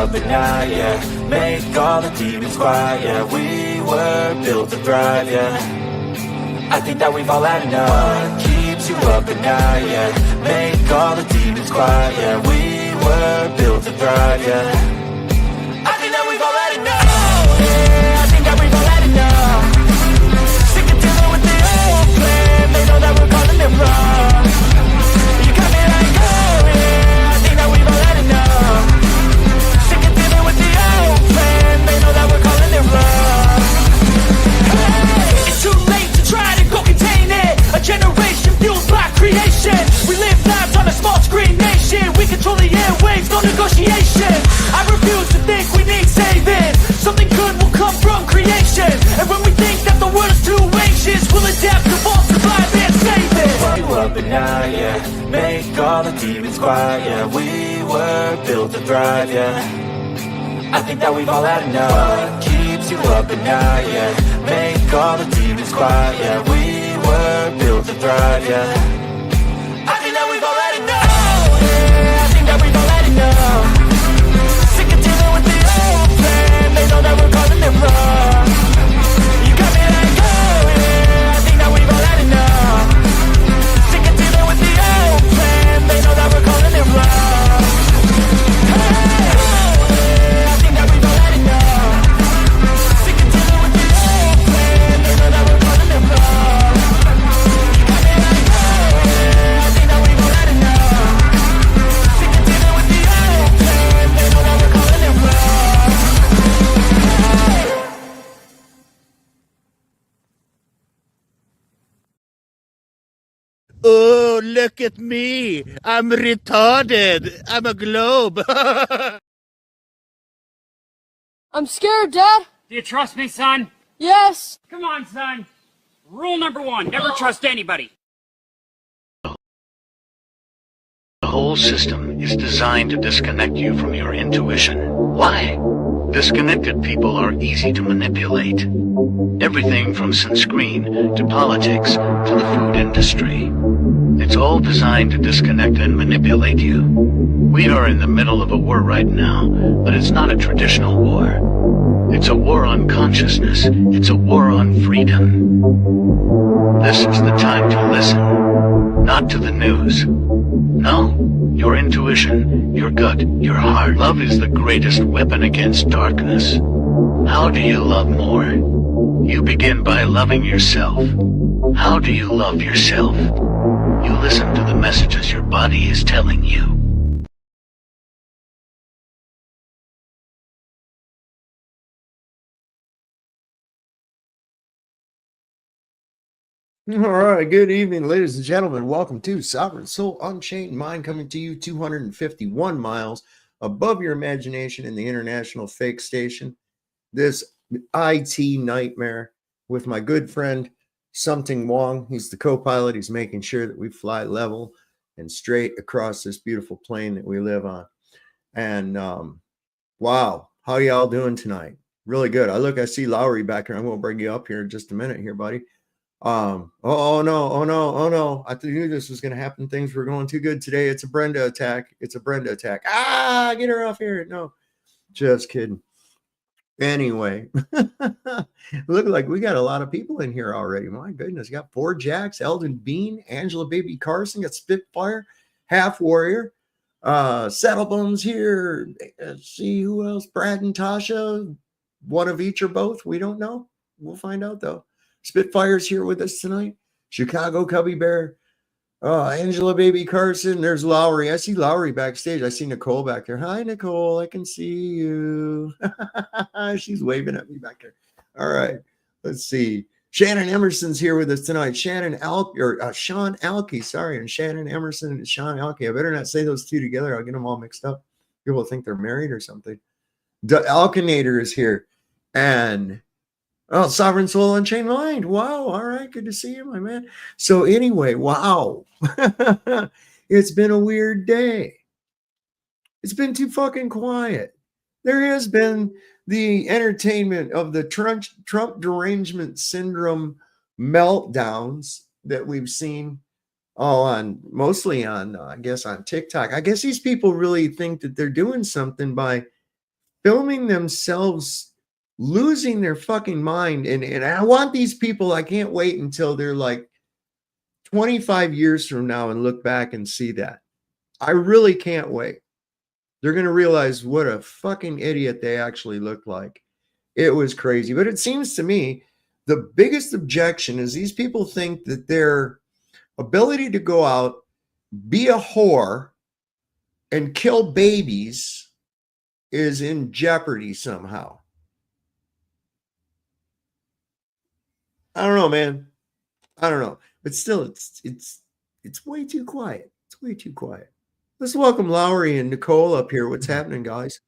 up at night, yeah. Make all the demons quiet, yeah. We were built to thrive, yeah. I think that we've all had enough. What keeps you up at night, yeah. Make all the demons quiet, yeah. We were built to thrive, yeah. I think that we've all had enough. Yeah, I think that we've all had enough. Sick of dealing with the old plan. They know that we're calling it wrong. You got me like, oh yeah, I think that we've all had enough. Sick of dealing with the old plan. They know that we're calling it wrong. Hey, it's too late to try to go contain it. A generation fueled by creation. We live lives on a small screen nation. We control the airwaves, no negotiation. I refuse to think we need saving. Something good will come from creation. And when we think that the world is too anxious, we'll adapt, evolve, survive, and save it. You up at night, yeah. Make all the demons quiet, yeah. We were built to thrive, yeah. I think that we've all had enough. What keeps you up at night, yeah. Make all the demons quiet, yeah. We were built to thrive, yeah. I think that we've all had enough. Yeah, I think that we've all had enough. Sick of dealing with the old plan. They know that we're calling it wrong. You got me like, oh yeah, I think that we've all had enough. Sick of dealing with the old plan. They know that we're calling it wrong. Hey, oh yeah, I think that we've all had enough. Sick of dealing with the old plan. They know that we're calling it wrong. You got me like, oh yeah, I think that we've all had enough. Sick of dealing with the old plan. They know that we're calling it wrong. Oh, look at me. I'm retarded. I'm a globe. I'm scared, Dad. Do you trust me, son? Yes. Come on, son. Rule number 1, never trust anybody. The whole system is designed to disconnect you from your intuition. Why? Disconnected people are easy to manipulate. Everything from sunscreen to politics to the food industry. It's all designed to disconnect and manipulate you. We are in the middle of a war right now, but it's not a traditional war. It's a war on consciousness. It's a war on freedom. This is the time to listen, not to the news. No, your intuition, your gut, your heart. Love is the greatest weapon against darkness. How do you love more? You begin by loving yourself. How do you love yourself? You listen to the messages your body is telling you. All right, good evening, ladies and gentlemen. Welcome to Sovereign Soul Unchained Mind, coming to you 251 miles above your imagination in the International Fake Station. This IT nightmare with my good friend Something Wong. He's the co-pilot. He's making sure that we fly level and straight across this beautiful plane that we live on. And wow, how y'all doing tonight? Really good. I see Lowry back here. I'm going to bring you up here in just a minute here, buddy. Oh no. I knew this was going to happen. Things were going too good today. It's a Brenda attack. Ah, get her off here. No, just kidding. Anyway, look like we got a lot of people in here already. My goodness, you got 4 Jacks, Eldon Bean, Angela Baby Carson, got Spitfire, Half Warrior, Settlebones here. Let's see who else. Brad and Tasha, one of each or both. We don't know. We'll find out though. Spitfire's here with us tonight. Chicago Cubby Bear. Angela Baby Carson. There's Lowry. I see Lowry backstage. I see Nicole back there. Hi, Nicole. I can see you. She's waving at me back there. All right. Let's see. Shannon Emerson's here with us tonight. Sean Alke. Sorry. And Shannon Emerson and Sean Alke. I better not say those two together. I'll get them all mixed up. People think they're married or something. The Alkinator is here. And Sovereign Soul Unchained Mind. Wow. All right. Good to see you, my man. So anyway, wow. It's been a weird day. It's been too fucking quiet. There has been the entertainment of the Trump derangement syndrome meltdowns that we've seen mostly on, I guess, on TikTok. I guess these people really think that they're doing something by filming themselves losing their fucking mind. And I want these people, I can't wait until they're like 25 years from now and look back and see that. I really can't wait. They're going to realize what a fucking idiot they actually look like. It was crazy. But it seems to me the biggest objection is these people think that their ability to go out, be a whore, and kill babies is in jeopardy somehow. I don't know, man. I don't know. But still, it's way too quiet. It's way too quiet. Let's welcome Lowry and Nicole up here. What's happening, guys?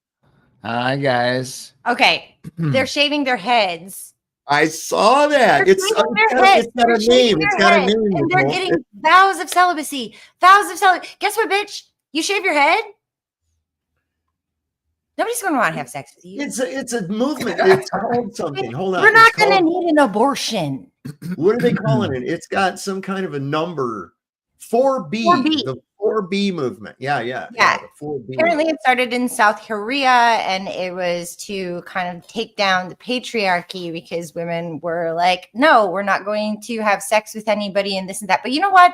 Hi, guys. Okay, they're shaving their heads. I saw that. They're It's shaving got their heads. a They're name. shaving It's their got a heads, name. and they're Nicole. getting vows of celibacy. Vows of celibacy. Guess what, bitch? You shave your head? Nobody's going to want to have sex with you. It's a movement. It's called something. Hold on. We're not It's going to called- need an abortion. What are they calling it? It's got some kind of a number. 4B. 4B. The 4B movement. Yeah. The 4B. Apparently, it started in South Korea, and it was to kind of take down the patriarchy because women were like, no, we're not going to have sex with anybody and this and that. But you know what?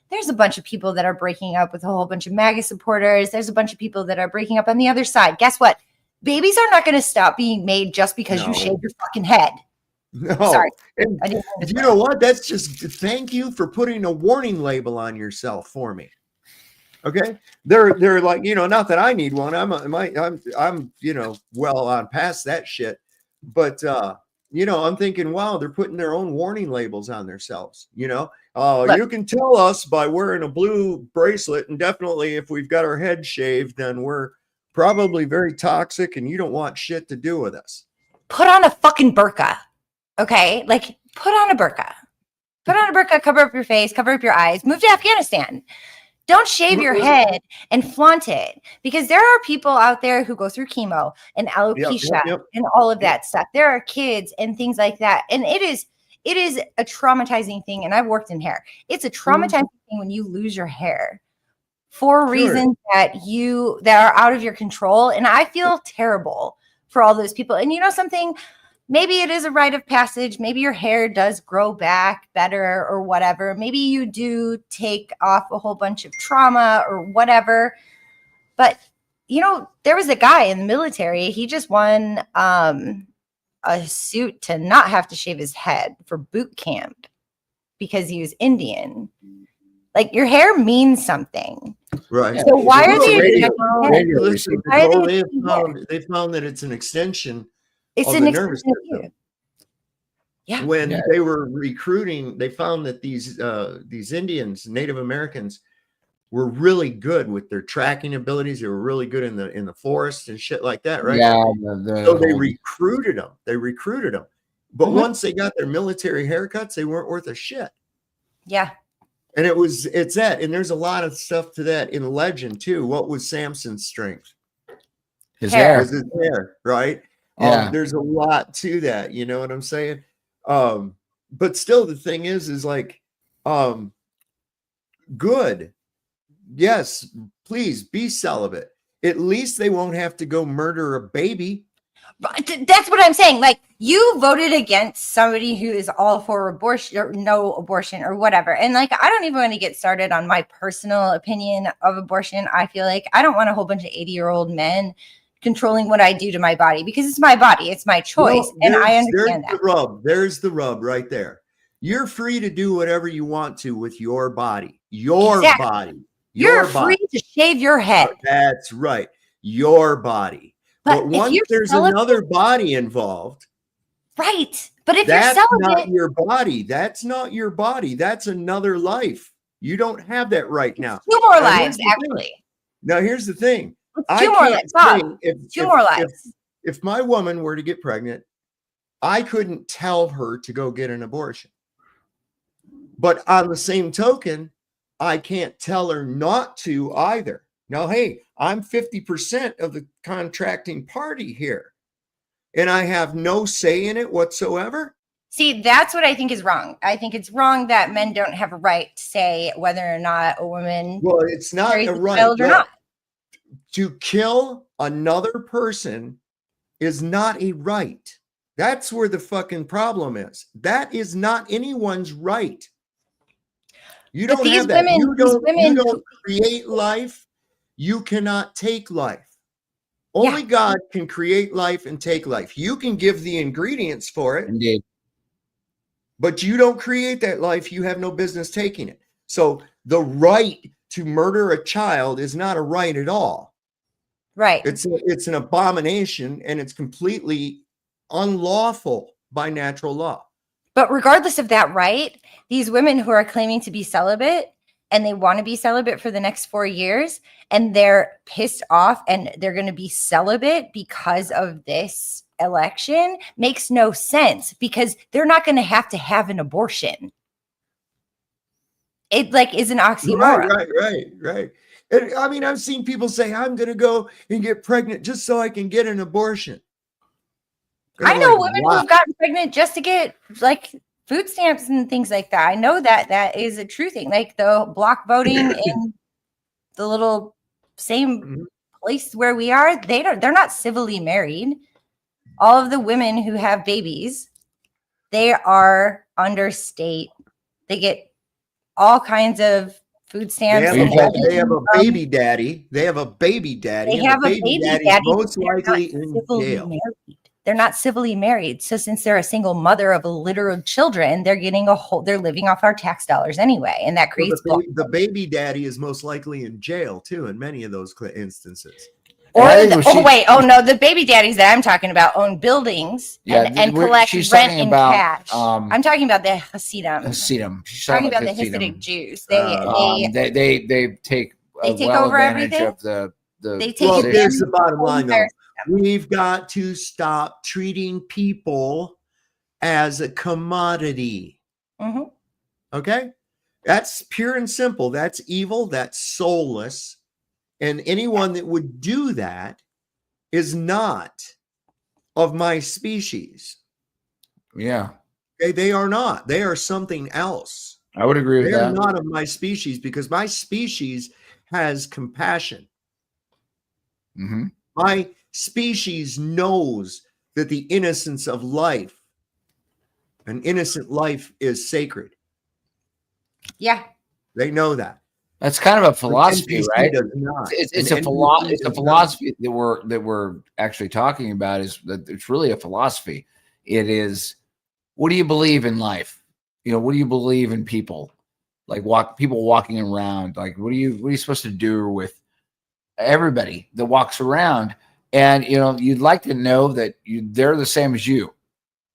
There's a bunch of people that are breaking up with a whole bunch of MAGA supporters. There's a bunch of people that are breaking up on the other side. Guess what? Babies are not going to stop being made just because you shave your fucking head. No. Sorry. And you know what? That's just thank you for putting a warning label on yourself for me. Okay. They're like, not that I need one. I'm well on past that shit. But I'm thinking, wow, they're putting their own warning labels on themselves, Look, you can tell us by wearing a blue bracelet, and definitely if we've got our head shaved, then we're probably very toxic and you don't want shit to do with us. put on a fucking burqa. Okay? Like, put on a burqa. Put on a burqa, cover up your face, cover up your eyes, move to Afghanistan. Don't shave your head and flaunt it, because there are people out there who go through chemo and alopecia and all of that stuff. There are kids and things like that. And it is a traumatizing thing. And I've worked in hair. It's a traumatizing thing when you lose your hair for reasons that are out of your control. And I feel terrible for all those people. And you know something? Maybe it is a rite of passage. Maybe your hair does grow back better or whatever. Maybe you do take off a whole bunch of trauma or whatever. But, there was a guy in the military. He just won a suit to not have to shave his head for boot camp because he was Indian. Like, your hair means something. Right. So why are they Listen, they found that it's an extension. It's of an the nervous extension of system. you. Yeah. When they were recruiting, they found that these Indians, Native Americans, were really good with their tracking abilities. They were really good in the forest and shit like that, right? Yeah. So they recruited them. But once they got their military haircuts, they weren't worth a shit. Yeah. And it's that. And there's a lot of stuff to that in legend too. What was Samson's strength? His hair. Was his hair, right? Yeah. There's a lot to that. You know what I'm saying? But still the thing is like, good. Yes, please be celibate. At least they won't have to go murder a baby. That's what I'm saying. Like, you voted against somebody who is all for abortion or no abortion or whatever. And like, I don't even want to get started on my personal opinion of abortion. I feel like I don't want a whole bunch of 80-year-old men controlling what I do to my body, because it's my body. It's my choice. Well, and I understand that. There's the rub right there. You're free to do whatever you want to with your body. Your body. You're free to shave your head. That's right. Your body. But once there's another body involved. Right. But if that's you're celibate, not your body. That's not your body. That's another life. You don't have that right now. Two more lives, actually. Now, here's the thing. Two more lives. If my woman were to get pregnant, I couldn't tell her to go get an abortion. But on the same token, I can't tell her not to either. Now, hey, I'm 50% of the contracting party here, and I have no say in it whatsoever. See, that's what I think is wrong. I think it's wrong that men don't have a right to say whether or not a woman it's not carries a a right child or not. to kill another person is not a right. That's where the fucking problem is. That is not anyone's right. You But don't these have that. women- You these don't, women you don't who- create life. You cannot take life. Only God can create life and take life. You can give the ingredients for it, Indeed. but you don't create that life. You have no business taking it. So the right to murder a child is not a right at all. Right. It's an abomination, and it's completely unlawful by natural law. But regardless of that, right? These women who are claiming to be celibate and they want to be celibate for the next 4 years, and they're pissed off and they're going to be celibate because of this election makes no sense, because they're not going to have an abortion. It like is an oxymoron. Right. And I mean, I've seen people say, I'm going to go and get pregnant just so I can get an abortion. And I I'm know like, women wow. who've gotten pregnant just to get like food stamps and things like that. I know that is a true thing. Like the block voting in the little same place where we are, they're not civilly married. All of the women who have babies, they are under state. They get all kinds of food stamps. They have a baby daddy. They have a baby daddy. They have a baby daddy. Most likely in jail. They're not civilly married. So since they're a single mother of literal children, they're getting they're living off our tax dollars anyway. And that creates the baby daddy is most likely in jail too, in many of those instances. Or the baby daddies that I'm talking about own buildings and collect rent in cash. I'm talking about the Hasidim. She's talking about the Hasidic Jews. They take well over advantage everything. of the They take well, it. here's the bottom line though. We've got to stop treating people as a commodity. Mm-hmm. Okay? That's pure and simple. That's evil. That's soulless. And anyone that would do that is not of my species. Yeah. Okay? They are not. They are something else. I would agree with that. They are not of my species, because my species has compassion. Mm-hmm. My species knows that the innocence of life, an innocent life, is sacred. Yeah. They know that. That's kind of a philosophy, right? It's a philosophy that we're actually talking about. Is that it's really a philosophy. It is, what do you believe in life? What do you believe in people? Like people walking around. Like what are you supposed to do with everybody that walks around? And you'd like to know that they're the same as you,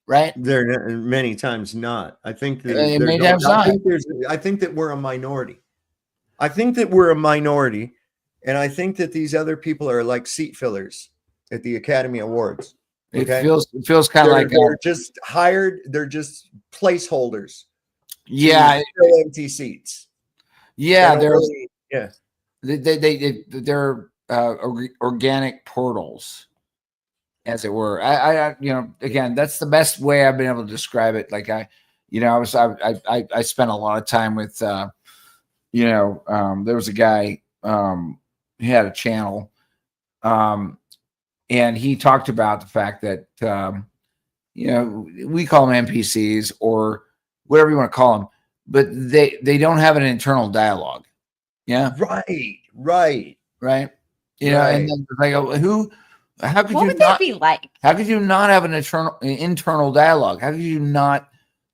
right? They're many times not. I think that I think that we're a minority. I think that we're a minority, and I think that these other people are like seat fillers at the Academy Awards. Okay? It feels kind of like they're just hired. They're just placeholders. Yeah, fill empty seats. Yeah, they're organic portals, as it were. I again, that's the best way I've been able to describe it. Like I spent a lot of time with. There was a guy, he had a channel, and he talked about the fact that, we call them NPCs or whatever you want to call them, but they don't have an internal dialogue. Yeah. Right. And then I go, how could what you would not that be like? How could you not have an internal dialogue? How could you not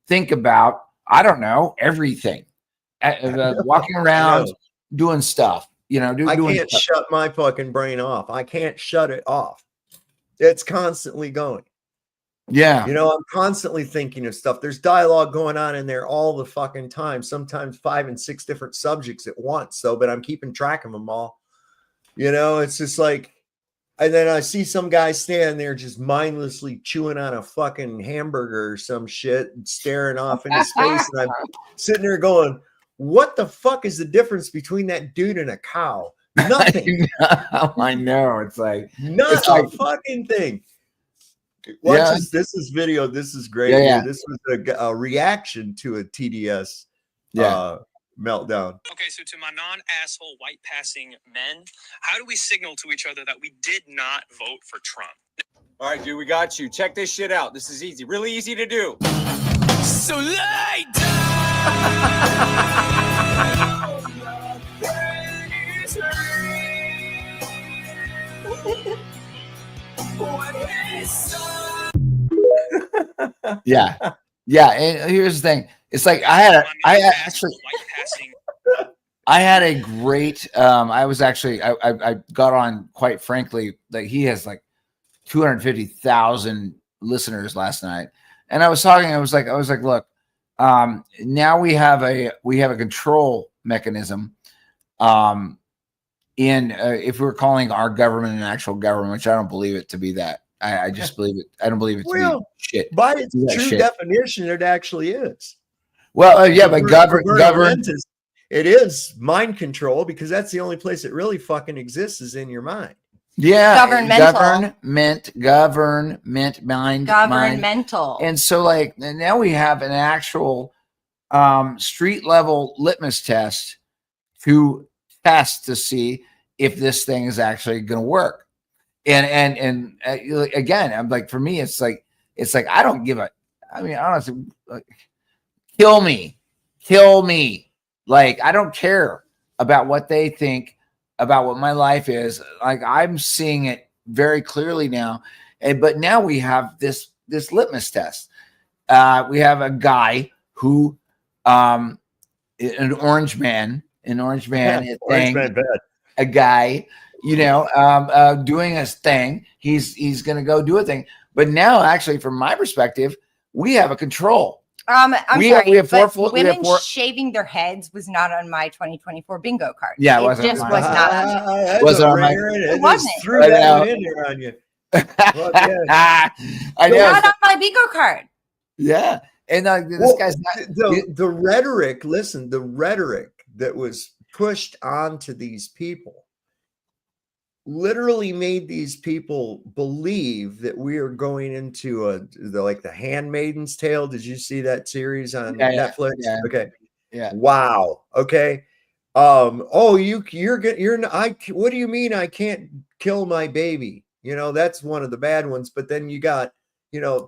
think about, I don't know, everything? Walking around doing stuff, I can't shut my fucking brain off. I can't shut it off. It's constantly going. Yeah. I'm constantly thinking of stuff. There's dialogue going on in there all the fucking time, sometimes 5 and 6 different subjects at once. But I'm keeping track of them all. It's just like, and then I see some guy standing there just mindlessly chewing on a fucking hamburger or some shit and staring off into space. And I'm sitting there going, what the fuck is the difference between that dude and a cow? Nothing. I know. It's like not a fucking thing. Watch this. This is video. This is great. Yeah. This was a reaction to a TDS meltdown. Okay, so to my non-asshole white passing men, how do we signal to each other that we did not vote for Trump? All right, dude, we got you. Check this shit out. This is easy. Really easy to do. So lay Yeah. Yeah. And here's the thing. It's like I had a great I got on, quite frankly, like he has like 250,000 listeners last night. And I was like, look, now we have a control mechanism. If we're calling our government an actual government, which I don't believe it to be that. I just believe it. I don't believe it to be shit. By its true definition, it actually is. Well, yeah, but govern. It is mind control, because that's the only place it really fucking exists is in your mind. Yeah, governmental. Governmental. And so, like, now we have an actual street level litmus test to test to see if this thing is actually going to work. And again, I'm like, for me, it's like I don't give a. I mean, honestly, like, kill me. Like, I don't care about what they think about what my life is. Like, I'm seeing it very clearly now. But now we have this litmus test. We have a guy who, an orange man thing, a guy, doing his thing. He's going to go do a thing. But now, actually, from my perspective, we have a control. I'm sorry, we have women shaving their heads was not on my 2024 bingo card. Yeah, it just was not on it. Wasn't on my. It wasn't. Threw that one in there on you. Well, yeah. I know. Not on my bingo card. Yeah, and this guy's not the rhetoric. Listen, the rhetoric that was pushed onto these people literally made these people believe that we are going into the Handmaid's Tale. Did you see that series on Netflix? Yeah. Okay. Yeah. Wow. Okay. What do you mean I can't kill my baby? That's one of the bad ones. But then you got,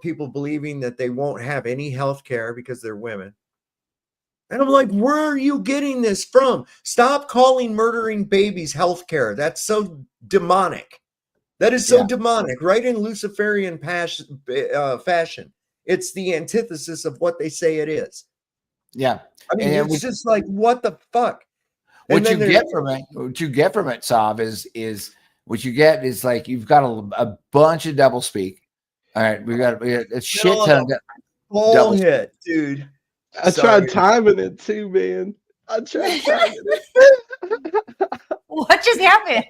people believing that they won't have any health care because they're women. And I'm like, where are you getting this from? Stop calling murdering babies healthcare. That's so demonic. That is so demonic, right in Luciferian fashion. It's the antithesis of what they say it is. Yeah. I mean, it's just like, what the fuck? What you get from it, Sav, is what you get is like, you've got a bunch of double speak. All right. We got a shit ton of double hit, dude. I tried timing it too, man. I tried timing it. What just happened?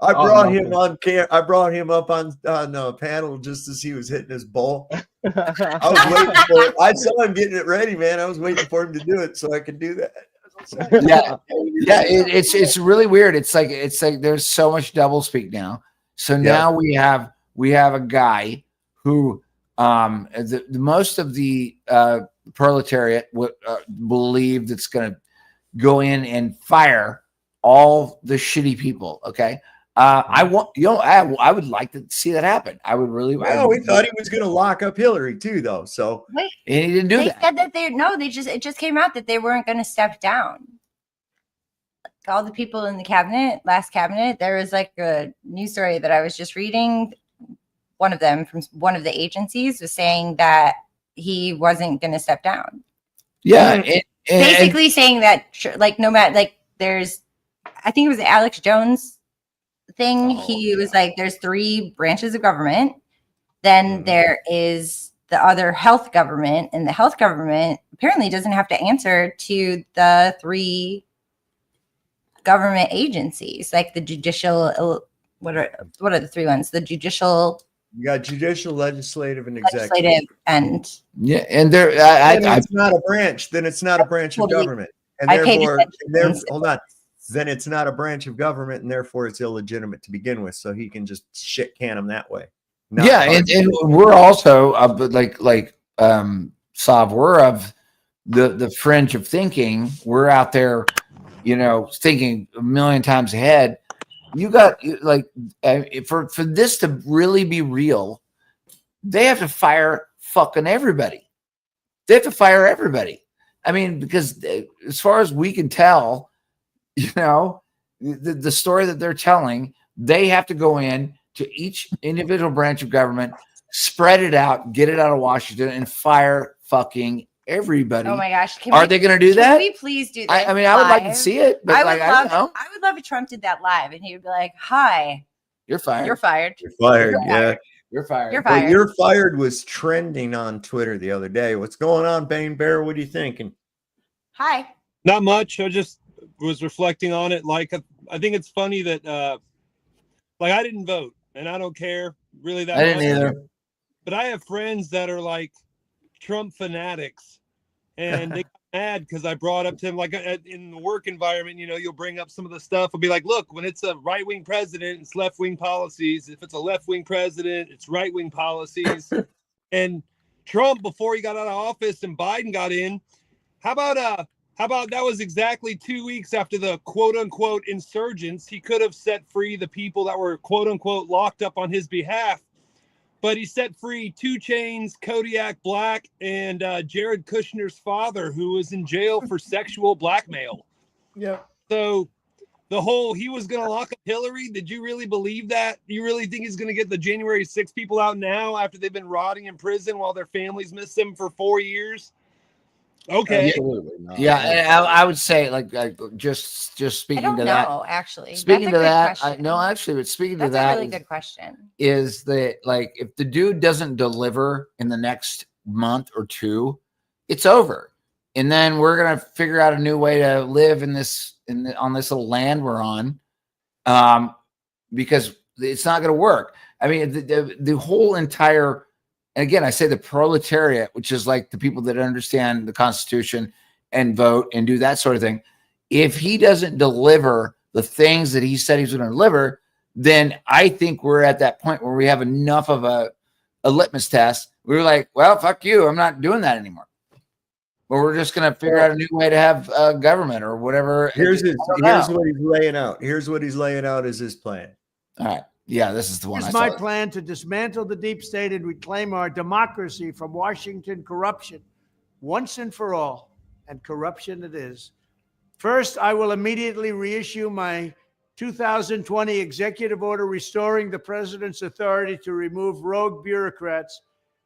I brought him on I brought him up on a panel just as he was hitting his ball. I was waiting for it. I saw him getting it ready, man. I was waiting for him to do it so I could do that. It's really weird. It's like there's so much double speak now. So now we have a guy who the most of the proletariat believe that's going to go in and fire all the shitty people. Okay. I would like to see that happen. I would really. Well, we thought he was going to lock up Hillary too, though. So and he didn't do that. They said that it just came out that they weren't going to step down. All the people in the last cabinet, there was like a news story that I was just reading. One of them from one of the agencies was saying that he wasn't going to step down. Yeah. Basically saying that, like, no matter, like, there's, I think it was the Alex Jones thing. He was like, there's 3 branches of government. Then there is the other health government, and the health government apparently doesn't have to answer to the 3 government agencies, like the judicial, what are the 3 ones? The judicial. You got judicial, legislative, and executive. And and there, it's not a branch. Then it's not a branch of government, and therefore, hold on. Then it's not a branch of government, and therefore it's illegitimate to begin with. So he can just shit can them that way. And we're also Sav, we're of the fringe of thinking. We're out there, thinking a million times ahead. You got for this to really be real, they have to fire fucking everybody. They have to fire everybody. I mean, because as far as we can tell, you know, the story that they're telling, they have to go in to each individual branch of government, spread it out, get it out of Washington, and fire fucking everybody. Oh my gosh. Are they going to do that? Can we please do this? I mean, I would like to see it, but I don't know. I would love if Trump did that live and he would be like, hi. You're fired. You're fired. You're fired. Yeah. You're fired. You're fired. Well, you're fired was trending on Twitter the other day. What's going on, Bane Bear? What are you thinking? Hi. Not much. I just was reflecting on it. Like, I think it's funny that, like, I didn't vote, and I don't care really that much. I didn't either. But I have friends that are like Trump fanatics, and they got mad because I brought up to him, like, in the work environment, you know, you'll bring up some of the stuff. I'll be like, look, when it's a right-wing president, it's left-wing policies. If it's a left-wing president, it's right-wing policies. And Trump, before he got out of office and Biden got in, how about that was exactly 2 weeks after the quote-unquote insurgents. He could have set free the people that were quote-unquote locked up on his behalf. But he set free 2 Chainz, Kodiak Black, and Jared Kushner's father, who was in jail for sexual blackmail. Yeah. So the whole, he was going to lock up Hillary. Did you really believe that? You really think he's going to get the January 6 people out now after they've been rotting in prison while their families miss them for 4 years? Okay. Absolutely not. Yeah, and I would say, like just speaking I don't to know, that. Actually, Speaking to that, question. but speaking That's to that, a really good question. Is that, like, if the dude doesn't deliver in the next month or two, it's over, and then we're gonna figure out a new way to live on this little land we're on, because it's not gonna work. I mean, the whole entire. And again, I say the proletariat, which is like the people that understand the Constitution and vote and do that sort of thing. If he doesn't deliver the things that he said he's going to deliver, then I think we're at that point where we have enough of a litmus test. We were like, well, fuck you. I'm not doing that anymore. Or we're just going to figure out a new way to have government or whatever. Here's what he's laying out. Here's what he's laying out as his plan. All right. Yeah, this is the one. It's my plan to dismantle the deep state and reclaim our democracy from Washington corruption once and for all. And corruption it is. First, I will immediately reissue my 2020 executive order restoring the president's authority to remove rogue bureaucrats,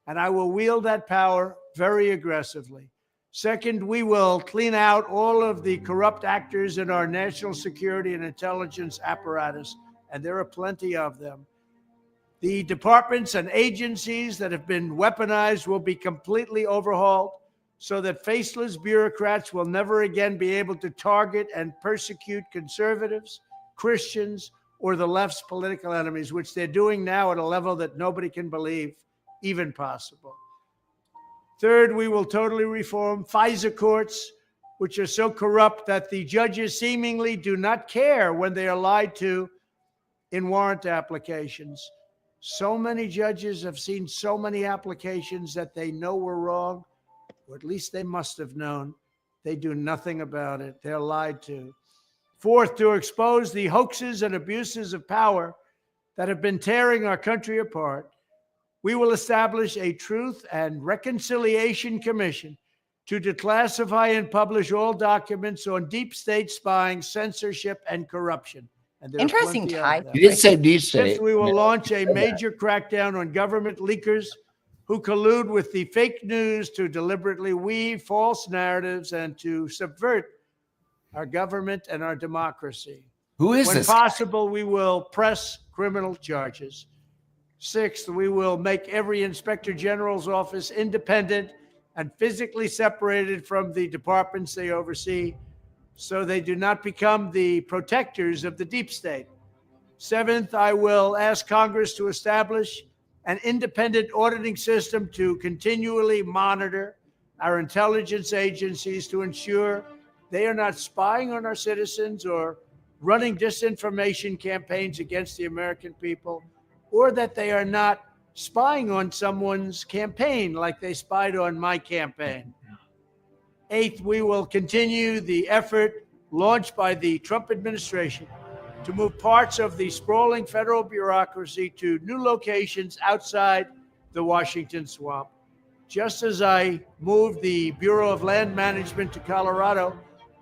and I will wield that power very aggressively. Second, we will clean out all of the corrupt actors in our national security and intelligence apparatus. And there are plenty of them. The departments and agencies that have been weaponized will be completely overhauled so that faceless bureaucrats will never again be able to target and persecute conservatives, Christians, or the left's political enemies, which they're doing now at a level that nobody can believe even possible. Third, we will totally reform FISA courts, which are so corrupt that the judges seemingly do not care when they are lied to in warrant applications. So many judges have seen so many applications that they know were wrong, or at least they must have known. They do nothing about it. They're lied to. Fourth, to expose the hoaxes and abuses of power that have been tearing our country apart, we will establish a Truth and Reconciliation Commission to declassify and publish all documents on deep state spying, censorship, and corruption. And interesting tie. You did say deep state. Fifth, we will launch a major crackdown on government leakers who collude with the fake news to deliberately weave false narratives and to subvert our government and our democracy. Who is this? When possible, we will press criminal charges. Sixth, we will make every inspector general's office independent and physically separated from the departments they oversee, so they do not become the protectors of the deep state. Seventh, I will ask Congress to establish an independent auditing system to continually monitor our intelligence agencies to ensure they are not spying on our citizens or running disinformation campaigns against the American people, or that they are not spying on someone's campaign like they spied on my campaign. Eighth, we will continue the effort launched by the Trump administration to move parts of the sprawling federal bureaucracy to new locations outside the Washington swamp. Just as I moved the Bureau of Land Management to Colorado,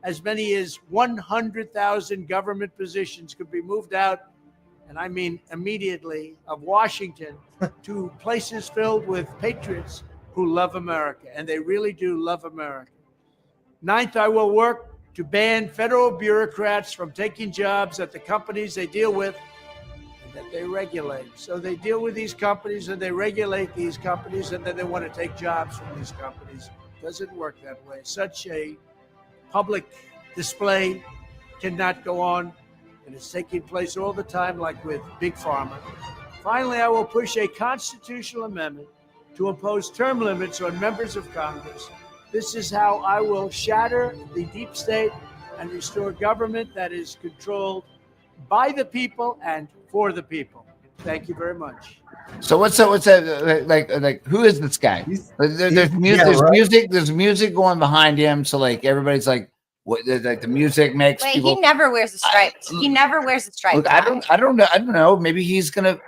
as many as 100,000 government positions could be moved out, and I mean immediately, of Washington to places filled with patriots who love America, and they really do love America. Ninth, I will work to ban federal bureaucrats from taking jobs at the companies they deal with and that they regulate. So they deal with these companies and they regulate these companies, and then they want to take jobs from these companies. It doesn't work that way. Such a public display cannot go on, and it's taking place all the time, like with Big Pharma. Finally, I will push a constitutional amendment to impose term limits on members of Congress. This is how I will shatter the deep state and restore government that is controlled by the people and for the people. Thank you very much. So what's that like who is this guy? There's music going behind him, so like everybody's like, what, like the music makes people. He never wears a stripe. He never wears a stripe. Look, I don't know. Maybe he's gonna,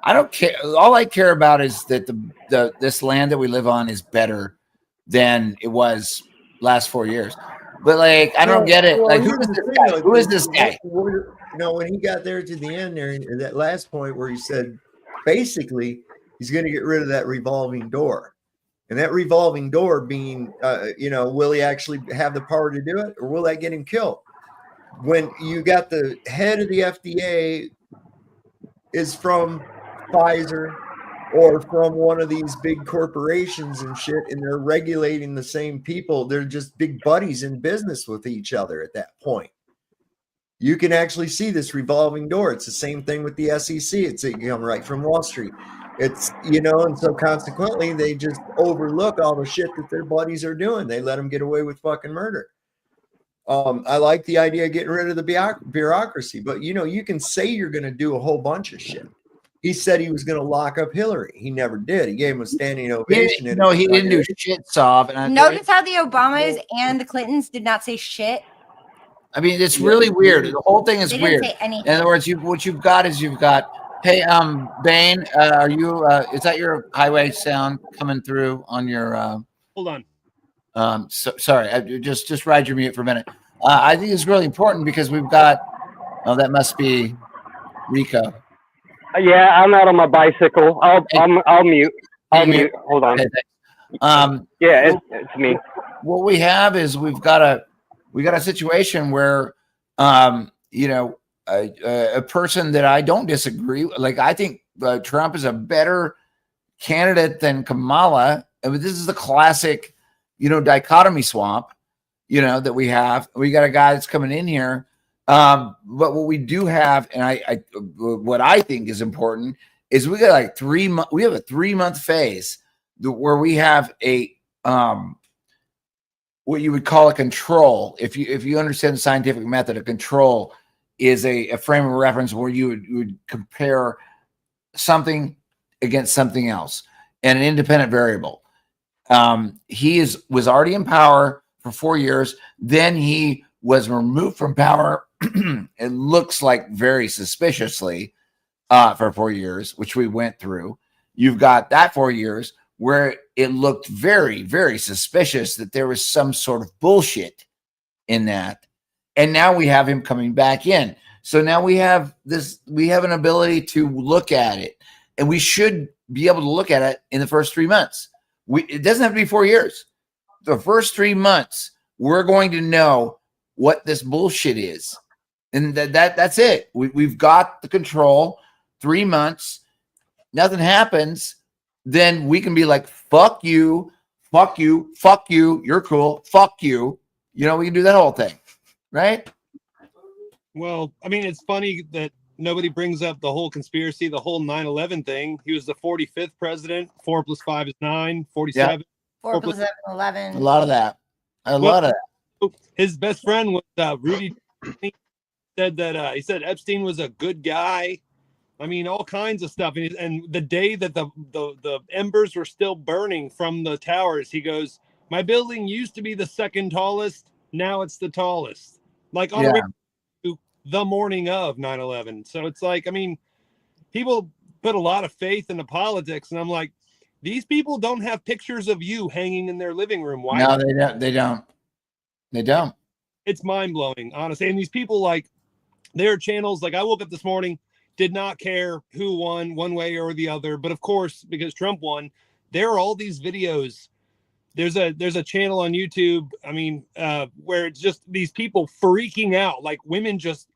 I don't care. All I care about is that this land that we live on is better than it was last 4 years. But like, I don't get it. Like, who is this guy? Who is this guy? When he got there to the end there, in that last point where he said, basically, he's going to get rid of that revolving door. And that revolving door being, will he actually have the power to do it, or will that get him killed? When you got the head of the FDA is from Pfizer or from one of these big corporations and shit, and they're regulating the same people, they're just big buddies in business with each other at that point. You can actually see this revolving door. It's the same thing with the SEC. It's right from Wall Street. It's, and so consequently, they just overlook all the shit that their buddies are doing. They let them get away with fucking murder. I like the idea of getting rid of the bureaucracy, but you can say you're going to do a whole bunch of shit. He said he was going to lock up Hillary. He never did. He gave him a standing ovation. He didn't do shit, Sav. Notice how the Obamas and the Clintons did not say shit. I mean, it's really weird. The whole thing is weird. In other words, what you've got, hey, Bane, are you? Is that your highway sound coming through on your? Hold on. Sorry, just ride your mute for a minute. I think it's really important because we've got. Oh, that must be Rico. Yeah, I'm out on my bicycle. I'll mute. I'll mute. Hold on. Yeah, it's me. What we have is we got a situation where, a person that I don't disagree. Like, I think Trump is a better candidate than Kamala. I mean, this is the classic, dichotomy swamp, that we have. We got a guy that's coming in here. But what we do have, and what I think is important is we got like we have a 3-month phase where we have a, what you would call a control. If you understand the scientific method, a control is a frame of reference where you would compare something against something else and an independent variable. He was already in power for 4 years. Then he was removed from power. It looks like very suspiciously for 4 years, which we went through. You've got that 4 years where it looked very, very suspicious that there was some sort of bullshit in that. And now we have him coming back in. So now we have an ability to look at it, and we should be able to look at it in the first 3 months. It doesn't have to be 4 years. The first 3 months, we're going to know what this bullshit is. And that's it. We've got the control. 3 months, nothing happens. Then we can be like, fuck you, you're cool, fuck you. We can do that whole thing, right? Well, I mean, it's funny that nobody brings up the whole conspiracy, the whole 9/11 thing. He was the 45th president. 4 + 5 is 9. 47. Yeah. 4 + 7 = 11. A lot of that. His best friend was Rudy. Said that he said Epstein was a good guy. I mean, all kinds of stuff. And the day that the embers were still burning from the towers, he goes, "My building used to be the second tallest. Now it's the tallest." Like on the morning of 9/11. So it's like, I mean, people put a lot of faith into politics, and I'm like, these people don't have pictures of you hanging in their living room. Why? No, they don't. They don't. They don't. It's mind blowing, honestly. And these people, like, their channels, like, I woke up this morning, did not care who won one way or the other, but of course, because Trump won, there are all these videos. There's a channel on YouTube, I mean, where it's just these people freaking out, like women just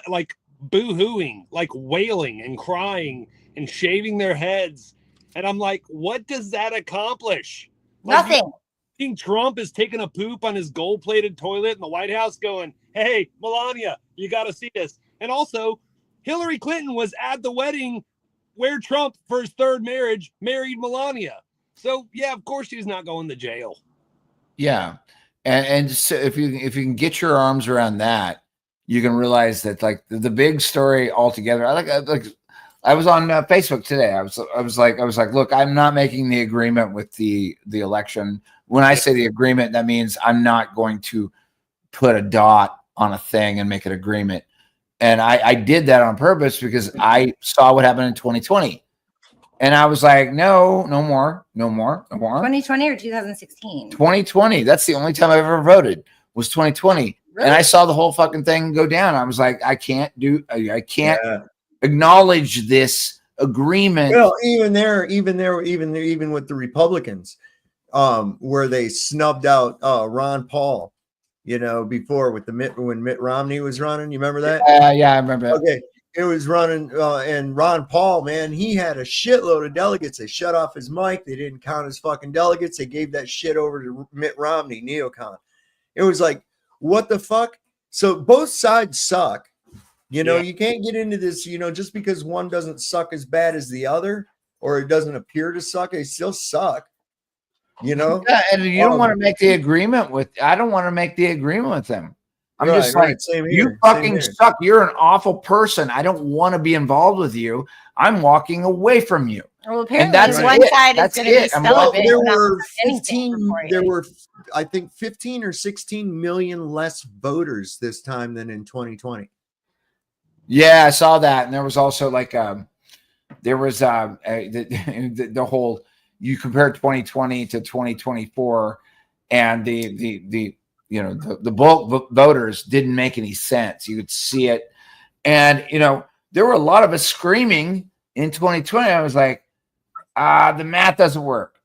like boo-hooing, like wailing and crying and shaving their heads. And I'm like, what does that accomplish? Nothing. Like, King Trump is taking a poop on his gold-plated toilet in the White House going, hey, Melania, you got to see this. And also, Hillary Clinton was at the wedding where Trump, for his third marriage, married Melania. So, yeah, of course she's not going to jail. Yeah. And so if you can get your arms around that, you can realize that, like, the big story altogether. I was on Facebook today. I was like, look, I'm not making the agreement with the election. When I say the agreement, that means I'm not going to put a dot on a thing and make an agreement. And I did that on purpose because I saw what happened in 2020. And I was like, no more. 2020 or 2016? 2020. That's the only time I've ever voted, was 2020. Really? And I saw the whole fucking thing go down. I was like, I can't acknowledge this agreement. Well, even with the Republicans, where they snubbed out Ron Paul, before with when Mitt Romney was running. You remember that? Yeah, I remember that. Okay. It was running, and Ron Paul, man, he had a shitload of delegates. They shut off his mic. They didn't count his fucking delegates. They gave that shit over to Mitt Romney, neocon. It was like, what the fuck? So both sides suck. You can't get into this, just because one doesn't suck as bad as the other, or it doesn't appear to suck, they still suck. Yeah, and you don't want to make the agreement with. I don't want to make the agreement with them. I'm just like, you fucking suck. You're an awful person. I don't want to be involved with you. I'm walking away from you. Well, apparently, that's one side is going to be celibate. There were, I think, 15 or 16 million less voters this time than in 2020. Yeah, I saw that, and there was also like the whole. You compare 2020 to 2024, and the bulk voters didn't make any sense. You could see it. And, there were a lot of us screaming in 2020. I was like, the math doesn't work.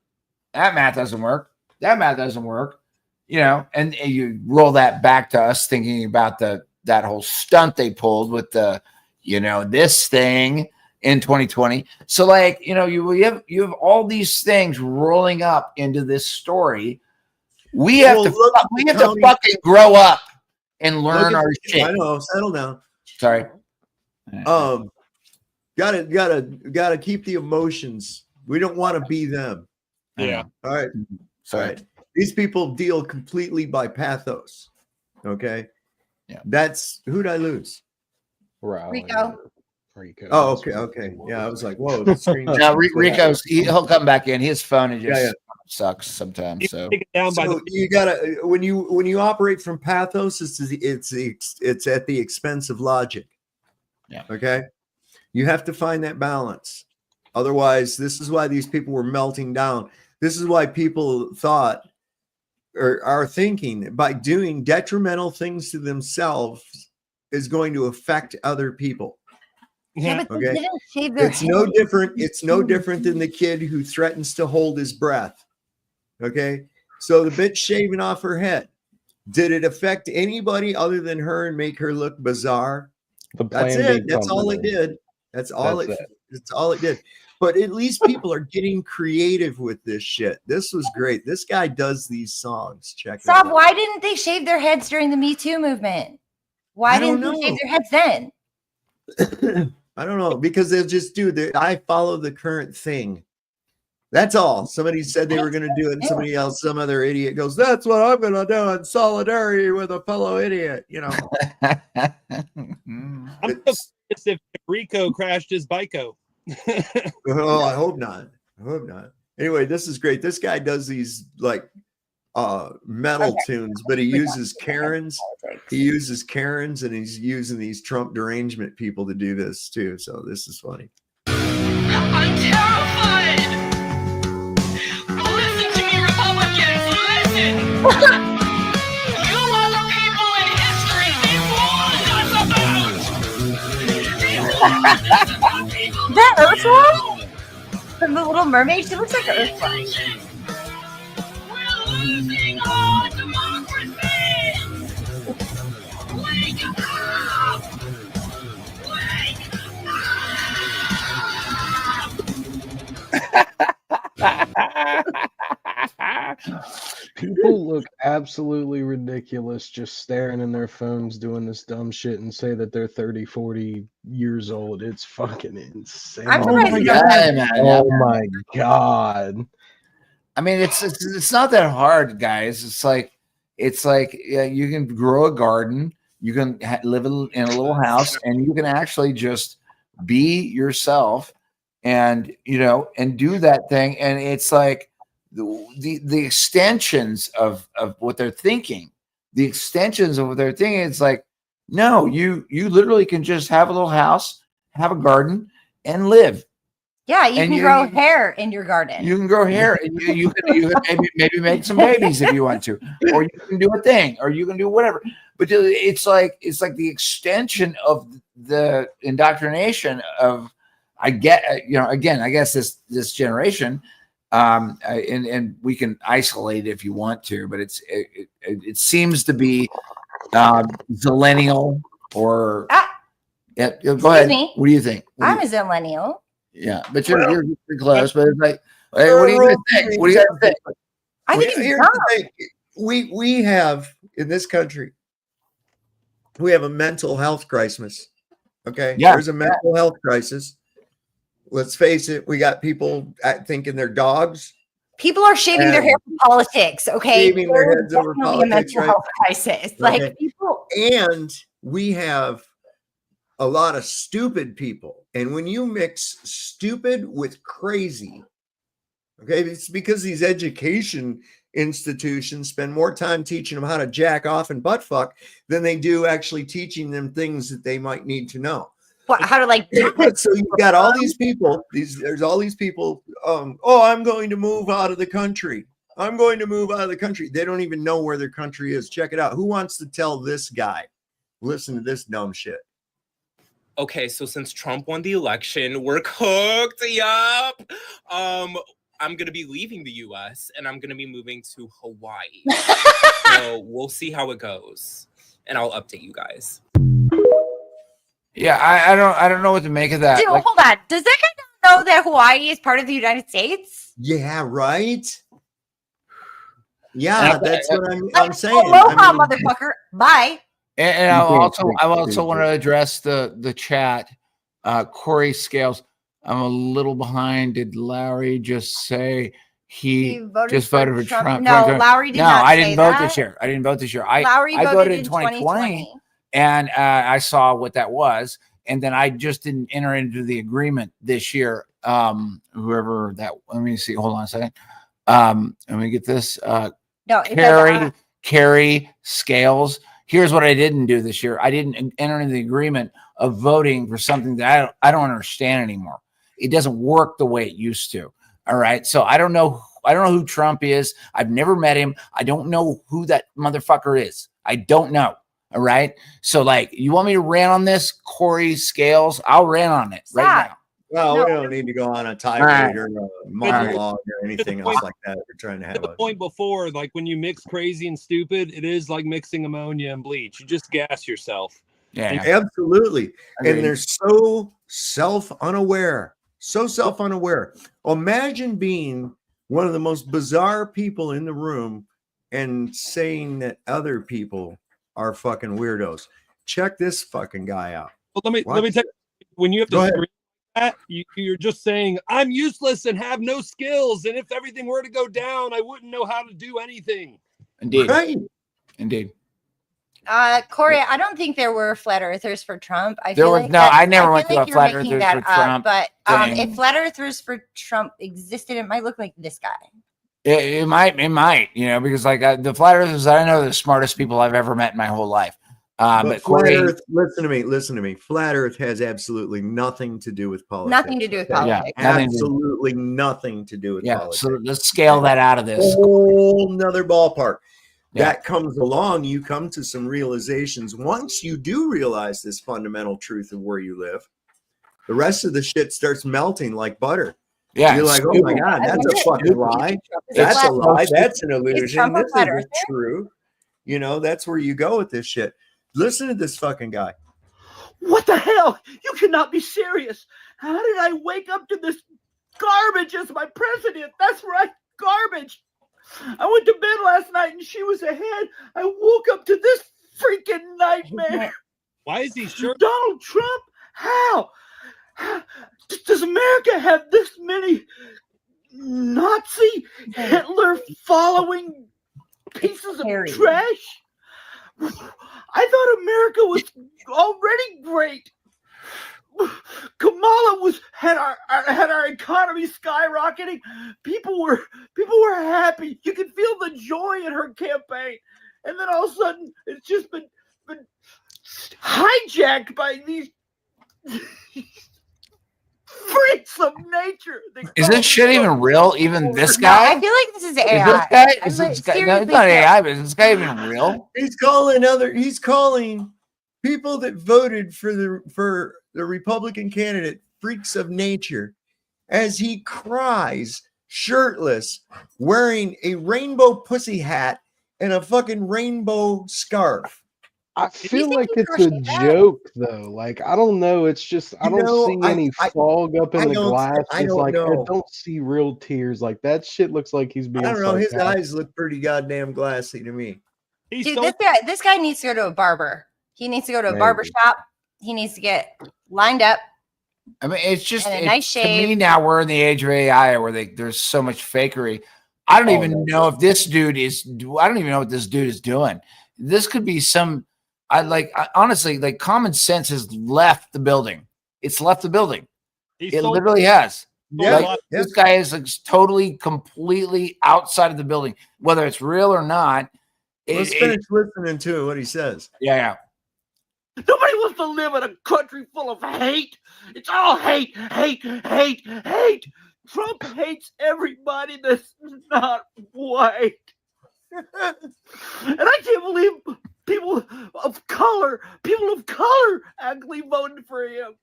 That math doesn't work. That math doesn't work. And you roll that back to us thinking about that whole stunt they pulled with the, this thing in 2020. So like, you have all these things rolling up into this story. We have to fucking grow up and learn our shit. I know, settle down. Sorry. Gotta keep the emotions. We don't want to be them. Yeah. All right. Sorry. All right. These people deal completely by pathos. Okay. Yeah. That's who'd I lose? Rico. Oh, okay. Yeah, I was like, whoa. The screen Rico's he'll come back in. His phone is just sucks sometimes. So you gotta when you operate from pathos, it's at the expense of logic. Yeah. Okay. You have to find that balance. Otherwise, this is why these people were melting down. This is why people thought or are thinking by doing detrimental things to themselves is going to affect other people. Yeah, but okay. It's no different. It's no different than the kid who threatens to hold his breath. Okay. So the bitch shaving off her head, did it affect anybody other than her and make her look bizarre? That's it. That's all it did. That's all it did. But at least people are getting creative with this shit. This was great. This guy does these songs. Check it out. Why didn't they shave their heads during the Me Too movement? Why didn't they shave their heads then? I don't know, because they'll just do I follow the current thing. That's all. Somebody said they were going to do it, and somebody else, some other idiot goes, that's what I'm going to do in solidarity with a fellow idiot, I'm if Rico crashed his bike-o. Oh, I hope not. Anyway, this is great. This guy does these like metal tunes, but he uses Karens. And he's using these Trump derangement people to do this too. So this is funny. I'm terrified. Listen to me, Republicans. Listen. You are the people in history these wars are about. Is that Ursula? From The Little Mermaid? She looks like Ursula. We're losing our democracy. Wake up! Wake People look absolutely ridiculous just staring in their phones doing this dumb shit and say that they're 30, 40 years old. It's fucking insane. I'm Oh my surprised. god. Oh my god. I mean, it's not that hard, guys. It's like yeah, you can grow a garden, you can live in a little house, and you can actually just be yourself, and and do that thing. And it's like the extensions of what they're thinking. The extensions of what they're thinking. It's like, no, you literally can just have a little house, have a garden, and live. Yeah, you can grow hair in your garden. You can grow hair, and you can maybe make some babies if you want to, or you can do a thing, or you can do whatever. But it's like the extension of the indoctrination of, I guess this generation, and we can isolate it if you want to, but it seems to be zillennial or yeah. Go ahead. Me. What do you think? I'm a zillennial. Yeah, but you're pretty close. But it's like, hey, what do you guys think? What do you guys think? I think Here's the thing. We have in this country, we have a mental health crisis. Okay, Yeah. There's a mental health crisis. Let's face it. We got people thinking they're dogs. People are shaving their hair for politics. Okay, Shaving their heads over definitely politics, a mental health crisis. Like Okay. people, And we have a lot of stupid people. And when you mix stupid with crazy, okay, it's because these education institutions spend more time teaching them how to jack off and butt fuck than they do actually teaching them things that they might need to know. how to like do this. So you've got all these people, there's all these people, oh, I'm going to move out of the country. I'm going to move out of the country. They don't even know where their country is. Check it out. Who wants to tell this guy? Listen to this dumb shit. Okay, so since Trump won the election, we're cooked. Yup. I'm gonna be leaving the US and I'm gonna be moving to Hawaii. So we'll see how it goes. And I'll update you guys. Yeah, I don't know what to make of that. Dude, hold on. Does that guy know that Hawaii is part of the United States? Yeah, right. Yeah, that's what I'm saying. Aloha, motherfucker. Bye. And I also want to address the chat. Corey Scales, I'm a little behind. Did Lowry just say he just voted for Trump? No, Lowry did no, not I didn't say vote that. this year. I didn't vote this year. Lowry I voted in 2020. And I saw what that was. And then I just didn't enter into the agreement this year. Whoever that, let me see. Hold on a second. Let me get this. No, Carrie Scales. Here's what I didn't do this year. I didn't enter into the agreement of voting for something that I don't understand anymore. It doesn't work the way it used to. All right. So I don't know who Trump is. I've never met him. I don't know who that motherfucker is. I don't know. All right. So like, you want me to rant on this, Corey Scales? I'll rant on it right now. Well, we don't need to go on a tirade or a monologue or anything else like that. We're trying to have the point before, like when you mix crazy and stupid, it is like mixing ammonia and bleach. You just gas yourself. Yeah, absolutely. And they're so self-unaware. So self-unaware. Imagine being one of the most bizarre people in the room and saying that other people are fucking weirdos. Check this fucking guy out. Well, let me tell you, when you have to scream that, you're just saying I'm useless and have no skills, and if everything were to go down, I wouldn't know how to do anything. Indeed. Right. Indeed. Corey, I don't think there were flat earthers for Trump. I never went to a flat earthers for Trump. But if flat earthers for Trump existed, it might look like this guy. It might, because like the flat earthers, I know, the smartest people I've ever met in my whole life. But Flat Earth, listen to me. Flat Earth has absolutely nothing to do with politics. Nothing to do with politics. Absolutely nothing to do with politics. So let's scale that out of this. Whole nother ballpark. Yeah. That comes along, you come to some realizations. Once you do realize this fundamental truth of where you live, the rest of the shit starts melting like butter. Yeah, you're like, oh my God, that's a fucking lie. That's a lie. That's an illusion. This isn't true. You know, that's where you go with this shit. Listen to this fucking guy. What the hell? You cannot be serious. How did I wake up to this garbage as my president? That's right, garbage. I went to bed last night and she was ahead. I woke up to this freaking nightmare. Why is he sure? Donald Trump? How? Does America have this many Nazi, Hitler following pieces of trash? I thought America was already great. Kamala had our economy skyrocketing. People were happy. You could feel the joy in her campaign, and then all of a sudden, it's just been hijacked by these freaks of nature. Is this shit even real? Even this guy? I feel like this is AI. Is this guy? No, it's not AI, but is this guy even real? He's calling people that voted for the Republican candidate freaks of nature as he cries shirtless, wearing a rainbow pussy hat and a fucking rainbow scarf. I feel like it's a joke, though. Like, I don't know. It's just, I don't see any fog up in the glass. I don't see real tears. Like, that shit looks like he's being I don't know. His sarcastic. eyes look pretty goddamn glassy to me. Dude, this guy needs to go to a barber. He needs to go to a barber shop. He needs to get lined up. I mean, it's just and a nice shave. To me now we're in the age of AI where there's so much fakery. I don't even know if this dude is. I don't even know what this dude is doing. This could be some. Honestly, like common sense has left the building. It's left the building. It literally has. Yeah, like, this guy is like totally, completely outside of the building, whether it's real or not. Let's finish listening to what he says. Yeah. Nobody wants to live in a country full of hate. It's all hate, hate, hate, hate. Trump hates everybody that's not white. And I can't believe people of color actually voted for him.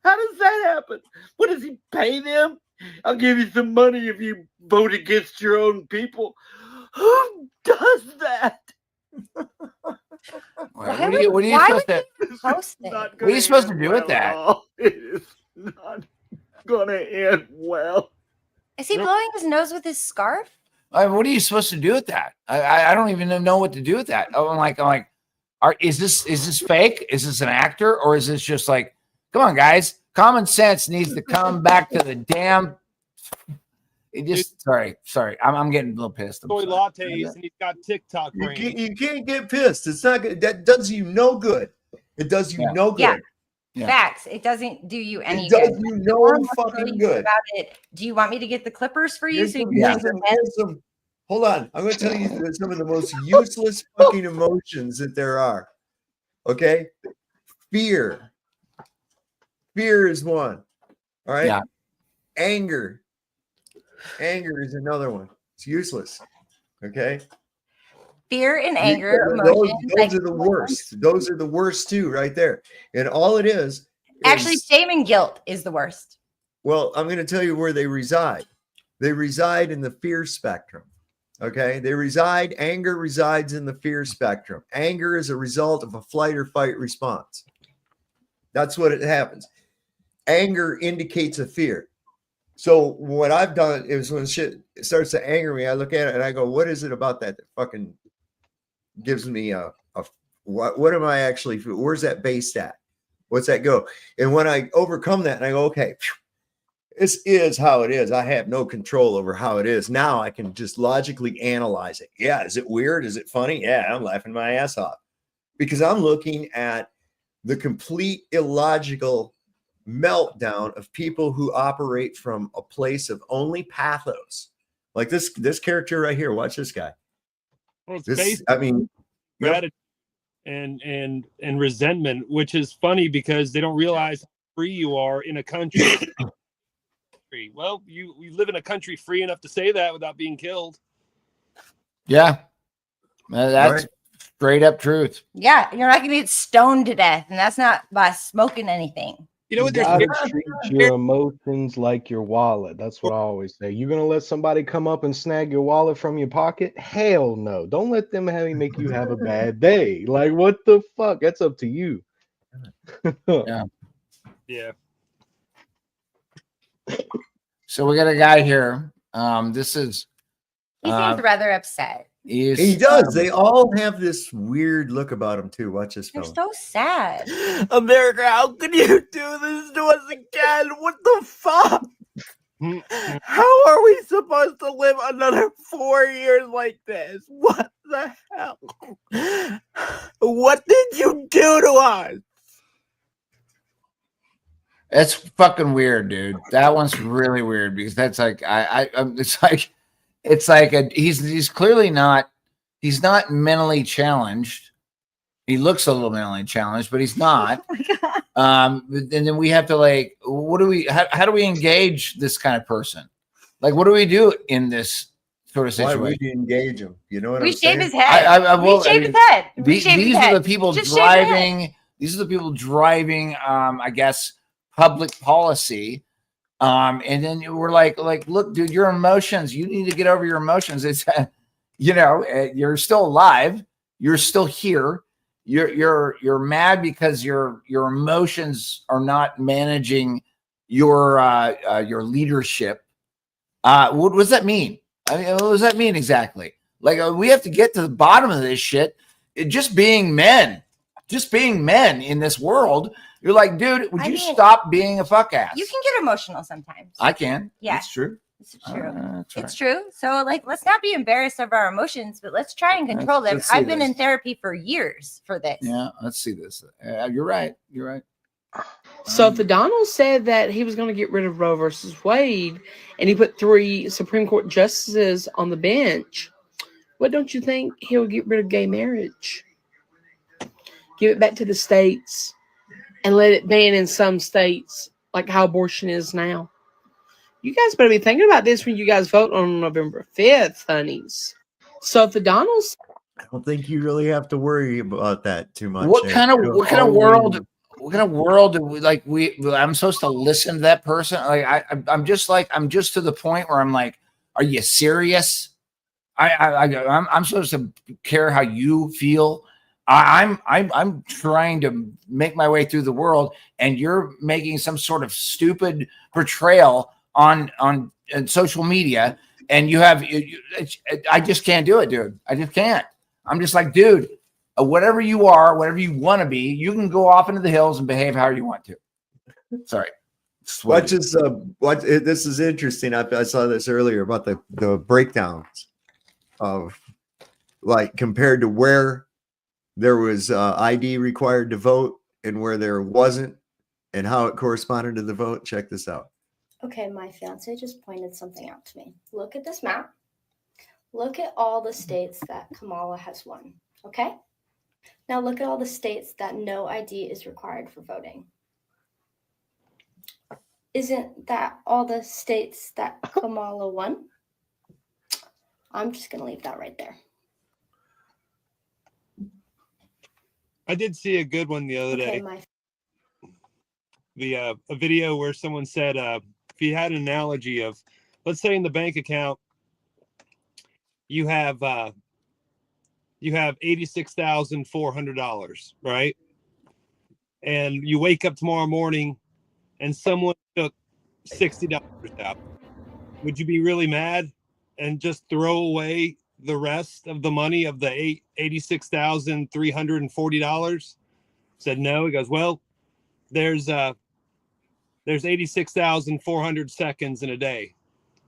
How does that happen? What does he pay them? I'll give you some money if you vote against your own people. Who does that? What are you supposed to do with that? It is not gonna end well. Is he blowing his nose with his scarf? What are you supposed to do with that? I don't even know what to do with that. I'm like, is this fake? Is this an actor, or is this just like, come on, guys, common sense needs to come back to the damn. Sorry, I'm getting a little pissed. Soy lattes, and he's got TikTok brain. You can't get pissed. It's not good. That does you no good. It does you no good. Yeah. Facts. It doesn't do you any good. It good. does you no fucking good. About it. Do you want me to get the clippers for you? Hold on. I'm going to tell you some of the most useless fucking emotions that there are. Okay? Fear. Fear is one. All right? Yeah. Anger. Anger is another one. It's useless. Okay? Fear and anger, those are the worst. Those are the worst too, right there. And all it is actually shame and guilt is the worst. Well, I'm going to tell you where they reside. They reside in the fear spectrum. Okay? Anger resides in the fear spectrum. Anger is a result of a flight or fight response. That's what it happens. Anger indicates a fear. So what I've done is when shit starts to anger me, I look at it and I go, what is it about that fucking gives me what am I actually, where's that based at? What's that go? And when I overcome that and I go, okay, this is how it is. I have no control over how it is. Now I can just logically analyze it. Yeah. Is it weird? Is it funny? Yeah. I'm laughing my ass off because I'm looking at the complete illogical meltdown of people who operate from a place of only pathos. Like this character right here. Watch this guy. Well, This, I mean, gratitude. and resentment, which is funny because they don't realize how free you are in a country. Well, you live in a country free enough to say that without being killed. Yeah, that's straight up truth. Yeah, you're not going to get stoned to death, and that's not by smoking anything. You know what? You gotta treat your emotions like your wallet. That's what I always say. You're gonna let somebody come up and snag your wallet from your pocket? Hell no! Don't let them make you have a bad day. Like, what the fuck? That's up to you. Yeah. Yeah. So we got a guy here. This is. He seems rather upset. He does. They all have this weird look about him too. Watch this They're fellow. so sad. America, how can you do this to us again? What the fuck? How are we supposed to live another 4 years like this? What the hell? What did you do to us? That's fucking weird, dude. That one's really weird because that's like it's like he's clearly not, he's not mentally challenged. He looks a little mentally challenged, but he's not. And then we have to like, what do we? How do we engage this kind of person? Like, what do we do in this sort of situation? Why would you engage him? You know what We I'm saying? shave his head. We shave his head. These are the people driving. These are the people driving. I guess public policy. And then we're like, look, dude, your emotions. You need to get over your emotions. It's, you know, you're still alive. You're still here. You're mad because your emotions are not managing your leadership. What does that mean? I mean, what does that mean exactly? Like, we have to get to the bottom of this shit. Just being men in this world. You're like, dude, would you stop being a fuck ass? You can get emotional sometimes. I can. Yeah. It's true. It's true. That's right. It's true. So, like, let's not be embarrassed of our emotions, but let's try and control them. Let's see I've been this. in therapy for years for this. Yeah, let's see this. You're right. You're right. So if the Donald said that he was going to get rid of Roe versus Wade, and he put 3 Supreme Court justices on the bench, what don't you think he'll get rid of gay marriage? Give it back to the states and let it ban in some states, like how abortion is now. You guys better be thinking about this when you guys vote on November 5th, honeys. So if the Donalds, I don't think you really have to worry about that too much. What kind of world? What kind of world do we like? I'm supposed to listen to that person? Like I'm just to the point where I'm like, are you serious? I'm supposed to care how you feel. I'm trying to make my way through the world, and you're making some sort of stupid portrayal on social media, and I just can't do it, dude. I just can't. I'm just like, dude, whatever you are, whatever you want to be, you can go off into the hills and behave how you want to. Sorry. Watch this. This is interesting. I saw this earlier about the breakdowns of, like, compared to where there was ID required to vote and where there wasn't, and how it corresponded to the vote. Check this out. Okay, my fiance just pointed something out to me. Look at this map. Look at all the states that Kamala has won. Okay? Now look at all the states that no ID is required for voting. Isn't that all the states that Kamala won? I'm just going to leave that right there. I did see a good one the other day. A video where someone said, if you had an analogy of, let's say in the bank account, you have $86,400, right? And you wake up tomorrow morning and someone took $60 out. Would you be really mad and just throw away the rest of the money of the $86,340? Said no. He goes, well, there's 86,400 seconds in a day.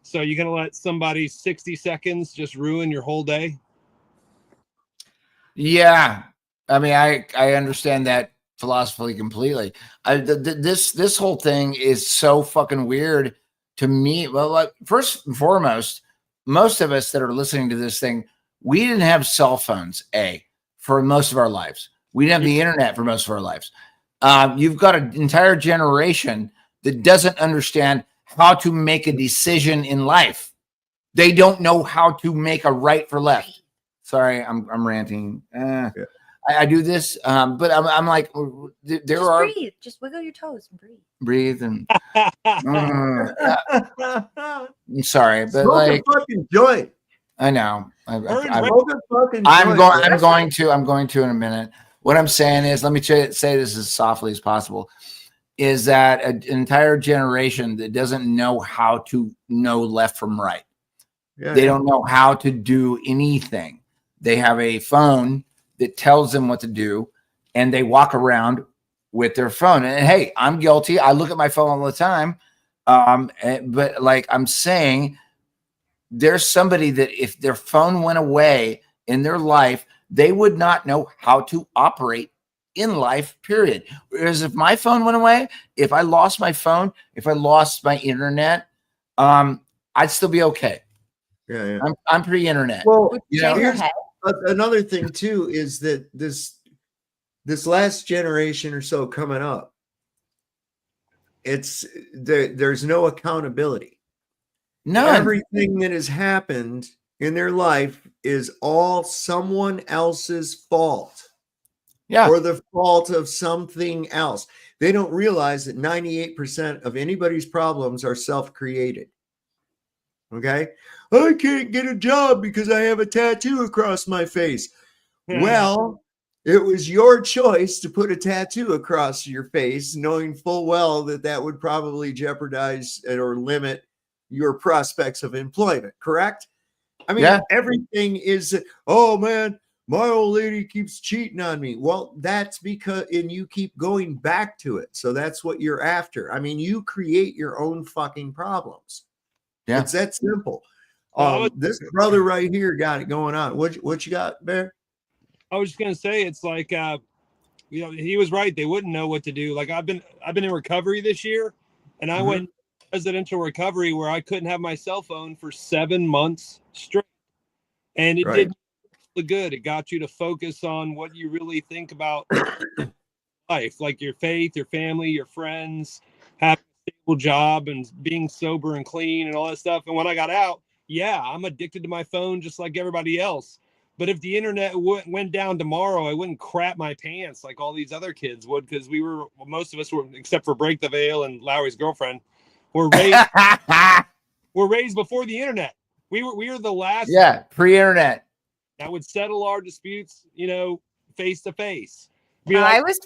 So you're going to let somebody 60 seconds just ruin your whole day? Yeah. I mean, I understand that philosophy completely. This whole thing is so fucking weird to me. Well, like, first and foremost, most of us that are listening to this thing, we didn't have cell phones, for most of our lives. We didn't have the internet for most of our lives. You've got an entire generation that doesn't understand how to make a decision in life. They don't know how to make a right for left. Sorry, I'm ranting. I do this, but I'm like, there are. Breathe. Just wiggle your toes and breathe. Breathe and. I'm sorry, but Smoke like a fucking joint. I know. I'm going to in a minute. What I'm saying is, let me say this as softly as possible, is that an entire generation that doesn't know how to know left from right. They don't know how to do anything. They have a phone that tells them what to do, and they walk around with their phone. And hey, I'm guilty. I look at my phone all the time. But like I'm saying, there's somebody that if their phone went away in their life, they would not know how to operate in life, period. Whereas if my phone went away, if I lost my phone, if I lost my internet, I'd still be okay. Yeah. I'm pre-internet. Well, here's another thing too is that this last generation or so coming up, there's no accountability. None. Everything that has happened in their life is all someone else's fault. Yeah. Or the fault of something else. They don't realize that 98% of anybody's problems are self-created. Okay? I can't get a job because I have a tattoo across my face. Well, it was your choice to put a tattoo across your face, knowing full well that that would probably jeopardize or limit your prospects of employment, correct? I mean, everything is, oh man, my old lady keeps cheating on me. Well, that's because, and you keep going back to it. So that's what you're after. I mean, you create your own fucking problems. Yeah. It's that simple. This brother right here got it going on. What you got, Bear? I was just gonna say, it's like, he was right. They wouldn't know what to do. Like I've been in recovery this year, and I went residential recovery where I couldn't have my cell phone for 7 months straight, and it did good. It got you to focus on what you really think about life, like your faith, your family, your friends, having a stable job, and being sober and clean and all that stuff. And when I got out, I'm addicted to my phone just like everybody else. But if the internet went down tomorrow, I wouldn't crap my pants like all these other kids would, because most of us were, except for Break the Veil and Lowry's girlfriend, were raised before the internet. We were the last pre-internet that would settle our disputes, face to face. I was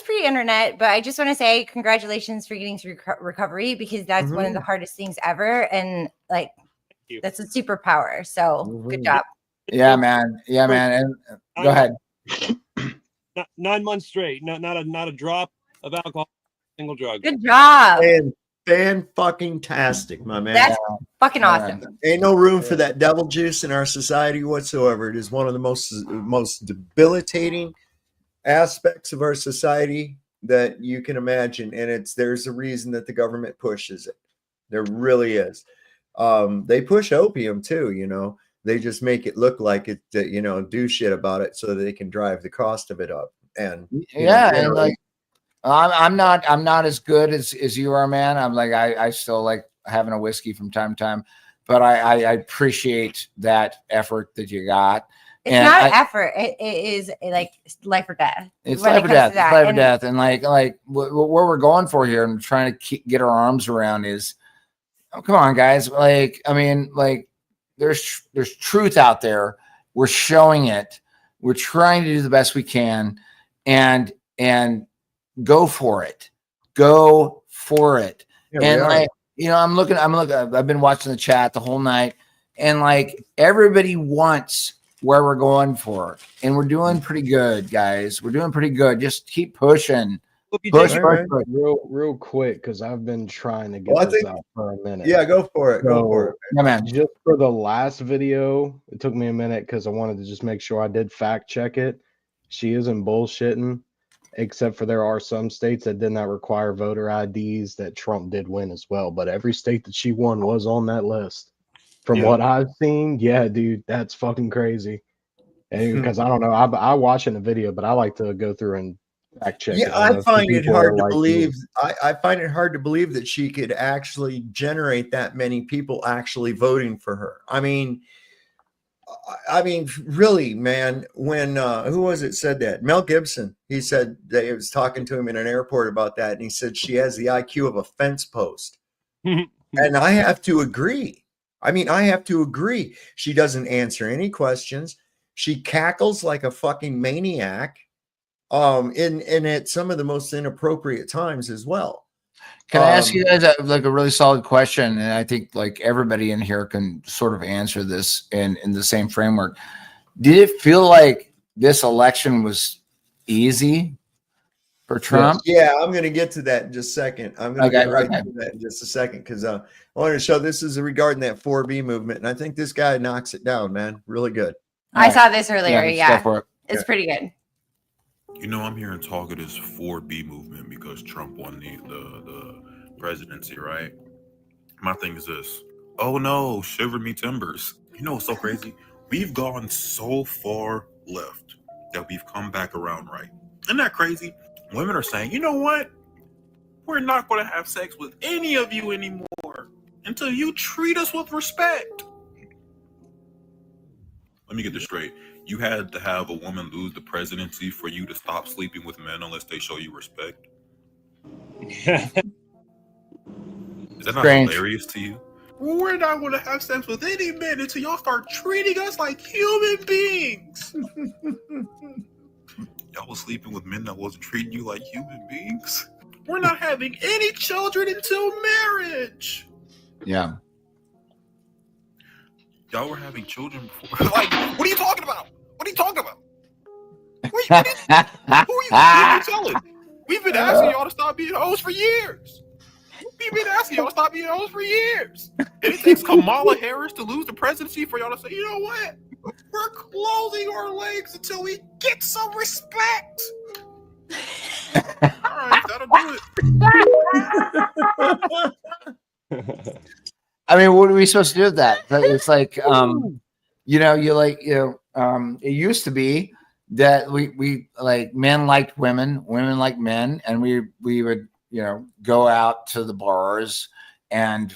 pre-internet, but I just want to say congratulations for getting through recovery, because that's one of the hardest things ever, and like that's a superpower. So good job. Yeah, man. And go ahead. 9 months straight. Not a drop of alcohol, single drug. Good job. And fan-fucking-tastic, my man. That's fucking awesome. Ain't no room for that devil juice in our society whatsoever. It is one of the most debilitating aspects of our society that you can imagine, and there's a reason that the government pushes it. There really is. They push opium too. They just make it look like it, do shit about it so that they can drive the cost of it up. And and like I'm not as good as you are, man. I'm like I still like having a whiskey from time to time, but I appreciate that effort that you got. It's not an effort. It is like life or death. It's life or death. It's life or death. And like what we're going for here and trying to get our arms around is, come on, guys. Like, I mean, like there's truth out there. We're showing it. We're trying to do the best we can, and go for it. Go for it. Yeah, and like, I'm looking. I've been watching the chat the whole night, and like everybody wants where we're going for, and we're doing pretty good, guys. We're doing pretty good. Just keep pushing. Push. Real quick, because I've been trying to get this out for a minute. Yeah, go for it. Go for it. Yeah, man. Just for the last video, it took me a minute because I wanted to just make sure I did fact check it. She isn't bullshitting, except for there are some states that did not require voter IDs that Trump did win as well. But every state that she won was on that list. From what I've seen, yeah, dude, that's fucking crazy. And because I don't know, I watch in the video, but I like to go through and fact check. Yeah, I find it hard to believe. I find it hard to believe that she could actually generate that many people actually voting for her. I mean, really, man. When who was it said that? Mel Gibson. He said they was talking to him in an airport about that, and he said she has the IQ of a fence post. And I have to agree. I mean, I have to agree. She doesn't answer any questions. She cackles like a fucking maniac. And at some of the most inappropriate times as well. Can I ask you guys a really solid question? And I think like everybody in here can sort of answer this in the same framework. Did it feel like this election was easy for Trump? Yeah, I'm going to get to that in just a second. I'm going to get right to that in just a second because I wanted to show this is regarding that 4B movement. And I think this guy knocks it down, man. Really good. I saw this earlier. Yeah. It. It's pretty good. You know, I'm hearing talk of this 4B movement because Trump won the presidency, right? My thing is this. Oh no, shiver me timbers. You know what's so crazy? We've gone so far left that we've come back around right. Isn't that crazy? Women are saying, you know what? We're not going to have sex with any of you anymore until you treat us with respect. Let me get this straight. You had to have a woman lose the presidency for you to stop sleeping with men unless they show you respect? Is that not hilarious to you? We're not going to have sex with any men until y'all start treating us like human beings. Y'all was sleeping with men that wasn't treating you like human beings. We're not having any children until marriage. Yeah. Y'all were having children before. Like, what are you talking about? What are you talking about? Who are you telling? We've been asking y'all to stop being hoes for years. We've been asking y'all to stop being hoes for years. And it takes Kamala Harris to lose the presidency for y'all to say, you know what? We're closing our legs until we get some respect. All right, that'll do it. I mean, what are we supposed to do with that? It's like, it used to be that we like men liked women, women liked men, and we would, go out to the bars and,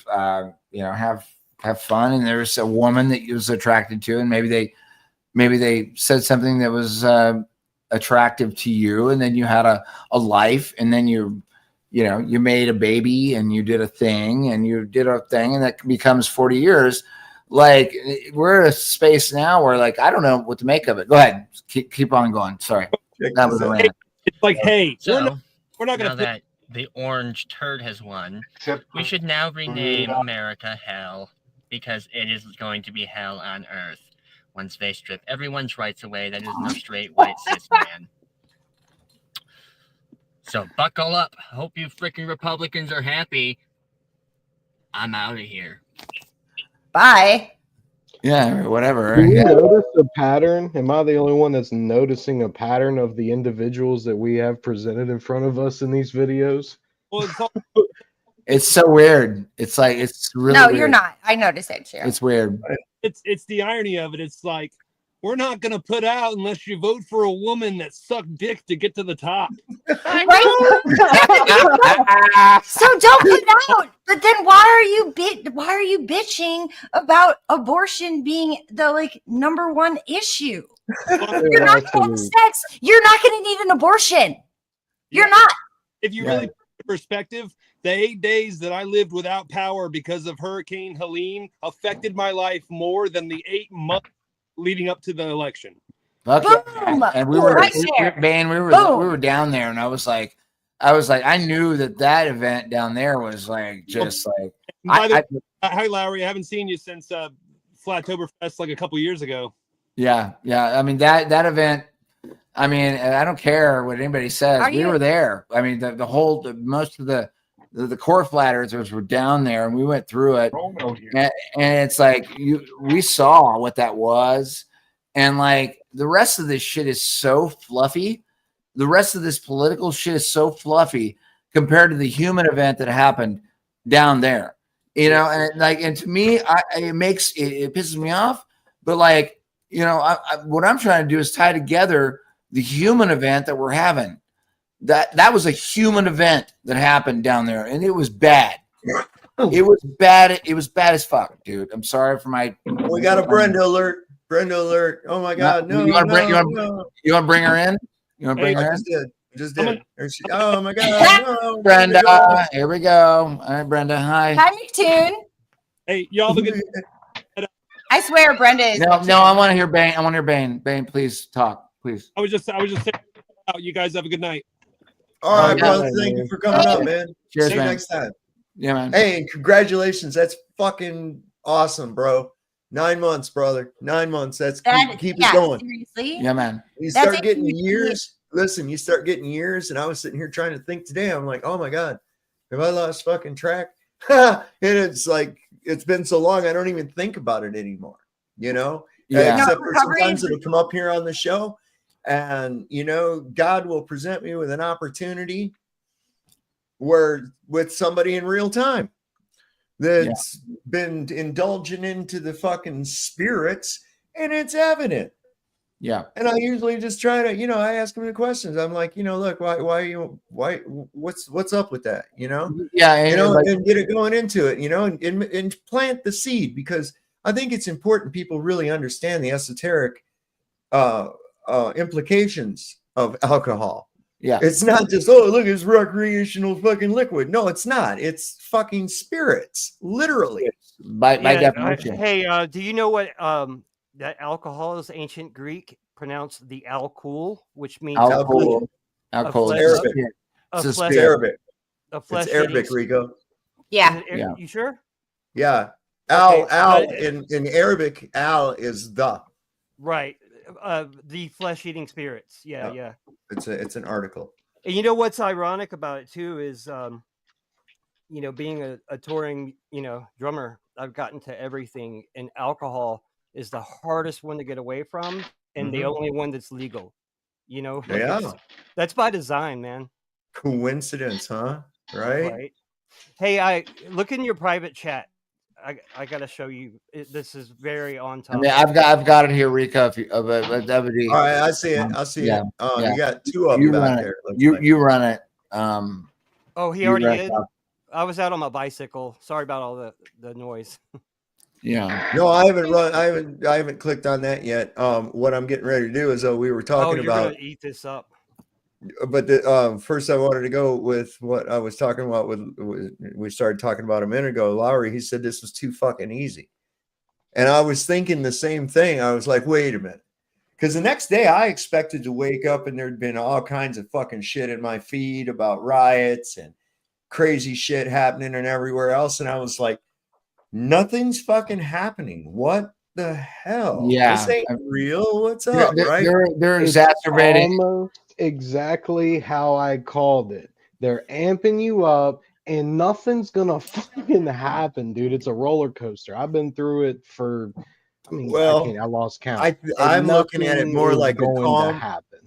have fun. And there's a woman that you was attracted to, and maybe they said something that was, attractive to you. And then you had a life, and then you made a baby and you did a thing and and that becomes 40 years. Like, we're at a space now where, like, I don't know what to make of it. Go ahead. Keep on going. Sorry. That was a rant. It's like, hey, so, we're not going to. Now that the orange turd has won, we should now rename America Hell, because it is going to be hell on earth once they strip everyone's rights away. That is no straight white cis man. So buckle up. Hope you freaking Republicans are happy. I'm out of here. Bye. Yeah, whatever. Do you notice a pattern? Am I the only one that's noticing a pattern of the individuals that we have presented in front of us in these videos? Well, it's so weird. It's like, it's really No, weird. you're not. I noticed it too. It's weird. It's the irony of it. It's like, we're not going to put out unless you vote for a woman that sucked dick to get to the top. Right? So don't put out. But then why are you bitching about abortion being the number one issue? You're not going to have sex. You're not going to need an abortion. You're not. If you really put it in perspective, the 8 days that I lived without power because of Hurricane Helene affected my life more than the 8 months leading up to the election. Okay. Boom. And we were right we were down there, and I was like, I knew that event down there was like just like. Hi, Lowry. I haven't seen you since Flattoberfest like a couple years ago. Yeah. I mean that event. I mean, I don't care what anybody says. We were there. I mean, most of the core flat earthers were down there, and we went through it. And it's like we saw what that was, and like the rest of this shit is so fluffy. The rest of this political shit is so fluffy compared to the human event that happened down there. And to me, it pisses me off. But like, you know, what I'm trying to do is tie together the human event that we're having. That was a human event that happened down there, and it was bad. It was bad. It was bad as fuck, dude. I'm sorry for my. We got a Brenda alert. Brenda alert. Oh my God. No. You want to bring her in? You want to bring her in? Just did. Oh my God. No, Brenda. Here we go. All right, Brenda. Hi. Hi, McToon. Hey, y'all have a good. I swear, Brenda is. No, I want to hear Bane. I want to hear Bane. Bane, please talk, please. I was just saying. You guys have a good night. All right, brother. Thank you for coming up, man. Cheers, See you man. next time. Yeah, man. Hey, and congratulations. That's fucking awesome, bro. 9 months, brother. 9 months. Keep it going. Seriously? Yeah, man. You start getting years. Listen, you start getting years, and I was sitting here trying to think today. I'm like, oh my God, have I lost fucking track? And it's like, it's been so long, I don't even think about it anymore, you know? Yeah. Except for sometimes it'll come up here on the show, and, you know, God will present me with an opportunity with somebody in real time that's been indulging into the fucking spirits, and it's evident. Yeah. And I usually just try to, you know, I ask them the questions. I'm like, you know, look, what's up with that? You know? Yeah. You know, like, and get it going into it, you know, and plant the seed, because I think it's important people really understand the esoteric implications of alcohol. Yeah. It's not just, oh, look, it's recreational fucking liquid. No, it's not. It's fucking spirits, literally. By definition. Hey, do you know what that alcohol is ancient Greek, pronounced the alcohol, which means alcohol. Alcohol. It's Arabic. It's Arabic, Rico. Yeah. You sure? Yeah. In Arabic, al is the. Right. The flesh-eating spirits. Yeah, yeah. It's an article. And you know what's ironic about it too is, you know, being a touring, you know, drummer, I've gotten to everything, and alcohol is the hardest one to get away from, and the only one that's legal. You know, that's by design, man. Coincidence, huh? Right. Hey, I look in your private chat. I gotta show you. This is very on top. I mean, I've got it here, Rico. If you, that would be. All right, I see it. I see it. You got two of them back there. You run it. Oh, he already did. I was out on my bicycle. Sorry about all the noise. Yeah. No, I haven't run. I haven't clicked on that yet. What I'm getting ready to do is, we were talking you're about. Gonna eat this up. But first, I wanted to go with what I was talking about. We started talking about a minute ago. Lowry, he said this was too fucking easy, and I was thinking the same thing. I was like, wait a minute, because the next day I expected to wake up and there'd been all kinds of fucking shit in my feed about riots and crazy shit happening and everywhere else, and I was like, nothing's fucking happening. What the hell? Yeah, this ain't real. What's up? Right? They're exacerbating. Almost exactly how I called it. They're amping you up, and nothing's gonna fucking happen, dude. It's a roller coaster. I've been through it for. I mean, I lost count. I'm looking at it more like a calm. Happen.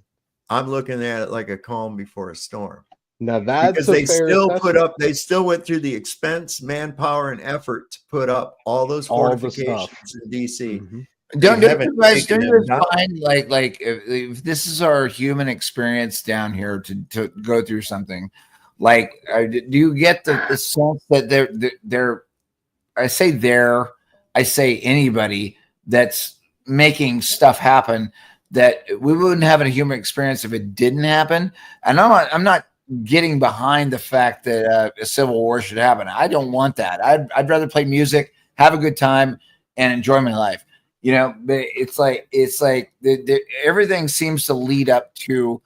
I'm looking at it like a calm before a storm. Now that's because they still put up. They still went through the expense, manpower, and effort to put up all those fortifications in DC. Mm-hmm. Don't you guys find like if this is our human experience down here to go through something, like do you get the sense that they're I say anybody that's making stuff happen, that we wouldn't have a human experience if it didn't happen? And I'm not getting behind the fact that a civil war should happen. I don't want that. I'd rather play music, have a good time, and enjoy my life. You know, but it's like everything seems to lead up to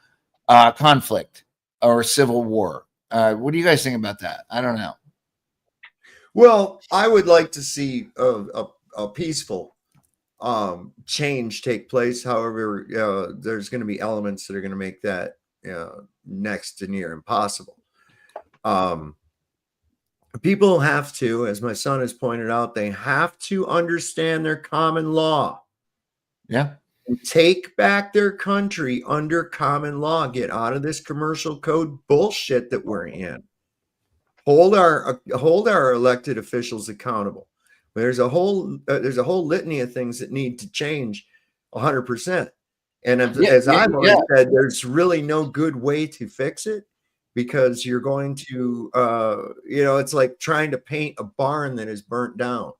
conflict or civil war. What do you guys think about that? I don't know. Well, I would like to see a peaceful change take place. However, there's going to be elements that are going to make that next to near impossible. People have to, as my son has pointed out, they have to understand their common law. Yeah. And take back their country under common law. Get out of this commercial code bullshit that we're in. Hold our elected officials accountable. There's a whole litany of things that need to change 100%. And as I've always said, there's really no good way to fix it, because you're going to, it's like trying to paint a barn that is burnt down.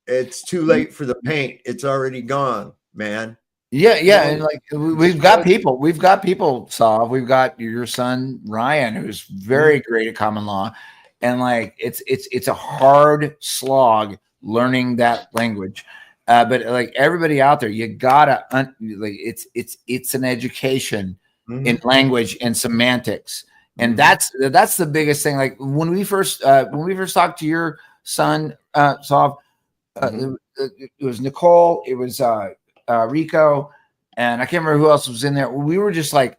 It's too late for the paint. It's already gone, man. Yeah, and like we've got people, Saul. We've got your son Ryan, who's very great at common law, and like it's a hard slog learning that language. But like everybody out there, you gotta like it's an education in language and semantics, and that's the biggest thing. Like when we first talked to your son, Saul, it was Nicole, it was Rico, and I can't remember who else was in there. We were just like,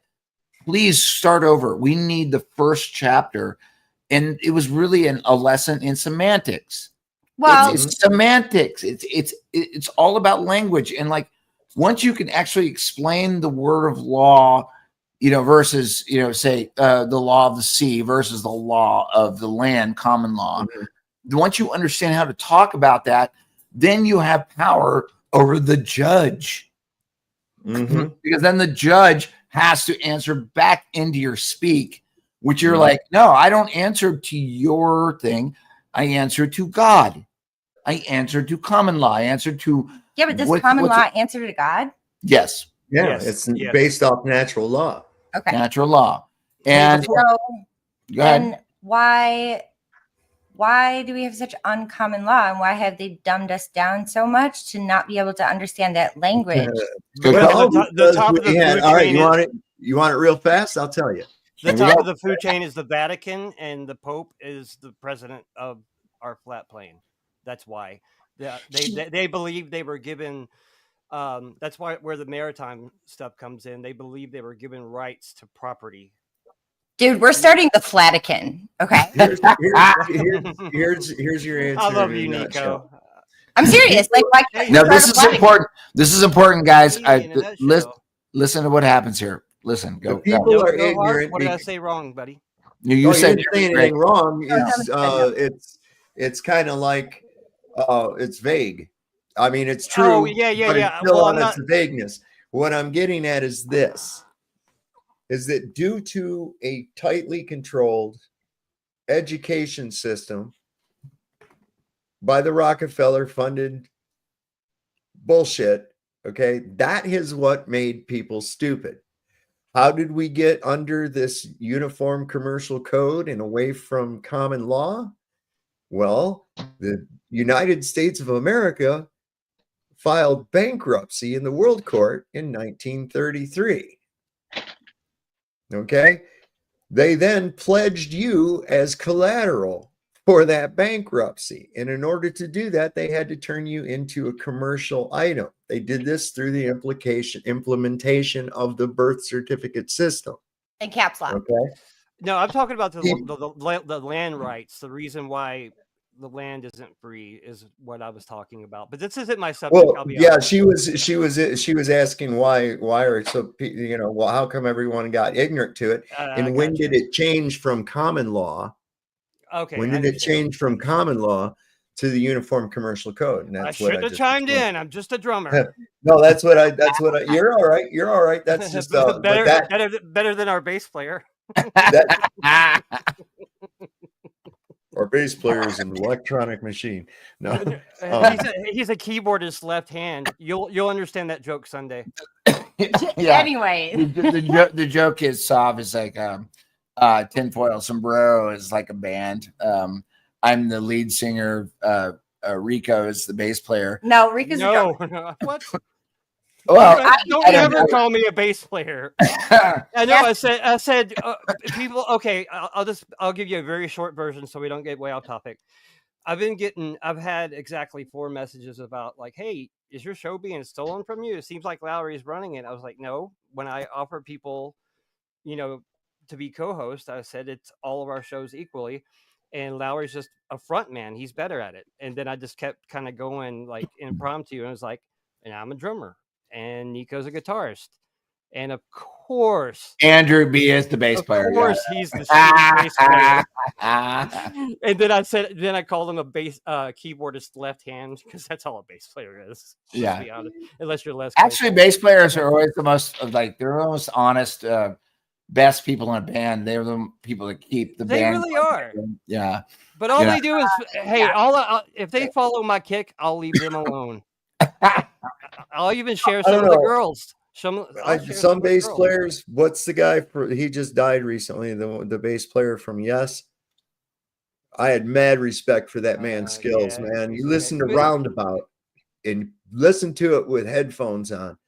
please start over. We need the first chapter, and it was really a lesson in semantics. Well, it's semantics. It's all about language, and like once you can actually explain the word of law, versus say the law of the sea versus the law of the land, common law. Once you understand how to talk about that, then you have power over the judge, because then the judge has to answer back into your speak, which you're like, no, I don't answer to your thing. I answer to God. I answer to common law. I answer to but does common law answer to God? Yes. Yeah, it's based off natural law. Okay. Natural law. And so then why do we have such uncommon law, and why have they dumbed us down so much to not be able to understand that language? Well, the top of the food all right, you want it real fast? I'll tell you. The top of the food chain is the Vatican, and the Pope is the president of our flat plane. That's why they believe they were given. That's where the maritime stuff comes in. They believe they were given rights to property. Dude, we're starting the Flatican. Okay. Here's your answer. I love you, Nico. I'm serious. Like, why can't no, this is important. This is important, guys. Listen to what happens here. Listen, go. People are ignorant. What did I say wrong, buddy? You said anything wrong. It's kind of like it's vague. I mean, it's true. Oh, yeah. It's still on its vagueness. What I'm getting at is this: is that due to a tightly controlled education system by the Rockefeller-funded bullshit, okay, that is what made people stupid. How did we get under this uniform commercial code and away from common law? Well, the United States of America filed bankruptcy in the World Court in 1933. Okay? They then pledged you as collateral for that bankruptcy. And in order to do that, they had to turn you into a commercial item. They did this through the implementation of the birth certificate system. In caps lock. Okay. No, I'm talking about the land rights. The reason why the land isn't free is what I was talking about. But this isn't my subject. Well, yeah, she was asking why are so well, how come everyone got ignorant to it, and when did it change from common law? Okay. When did it change from common law to the Uniform Commercial Code? And that's I should have chimed in. I'm just a drummer. No, that's what I. You're all right. You're all right. That's just better than our bass player. Our bass player is an electronic machine. No, he's a keyboardist left hand. You'll understand that joke Sunday. Yeah. Anyway, the joke is Sav is like Tinfoil Sombrero is like a band. I'm the lead singer. Rico is the bass player. No, Rico's no. What? Well, don't ever call me a bass player. I know. I said people. Okay, I'll give you a very short version so we don't get way off topic. I've had exactly 4 messages about like, hey, is your show being stolen from you? It seems like Lowry's running it. I was like, no. When I offer people, to be co-host, I said it's all of our shows equally, and Lowry's just a front man. He's better at it. And then I just kept kind of going like impromptu, and I was like, and I'm a drummer. And Nico's a guitarist. And of course. Andrew B is the bass player. Of course, he's the bass player. And then I called him a bass keyboardist left hand because that's all a bass player is. Yeah. Let's be honest. Unless you're less. Actually, bass players are always the most they're the most honest, best people in a band. They're the people that keep the They band. really are. Yeah. But all they do is, hey, if they follow my kick, I'll leave them alone. I'll even share some of the girls. Some bass players. What's the guy he just died recently? The bass player from Yes. I had mad respect for that man's skills, man. You listen to Roundabout and listen to it with headphones on.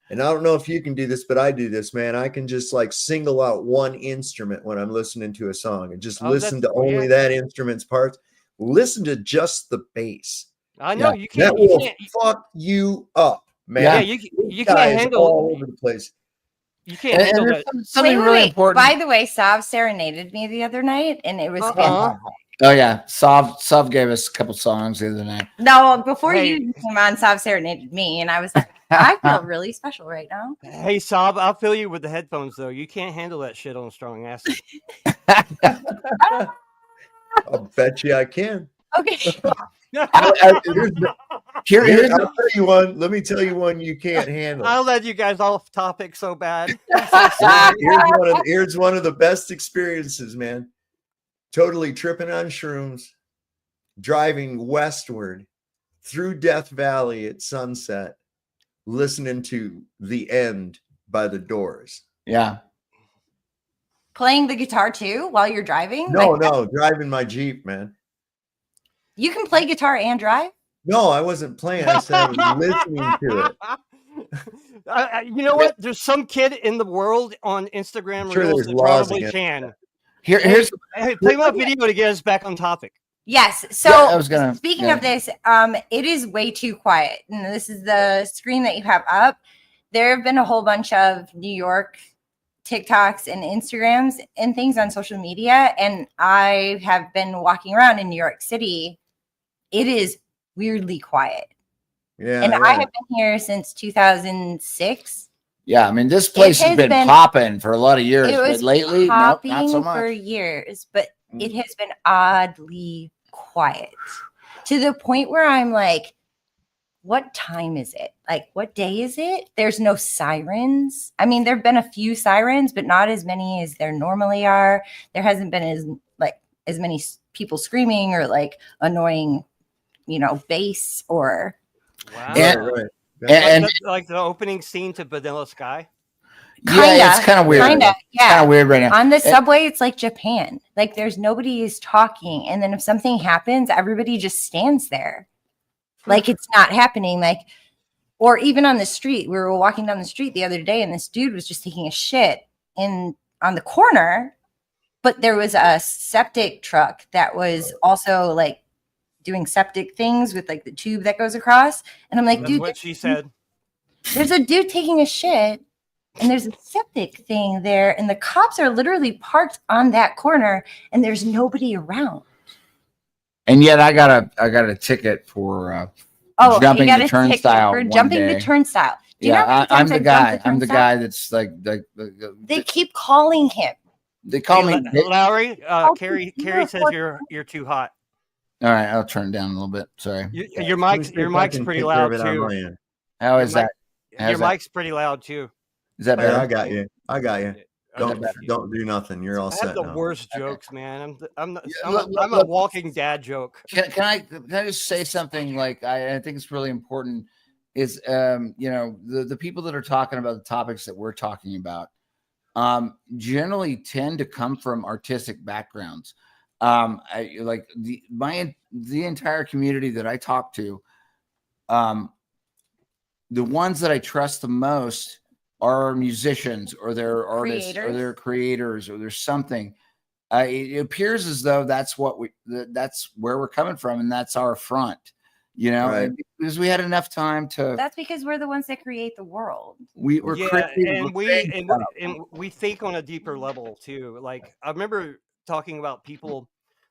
And I don't know if you can do this, but I do this, man. I can just like single out one instrument when I'm listening to a song and just listen to only that instrument's parts. Listen to just the bass. I know you That can't. will fuck you up, man. Yeah, you can't handle all over the place. You can't handle that. Something really important. By the way, Sav serenaded me the other night, and it was fantastic. Oh yeah, Sav gave us a couple songs the other night. No, before you came on, Sav serenaded me, and I was like, I feel really special right now. Hey, Sav, I'll fill you with the headphones though. You can't handle that shit on strong acid. I'll bet you I can. Okay. I'll tell you one. Let me tell you one you can't handle. I'll let you guys off topic so bad. Here's one of the best experiences, man. Totally tripping on shrooms, driving westward through Death Valley at sunset, listening to The End by The Doors. Yeah. Playing the guitar too while you're driving? No, driving my Jeep, man. You can play guitar and drive? No, I wasn't playing. I said I was listening to it. You know what? There's some kid in the world on Instagram Reels that probably can. Here's play my video to get us back on topic. Yes. So speaking of this, it is way too quiet. And this is the screen that you have up. There have been a whole bunch of New York TikToks and Instagrams and things on social media. And I have been walking around in New York City. It is weirdly quiet. Yeah. And I have been here since 2006. Yeah, I mean, this place has been popping for a lot of years, but lately, nope, not so much. For years, but it has been oddly quiet to the point where I'm like, what time is it? Like, what day is it? There's no sirens. I mean, there have been a few sirens, but not as many as there normally are. There hasn't been as many people screaming or like annoying, bass or. Wow. Right. And like the opening scene to Vanilla Sky. It's kind of weird. Yeah. Kind of weird right now. On the subway, it's like Japan. Like there's nobody is talking, and then if something happens, everybody just stands there, like it's not happening. Like, or even on the street, we were walking down the street the other day, and this dude was just taking a shit on the corner, but there was a septic truck that was also like doing septic things with like the tube that goes across. And I'm like, That's dude, what she said. There's a dude taking a shit and there's a septic thing there. And the cops are literally parked on that corner and there's nobody around. And yet I got a ticket for jumping the turnstile. For jumping the turnstile. Do you know how many I'm times the I've guy. jumped the I'm the turnstile? guy that's like They keep calling him. They call me Lowry. Carrie says you're too hot. All right, I'll turn it down a little bit. Sorry. Your mic's pretty loud too. How is that? Your mic's pretty loud too. Is that better? Yeah, I got you. Don't do nothing. You're all I set. have the now. worst jokes, man. I'm a walking dad joke. Can I just say something? Like I think it's really important. Is the people that are talking about the topics that we're talking about generally tend to come from artistic backgrounds. I like the entire community that I talk to. The ones that I trust the most are musicians or they're artists or they're creators or there's something. It appears as though that's that's where we're coming from and that's our front, Right. Because we had enough time to. That's because we're the ones that create the world. We think on a deeper level too. Like I remember talking about people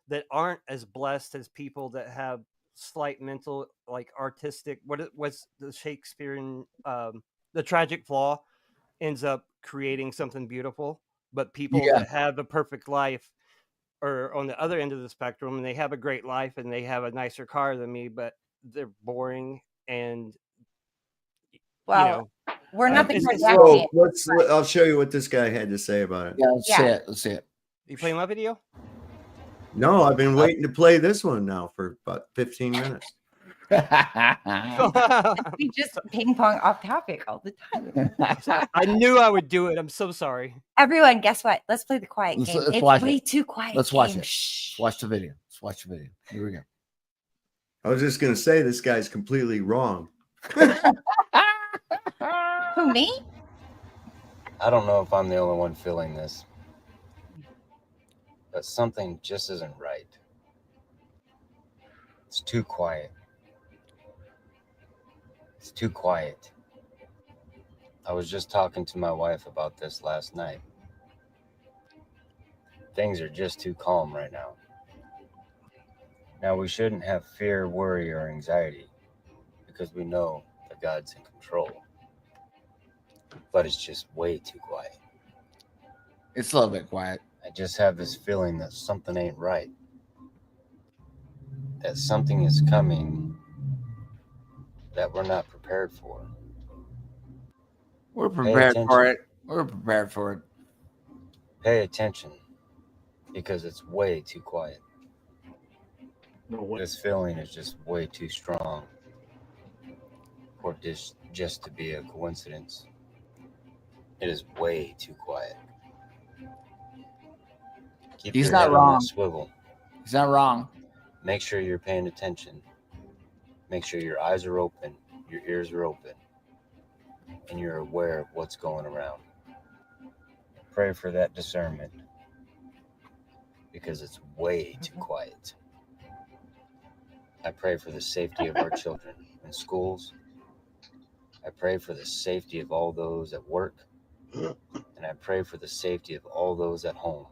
that aren't as blessed as people that have slight mental, like artistic. What's the Shakespearean? The tragic flaw ends up creating something beautiful, but people Yeah. that have the perfect life are on the other end of the spectrum, and they have a great life and they have a nicer car than me, but they're boring and Well, we're not the it's Kardashians. So I'll show you what this guy had to say about it. Yeah, let's see it. Let's see it. You playing my video? No, I've been waiting to play this one now for about 15 minutes. We just ping pong off topic all the time. I knew I would do it. I'm so sorry. Everyone, guess what? Let's play the quiet Let's, game. let's It's watch way it. too quiet. Let's watch game. it. Let's watch the video. Let's watch the video. Here we go. I was just gonna say this guy's completely wrong. Who, me? I don't know if I'm the only one feeling this, but something just isn't right. It's too quiet. It's too quiet. I was just talking to my wife about this last night. Things are just too calm right now. Now, we shouldn't have fear, worry, or anxiety because we know that God's in control. But it's just way too quiet. It's a little bit quiet. I just have this feeling that something ain't right. That something is coming that we're not prepared for. We're prepared for it. We're prepared for it. Pay attention because it's way too quiet. This feeling is just way too strong for this just to be a coincidence. It is way too quiet. Keep He's your not head on wrong. that swivel. He's not wrong. Make sure you're paying attention. Make sure your eyes are open, your ears are open, and you're aware of what's going around. Pray for that discernment because it's way too quiet. I pray for the safety of our children in schools. I pray for the safety of all those at work. And I pray for the safety of all those at home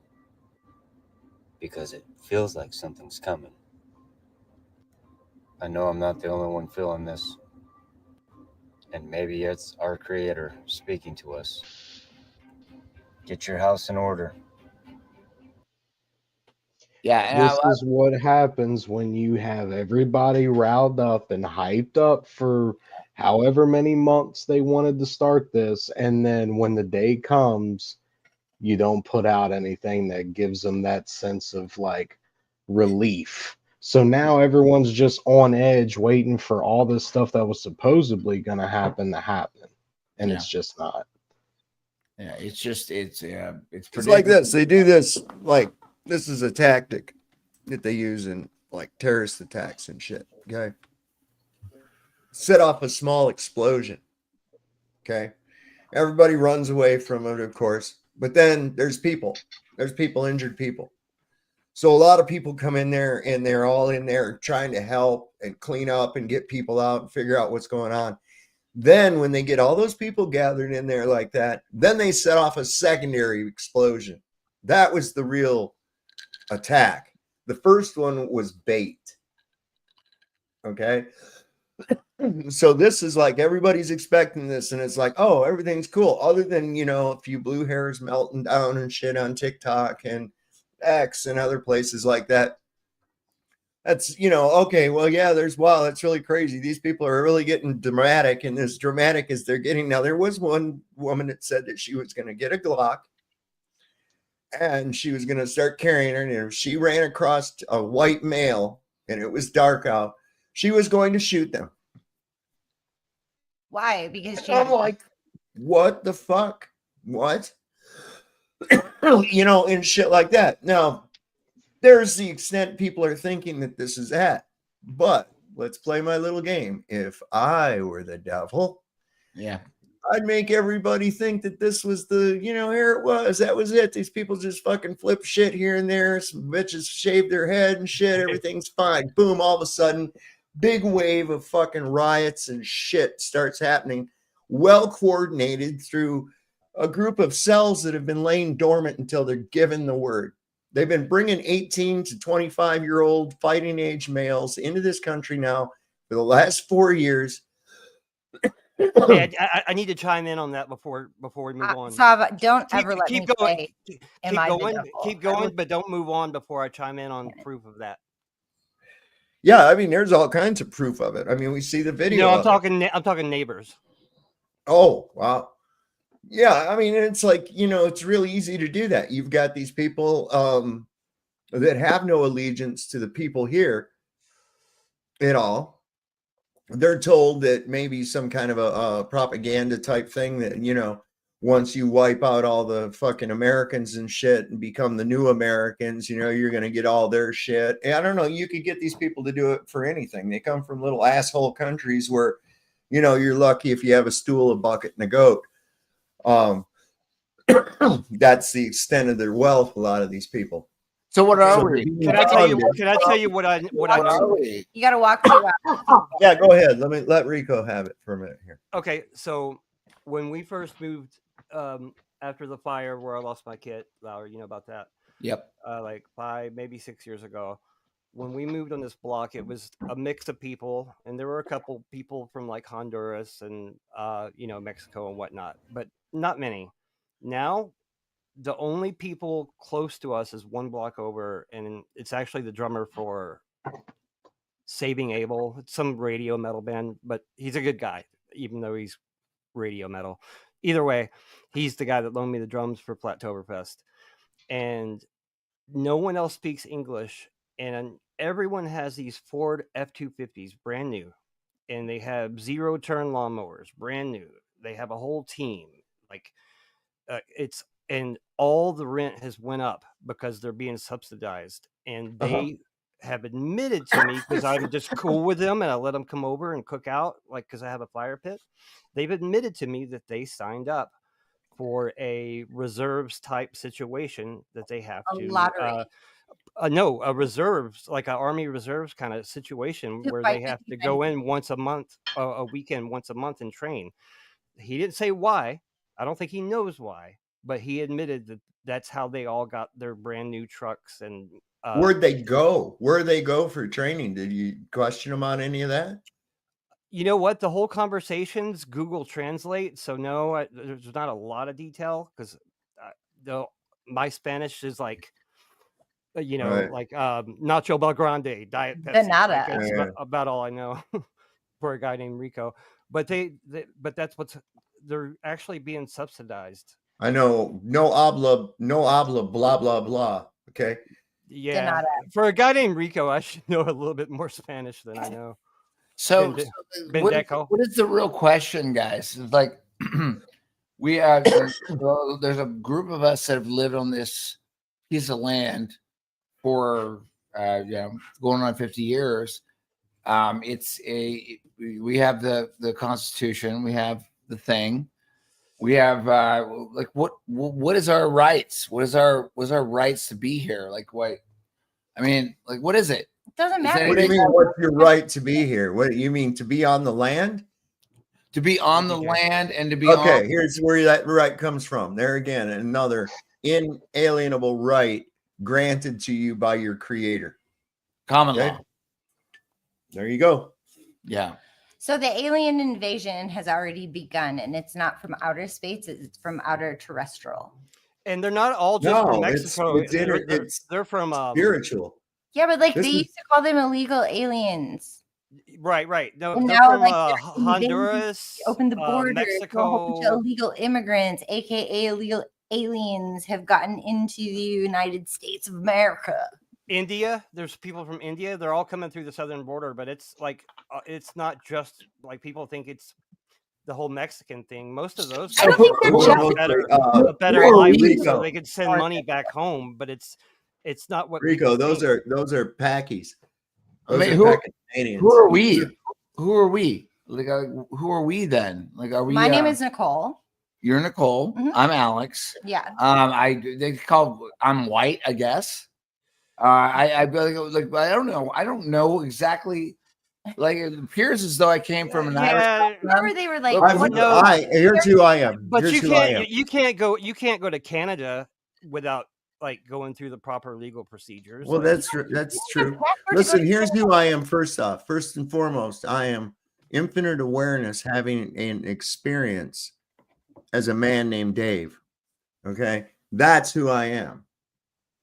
because it feels like something's coming. I know I'm not the only one feeling this, and maybe it's our Creator speaking to us. Get your house in order. Yeah, and This is what happens when you have everybody riled up and hyped up for however many months they wanted to start this, and then when the day comes, you don't put out anything that gives them that sense of like relief. So now everyone's just on edge waiting for all this stuff that was supposedly going to happen, and it's just not. Yeah, it's just it's It's like this. They do this like this is a tactic that they use in like terrorist attacks and shit. Okay. Set off a small explosion. Okay. Everybody runs away from it, of course. But then there's people. There's people, injured people. So a lot of people come in there and they're all in there trying to help and clean up and get people out and figure out what's going on. Then when they get all those people gathered in there like that, then they set off a secondary explosion. That was the real attack. The first one was bait. Okay. So this is like everybody's expecting this, and it's like, oh, everything's cool, other than, you know, a few blue hairs melting down and shit on TikTok and X and other places like that. That's, you know, okay, well, yeah, wow, that's really crazy. These people are really getting dramatic, and as dramatic as they're getting. Now, there was one woman that said that she was going to get a Glock and she was going to start carrying her, and if she ran across a white male and it was dark out, she was going to shoot them. Why? Because she I'm like, what the fuck? What? You know, and shit like that. Now, there's the extent people are thinking that this is at. But let's play my little game. If I were the devil, yeah, I'd make everybody think that this was the, you know, here it was. That was it. These people just fucking flip shit here and there. Some bitches shave their head and shit. Everything's fine. Boom, all of a sudden, big wave of fucking riots and shit starts happening. Well coordinated through a group of cells that have been laying dormant until they're given the word. They've been bringing 18 to 25-year-old fighting age males into this country now for the last 4 years. Okay, I need to chime in on that before we move on. Sava, don't ever let me say, am I the devil? Keep going, but don't move on before I chime in on proof of that. Yeah, I mean, there's all kinds of proof of it. I mean, we see the video. No, I'm talking neighbors. Oh, wow. Yeah, I mean, it's like, it's really easy to do that. You've got these people that have no allegiance to the people here at all. They're told that maybe some kind of a propaganda type thing that, once you wipe out all the fucking Americans and shit and become the new Americans, you're going to get all their shit. And I don't know. You could get these people to do it for anything. They come from little asshole countries where, you're lucky if you have a stool, a bucket, and a goat. That's the extent of their wealth. A lot of these people. So what are we? Can I tell you what I know? You got to walk through. Yeah, go ahead. Let Rico have it for a minute here. Okay, so when we first moved after the fire where I lost my kid, Lauer, you know about that? Yep. Like 5, maybe 6 years ago. When we moved on this block, it was a mix of people, and there were a couple people from like Honduras and Mexico and whatnot, but not many. Now, the only people close to us is one block over, and it's actually the drummer for Saving Abel. It's some radio metal band, but he's a good guy, even though he's radio metal. Either way, he's the guy that loaned me the drums for Flattoberfest. And no one else speaks English, and everyone has these Ford F-250s, brand new, and they have zero-turn lawnmowers, brand new. They have a whole team. Like, and all the rent has went up because they're being subsidized, and they have admitted to me, because I'm just cool with them and I let them come over and cook out, like, because I have a fire pit. They've admitted to me that they signed up for a reserves type situation, that they have to lottery. No, a reserves, like an army reserves kind of situation, where they have to go in once a month, a weekend once a month, and train. He didn't say why. I don't think he knows why, but he admitted that that's how they all got their brand new trucks. And where'd they go? Where'd they go for training? Did you question them on any of that? You know what? The whole conversation's Google Translate. So no, there's not a lot of detail, because my Spanish is like, Right. like Nacho Belgrande, Diet Pepsi. De nada. Like, that's about all I know for a guy named Rico. But but that's they're actually being subsidized. I know. No habla, blah, blah, blah. Okay. Yeah. For a guy named Rico, I should know a little bit more Spanish than I know. So, what is the real question, guys? It's like we have there's a group of us that have lived on this piece of land for going on 50 years. We have the Constitution, we have the thing, we have like what is our rights? What is our rights to be here? Like what? I mean, like what is it? It doesn't matter. What do you mean? What's your right to be here? What do you mean, to be on the land? To be on the land and to be okay. Here's where that right comes from. There again, another inalienable right granted to you by your creator. Common law. There you go. Yeah. So the alien invasion has already begun, and it's not from outer space; it's from outer terrestrial. And they're not all just from Mexico. They're from spiritual. Yeah, but like they used to call them illegal aliens. Right. No, and they're now, from like, Honduras, opened the border. Mexico. A whole bunch of illegal immigrants, aka illegal aliens, have gotten into the United States of America. India, there's people from India. They're all coming through the southern border, but it's like it's not just like people think it's the whole Mexican thing. Most of those guys have a better life, so they could send money back home. But it's not what Rico. Those are Packies. I mean, who are we? Who are we? Like, who are we then? Like, are we? My name is Nicole. You're Nicole. Mm-hmm. I'm Alex. Yeah. I'm white, I guess. I don't know. I don't know exactly. Like, it appears as though I came from an Irish. Remember, they were like, here's who I am. But you can't go to Canada without like going through the proper legal procedures. Well, that's true. Listen, here's who I am. First and foremost, I am infinite awareness, having an experience as a man named Dave. Okay, that's who I am.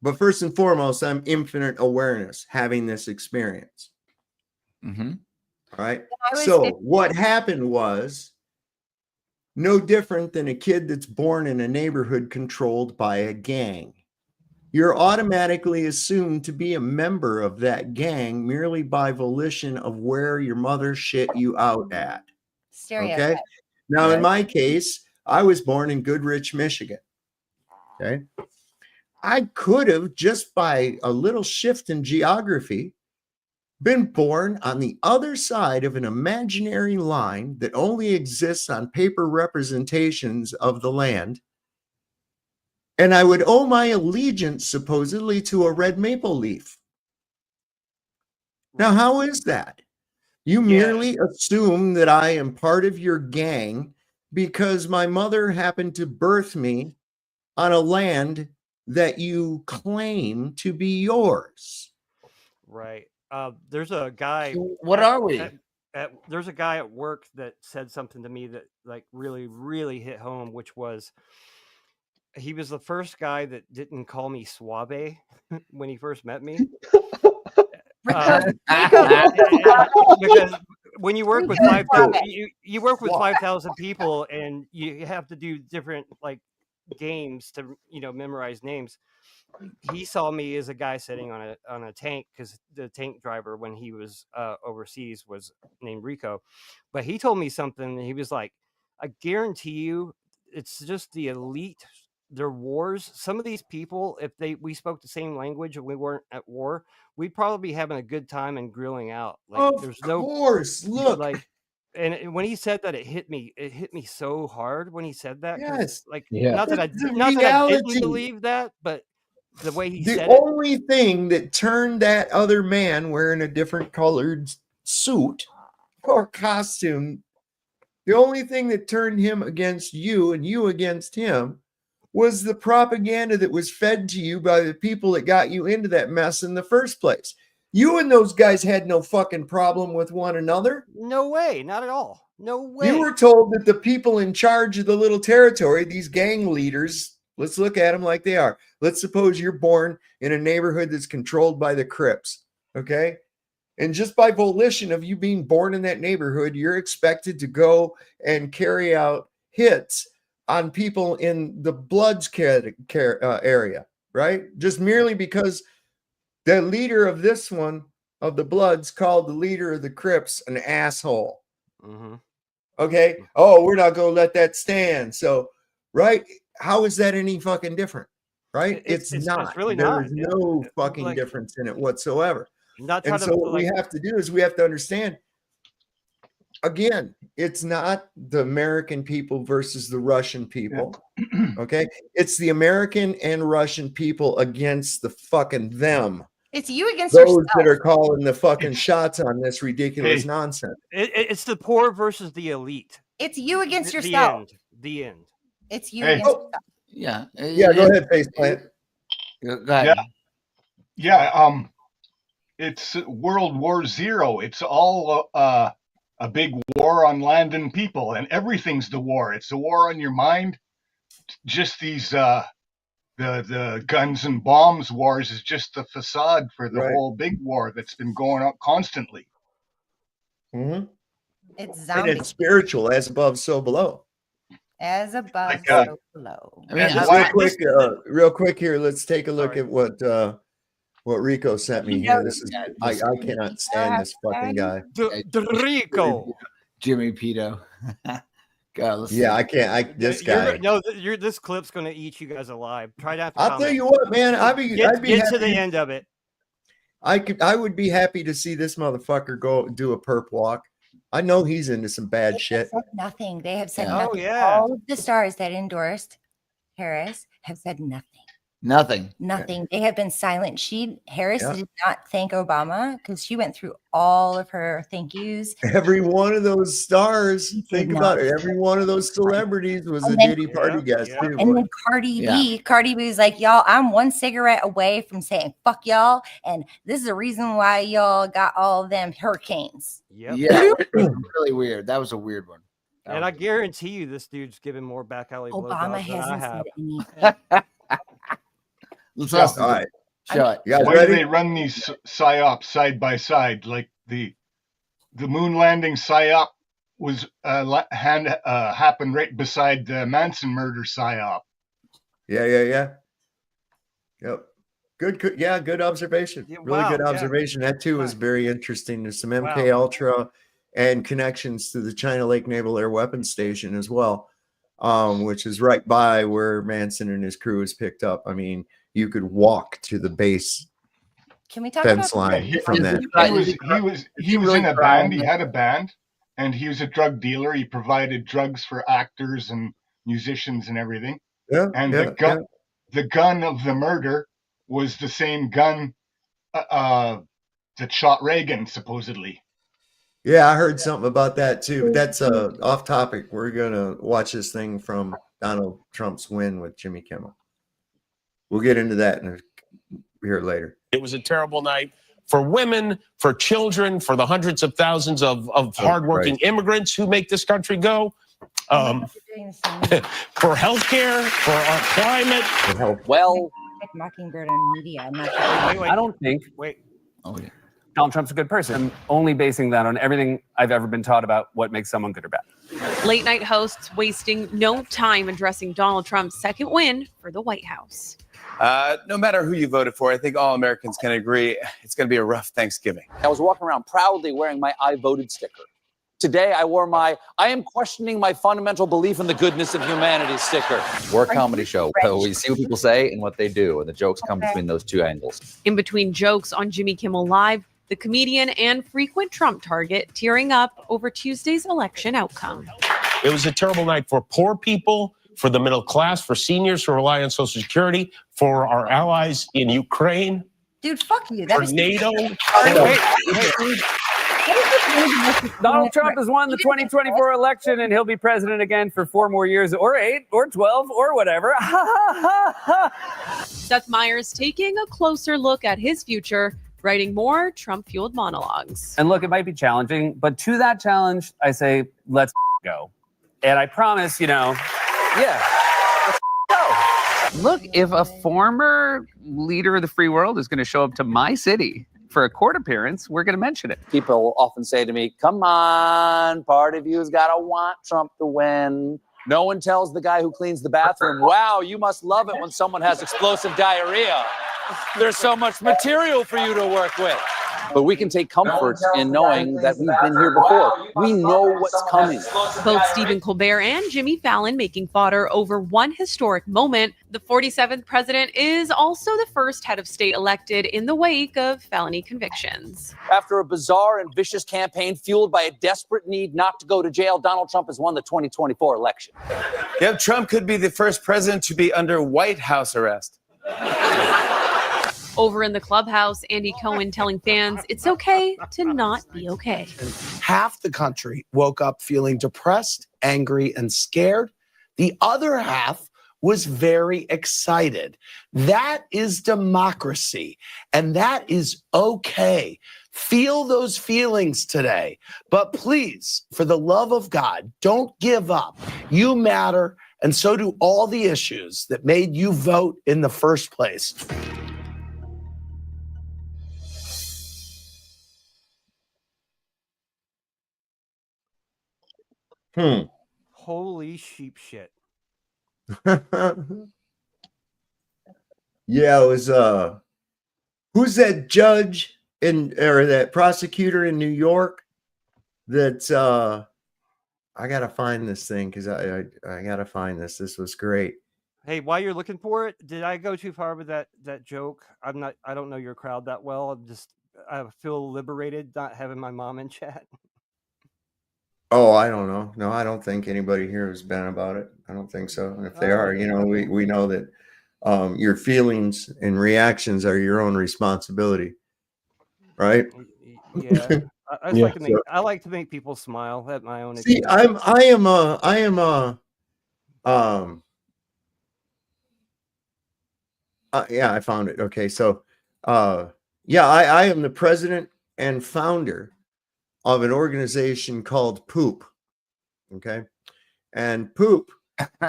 But first and foremost, I'm infinite awareness, having this experience. Mm-hmm. All right. So what happened was no different than a kid that's born in a neighborhood controlled by a gang. You're automatically assumed to be a member of that gang merely by volition of where your mother shit you out at. Stereotype. Okay. Now, in my case, I was born in Goodrich, Michigan. Okay. I could have, just by a little shift in geography, been born on the other side of an imaginary line that only exists on paper representations of the land. And I would owe my allegiance supposedly to a red maple leaf. Now, how is that? You merely assume that I am part of your gang because my mother happened to birth me on a land that you claim to be yours. Right. There's a guy. What are we? There's a guy at work that said something to me that like really, really hit home, which was he was the first guy that didn't call me suave when he first met me. Because when you work with 5,000, you work with 5,000 people, and you have to do different like games to memorize names. He saw me as a guy sitting on a tank because the tank driver when he was overseas was named Rico, but he told me something. He was like, "I guarantee you, it's just the elite. Their wars. Some of these people, if we spoke the same language and we weren't at war, we'd probably be having a good time and grilling out. Like, of there's course, look, like." And when he said that, it hit me so hard when he said that. Yes, like yeah. not that I The didn't reality. believe that, but the way he The said it. only thing that turned that other man wearing a different colored suit or costume, the only thing that turned him against you and you against him was the propaganda that was fed to you by the people that got you into that mess in the first place. You and those guys had no fucking problem with one another. No way, not at all. No way. You were told that the people in charge of the little territory, these gang leaders, let's look at them like they are. Let's suppose you're born in a neighborhood that's controlled by the Crips, okay? And just by volition of you being born in that neighborhood, you're expected to go and carry out hits on people in the Bloods area, right? Just merely because the leader of this one, of the Bloods, called the leader of the Crips an asshole. Mm-hmm. Okay? Oh, we're not going to let that stand. So, right? How is that any fucking different? Right? It's not. It's really there not. is no fucking like, difference in it whatsoever. Not And trying so to, what we like- have to do is we have to understand, again, it's not the American people versus the Russian people. Okay? It's the American and Russian people against the fucking them. It's you against Those yourself. that are calling the fucking shots on this ridiculous nonsense. It's the poor versus the elite. It's you against The yourself. end. The end. It's you Hey. against yourself. Yeah. Yeah, go ahead, Faceplant. Go ahead. Yeah. It's World War Zero. It's all a big war on land and people, and everything's the war. It's the war on your mind. Just these the guns and bombs wars is just the facade for the whole big war that's been going on constantly. Mm-hmm. It's And zombie. it's spiritual, as above, so below. As above, Like, so below. I mean, Just real quick here, let's take a look at what Rico sent me here. This is I cannot stand this fucking guy. Rico. Jimmy Pito. God, Yeah, I can't. This guy. This clip's gonna eat you guys alive. Try not to. I'll tell you what, man. I'd be get happy. to the end of it. I would be happy to see this motherfucker go do a perp walk. I know he's into some bad shit. Said nothing. They have said Yeah. nothing. Oh, yeah. All of the stars that endorsed Harris have said nothing. Nothing. Nothing. They have been silent. Harris did not thank Obama because she went through all of her thank yous. Every one of those stars, think about it. Every one of those celebrities was a Diddy party guest too. And then Cardi B was like, y'all, I'm one cigarette away from saying fuck y'all, and this is the reason why y'all got all of them hurricanes. Yeah, it was really weird. That was a weird one. And I guarantee you, this dude's giving more back alley Obama blowjobs than I hasn't have. said anything. Let's all right. Shut. You guys Why ready? do they run these psyops side by side? Like the moon landing psyop was happened right beside the Manson murder psyop. Yeah. Yep. Good observation. Really good observation. That too was very interesting. There's some MK Ultra and connections to the China Lake Naval Air Weapons Station as well, which is right by where Manson and his crew was picked up. I mean, you could walk to the base Can we talk fence about line from that. He was in a band. He had a band, and he was a drug dealer. He provided drugs for actors and musicians and everything. The gun of the murder was the same gun that shot Reagan, supposedly. Yeah, I heard something about that too. But that's off topic. We're gonna watch this thing from Donald Trump's win with Jimmy Kimmel. We'll get into that here later. It was a terrible night for women, for children, for the hundreds of thousands of hardworking immigrants who make this country go. For healthcare, for our climate. Well, Mockingbird on media. I'm not I don't think. Donald Trump's a good person. I'm only basing that on everything I've ever been taught about what makes someone good or bad. Late night hosts wasting no time addressing Donald Trump's second win for the White House. No matter who you voted for, I think all Americans can agree it's going to be a rough Thanksgiving. I was walking around proudly wearing my I voted sticker. Today, I wore my I am questioning my fundamental belief in the goodness of humanity sticker. We're a comedy show, so we see what people say and what they do, and the jokes come between those two angles. In between jokes on Jimmy Kimmel Live, the comedian and frequent Trump target tearing up over Tuesday's election outcome. It was a terrible night for poor people, for the middle class, for seniors who rely on Social Security, for our allies in Ukraine. Dude, fuck you. That for was NATO. Donald Trump has won the 2024 election, and he'll be president again for 4 more years, or 8, or 12, or whatever. Seth Meyers taking a closer look at his future, writing more Trump-fueled monologues. And look, it might be challenging, but to that challenge, I say, let's go. And I promise, let's go. Look, if a former leader of the free world is going to show up to my city for a court appearance, we're going to mention it. People often say to me, come on, part of you's got to want Trump to win. No one tells the guy who cleans the bathroom, wow, you must love it when someone has explosive diarrhea. There's so much material for you to work with. But we can take comfort in knowing that we've been here before. We know what's coming. Both Stephen Colbert and Jimmy Fallon making fodder over one historic moment. The 47th president is also the first head of state elected in the wake of felony convictions. After a bizarre and vicious campaign fueled by a desperate need not to go to jail, Donald Trump has won the 2024 election. Yep, Trump could be the first president to be under White House arrest. Over in the clubhouse, Andy Cohen telling fans it's okay to not be okay. Half the country woke up feeling depressed, angry, and scared. The other half was very excited. That is democracy, and that is okay. Feel those feelings today. But please, for the love of God, don't give up. You matter, and so do all the issues that made you vote in the first place. Holy sheep shit. Yeah, it was who's that judge or that prosecutor in New York that I gotta find this thing because I gotta find this. This was great. Hey, while you're looking for it, did I go too far with that joke? I don't know your crowd that well. I feel liberated not having my mom in chat. Oh, I don't know. No, I don't think anybody here has been about it. I don't think so. And if they are, we know that Your feelings and reactions are your own responsibility, right? Yeah, I like to make people smile at my own. See, yeah, I found it. Okay, so yeah, I am the president and founder of an organization called POOP. Okay, and POOP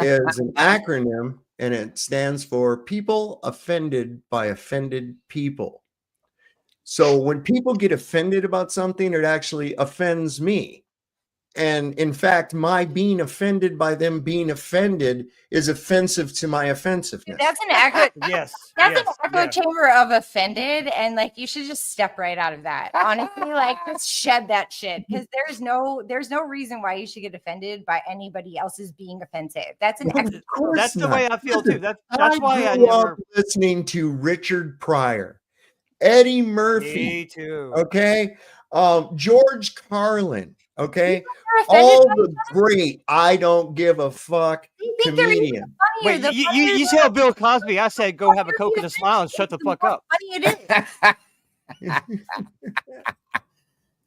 is an acronym, and it stands for People Offended by Offended People. So when people get offended about something, it actually offends me. And in fact, my being offended by them being offended is offensive to my offensiveness. That's an echo. Yes. That's an echo chamber of offended. And like, you should just step right out of that. Honestly, like just shed that shit. Because there's no reason why you should get offended by anybody else's being offensive. That's an echo. That's the way I feel too. That's why I grew never up listening to Richard Pryor, Eddie Murphy. Me too. Okay. George Carlin. Okay. All the great I don't give a fuck comedian. Wait, you tell Bill Cosby I said go have a Coke and a smile and shut the fuck up. Funny it is.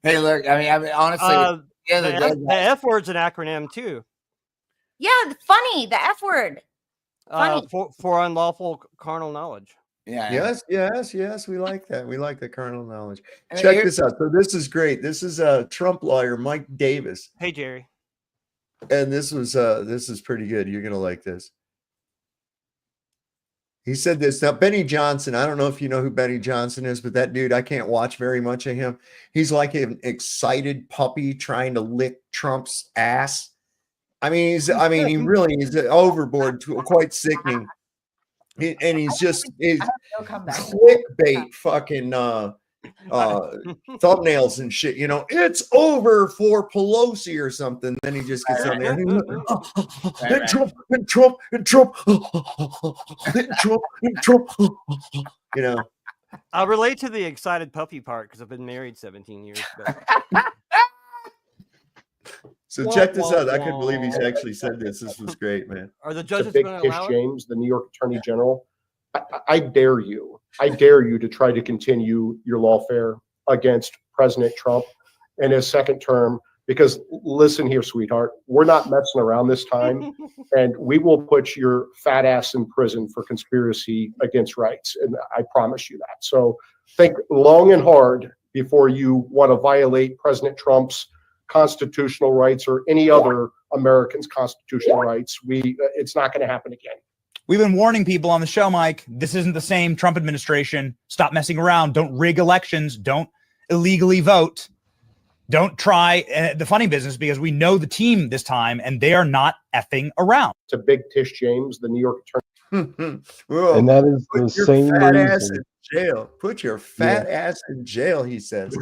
Hey, look, I mean honestly, the F word's an acronym too. Yeah, funny, the F word. Funny. For unlawful carnal knowledge. Yeah. Yes. We like that. We like the carnal knowledge. Check this out. So this is great. This is a Trump lawyer, Mike Davis. Hey, Jerry. And this is pretty good. You're gonna like this. He said this. Now, Benny Johnson, I don't know if you know who Benny Johnson is, but that dude, I can't watch very much of him. He's like an excited puppy trying to lick Trump's ass. I mean, he really is overboard, quite sickening. And he's just clickbait fucking thumbnails and shit, you know, it's over for Pelosi or something. Then he just gets on there and Trump, you know. I relate to the excited puppy part because I've been married 17 years. But... So check this out. I couldn't believe he's actually said this. This was great, man. Are the judges Big going to Fish allow James, the New York Attorney General? I dare you to try to continue your lawfare against President Trump in his second term, because listen here, sweetheart, we're not messing around this time, and we will put your fat ass in prison for conspiracy against rights, and I promise you that. So think long and hard before you want to violate President Trump's constitutional rights or any other American's constitutional rights. It's not going to happen again. We've been warning people on the show, Mike. This isn't the same Trump administration. Stop messing around. Don't rig elections. Don't illegally vote. Don't try the funny business, because we know the team this time and they are not effing around. To Big Tish James, the New York Attorney. Whoa, and that is the same ass reason. in jail. Put your fat ass in jail, he says.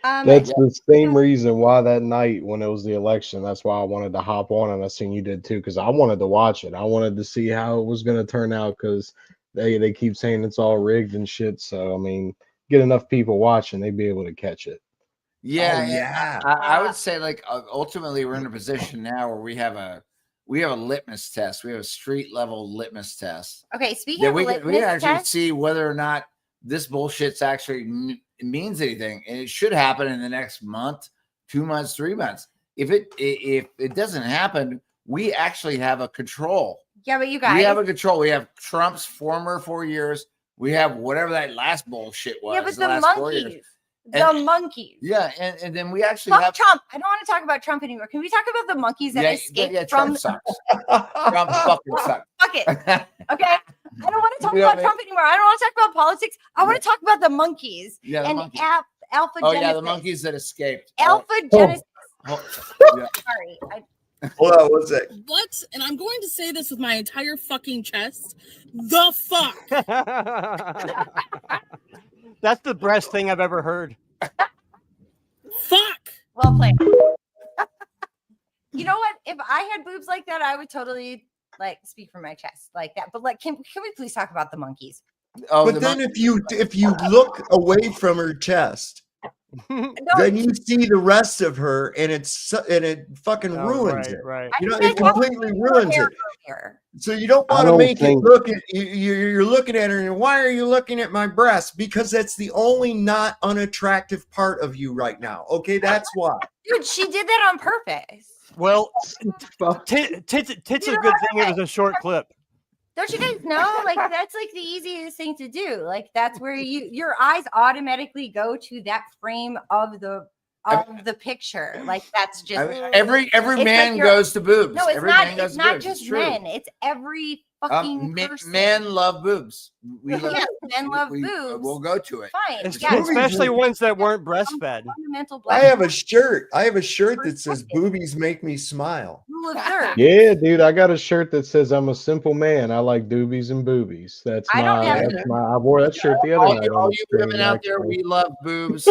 That's the same reason why that night when it was the election, that's why I wanted to hop on, and I seen you did too, because I wanted to watch it. I wanted to see how it was going to turn out, because they keep saying it's all rigged and shit. So I mean, get enough people watching, they'd be able to catch it. Yeah, I would say, like, ultimately we're in a position now where we have a litmus test. We have a street level litmus test. Okay, speaking of we litmus can actually test, see whether or not this bullshit's actually means anything, and it should happen in the next month, 2 months, 3 months. If it doesn't happen, we actually have a control. yeah, but you guys, We have a control. We have Trump's former 4 years. We have whatever that last bullshit was. yeah, but the the last 4 years. monkeys, the monkeys. Yeah, and then we actually Fuck have Trump. I don't want to talk about Trump anymore. Can we talk about the monkeys that escaped Trump from? sucks. Trump fucking sucks. Fuck it. Okay. I don't want to talk You know about what I mean? Trump anymore. I don't want to talk about politics. I want to talk about the monkeys Yeah, the and monkeys. Alpha Oh Genesis. yeah, the monkeys that escaped. Alpha Genesis. Oh, yeah. Sorry. Hold on, one sec. What? And I'm going to say this with my entire fucking chest. The fuck? That's the best thing I've ever heard. Fuck. Well played. You know what? If I had boobs like that, I would totally like speak from my chest like that. But like, can we please talk about the monkeys? Oh, But then if you look away from her chest, then you see the rest of her, and it fucking ruins it. Right. You know, it completely ruins it. Here. So you don't want to make it look at you're looking at her, and why are you looking at my breasts? Because that's the only not unattractive part of you right now. Okay, that's why. Dude, she did that on purpose. Well, tits a good thing it was a short clip. Don't you guys know? Like, that's like the easiest thing to do. Like, that's where your eyes automatically go to that frame of the picture. Like, that's just every man like goes to boobs. No, it's every not. man goes It's to not boobs. just It's true. men. It's every fucking person. Men love boobs. Yes, men love boobs. We'll go to it. Fine. Especially ones that weren't breastfed. Fundamental I have a shirt. that says "Boobies make me smile." rule of third. Yeah, dude, I got a shirt that says "I'm a simple man. I like doobies and boobies." That's I don't have I wore that shirt the other night. All you women out there, we love boobs.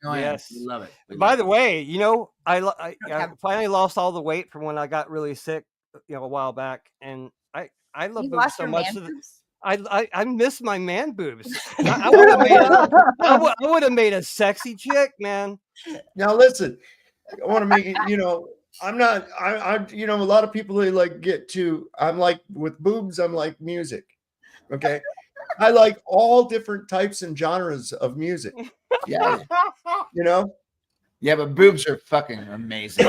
Yes, we love it. By the way, you know, I finally lost all the weight from when I got really sick, a while back, and I love You boobs lost so your much. man boobs? I miss my man boobs. I would have made a sexy chick, man. Now listen, I want to make it. I'm not. I. A lot of people they like get to. I'm like with boobs. I'm like music. Okay, I like all different types and genres of music. Yeah. Yeah, but boobs are fucking amazing.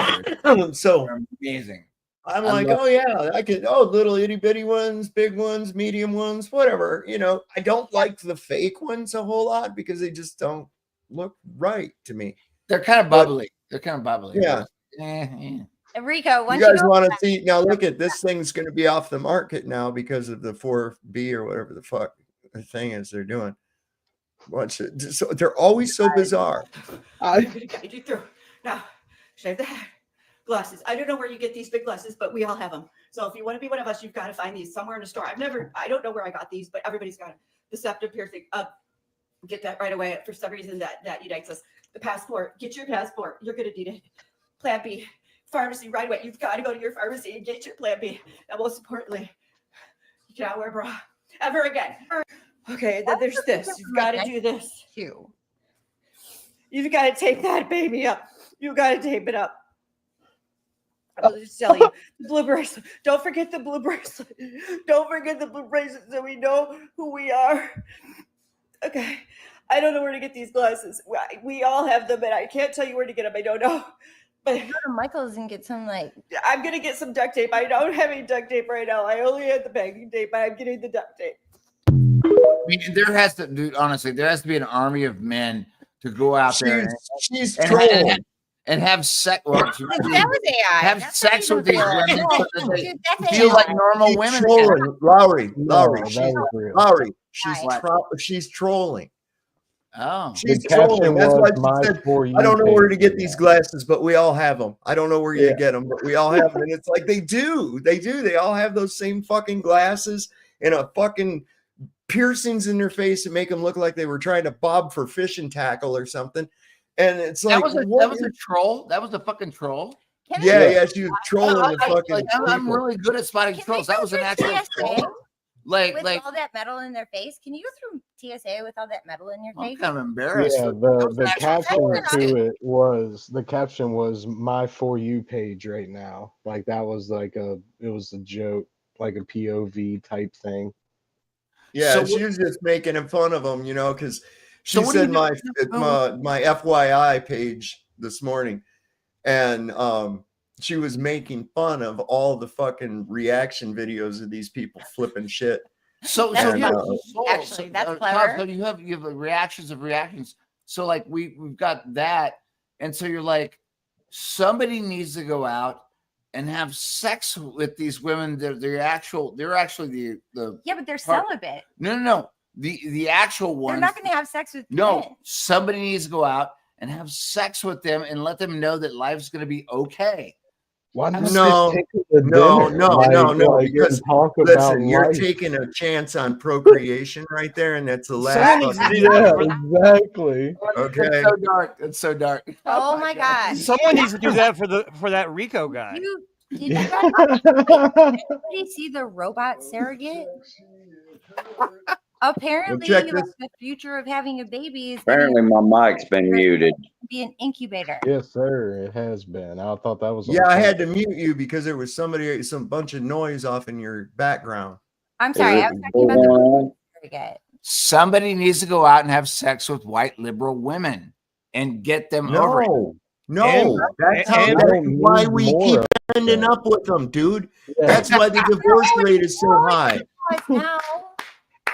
So they're amazing. I'm like, oh yeah, I could. Oh, little itty bitty ones, big ones, medium ones, whatever. I don't like the fake ones a whole lot because they just don't look right to me. They're kind of bubbly. Yeah. Rico, once You guys go want to back- see now? Look at this thing's going to be off the market now because of the 4B or whatever the fuck the thing is they're doing. Watch it. So they're always so bizarre. I'm gonna guide you through. Now, shave the head. Glasses. I don't know where you get these big glasses, but we all have them. So if you want to be one of us, you've got to find these somewhere in a store. I don't know where I got these, but everybody's got them. The septum piercing. Get that right away. For some reason that unites us. The passport. Get your passport. You're gonna need it. Plan B. Pharmacy right away. You've got to go to your pharmacy and get your Plan B. And most importantly, you cannot wear a bra ever again. Okay, then there's this. You've got to do this. You've got to tape that baby up. You've got to tape it up. I'll just tell you, the blue bracelet. Don't forget the blue bracelet. Don't forget the blue bracelet so we know who we are. Okay, I don't know where to get these glasses. We all have them, and I can't tell you where to get them. I don't know. But go to Michael's and get some I'm gonna get some duct tape. I don't have any duct tape right now. I only had the packing tape, but I'm getting the duct tape. I mean, there has to, dude, honestly, there has to be an army of men to go out there and have sex. Well, that was AI. Have That's sex not with these even real. women so that they Dude, that's feel AI. like normal women. Trolling. Lowry, real. she's trolling. Oh, she's The trolling. caption That's why was my she said, For You I don't know where to page. get these glasses, but we all have them. I don't know where you get them, but we all have them. And it's like they do. They all have those same fucking glasses and a fucking piercings in their face to make them look like they were trying to bob for fishing tackle or something. And it's like that was a troll. That was a fucking troll. Yeah, she was trolling the fucking. I'm people. really good at spotting trolls. That was an actual troll. With all that metal in their face. Can you go through TSA with all that metal in your face? I'm kind of embarrassed. Yeah, the caption was my For You page right now. Like that was it was a joke, like a POV type thing. Yeah, So she was just making fun of them, because she So what do said you my FYI page this morning, and she was making fun of all the fucking reaction videos of these people flipping shit. So That's yeah, actually, that's Todd, clever. so you have reactions of reactions. So like we've got that, and so you're like, somebody needs to go out and have sex with these women. They're actually the Yeah, but they're part- celibate. No. The actual ones. They're not going to have sex with No, men. somebody needs to go out and have sex with them and let them know that life's going to be okay. Why not No, just take it to no, dinner? no, and because talk listen, about you're life. taking a chance on procreation right there, and that's the last. Yeah, exactly. Okay. It's so dark. It's so dark. Oh my God. Someone needs to do that for that Rico guy. Did you guys anybody see the robot surrogate? Apparently, check like, this. the future of having a baby is Apparently, my mic's been muted. be an incubator. Yes, sir. It has been. I thought that was. Yeah, I had to mute you because there was some bunch of noise off in your background. I'm sorry. I was talking about the surrogate. Somebody needs to go out and have sex with white liberal women and get them over it. No, that's why we keep ending up with them, dude. That's why the divorce rate is so high.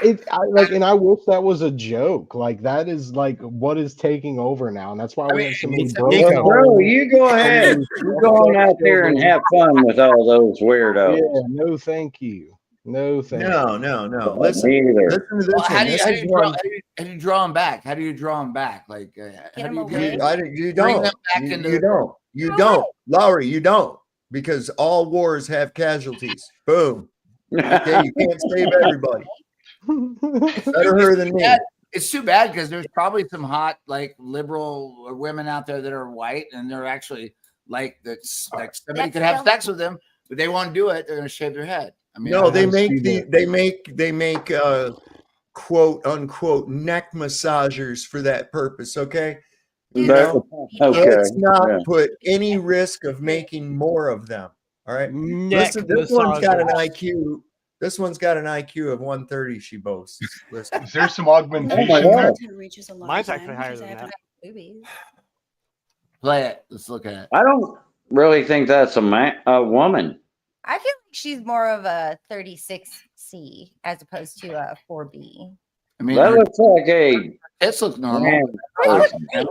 And I wish that was a joke. Like that is like what is taking over now, and that's why we have so many broken. Bro, you go ahead. You go on out there and have fun with all those weirdos. Yeah, no, thank you. No, thank you. No. Listen to this Well, one. how do you draw them back? How do you draw them back? Like, how do you You bring don't. them back into You don't. Lowry, you don't. Because all wars have casualties. Boom. Okay, you can't save everybody. Better her than me. It's too bad because there's probably some hot like liberal women out there that are white and they're actually like that's like somebody could have sex with them, but they won't do it. They're gonna shave their head. I mean, no, they make quote unquote neck massagers for that purpose. Okay. Let's not put any risk of making more of them. All right. Listen, this one's got an IQ. This one's got an IQ of 130. She boasts. Listen. Is there some augmentation there? Mine's actually higher than that. Play it. Let's look at it. I don't really think that's a woman. I feel like she's more of a 36C as opposed to a 4B. I mean, that looks like a. Tits look normal.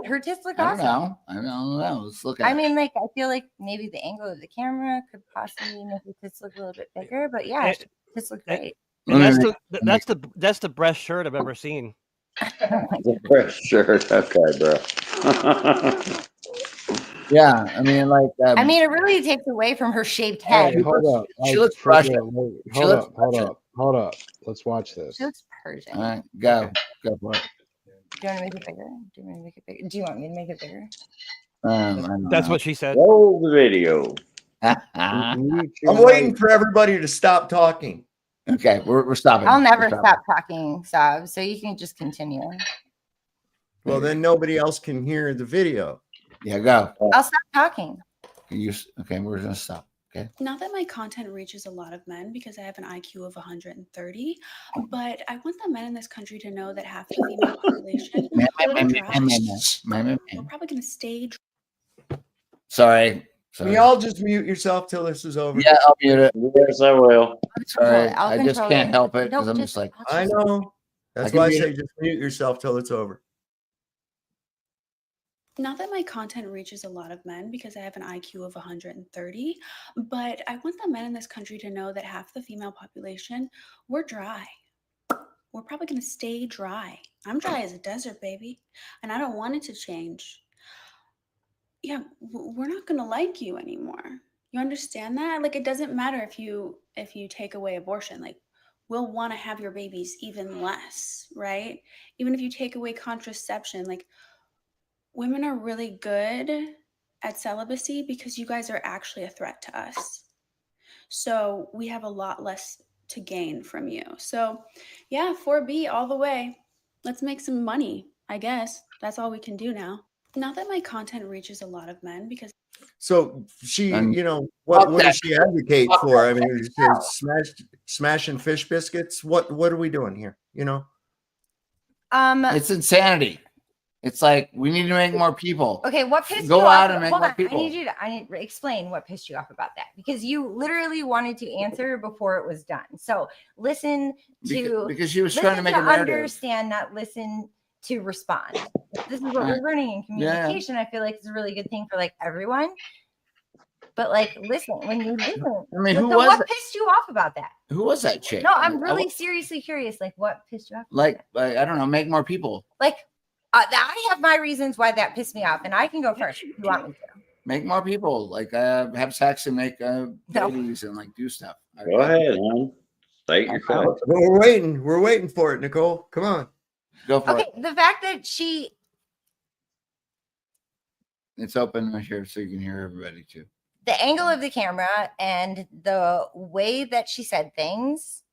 Her tits look I awesome. don't know. Let's look at I it. mean, like, I feel like maybe the angle of the camera could possibly make the tits look a little bit bigger, but yeah, tits look great. And that's the best shirt I've ever seen. The breast shirt. Okay, bro. Yeah, I mean, like. I mean, it really takes away from her shaved head. Hey, hold up. She looks Russian. Hold up. Let's watch this. She looks Persian. All right, go for it. Do you want to make it bigger? Do you want me to make it bigger? Do you want me to make it bigger? That's what she said. Roll the video. I'm waiting for everybody to stop talking. Okay, we're stopping. I'll never stop talking, Sob, so you can just continue. Well, then nobody else can hear the video. Yeah, go. I'll stop talking. Okay, we're gonna stop. Okay. Not that my content reaches a lot of men because I have an IQ of 130, but I want the men in this country to know that half the female population we're probably going to stage. Sorry. Can y'all just mute yourself till this is over? Yeah, I'll mute it. Yes, I will. Sorry, I just can't help it because I'm just like. I know. That's why I say just mute yourself till it's over. Not that my content reaches a lot of men because I have an IQ of 130, but I want the men in this country to know that half the female population, we're dry. We're probably going to stay dry. I'm dry as a desert, baby, and I don't want it to change. Yeah, we're not going to like you anymore. You understand that? Like, it doesn't matter if you take away abortion. Like, we'll want to have your babies even less, right? Even if you take away contraception, like, women are really good at celibacy because you guys are actually a threat to us. So we have a lot less to gain from you. So yeah, 4B all the way. Let's make some money, I guess. That's all we can do now. Not that my content reaches a lot of men because. So she, what does she advocate for? I mean, smashing fish biscuits. What are we doing here? It's insanity. It's like we need to make more people. Okay, what pissed Go you out off? and make Hold more on, people. I need to explain what pissed you off about that because you literally wanted to answer before it was done. So listen to because she was trying to make a narrative. Understand, not listen to respond. This is what we're learning in communication. I feel like it's a really good thing for like everyone. But like, listen, when you listen, I mean, what pissed you off about that? Who was that chick? No, I'm really seriously curious. Like, what pissed you off? Like I don't know, make more people. Like. I have my reasons why that pissed me off, and I can go first if you want me to. Make more people, like have sex and make babies and like do stuff. Go ahead, hon. State your case. We're waiting for it, Nicole. Come on. Go for it. Okay, the fact that it's open right here so you can hear everybody too. The angle of the camera and the way that she said things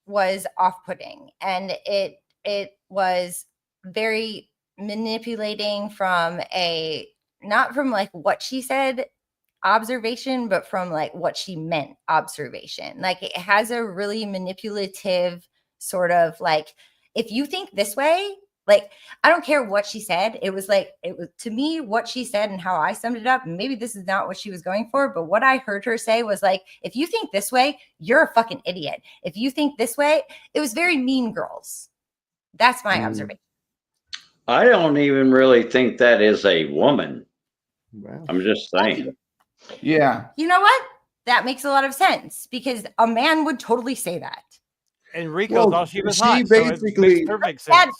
was off-putting, and it was very manipulating from a, not from like what she said observation, but from like what she meant observation. Like it has a really manipulative sort of like, if you think this way, like I don't care what she said. It was like, it was to me what she said and how I summed it up. Maybe this is not what she was going for, but what I heard her say was like, if you think this way, you're a fucking idiot. If you think this way, it was very Mean Girls. That's my observation. I don't even really think that is a woman. Wow. I'm just saying. Yeah. You know what? That makes a lot of sense because a man would totally say that. Enrico thought she was she hot. So it basically makes perfect sense. That's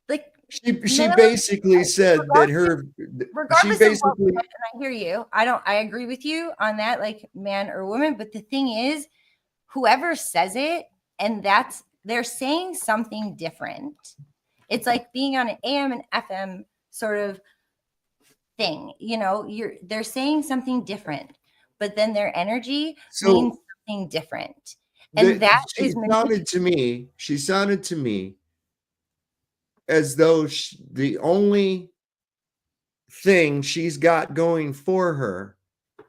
like she basically said that her she regardless of what basically we said, and I hear you. I agree with you on that, like man or woman. But the thing is, whoever says it, and they're saying something different. It's like being on an AM and FM sort of thing. You know, they're saying something different, but then their energy means something different. And that she sounded to me as though the only thing she's got going for her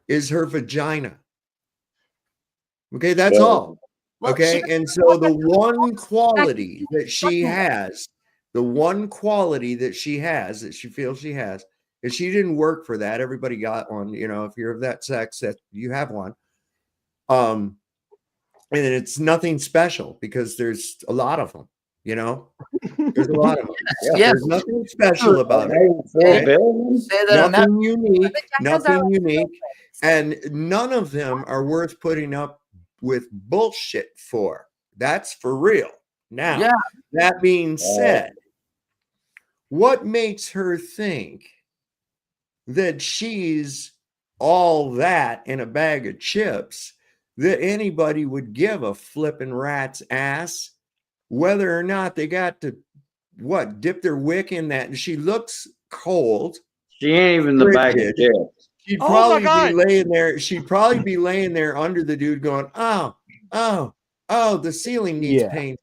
is her vagina. Okay, that's all. Okay, and so the one quality that she has, that she feels she has, is she didn't work for that. Everybody got one. You know, if you're of that sex, that you have one. And it's nothing special because there's a lot of them, you know, there's a lot of them. Yeah. There's nothing special about it. Okay? Nothing unique. And none of them are worth putting up with bullshit for. That's for real. Now, that being said, what makes her think that she's all that in a bag of chips, that anybody would give a flipping rat's ass, whether or not they got to dip their wick in that? And she looks cold. She ain't even the bag of chips. She'd probably be laying there. She'd probably be laying there under the dude going, oh, the ceiling needs paint.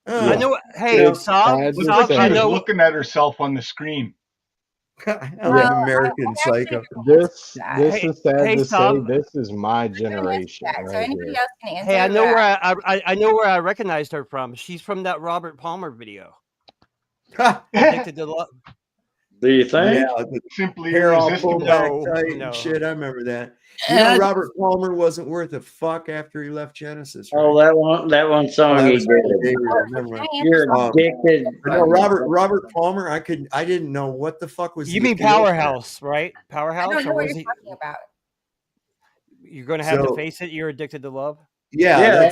Oh. I know. Hey, Saab, Looks like she was looking at herself on the screen. American Psycho. This is sad hey, to say. Tom. This is my generation. So Right anybody here. else can answer? Hey, I know where I know where I recognized her from. She's from that Robert Palmer video. Addicted to Love. Do you think? Yeah, simply hair all pulled back No, tight no. and shit. I remember that. You know, Robert Palmer wasn't worth a fuck after he left Genesis. Right? Oh, that one song he did. You're addicted. No, Robert Palmer. I didn't know what the fuck was. You mean Powerhouse, right? Powerhouse, I don't know or what was you're he? talking about. You're going to have to face it. You're addicted to love. Yeah, I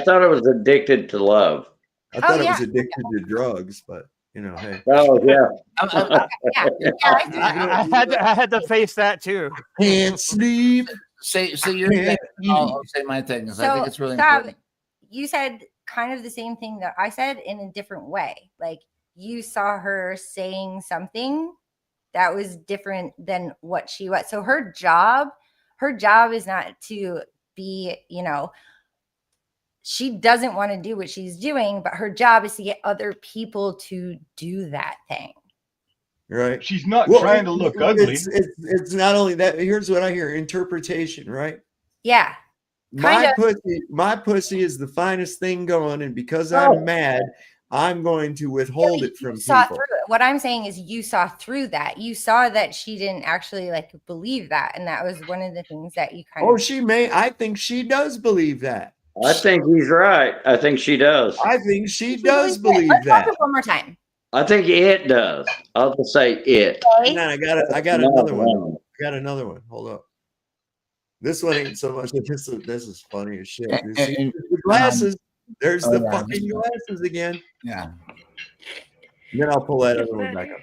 thought it was Addicted to Love. I thought it was addicted to drugs, but you know, hey. Oh yeah. I had to face that too. Can't sleep. So your thing, I'll say my thing is I think it's really important. You said kind of the same thing that I said in a different way. Like you saw her saying something that was different than what she was. So her job is not to be, you know, she doesn't want to do what she's doing, but her job is to get other people to do that thing. Right. She's not trying to look ugly. It's not only that. Here's what I hear: interpretation. Right. Yeah. My pussy is the finest thing going, and because I'm mad, I'm going to withhold it from people. What I'm saying is, you saw through that. You saw that she didn't actually like believe that, and that was one of the things that you kind of. Oh, she may. I think she does believe that. I think he's right. I think she does. I think she does believe Let's that. watch it one more time. I think it does. I'll just say it. Hang on, I got another one. I got another one. Hold up. This one ain't so much. This is funny as shit. See, the glasses. There's the fucking glasses again. Yeah. Then I'll pull that other one back up.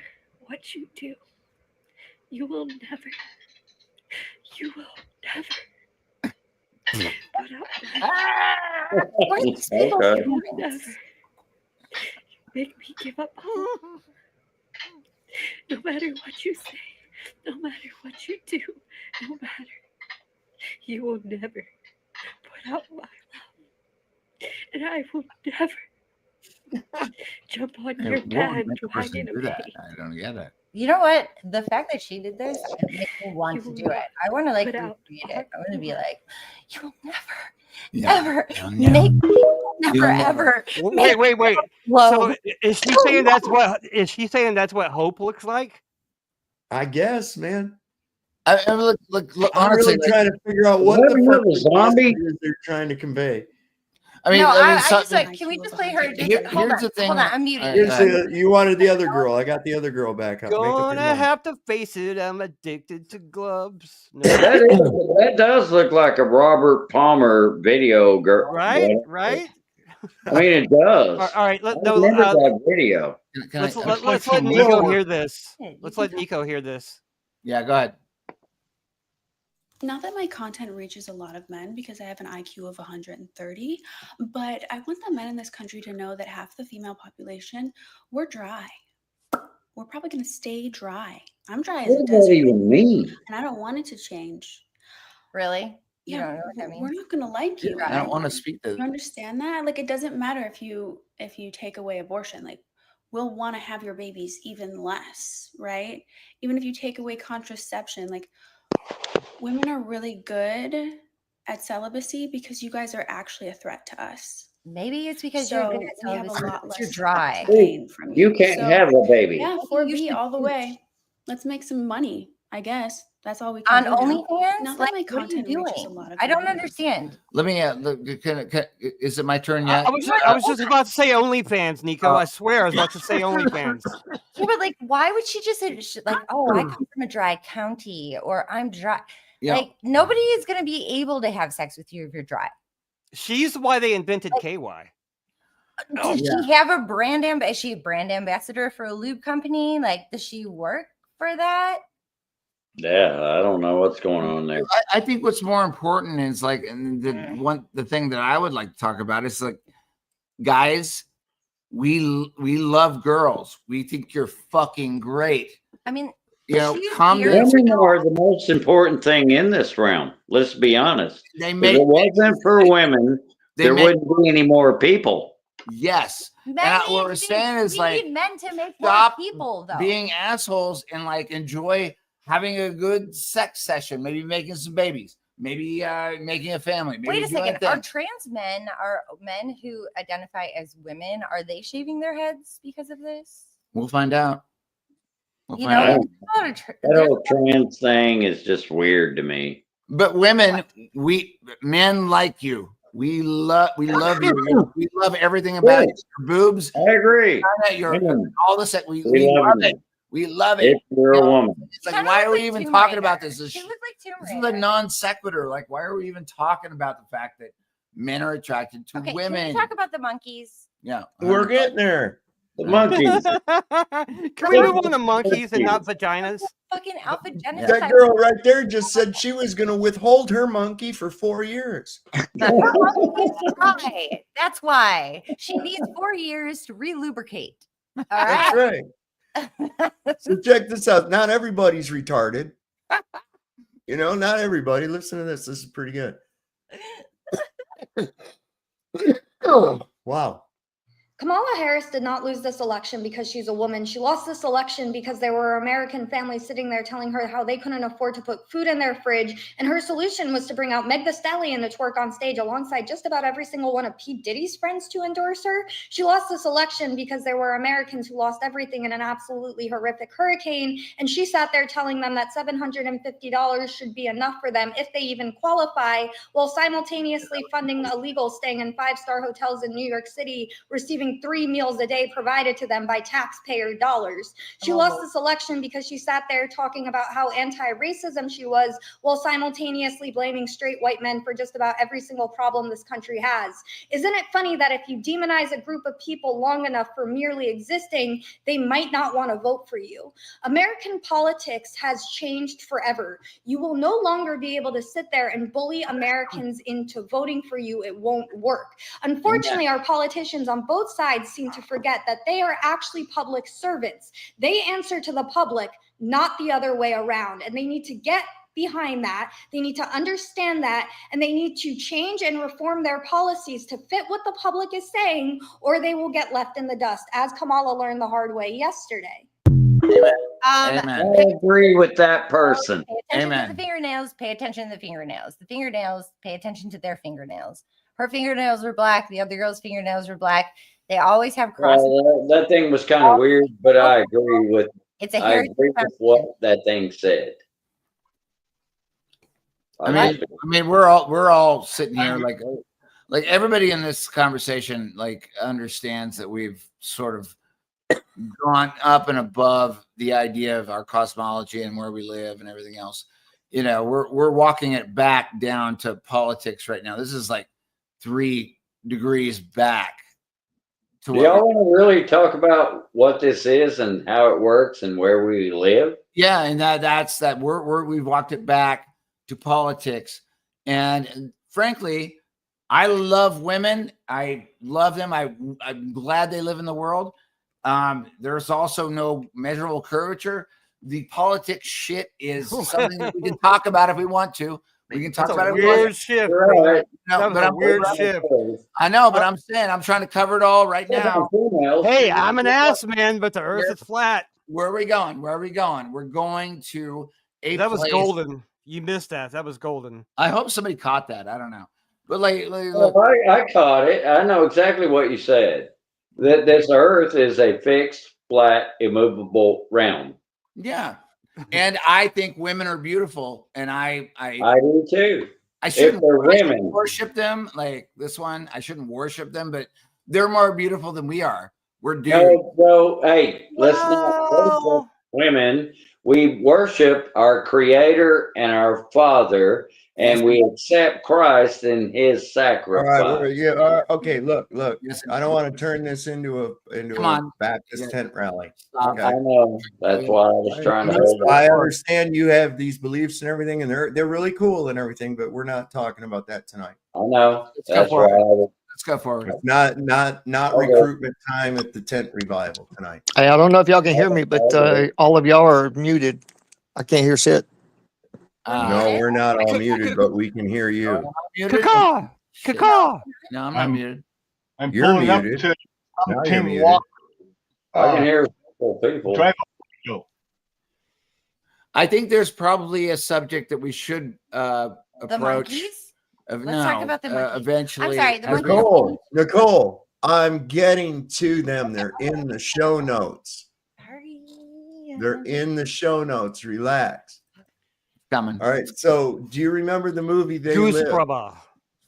What you do, you will never put up with. You will never make me give up hope. No matter what you say, no matter what you do, no matter, you will never put out my love. And I will never jump on Hey, your what would make a person bandwagon do of that? hate. I don't get it. You know what? The fact that she did this makes me want You to will do not it. I want to like put out recreate it. I want to be like, you will never, Yeah. ever You'll make me, You'll never, never. ever. Wait, make wait. me So low. is she saying that's what? Is she saying that's what hope looks like? I guess, man. I look, I'm honestly, really trying to figure out what the fuck the message is they're trying to convey. I mean, No, I so- just like, can we just play her? Just, Here- hold here's on, the thing. hold on. I'm muting. Here's you wanted the other girl. I got the other girl back up. Make up your Gonna mind. have to face it. I'm addicted to gloves. No. That does look like a Robert Palmer video, girl. Right, right. I mean, it does. All right, I remember that video. Let's let Nico hear this. Let's let Nico hear this. Yeah, go ahead. Not that my content reaches a lot of men because I have an IQ of 130, but I want the men in this country to know that half the female population, we're dry. We're probably going to stay dry. I'm dry as a What does desert. that even mean? And I don't want it to change. Really? You Yeah, don't know what that means? we're not going to like you. I don't want to speak to. You understand that? Like, it doesn't matter if you take away abortion. Like, we'll want to have your babies even less, right? Even if you take away contraception, like, women are really good at celibacy because you guys are actually a threat to us. Maybe it's because you're good at we have a celibacy, lot but less you're dry. to gain from You can't have a baby. Yeah, Maybe you 4B should all the do- way. Let's make some money, I guess. That's all we can On do now. OnlyFans? Not that Like, my what are you content reaches a doing? lot of I don't men. understand. Let me. Is it my turn yet? I was just about to say OnlyFans, Nico. I swear I was about to say OnlyFans. Yeah, but like, why would she just say like, "Oh, I come from a dry county," or "I'm dry"? Yeah. Like, nobody is going to be able to have sex with you if you're dry. She's why they invented KY. Does she have a brand is she a brand ambassador for a lube company? Like, does she work for that? Yeah, I don't know what's going on there. I think what's more important is like, and the thing that I would like to talk about is like, guys, we love girls. We think you're fucking great. I mean, you know, calm down. Women are the most important thing in this realm. Let's be honest. They If make- it wasn't for women, there wouldn't be any more people. Yes. Men And what need we're to saying be, is we like, need men to make more stop people, though. being assholes and like enjoy having a good sex session, maybe making some babies, maybe making a family. Maybe Wait a doing second. thing. Are trans men, are men who identify as women, are they shaving their heads because of this? We'll find out. We'll You find know, out. there's a lot of That whole trans thing is just weird to me. But women, men like you. We love you. We love everything about you. Your boobs. I agree. All this. We love love you. it. We love it. If you're a woman. It's like, why are we even talking about this? This She looked like Tomb is a non sequitur. Like, why are we even talking about the fact that men are attracted to Okay, women? can we talk about the monkeys? Yeah. We're getting there. The monkeys. Can we move on to monkeys and not vaginas? Fucking alpha genocide. That girl right there just said she was going to withhold her monkey for 4 years. Why? That's why she needs 4 years to relubricate. All That's right. right. So check this out. Not everybody's retarded. You know, not everybody. Listen to this. This is pretty good. Wow. Kamala Harris did not lose this election because she's a woman. She lost this election because there were American families sitting there telling her how they couldn't afford to put food in their fridge. And her solution was to bring out Meg Thee Stallion to twerk on stage alongside just about every single one of P. Diddy's friends to endorse her. She lost this election because there were Americans who lost everything in an absolutely horrific hurricane. And she sat there telling them that $750 should be enough for them if they even qualify, while simultaneously funding illegals staying in 5-star hotels in New York City, receiving 3 meals a day provided to them by taxpayer dollars. She lost this election because she sat there talking about how anti-racism she was, while simultaneously blaming straight white men for just about every single problem this country has. Isn't it funny that if you demonize a group of people long enough for merely existing, they might not want to vote for you? American politics has changed forever. You will no longer be able to sit there and bully Americans into voting for you. It won't work. Unfortunately, our politicians on both sides seem to forget that they are actually public servants. They answer to the public, not the other way around. And they need to get behind that. They need to understand that, and they need to change and reform their policies to fit what the public is saying, or they will get left in the dust, as Kamala learned the hard way yesterday. I agree with that person. Pay attention to the fingernails. Pay attention to the fingernails. The fingernails. Pay attention to their fingernails. Her fingernails were black. The other girl's fingernails were black. They always have crosses. That thing was kind of weird, but I agree with. It's a I agree with what that thing said. I mean, we're all sitting here like everybody in this conversation like understands that we've sort of gone up and above the idea of our cosmology and where we live and everything else. You know, we're walking it back down to politics right now. This is like 3 degrees back. Do y'all want to really talk about what this is and how it works and where we live? Yeah, and that's we've walked it back to politics. And frankly, I love women. I love them. I'm glad they live in the world. There's also no measurable curvature. The politics shit is something that we can talk about if we want to. We can talk about it. Weird shift. Right. No, but I'm weird shift. I know, but I'm saying I'm trying to cover it all right now. Hey, I'm an ass man, but the Earth is flat. Where are we going? Where are we going? We're going to a That was place. golden. You missed that. That was golden. I hope somebody caught that. I don't know, but Well, I caught it. I know exactly what you said. That this Earth is a fixed, flat, immovable realm. Yeah, and I think women are beautiful, and I do too. I shouldn't they're women. worship them like this one. I shouldn't worship them, but they're more beautiful than we are. We're dudes. No, hey, let's not worship women. We worship our Creator and our Father, and we accept Christ and His sacrifice. All right, okay. Look. I don't want to turn this into a Baptist tent rally. Okay. I know. That's why I was trying to hold it. I understand you have these beliefs and everything, and they're really cool and everything, but we're not talking about that tonight. I know. That's right. Let's go forward. Not recruitment time at the tent revival tonight. Hey, I don't know if y'all can hear me, but all of y'all are muted. I can't hear shit. No, we're not all muted, but we can hear you. Caw. No, I'm not muted. I'm You're pulling up muted. to Now you're Tim muted. Walker. I can hear people. Drive up. I think there's probably a subject that we should The approach. monkeys? Let's talk about the monkeys. Eventually. I'm sorry, the monkeys. Nicole, I'm getting to them. They're in the show notes. They're in the show notes. Relax. Coming. All right. So, do you remember the movie They Goose Live? rubber.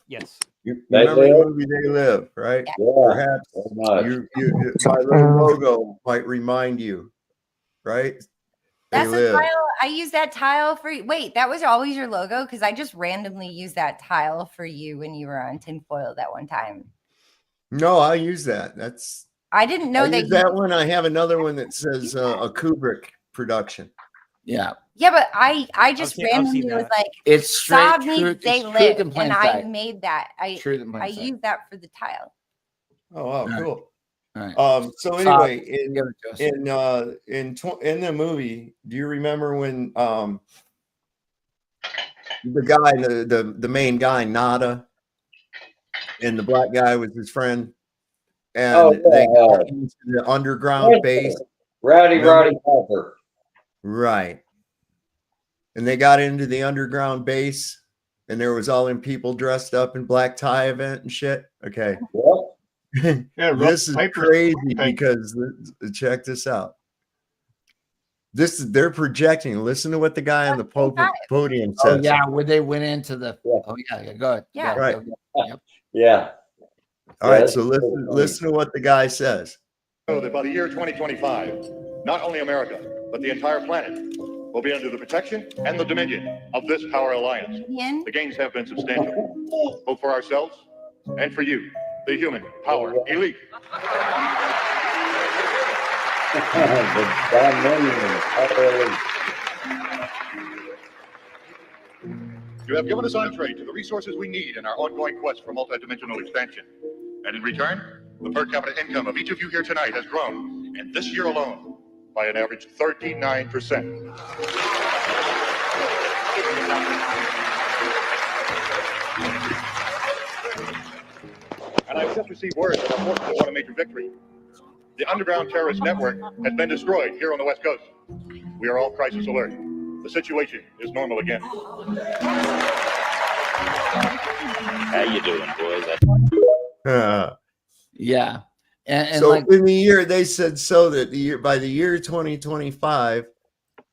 Yes. You remember the movie They Live, right? Yeah. Perhaps my little logo might remind you, right? That's They a Live. tile. I use that tile for you. Wait, that was always your logo? Because I just randomly used that tile for you when you were on tinfoil that one time. No, I use that. I didn't know I that use that one. I have another one that says a Kubrick production. Yeah. Yeah, but I just randomly was like, it's straight Saab truth. means They It's truth Live, in plain and I sight. made that. Truth in plain I sight. used that for the tile. Oh, wow, cool. All right. So anyway, Give it to us. in the movie, do you remember when the guy, the main guy, Nada, and the black guy was his friend, and they got into the underground base? Roddy Piper. Right. And they got into the underground base, and there was all them people dressed up in black tie event and shit. Okay. Yeah, This is crazy because check this out. They're projecting. Listen to what the guy on the podium Oh says. yeah, when they went into the. Oh yeah, go ahead. Yeah. Right. Yep. Yeah. All right. So listen to what the guy says. So that by the year 2025, not only America, but the entire planet will be under the protection and the dominion of this power alliance. The gains have been substantial, both for ourselves and for you, the human power elite. You have given us entree to the resources we need in our ongoing quest for multidimensional expansion. And in return, the per capita income of each of you here tonight has grown, in this year alone, by an average 39%. And I've just received word that our forces have won a major victory. The underground terrorist network has been destroyed here on the West Coast. We are all crisis alert. The situation is normal again. How you doing, boys? Yeah. And so like, in the year, they said so that by the year 2025,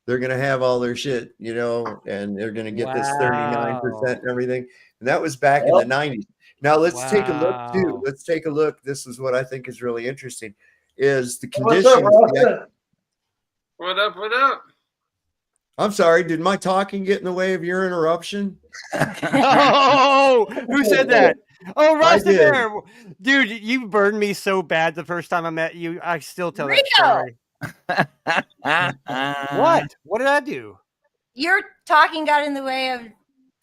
they're going to have all their shit, you know, and they're going to get this 39% and everything. And that was back in the 90s. Now let's take a look too. Let's take a look. This is what I think is really interesting is the conditions. What up? What up? I'm sorry. Did my talking get in the way of your interruption? Oh, who said that? Oh, I did. Rustimer. Dude, you burned me so bad the first time I met you. I still tell that story. What? What did I do? Your talking got in the way of His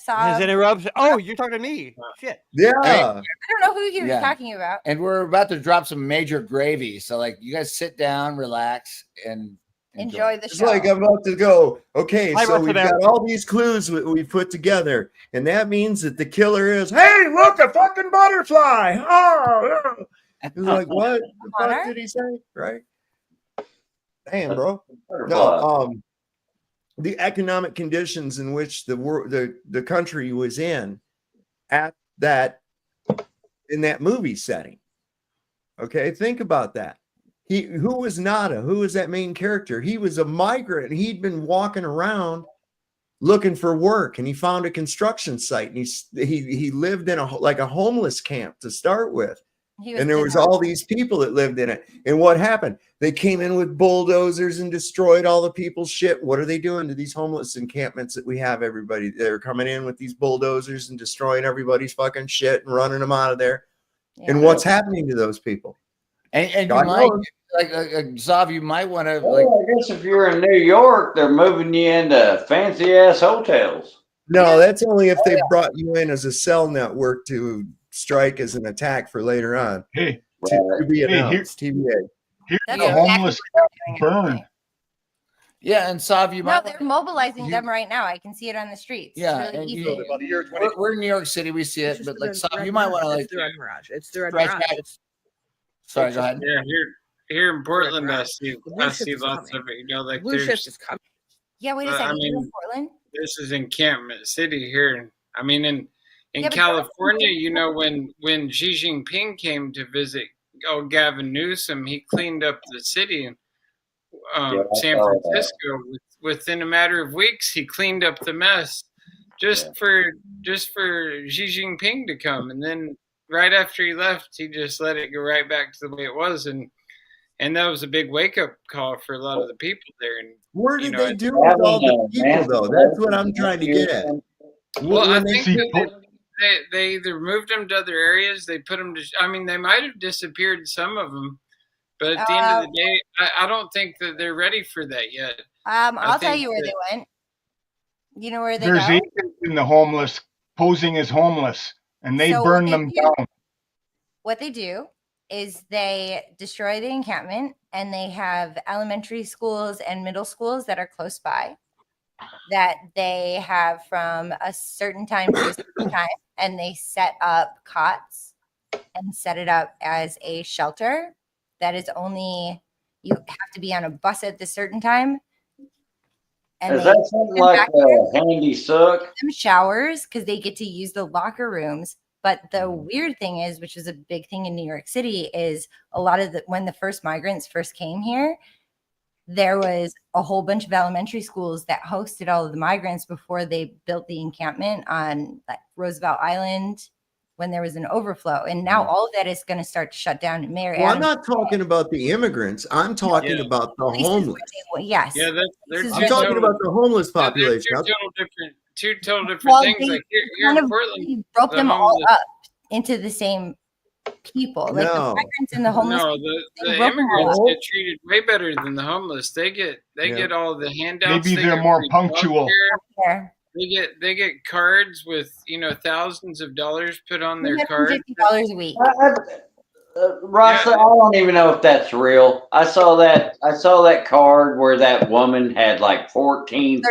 Saab. interruption. Oh, you're talking to me. Shit. Yeah. I don't know who he was talking about. And we're about to drop some major gravy. So, like, you guys sit down, relax, and enjoy the It's show. like I'm about to go. Okay, Hi, so we've Rustimer. got all these clues we put together, and that means that the killer is, hey, look, a fucking butterfly. Oh, it's like, what the fuck did he say? Right? Damn, bro. No, the economic conditions in which the country was in at that in that movie setting. Okay, think about that. Who was Nada? Who was that main character? He was a migrant. He'd been walking around looking for work, and he found a construction site, and he lived in a homeless camp to start with. And there was all these people that lived in it. And what happened? They came in with bulldozers and destroyed all the people's shit. What are they doing to these homeless encampments that we have? Everybody, they're coming in with these bulldozers and destroying everybody's fucking shit and running them out of there. Yeah. And what's happening to those people? And you might, Zav, you might want to, like, I guess if you're in New York, they're moving you into fancy ass hotels. No, that's only if they brought you in as a cell network to strike as an attack for later on. Hey, to be announced. TBA. Here's the homeless burn. Yeah, and Sav, you No, might. they're mobilizing them right now. I can see it on the streets. Yeah, It's really and easy. we're in New York City. We see it, but like Sav, you might want to like. It's the Red Mirage. It's the Red stretch Mirage. back. Sorry, go ahead. Yeah, here in Portland, I see shift is lots coming. of it. You know, like Blue there's. shift is coming. Yeah, wait a I second. You're mean, in Portland? This is Encampment City here. I mean, in Yeah, but California, you know, when Xi Jinping came to visit Gavin Newsom, he cleaned up the city in San Francisco. Within a matter of weeks, he cleaned up the mess just for Xi Jinping to come, and then right after he left, he just let it go right back to the way it was, and that was a big wake up call for a lot of the people there. And where did they do with all the people, though? That's what I'm trying to get at. Well, I think that they either moved them to other areas, they put them to. I mean, they might have disappeared some of them, but at the end of the day, I don't think that they're ready for that yet. I'll tell you where they went. You know where they There's go? agents in the homeless posing as homeless, and they So burn what them they do- down. What they do is they destroy the encampment, and they have elementary schools and middle schools that are close by that they have from a certain time to a certain time, and they set up cots and set it up as a shelter that is only, you have to be on a bus at this certain time. And Is that something like a handy suck? them showers because they get to use the locker rooms. But the weird thing is, which is a big thing in New York City, is a lot of when the first migrants first came here, there was a whole bunch of elementary schools that hosted all of the migrants before they built the encampment on like Roosevelt Island when there was an overflow. And now all of that is going to start to shut down in Mary. Well, I'm not talking about the immigrants. I'm talking about the homeless. Yes. Yeah, they're I'm talking about the homeless population. Two total different Well, things. they Like here kind in of Portland, broke the them all homeless- up into the same people. Like the No. migrants and the homeless. No, they the broke them all immigrants up. get treated way better than the homeless. They get all the handouts. Maybe They they're get more free punctual. healthcare. They get cards with thousands of dollars put on their card. $250 a week. Ross, I don't even know if that's real. I saw that card where that woman had like $14,000,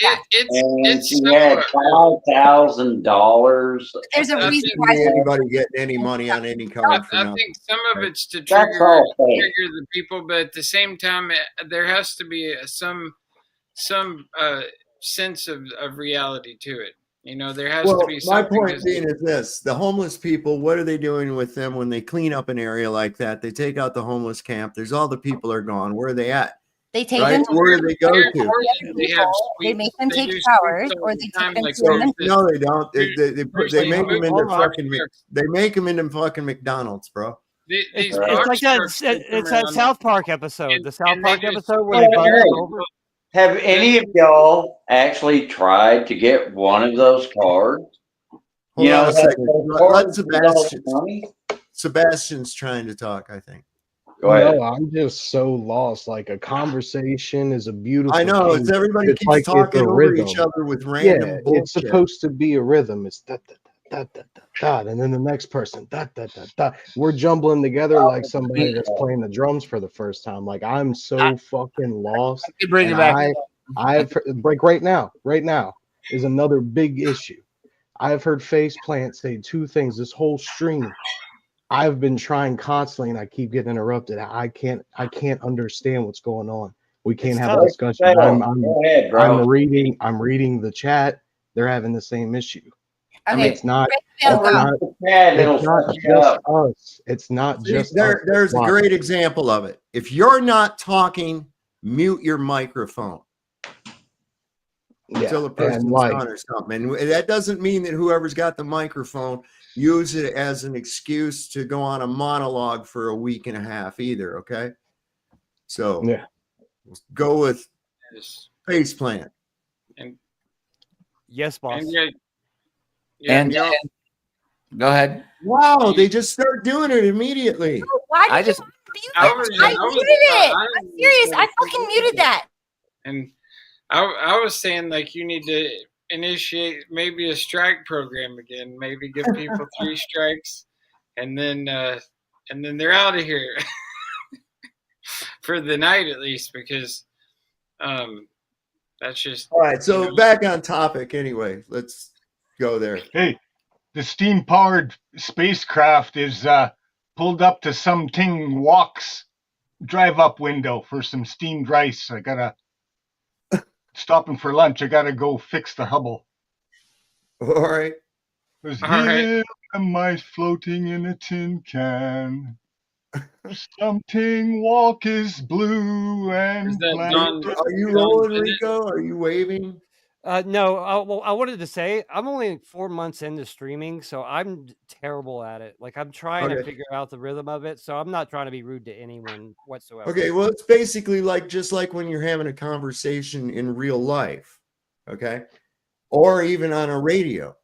and she had $5,000. There's a reason why anybody getting any money on any card for I nothing. think some of it's to That's trigger all fake. the people, but at the same time, there has to be some sense of reality to it. You know, there has to be my something. point being is this: the homeless people. What are they doing with them when they clean up an area like that? They take out the homeless camp. There's all the people are gone. Where are they at? They take right? them to Where do they go to? they make them take showers, or they take them to No, they don't. They make them into fucking. They make them into fucking McDonald's, bro. It's like that. It's that South Park episode. The South Park episode where they brought them over. Have any of y'all actually tried to get one of those cards? Hold on a second. Let Sebastian's trying to talk, I think. Go ahead. No, I'm just so lost. Like a conversation is a beautiful. I know. It's everybody keeps like talking it's a over rhythm. each other with random bullshit. It's supposed to be a rhythm. It's da da da da da da, and then the next person da da da da. We're jumbling together like somebody that's playing the drums for the first time. Like I'm so fucking lost. I can bring it back. I've like right now is another big issue. I've heard Faceplant say two things this whole stream. I've been trying constantly and I keep getting interrupted. I can't understand what's going on. We can't have a discussion. I'm reading the chat. They're having the same issue. I mean, it's not just us. It's not just there's a great example of it. If you're not talking, mute your microphone. Until the person's done or something. And that doesn't mean that whoever's got the microphone use it as an excuse to go on a monologue for a week and a half either. Okay. So go with Faceplant. And yes, boss. And go ahead. Wow, they just start doing it immediately. Why did I muted it. I'm serious. I fucking muted that. And I was saying, like, you need to initiate maybe a strike program again. Maybe give people 3 strikes, and then they're out of here for the night at least, because that's just all right. So back on topic. Anyway, let's go there. Hey, the steam-powered spacecraft is pulled up to some Ting Walk's drive-up window for some steamed rice. I gotta. Stopping for lunch. I gotta go fix the Hubble. All right. Here am I floating in a tin can. Something walk is blue and black. Are you rolling, Rico? Are you waving? No. I wanted to say I'm only 4 months into streaming, so I'm terrible at it. Like I'm trying to figure out the rhythm of it, so I'm not trying to be rude to anyone whatsoever. Okay, well, it's basically just like when you're having a conversation in real life, okay, or even on a radio,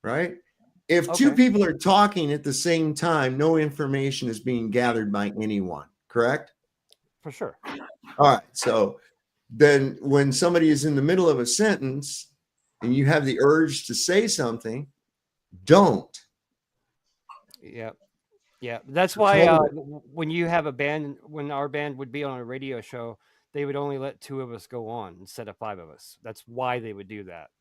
right? If two people are talking at the same time, no information is being gathered by anyone, correct? For sure. All right, so then when somebody is in the middle of a sentence and you have the urge to say something, don't. Yeah. That's why when you have a band, when our band would be on a radio show, they would only let 2 of us go on instead of 5 of us. That's why they would do that.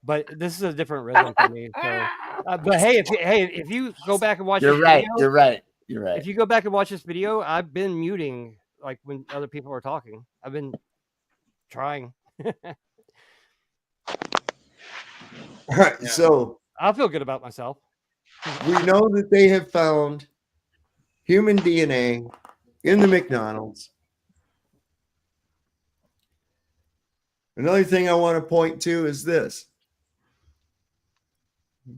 But this is a different rhythm for me. So, but hey, if you go back and watch, You're right. If you go back and watch this video, I've been muting like when other people are talking. I've been trying. All right, so I feel good about myself. We know that they have found human DNA in the McDonald's. Another thing I want to point to is this.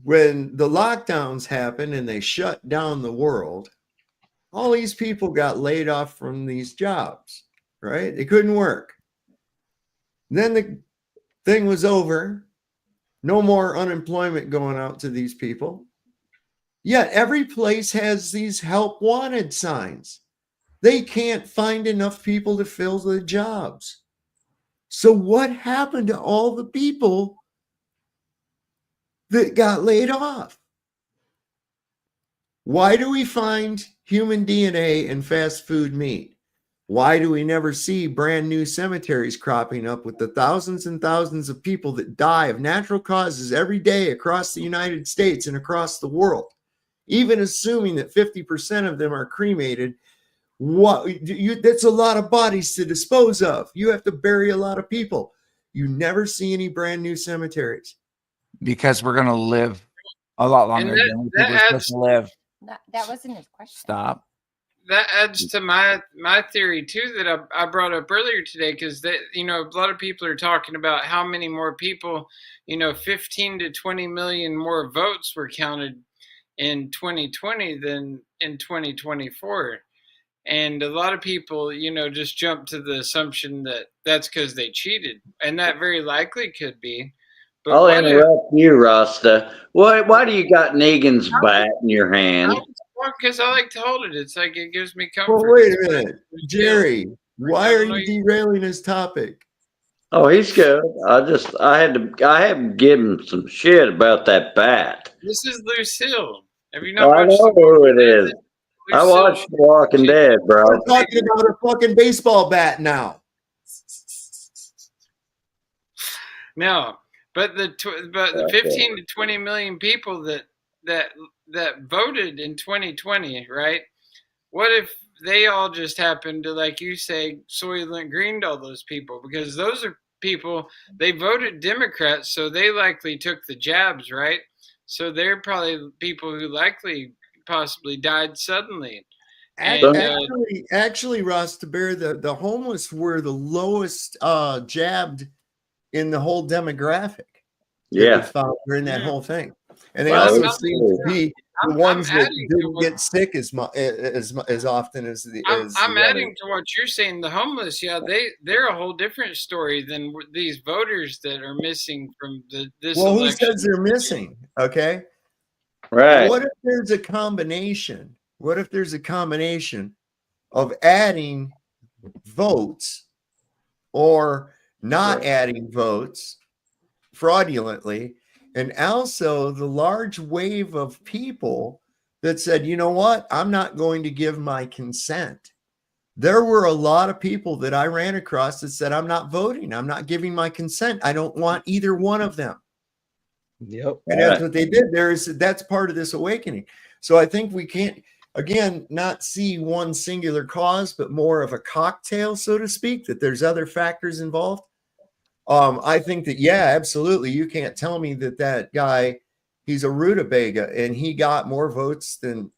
When the lockdowns happened and they shut down the world, all these people got laid off from these jobs, right? They couldn't work. Then the thing was over. No more unemployment going out to these people. Yet every place has these help wanted signs. They can't find enough people to fill the jobs. So what happened to all the people that got laid off? Why do we find human DNA in fast food meat? Why do we never see brand new cemeteries cropping up with the thousands and thousands of people that die of natural causes every day across the United States and across the world? Even assuming that 50% of them are cremated, that's a lot of bodies to dispose of. You have to bury a lot of people. You never see any brand new cemeteries. Because we're going to live a lot longer than people are supposed to live. That wasn't his question. Stop. That adds to my theory too that I brought up earlier today, because that, you know, a lot of people are talking about how many more people, you know, 15 to 20 million more votes were counted in 2020 than in 2024. And a lot of people, you know, just jump to the assumption that that's because they cheated, and that very likely could be. But I'll interrupt you, Rasta. Why do you got Negan's bat in your hand? Because I like to hold it. It's like it gives me comfort. Well, wait a minute, Jerry. Why are you derailing this topic? Oh, he's good. I had to give him some shit about that bat. This is Lucille. Have you not I watched know who it is. I watched The Walking Dead, bro. We're talking about a fucking baseball bat now. No, but the 15 to 20 million people that voted in 2020, right? What if they all just happened to, like you say, Soylent Greened all those people? Because those are people, they voted Democrats, so they likely took the jabs, right? So they're probably people who likely possibly died suddenly. Actually, Ross, to bear the homeless were the lowest jabbed in the whole demographic. Yeah, found during that whole thing, and they also seem to be the ones that didn't get sick as often as the. I'm adding to what you're saying. The homeless, yeah, they're a whole different story than these voters that are missing from this. Well, election. who says they're missing? Okay, right. What if there's a combination? What if there's a combination of adding votes or not adding votes fraudulently, and also the large wave of people that said, you know what, I'm not going to give my consent. There were a lot of people that I ran across that said, I'm not voting. I'm not giving my consent. I don't want either one of them. Yep. And that's what they did. That's part of this awakening. So I think we can't, again, not see one singular cause, but more of a cocktail, so to speak, that there's other factors involved. I think that, yeah, absolutely. You can't tell me that guy, he's a rutabaga and he got more votes than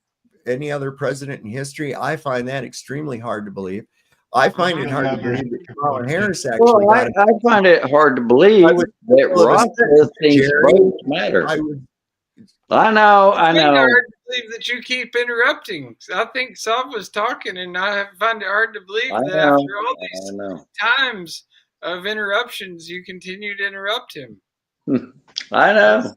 any other president in history. I find that extremely hard to believe. I find it hard to believe that Kamala Harris actually got it. I find it hard to believe that Rasta thinks votes matter. I know. It's hard to believe that you keep interrupting. I think Sav was talking, and I find it hard to believe that after all these times of interruptions, you continue to interrupt him. I know.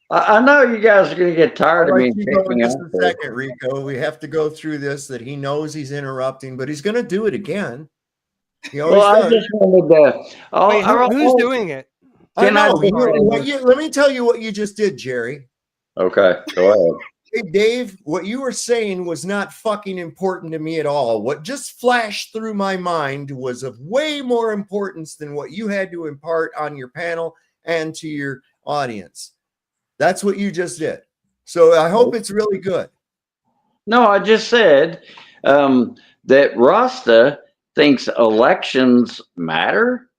I know you guys are going to get tired of me. Just a second, Rico. We have to go through this, that he knows he's interrupting, but he's going to do it again. He always does. I just wanted to. Who's doing it? I know. Let me tell you what you just did, Jerry. Okay, go ahead. Hey, Dave, what you were saying was not fucking important to me at all. What just flashed through my mind was of way more importance than what you had to impart on your panel and to your audience. That's what you just did. So I hope it's really good. No, I just said that Rasta thinks elections matter.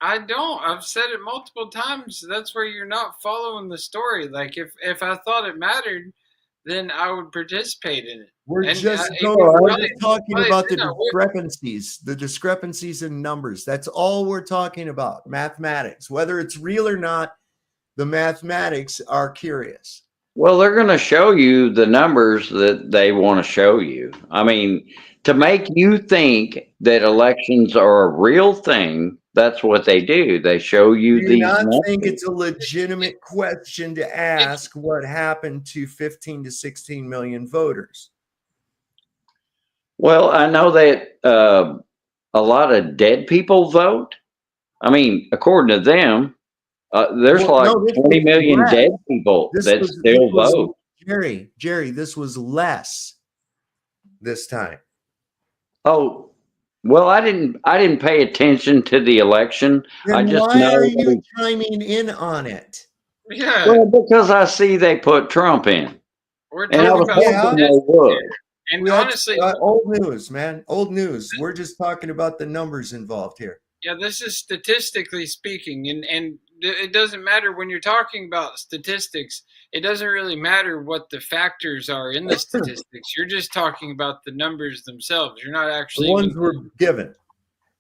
I don't. I've said it multiple times. That's where you're not following the story. Like if I thought it mattered, then I would participate in it. We're just talking about the discrepancies in numbers. That's all we're talking about. Mathematics, whether it's real or not, the mathematics are curious. Well, they're going to show you the numbers that they want to show you. I mean, to make you think that elections are a real thing, that's what they do. They show you these numbers. Do you not think it's a legitimate question to ask what happened to 15 to 16 million voters? Well, I know that a lot of dead people vote. I mean, according to them, there's 20 million dead people that still vote. Jerry, this was less this time. Oh, well, I didn't pay attention to the election. Then I just why know. are you chiming in on it? Yeah. Well, because I see they put Trump in. We're And I talking was about hoping they would. And That's, honestly, old news, man. Old news. We're just talking about the numbers involved here. yeah, this is statistically speaking, and it doesn't matter when you're talking about statistics. It doesn't really matter what the factors are in the statistics. You're just talking about the numbers themselves. You're not actually The ones we're given.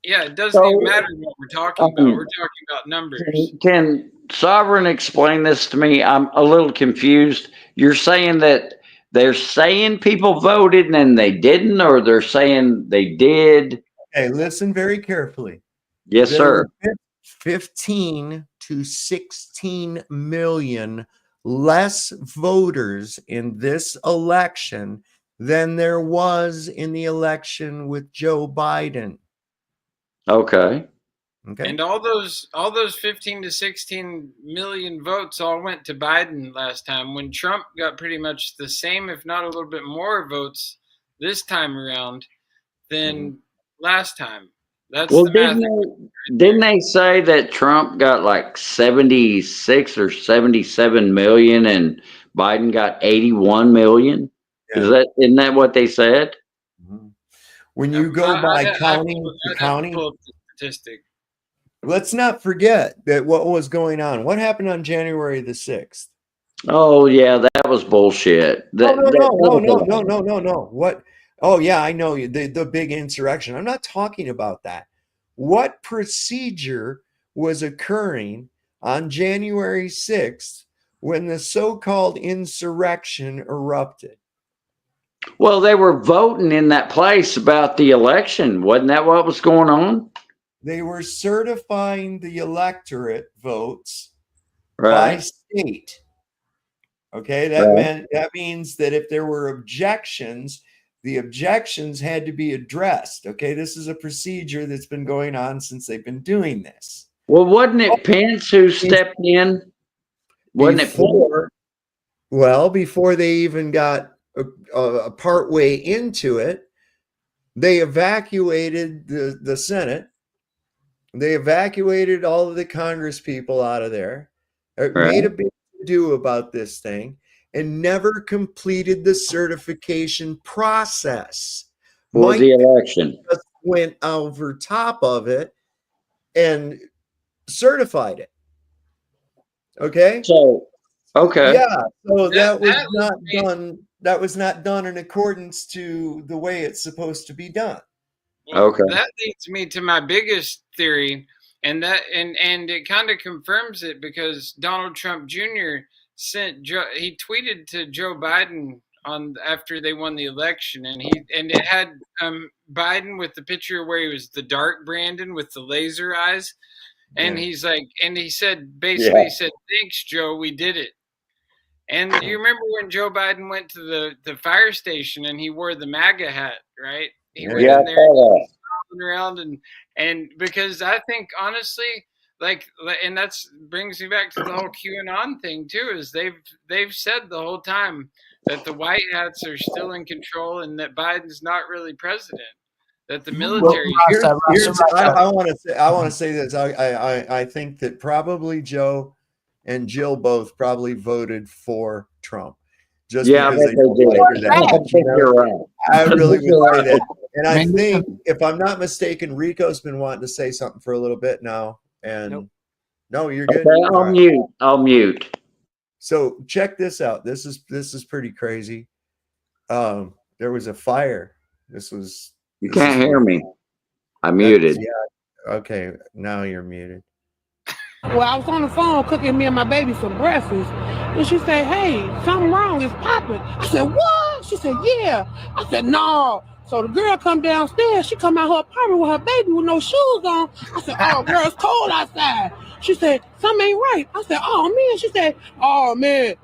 Yeah, it doesn't even matter what we're talking about. We're talking about numbers. Can Sovereign explain this to me? I'm a little confused. You're saying that they're saying people voted and then they didn't, or they're saying they did? Okay, listen very carefully. Yes, sir. There were 15 to 16 million less voters in this election than there was in the election with Joe Biden. Okay. Okay. And all those 15 to 16 million votes all went to Biden last time, when Trump got pretty much the same, if not a little bit more votes this time around than last time. That's Well, the math. didn't they say that Trump got like 76 or 77 million and Biden got 81 million? Isn't that what they said? When you go by county to county, Pull up the statistic. let's not forget that what was going on. What happened on January the 6th? Oh yeah, that was bullshit. No. What? Oh yeah, I know the big insurrection. I'm not talking about that. What procedure was occurring on January 6th when the so-called insurrection erupted? Well, they were voting in that place about the election. Wasn't that what was going on? They were certifying the electorate votes by Right. state. Okay, Right. that means that if there were objections, the objections had to be addressed. Okay, this is a procedure that's been going on since they've been doing this. Well, wasn't it Pence who stepped in? Wasn't it Pence? Before they even got a part way into it, they evacuated the Senate. They evacuated all of the Congress people out of there. Made a big to-do about this thing and never completed the certification process. For the election. Just went over top of it and certified it. Okay. So, okay. Yeah. So that was not done. That was not done in accordance to the way it's supposed to be done. Okay. That leads me to my biggest theory, and it kind of confirms it, because Donald Trump Jr. he tweeted to Joe Biden after they won the election, and it had Biden with the picture where he was the dark Brandon with the laser eyes, and he's like, and he said basically, he said, "Thanks, Joe, we did it." And you remember when Joe Biden went to the fire station and he wore the MAGA hat, right? He went in there and around and because I think honestly, and that's brings me back to the whole QAnon thing too, is they've said the whole time that the white hats are still in control and that Biden's not really president, that the military. I want to say this. I think that probably Joe and Jill both probably voted for Trump. Just because they don't like that. I really would say that. And I think, if I'm not mistaken, Rico's been wanting to say something for a little bit now. And no, you're good. Okay, I'll mute. So check this out. This is pretty crazy. There was a fire. You can't hear me. I muted. Yeah. Okay. Now you're muted. Well, I was on the phone cooking me and my baby some breakfast, and she said, "Hey, something wrong, it's popping." I said, "What?" She said, "Yeah." I said, "No." So the girl come downstairs, she come out her apartment with her baby with no shoes on. I said, "Oh, girl, it's cold outside." She said, "Something ain't right." I said, "Oh, man." She said, "Oh, man,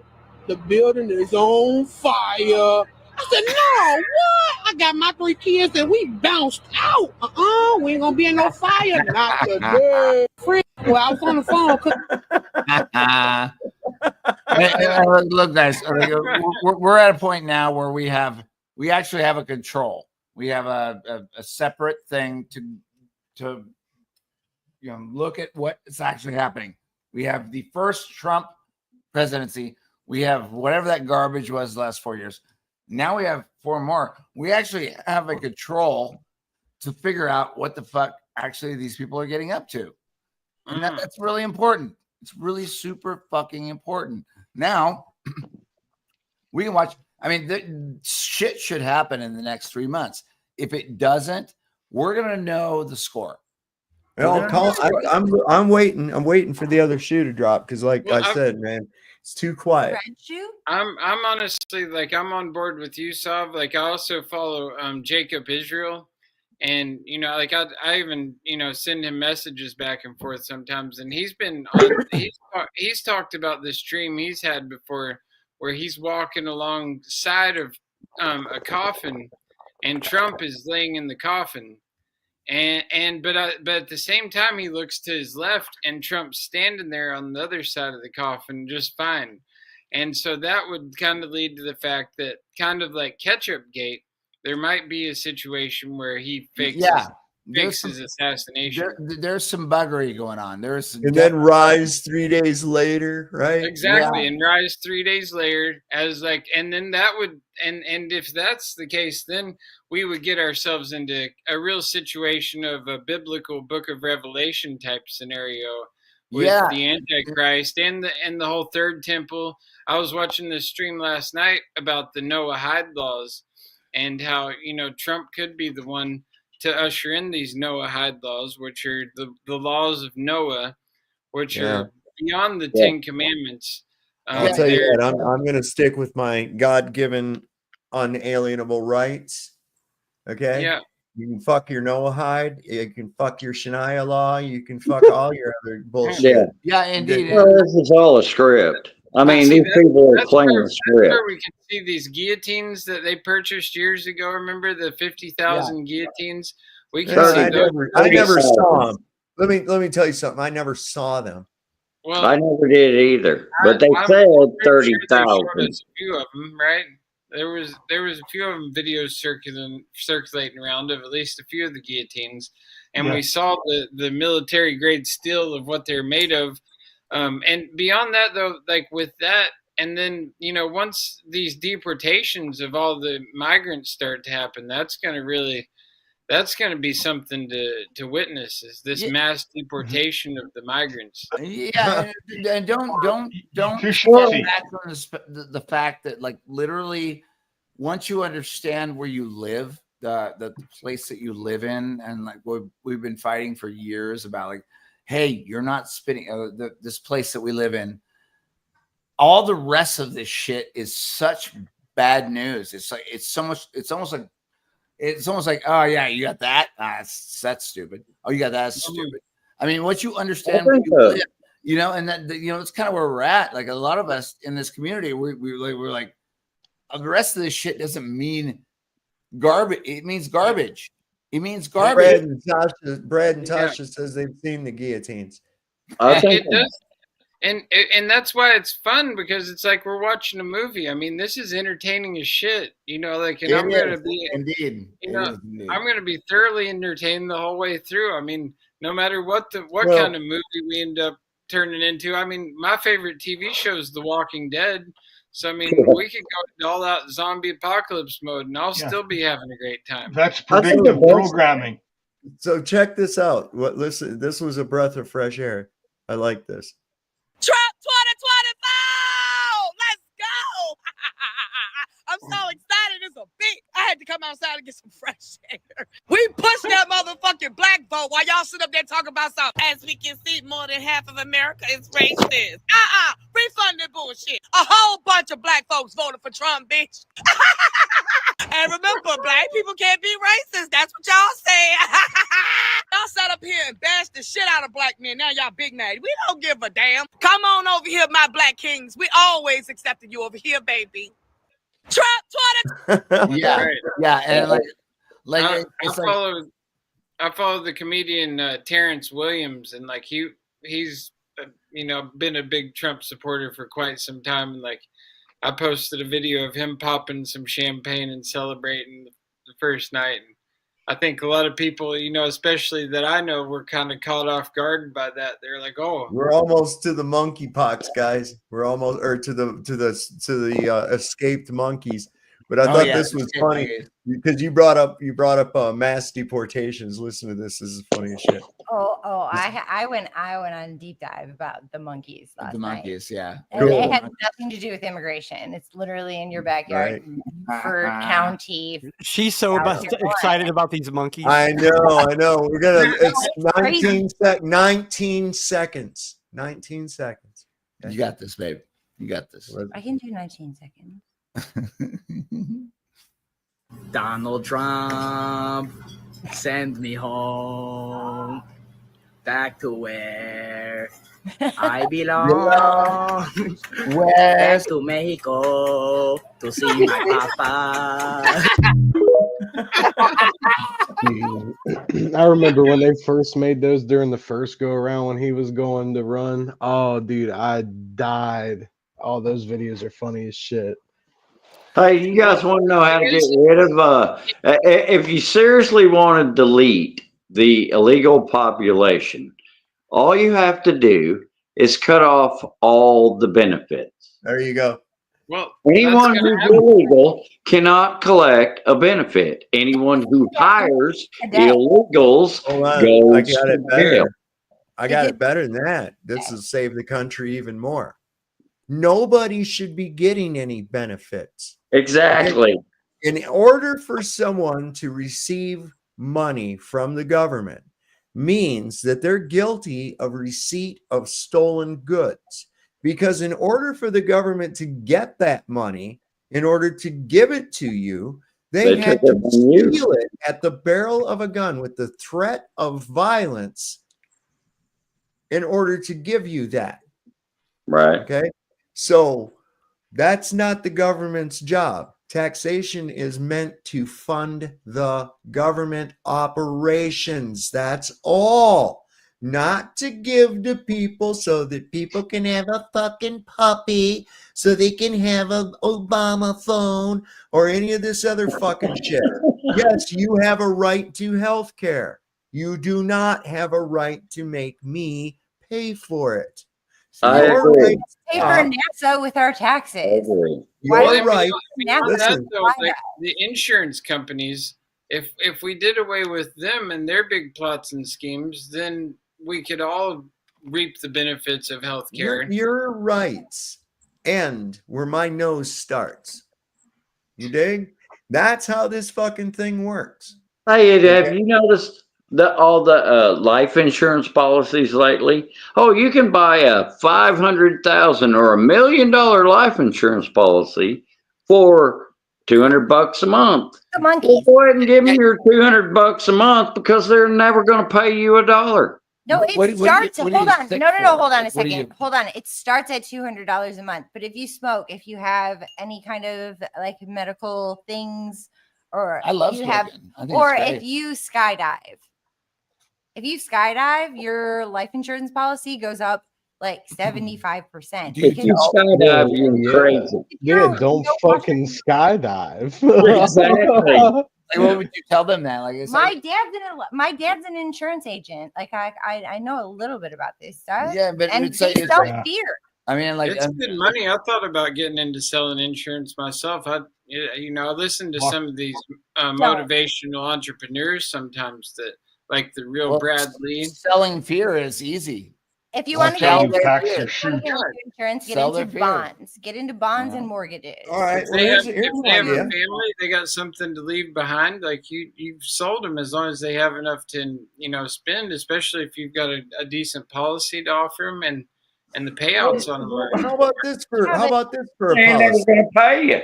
the building is on fire." I said, "No, what?" I got my 3 kids and we bounced out. We ain't gonna be in no fire. Not today. Well, I was on the phone. Look, guys, we're at a point now where we actually have a control. We have a separate thing to look at what is actually happening. We have the first Trump presidency. We have whatever that garbage was the last 4 years. Now we have 4 more. We actually have a control to figure out what the fuck actually these people are getting up to. And that's really important. It's really super fucking important. Now we can watch. I mean, the shit should happen in the next 3 months. If it doesn't, we're going to know the score. Well, I'm waiting. I'm waiting for the other shoe to drop because, like I said, man, it's too quiet. I'm honestly I'm on board with you, Sav. Like I also follow Jacob Israel, and I even send him messages back and forth sometimes, and he's been on he's talked about this dream he's had before where he's walking alongside of a coffin, and Trump is laying in the coffin. But at the same time, he looks to his left, and Trump's standing there on the other side of the coffin just fine. And so that would kind of lead to the fact that, kind of like Ketchup Gate, there might be a situation where he fakes his assassination. There's some buggery going on. And then rise 3 days later, right? Exactly, and rise 3 days later and then that would and if that's the case, then we would get ourselves into a real situation of a biblical Book of Revelation type scenario with the Antichrist and the whole third temple. I was watching this stream last night about the Noah Hyde laws and how Trump could be the one to usher in these Noah Hyde laws, which are the laws of Noah, which are beyond the 10 Commandments. I'll tell you what, I'm going to stick with my God-given unalienable rights. Okay? Yeah. You can fuck your Noahide. You can fuck your Shania law. You can fuck all your other bullshit. Yeah, indeed. Well, this is all a script. I mean, these people are playing a script. That's where we can see these guillotines that they purchased years ago. Remember the 50,000 guillotines? We can see those. I never saw them. Let me tell you something. I never saw them. Well, I never did either, but they said 30,000. A few of them, right? There was a few of them videos circulating around of at least a few of the guillotines, and we saw the military grade steel of what they're made of. And beyond that, though, like with that, and then once these deportations of all the migrants start to happen, that's going to be something to witness, is this mass deportation of the migrants. Yeah, and don't fall back on the fact that, like, literally, once you understand where you live, the place that you live in, and like we've been fighting for years about, like, hey, you're not spitting this place that we live in. All the rest of this shit is such bad news. It's almost like, oh yeah, you got that. That's stupid. Oh, you got that. That's stupid. I mean, once you understand where you live, and that it's kind of where we're at. Like, a lot of us in this community, we're like, the rest of this shit doesn't mean garbage. It means garbage. It means garbage. Brad and Tasha says they've seen the guillotines. It does. And that's why it's fun, because it's like we're watching a movie. I mean, this is entertaining as shit, I'm going to be I'm going to be thoroughly entertained the whole way through. I mean, no matter what kind of movie we end up turning into. I mean, my favorite TV show is The Walking Dead. So, I mean, we could go all out zombie apocalypse mode, and I'll still be having a great time. That's predictive programming. So check this out. Listen, this was a breath of fresh air. I like this. Trump 2024! Let's go! I'm so excited as a bitch. I had to come outside and get some fresh air. We pushed that motherfucking black vote while y'all sit up there talking about something. As we can see, more than half of America is racist. Refund that bullshit. A whole bunch of black folks voted for Trump, bitch. And remember, black people can't be racist. That's what y'all say. Y'all sat up here and bashed the shit out of black men. Now y'all big mad. We don't give a damn. Come on over here, my black kings. We always accepted you over here, baby. Trump 20. Yeah, and I follow the comedian Terrence Williams, and like he's been a big Trump supporter for quite some time, and like I posted a video of him popping some champagne and celebrating the first night. And I think a lot of people, especially that I know, were kind of caught off guard by that. They're like, "Oh, We're almost to the monkeypox, guys. We're almost, or to the escaped monkeys." But I thought this was funny because you brought up mass deportations. Listen to this. This is funny as shit. I went on a deep dive about the monkeys last The night. monkeys, yeah. And it has nothing to do with immigration. It's literally in your backyard, Beaufort County. She's so excited about these monkeys. I know. We're gonna. It's 19 seconds. 19 seconds. Okay. You got this, babe. You got this. I can do 19 seconds. Donald Trump, send me home, back to where I belong. Back to Mexico to see my papa. I remember when they first made those during the first go around when he was going to run. Oh, dude, I died. All those videos are funny as shit. Hey, you guys want to know how to get rid of if you seriously want to delete the illegal population, all you have to do is cut off all the benefits. There you go. Well, anyone who's illegal cannot collect a benefit. Anyone who hires illegals goes to jail. I got it better than that. This will save the country even more. Nobody should be getting any benefits. Exactly. In order for someone to receive money from the government means that they're guilty of receipt of stolen goods. Because in order for the government to get that money, in order to give it to you, they had to steal it at the barrel of a gun with the threat of violence in order to give you that. Right. Okay. So that's not the government's job. Taxation is meant to fund the government operations. That's all. Not to give to people so that people can have a fucking puppy, so they can have an Obama phone or any of this other fucking shit. Yes, you have a right to health care. You do not have a right to make me pay for it. I agree. Pay for NASA with our taxes. You're right. Listen, like the insurance companies, if we did away with them and their big plots and schemes, then we could all reap the benefits of healthcare. Your rights end where my nose starts. You dig? That's how this fucking thing works. Hey, have you noticed all the life insurance policies lately? Oh, you can buy a $500,000 or $1 million life insurance policy for $200 a month. Well, go ahead and give me your $200 a month because they're never going to pay you $1. No, it starts. Hold on. No. Hold on a second. Hold on. It starts at $200 a month. But if you smoke, if you have any kind of like medical things, or I love you have, or if you skydive, your life insurance policy goes up like 75%. If you skydive, you're crazy. Yeah, don't fucking skydive. Exactly. Like, what would you tell them that? Like, my dad's an insurance agent. Like I know a little bit about this stuff. Yeah, but and it's they like, sell fear. I mean, like, it's good money. I thought about getting into selling insurance myself. I listen to some of these motivational entrepreneurs sometimes that, like the real Brad Lee. Selling fear is easy. If you want to get into insurance, get into bonds. Get into bonds and mortgages. All right. If they have a family, they got something to leave behind. Like you've sold them as long as they have enough to spend. Especially if you've got a decent policy to offer them and the payouts on them. How about this for a They're never policy? going to pay you.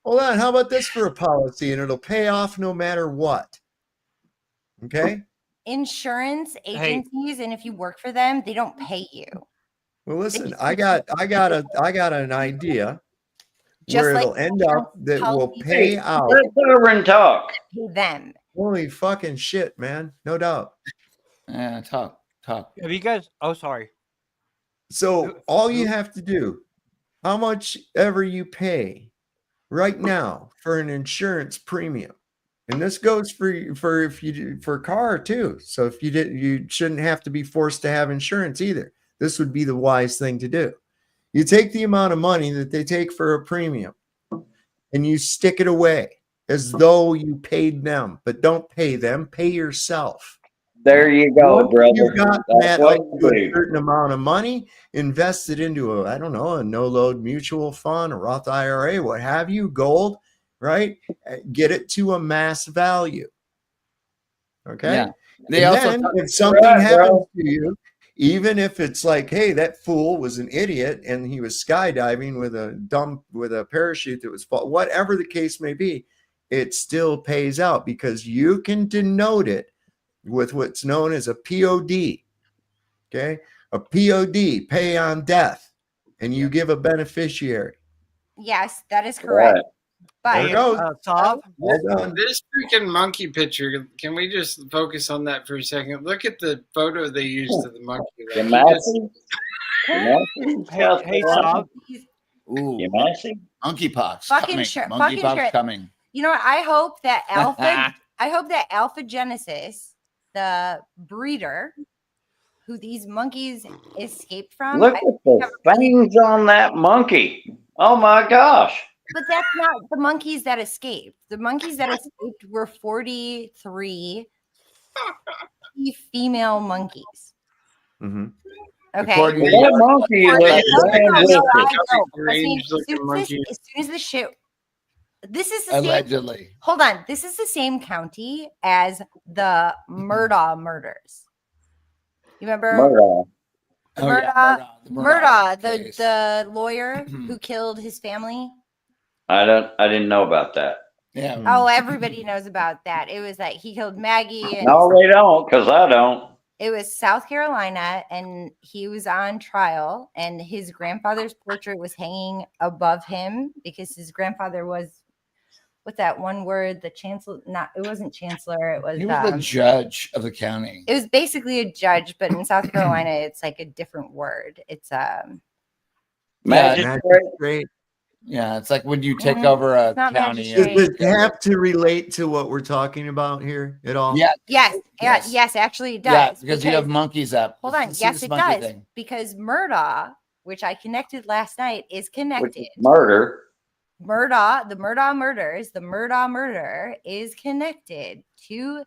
Hold on. How about this for a policy, and it'll pay off no matter what? Okay. Insurance agencies, and if you work for them, they don't pay you. Well, listen, I got an idea where it'll end up that will pay out. Let's over and talk. Pay them. Holy fucking shit, man! No doubt. Yeah, talk. Have you guys? Oh, sorry. So all you have to do, how much ever you pay right now for an insurance premium, and this goes for if you do for a car too. So if you did, you shouldn't have to be forced to have insurance either. This would be the wise thing to do. You take the amount of money that they take for a premium and you stick it away as though you paid them, but don't pay them, pay yourself. There you go, brother. You've got That's that what up you to a do. certain amount of money, invest it into a no-load mutual fund, a Roth IRA, what have you, gold, right? Get it to a mass value. Okay. Yeah. They And also then talk- if something Right, happens bro. to you, even if it's like, hey, that fool was an idiot and he was skydiving with a parachute that was whatever the case may be, it still pays out because you can denote it with what's known as a POD. Okay, a POD, pay on death, and you give a beneficiary. Yes, that is correct. Right. But There it goes. Saab, Well done. This freaking monkey picture, can we just focus on that for a second? Look at the photo they used of the monkey. You Like, he just- hey, Saab. Ooh, You messy? monkeypox Fucking coming. sure- fucking Monkeypox sure. coming. You know what? I hope that Alpha Genesis, the breeder who these monkeys escaped from. Look at the fangs on that monkey. Oh my gosh. But that's not the monkeys that escaped. The monkeys that escaped were 43 female monkeys. Mm-hmm. Okay. According to That monkey No, looks no, damn no, wicked. I know. Strange As looking soon monkey. as soon as the shit. This is the same. Allegedly. Hold on. This is the same county as the Murdaugh murders. You remember Murder. Murdaugh, case. the lawyer who killed his family? I didn't know about that. Yeah. Oh, everybody knows about that. It was like he killed Maggie. And No, they don't, because I don't. it was South Carolina, and he was on trial, and his grandfather's portrait was hanging above him because his grandfather was, what's that one word? The chancellor? Not, it wasn't chancellor. It was. He was the judge of the county. It was basically a judge, but in South Carolina, it's like a different word. It's Magistrate. Yeah, it's like when you take over a It's not county. Does it have to relate to what we're talking about here at all? Yeah. Yes, actually it does. Yeah, because you have monkeys up. Hold on. Let's see Yes, this it monkey does. thing. Because Murdaugh, which I connected last night, is connected. Murder. Murdaugh, the Murdaugh murders, the Murdaugh murder is connected to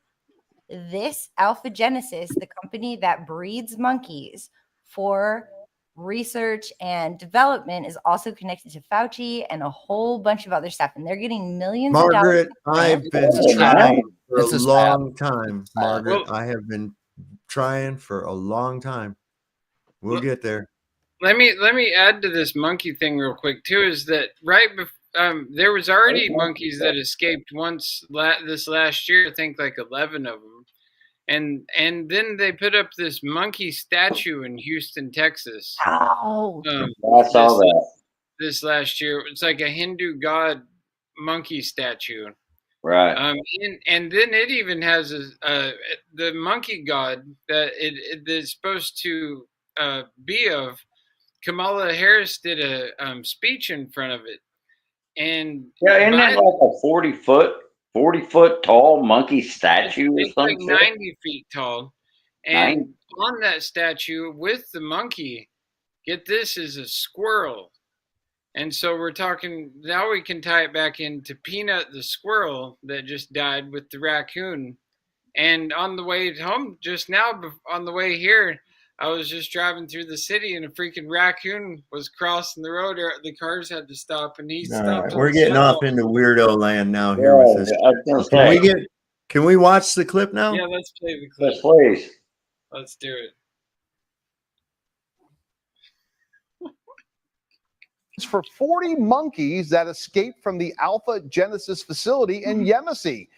this Alpha Genesis, the company that breeds monkeys for research and development, is also connected to Fauci and a whole bunch of other stuff. And they're getting millions Margaret, of dollars. I've been It's a trying spam. for It's a a spam. long time. Margaret, Well- I have been trying for a long time. We'll get there. Let me add to this monkey thing real quick too. Is that there was already monkeys that escaped once this last year. I think like 11 of them, and then they put up this monkey statue in Houston, Texas. Oh, I saw that. This last year. It's like a Hindu god monkey statue. Right. And then it even has the monkey god that it is supposed to be of. Kamala Harris did a speech in front of it, and Yeah, isn't it like a 40-foot tall monkey statue or it's like something? 90 feet tall. And on that statue with the monkey, get this, is a squirrel. And so we're talking, now we can tie it back into Peanut the squirrel that just died with the raccoon. And on the way home just now, on the way here, I was just driving through the city and a freaking raccoon was crossing the road. The cars had to stop, and he All stopped. right, on we're the getting sidewalk. off into weirdo land now here Yeah, with this. I was gonna say. Can we watch the clip now? Yeah, let's play the clip. Yes, please. Let's do it. For 40 monkeys that escaped from the Alpha Genesis facility in Yemisi.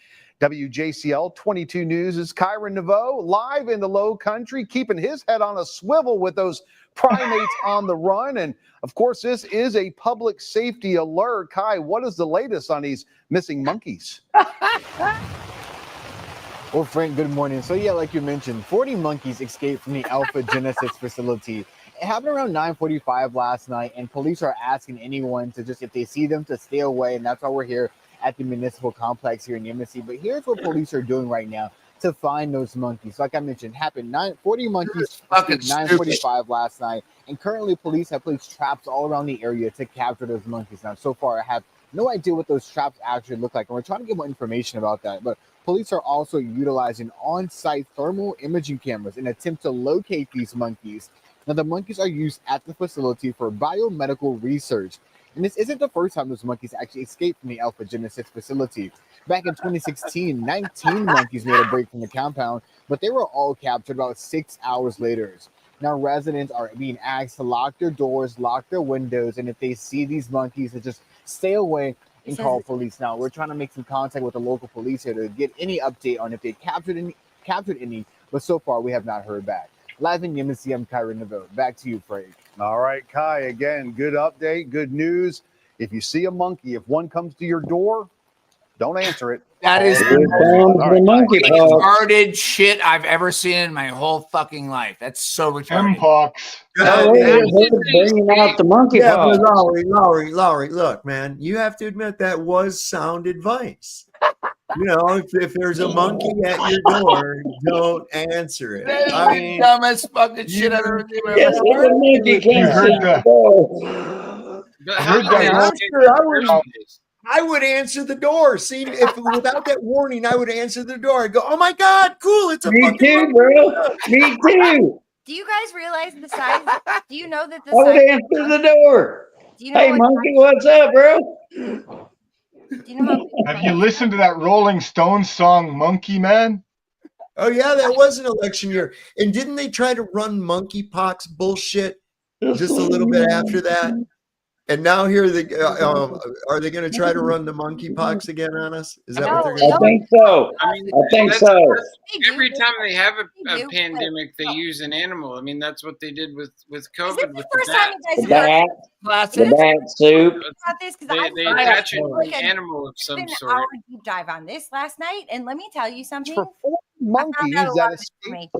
WJCL 22 News' Kyron Naveau live in the Low Country, keeping his head on a swivel with those primates on the run. And of course, this is a public safety alert. Kai, what is the latest on these missing monkeys? Well, Frank, good morning. So yeah, like you mentioned, 40 monkeys escaped from the Alpha Genesis facility it happened around 9:45 last night, and police are asking anyone to just, if they see them, to stay away, and that's why we're here at the municipal complex here in Embassy. But here's what police are doing right now to find those monkeys. Like I mentioned, happened 40 monkeys escaped 9:45 last night, and currently police have placed traps all around the area to capture those monkeys. Now, so far, I have no idea what those traps actually look like, and we're trying to get more information about that. But police are also utilizing on-site thermal imaging cameras in an attempt to locate these monkeys. Now, the monkeys are used at the facility for biomedical research. And this isn't the first time those monkeys actually escaped from the Alpha Genesis facility. Back in 2016, 19 monkeys made a break from the compound, but they were all captured about 6 hours later. Now, residents are being asked to lock their doors, lock their windows, and if they see these monkeys, to just stay away and call police. Now, we're trying to make some contact with the local police here to get any update on if they captured any, but so far we have not heard back. Live in Embassy, I'm Kyron Neveau. Back to you, Frank. All right, Kai, again, good update, good news. If you see a monkey, if one comes to your door, don't answer it. That is the monkey retarded shit I've ever seen in my whole fucking life. That's so retarded. Mpox. Bringing out the monkey Yeah, but pox. Lowry, look, man, you have to admit that was sound advice. You know, if there's a monkey at your door, don't answer it. That's I the mean, dumbest fucking shit I've ever seen. Yes, the monkey You heard I would answer the door. See, if without that warning, I would answer the door. I'd go, "Oh my god, cool! It's a Me too, bro. Me too. Do you guys realize the size? Do you know that the I would size? answer the door. Do you know Hey, what monkey, what's up, bro? Do you know Have you listened to that Rolling Stones song, Monkey Man? Oh yeah, that was an election year. And didn't they try to run monkeypox bullshit just a little bit after that? And now here are they going to try to run the monkeypox again on us? Is that what they're going to do? I think so. I think so. Every time they have a pandemic, they use an animal. I mean, that's what they did with COVID with the bat. The bat soup. They attach it to an animal of some sort. Our deep dive on this last night, and let me tell you something. Monkeys that escaped.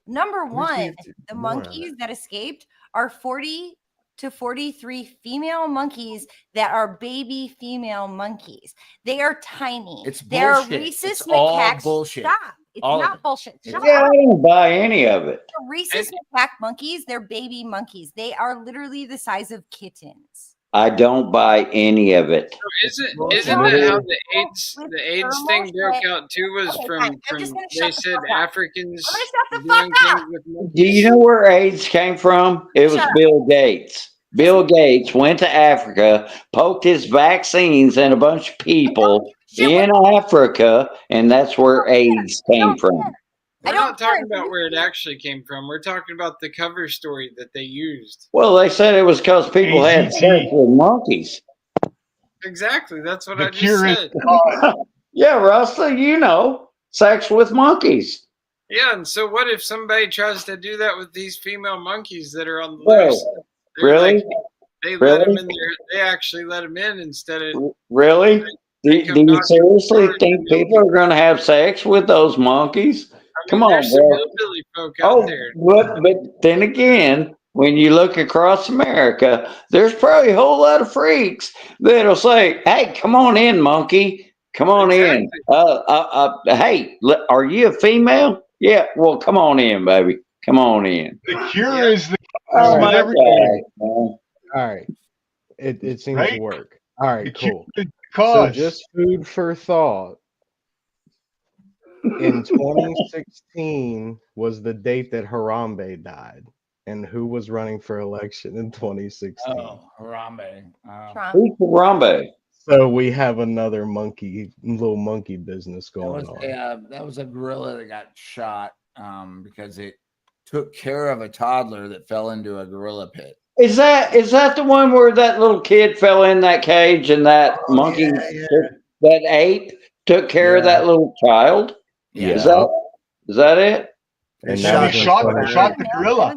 Number one, the monkeys that escaped are 40 to 43 female monkeys that are baby female monkeys. They are tiny. It's They're bullshit. rhesus It's all macaques. bullshit. Stop. It's All of not it. bullshit. Shut Yeah, up. I don't buy any of it. The rhesus macaque monkeys, they're baby monkeys. They are literally the size of kittens. I don't buy any of it. Isn't that how the AIDS thing broke out too? Was from they said Africans doing things with monkeys? Do you know where AIDS came from? It was Bill Gates. Bill Gates went to Africa, poked his vaccines in a bunch of people in Africa, and that's where AIDS came from. We're not talking about where it actually came from. We're talking about the cover story that they used. Well, they said it was because people had sex with monkeys. Exactly. That's what I just said. Yeah, Russell, you know, sex with monkeys. Yeah, and so what if somebody tries to do that with these female monkeys that are on the Whoa. loose? Really? They let them in there. They actually let them in instead of. Really? Do you seriously think people are going to have sex with those monkeys? Come on, there's some bro. hillbilly folk out there. But then again, when you look across America, there's probably a whole lot of freaks that'll say, "Hey, come on in, monkey. Come on in. Hey, are you a female? Yeah. Well, come on in, baby. Come on in." The cure is the Oh my God. All right. It seems Right? to work. All right, cool. So Cause. just food for thought. In 2016 was the date that Harambe died. And who was running for election in 2016? Oh, Harambe. Who's Harambe? So we have another little monkey business going on. That was a gorilla that got shot because it took care of a toddler that fell into a gorilla pit. Is that the one where that little kid fell in that cage and that monkey, that ape, took care of that little child? Yeah. Is that it? And They shot the gorilla.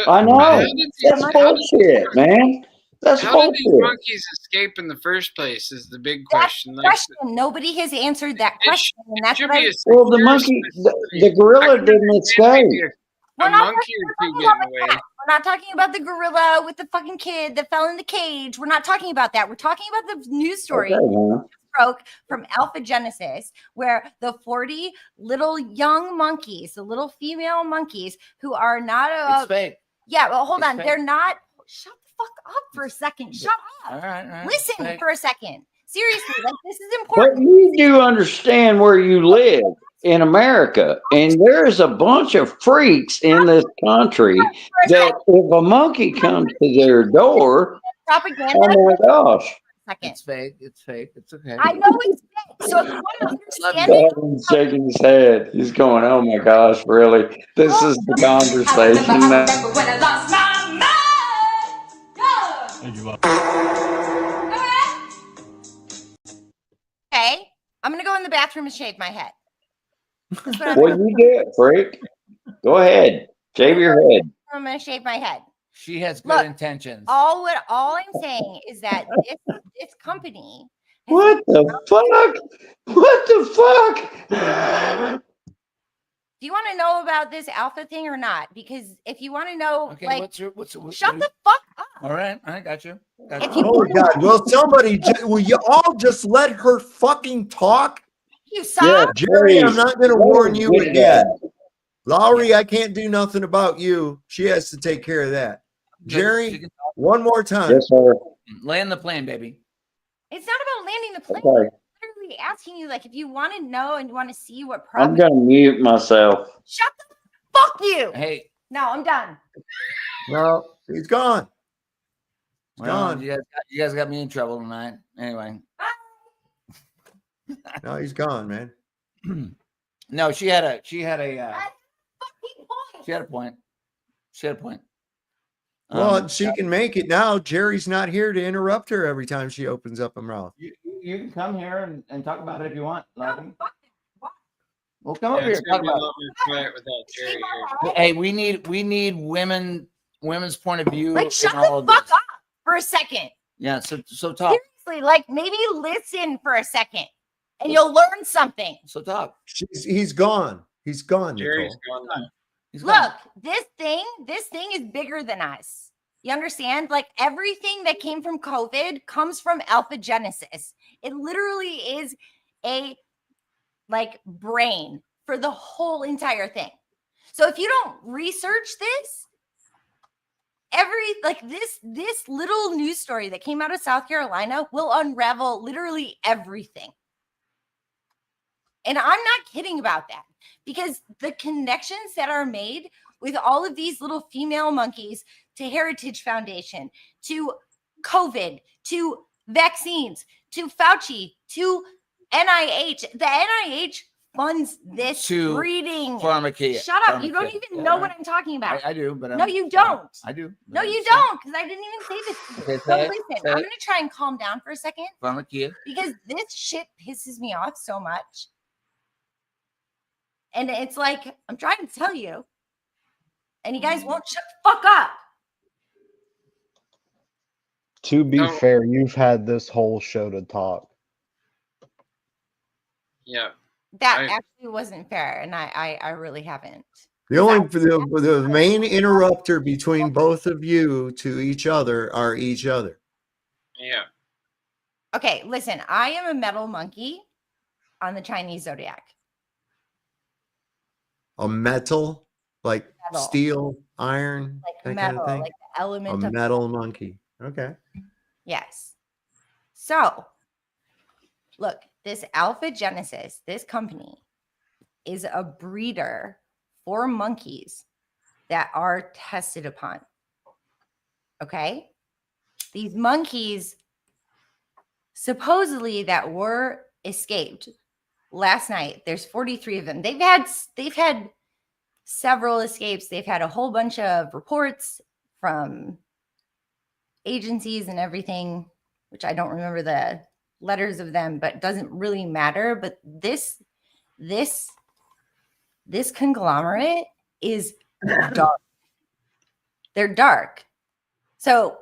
I know. That's bullshit, man. That's How did these bullshit. monkeys escape in the first place? Is the big question. Nobody has answered that question, and that's what I. Well, the monkey, the gorilla didn't escape. a monkey or two getting away. We're not talking about the gorilla with the fucking kid that fell in the cage. We're not talking about that. We're talking about the news story broke from Alpha Genesis, where the 40 little young monkeys, the little female monkeys who are not It's fake. Yeah, well, hold It's on. fake. They're not. Shut the fuck up for a second. Shut up. All right. Listen Fake. for a second. Seriously, like this is But important. you do understand where you live in America, and there's a bunch of freaks in this country that if a monkey comes to their door, Propaganda. oh my gosh. It's fake. It's fake. It's okay. I know it's fake. So if you want to understand it, He's shaking his head. He's going, oh my gosh, really? This is the conversation now. When I lost my okay, I'm gonna go in the bathroom and shave my head. Well, you do it, freak. Go ahead. Shave your head. I'm gonna shave my head. She has good Look, intentions. All I'm saying is that this company. What the fuck? What the fuck? Do you want to know about this alpha thing or not? Because if you want to know, Okay, like, what's shut the fuck up. All right, I got you. Oh God! Will somebody? Will you all just let her fucking talk? You saw, Jerry. I'm not going to warn you Get again. Lowry, I can't do nothing about you. She has to take care of that. Jerry, one more time. Yes, sir. Land the plane, baby. It's not about landing the plane. Okay. I'm literally asking you, like, if you want to know and you want to see what I'm problem. going to mute myself. Shut the fuck you. Hey. No, I'm done. No, he's gone. Well, gone. You guys got me in trouble tonight. Anyway. No, he's gone, man. No, she had a point. She had a point. Well, she can make it now. Jerry's not here to interrupt her every time she opens up her mouth. You can come here and talk about it if you want. Well, come over here. It's Talk gonna be a about lot more quiet without Jerry here. Hey, we need women's point of view. Like, shut in all the of fuck this. up for a second. Yeah, so talk. Seriously, like, maybe listen for a second and you'll learn something. So talk. He's gone. He's gone. Jerry's Nicole. gone. Look, this thing is bigger than us. You understand? Like, everything that came from COVID comes from Alpha Genesis. It literally is a brain for the whole entire thing. So if you don't research this, this little news story that came out of South Carolina will unravel literally everything. And I'm not kidding about that, because the connections that are made with all of these little female monkeys to Heritage Foundation, to COVID, to vaccines, to Fauci, to NIH. The NIH funds this To breeding. Pharmacare. Shut up. You don't even know what I'm talking about. I do, but no, you don't. I do. No, you don't, because I didn't even say this. Okay, So say it, listen, say I'm it. going to try and calm down for a second, Pharmacare. because this shit pisses me off so much. And it's like, I'm trying to tell you, and you guys won't shut the fuck up. To be fair, you've had this whole show to talk. Yeah. That actually wasn't fair, and I really haven't. The main interrupter between both of you to each other are each other. Yeah. Okay, listen, I am a metal monkey on the Chinese zodiac. A metal, like Metal. steel, iron, Like that metal, kind of thing. like the element A of metal monkey. Okay. Yes. So, look, this Alpha Genesis, this company, is a breeder for monkeys that are tested upon. Okay? These monkeys, supposedly, that were escaped last night, there's 43 of them. They've had several escapes. They've had a whole bunch of reports from agencies and everything, which I don't remember the letters of them, but doesn't really matter. But this conglomerate is dark. They're dark. So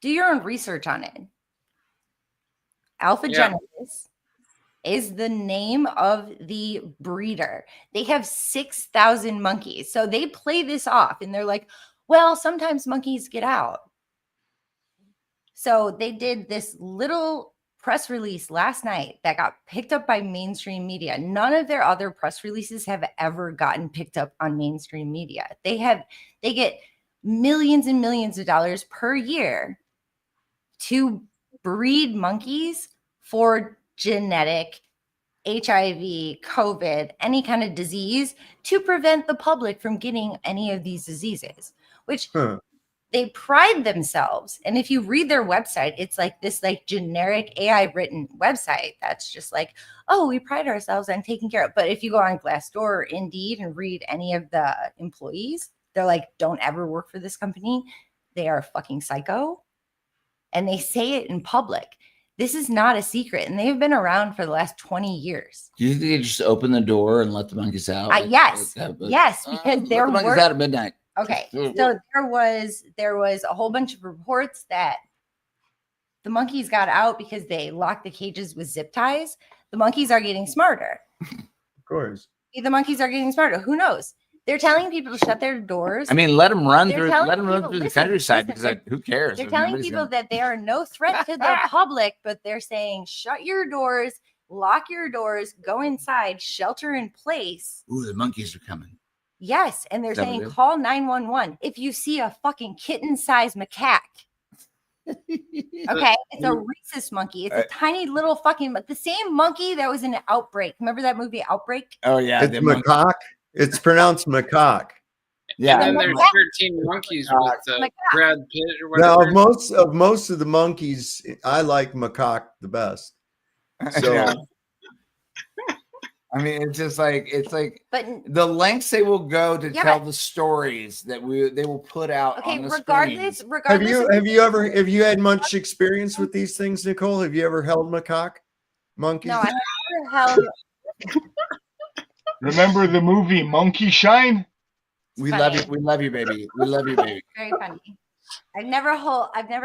do your own research on it. Alpha Genesis is the name of the breeder. They have 6,000 monkeys. So they play this off and they're like, well, sometimes monkeys get out. So they did this little press release last night that got picked up by mainstream media. None of their other press releases have ever gotten picked up on mainstream media. They get millions and millions of dollars per year to breed monkeys for genetic HIV, COVID, any kind of disease to prevent the public from getting any of these diseases, which they pride themselves. And if you read their website, it's like this like generic AI written website that's just like, oh, we pride ourselves on taking care of. But if you go on Glassdoor or Indeed and read any of the employees, they're like, don't ever work for this company. They are fucking psycho. And they say it in public. This is not a secret. And they've been around for the last 20 years. Do you think they just open the door and let the monkeys out? Yes. Yes, because let the monkeys out at midnight. Okay. So there was a whole bunch of reports that the monkeys got out because they locked the cages with zip ties. The monkeys are getting smarter. Of course. The monkeys are getting smarter. Who knows? They're telling people to shut their doors. I mean, let them run They're through. telling Let them run people- through the listen, countryside listen, because who cares? They're telling Nobody's people gonna- that they are no threat to the public, but they're saying shut your doors, lock your doors, go inside, shelter in place. Ooh, the monkeys are coming. Yes, and they're Is that what saying it is? call 911 if you see a fucking kitten-sized macaque. Okay, it's a rhesus monkey. It's a tiny little fucking, but the same monkey that was in Outbreak. Remember that movie Outbreak? Oh yeah, It's macaque. It's pronounced macaque. Yeah. And then there's 13 monkeys with Brad Pitt or Now, whatever. of most of the monkeys, I like macaque the best. So Yeah. I mean, it's like But the lengths they will go to Yeah, tell but- the stories that they will put out okay, on the regardless, screen. regardless. have you had much experience with these things, Nicole? Have you ever held macaque monkeys? No, I never held. Remember the movie Monkey Shine? We funny. love you. We love you, baby. We love you, baby. Very funny. I've never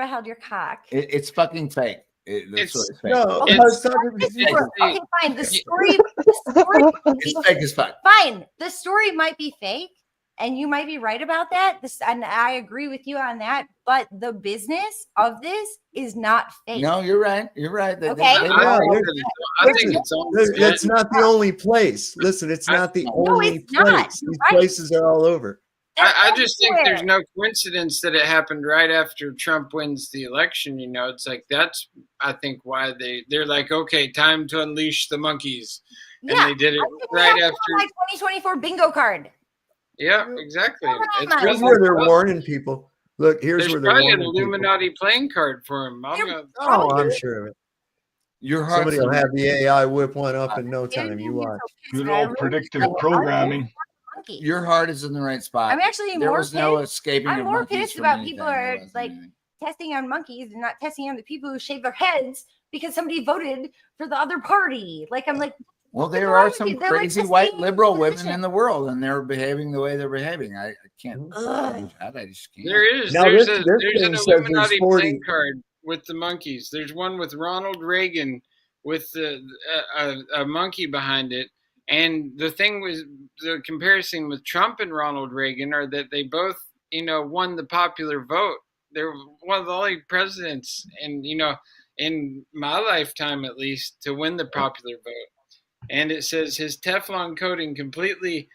held your cock. It's fucking fake. That's what it's fake. No, I was talking Okay, fine. The story It's fake as fuck. fine. The story might be fake, and you might be right about that. And I agree with you on that. But the business of this is not fake. No, you're right. You're right. Okay. I think it's almost It's not the only place. Listen, it's not the only it's not. place. You're These right. places are all over. I just think there's no coincidence that it happened right after Trump wins the election. You know, it's like that's I think why they're like, okay, time to unleash the monkeys, and Yeah, they did it I think right that's after. my 2024 bingo card. Yeah, exactly. It's on. Here's really where they're warning people. Look, here's There's where they're probably an warning people. Illuminati playing card for him. Oh, I'm sure of it. Your Somebody will have the AI whip one up in no time. You watch. Good old predictive programming. Your heart is in the right spot. I'm actually there more was no pissed- escaping. I'm your more monkeys pissed from about anything. people who There are wasn't like anything. testing on monkeys and not testing on the people who shave their heads because somebody voted for the other party. Like I'm like, Well, what's there wrong are with some you? They're, like, crazy testing white liberal women position. in the world, and they're behaving the way they're behaving. I can't. Ugh. I just can't. There is. Now, there's this an thing says there's Illuminati 40 playing card with the monkeys. There's one with Ronald Reagan with a monkey behind it. And the thing was the comparison with Trump and Ronald Reagan are that they both, won the popular vote. They're one of the only presidents, and in my lifetime at least, to win the popular vote. And it says his Teflon coating completely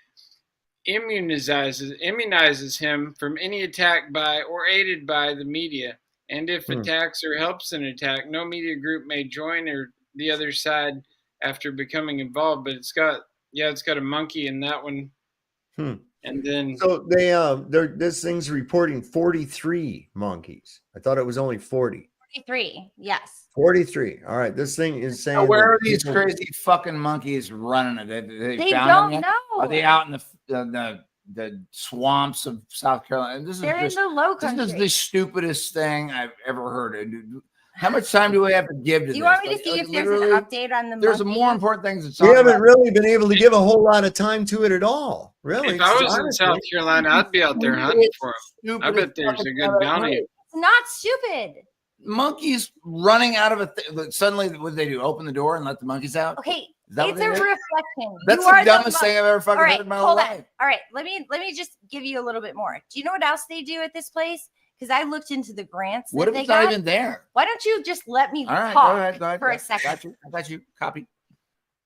immunizes him from any attack by or aided by the media. And if attacks or helps an attack, no media group may join or the other side after becoming involved. But it's got a monkey in that one. And then So this thing's reporting 43 monkeys. I thought it was only 40. 43. Yes. 43. All right. This thing is saying Now, where that are these people- crazy fucking monkeys running it? They They found don't them yet? know. Are they out in the swamps of South Carolina? This is They're in just, the low This is country. the stupidest thing I've ever heard. How much time do we have to give to Do this? you want me to Like, see if there's literally, an update on the there's monkeys? more important things to We talk haven't about. really been able to give a whole lot of time to it at all. Really. if I was in honestly. South Carolina, I'd be out there hunting for him. I bet there's a good bounty. It's not stupid. monkeys running out of suddenly what they do? Open the door and let the monkeys out? Okay, Is that what it's they a did? reflection. That's You the are dumbest thing I've ever fucking All right, heard in my whole hold on. life. All right, let me just give you a little bit more. Do you know what else they do at this place? Because I looked into the grants. What that if they it's not got. even there? Why don't you just let me All right, talk go ahead. for a second? I got you. Copy.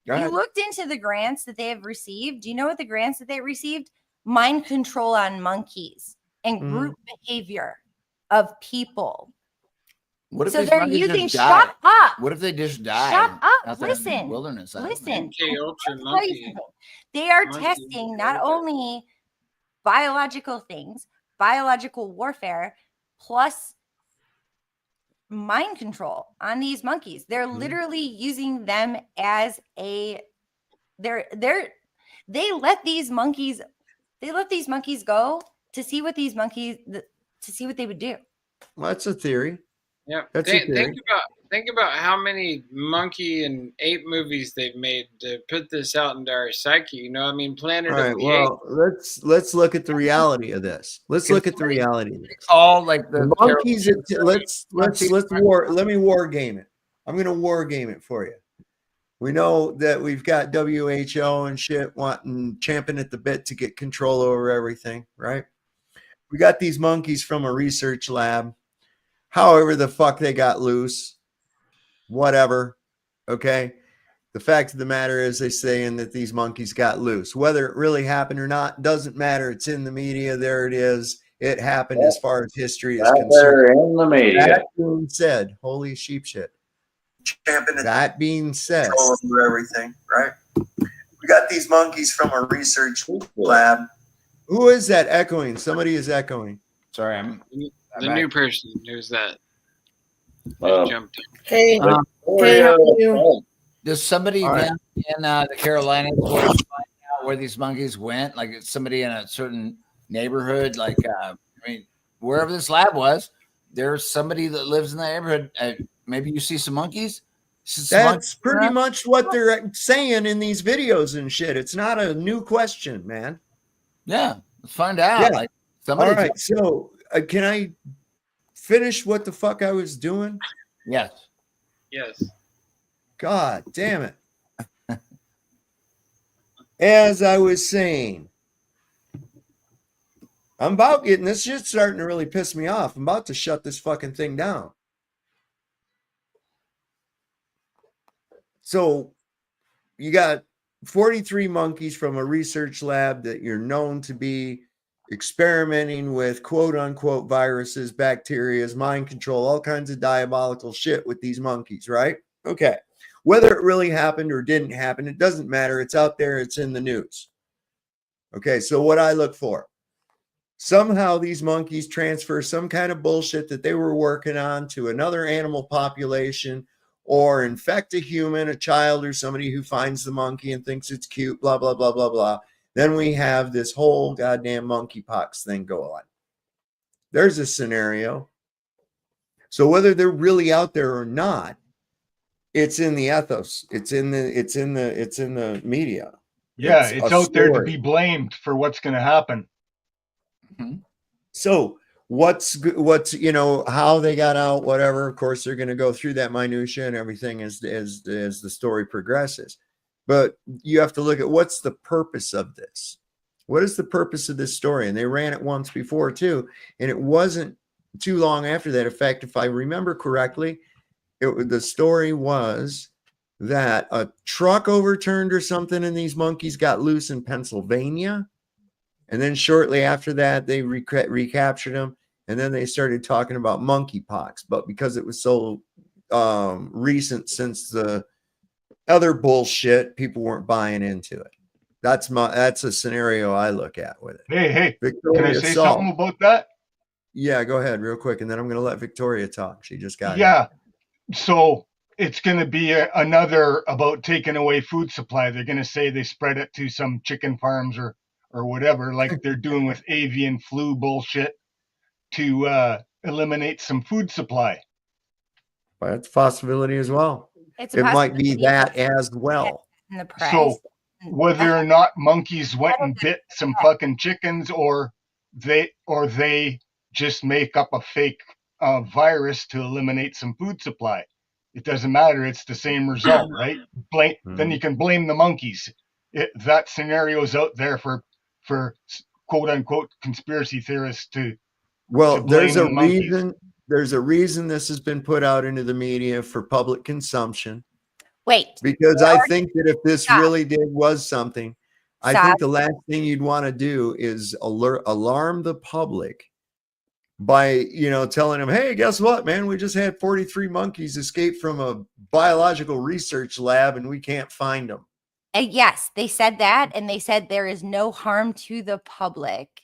Go You ahead. looked into the grants that they have received. Do you know what the grants that they received? Mind control on monkeys and group behavior of people. What if So these they're monkeys using. just die? Shut up. What if they just die? Shut out up. there in the Listen. wilderness. Listen. MK Ultra Let me tell you monkey. something. They are Monkey. testing not only biological things, biological warfare, plus mind control on these monkeys. They're literally using them as a they let these monkeys go to see what these monkeys to see what they would do. Well, that's a theory. Yeah. That's a theory. Think about how many monkey and ape movies they've made to put this out into our psyche. You know, I mean, Planet All of right. the Well, let's look at the reality of this. Let's look at the reality of this. All like The monkeys. Let me war game it. I'm gonna war game it for you. We know that we've got WHO and shit champing at the bit to get control over everything, right? We got these monkeys from a research lab. However the fuck they got loose, whatever. Okay. The fact of the matter is they're saying that these monkeys got loose. Whether it really happened or not, doesn't matter. It's in the media. There it is. It happened as far as history is concerned. There in the media. That being said, holy sheep shit. That being said, over everything, right? We got these monkeys from a research lab. Who is that echoing? Somebody is echoing. Sorry, I'm the new person. Who's that? Jumped in. Hey, hey, how are you? Does somebody All right. down in the Carolinas find out where these monkeys went? Like it's somebody in a certain neighborhood, like I mean, wherever this lab was, there's somebody that lives in the neighborhood. Maybe you see some monkeys. That's pretty much what they're saying in these videos and shit. It's not a new question, man. Yeah, let's find out. Yeah. Like somebody. All right. So can I finish what the fuck I was doing? Yes. Yes. God damn it. As I was saying, I'm about getting this shit starting to really piss me off. I'm about to shut this fucking thing down. So you got 43 monkeys from a research lab that you're known to be experimenting with quote unquote viruses, bacteria, mind control, all kinds of diabolical shit with these monkeys, right? Okay. Whether it really happened or didn't happen, it doesn't matter. It's out there. It's in the news. Okay. So what I look for, somehow these monkeys transfer some kind of bullshit that they were working on to another animal population or infect a human, a child, or somebody who finds the monkey and thinks it's cute, blah, blah, blah, blah, blah. Then we have this whole goddamn monkeypox thing go on. There's a scenario. So whether they're really out there or not, it's in the ethos. It's in the media. Yeah, it's out there to be blamed for what's going to happen. Mm-hmm. So what's how they got out, whatever. Of course, they're going to go through that minutia and everything as the story progresses. But you have to look at what's the purpose of this. What is the purpose of this story? And they ran it once before too, and it wasn't too long after that. In fact, if I remember correctly, the story was that a truck overturned or something, and these monkeys got loose in Pennsylvania. And then shortly after that, they recaptured them. And then they started talking about monkeypox. But because it was so recent since the other bullshit, people weren't buying into it. That's a scenario I look at with it. Hey, Victoria, can I say something about that? Yeah, go ahead real quick. And then I'm going to let Victoria talk. She just got here. So it's going to be another about taking away food supply. They're going to say they spread it to some chicken farms or whatever, like they're doing with avian flu bullshit to eliminate some food supply. That's a possibility as well. It might be that as well. In the press. So whether or not monkeys went and bit some fucking chickens or they just make up a fake virus to eliminate some food supply. It doesn't matter. It's the same result, right? Then you can blame the monkeys. That scenario's out there for quote unquote conspiracy theorists to there's a blame the monkeys. reason. There's a reason this has been put out into the media for public consumption. Wait. Because I think that if this really was something, I think the last thing you'd want to do is alarm the public by, telling them, hey, guess what, man? We just had 43 monkeys escape from a biological research lab and we can't find them. Yes, they said that, and they said there is no harm to the public.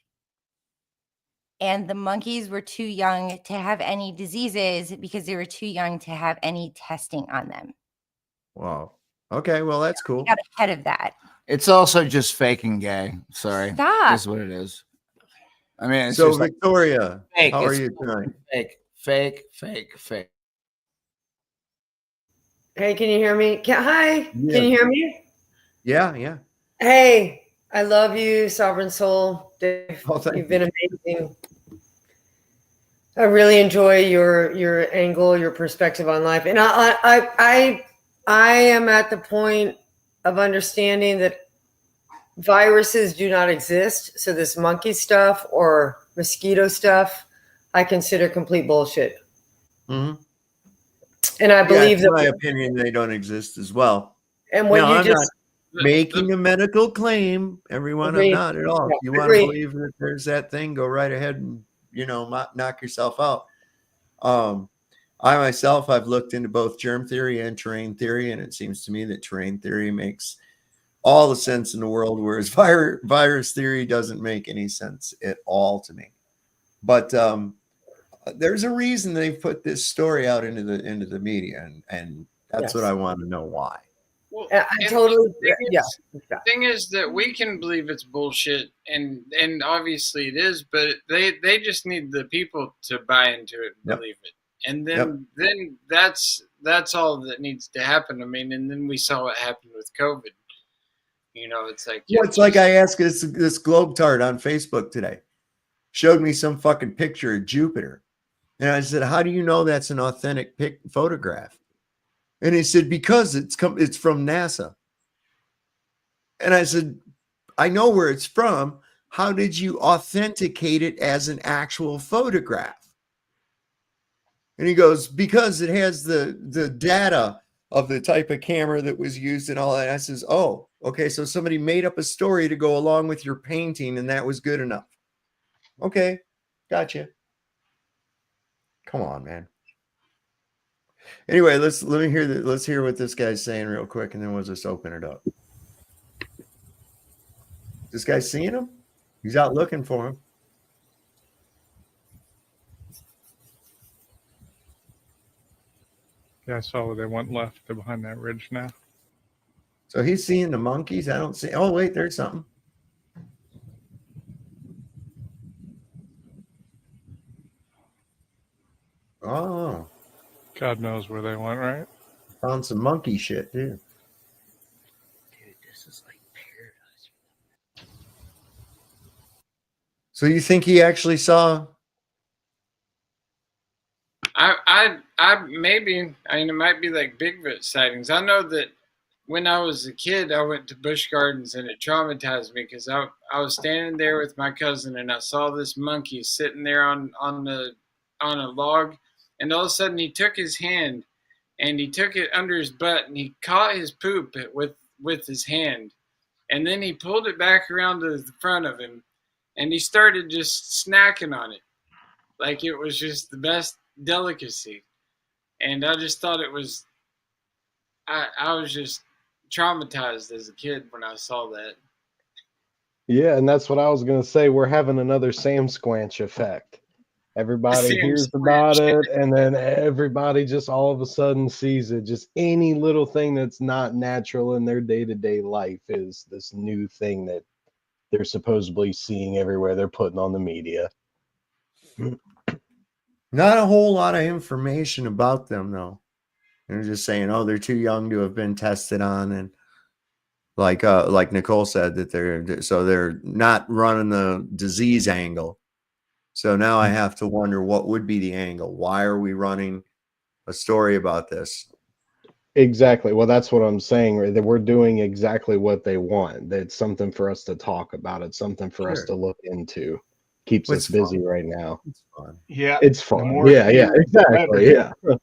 And the monkeys were too young to have any diseases because they were too young to have any testing on them. Wow. Okay, well, that's cool. Got ahead of that. It's also just faking gay. Sorry. Stop. Is what it is. I mean, it's so just Victoria, like, how are you tonight? Fake. Hey, can you hear me? Hi, Yeah. Can you hear me? Yeah. Hey, I love you, Sovereign Soul. Dave, you've been amazing. I really enjoy your angle, your perspective on life, and I am at the point of understanding that viruses do not exist. So this monkey stuff or mosquito stuff, I consider complete bullshit. Mm-hmm. And I believe in my opinion, they don't exist as well. And when I'm not making a medical claim, everyone. Agreed. I'm not at all. Yeah, If you want to agreed. believe that there's that thing, go right ahead and knock yourself out. I myself, I've looked into both germ theory and terrain theory, and it seems to me that terrain theory makes all the sense in the world, whereas virus theory doesn't make any sense at all to me. But there's a reason they've put this story out into the media, and that's what I want to know why. Well, I totally The thing is that we can believe it's bullshit, and obviously it is, but they just need the people to buy into it and believe it, and then that's all that needs to happen. I mean, and then we saw what happened with COVID. It's like it's like I asked this Globetard on Facebook today, showed me some fucking picture of Jupiter, and I said, "How do you know that's an authentic photograph?" And he said, because it's from NASA. And I said, I know where it's from. How did you authenticate it as an actual photograph? And he goes, because it has the data of the type of camera that was used and all that. I says, oh, okay. So somebody made up a story to go along with your painting and that was good enough. Okay. Gotcha. Come on, man. Anyway, let's hear what this guy's saying real quick, and then we'll just open it up. This guy's seeing him? He's out looking for him. Yeah, I saw where they went left. They're behind that ridge now. So he's seeing the monkeys. I don't see. Oh, wait, there's something. Oh. God knows where they went, right? Found some monkey shit, dude. Dude, this is like paradise. So you think he actually saw? I maybe. I mean, it might be like Bigfoot sightings. I know that when I was a kid, I went to Busch Gardens and it traumatized me because I was standing there with my cousin and I saw this monkey sitting there on a log. And all of a sudden, he took his hand and he took it under his butt and he caught his poop with his hand. And then he pulled it back around to the front of him and he started just snacking on it. Like it was just the best delicacy. And I just thought it was, I was just traumatized as a kid when I saw that. Yeah, and that's what I was going to say. We're having another Sam Squanch effect. Everybody hears about it, and then everybody just all of a sudden sees it. Just any little thing that's not natural in their day-to-day life is this new thing that they're supposedly seeing everywhere. They're putting on the media. Not a whole lot of information about them, though. They're just saying, oh, they're too young to have been tested on, and like Nicole said, that they're not running the disease angle. So now I have to wonder what would be the angle. Why are we running a story about this? Exactly. Well, that's what I'm saying. Right? That we're doing exactly what they want. That's something for us to talk about. It's something for us to look into. Keeps us busy right now. It's fun. Yeah, It's the fun. more Yeah, fear, the exactly. better. Yeah.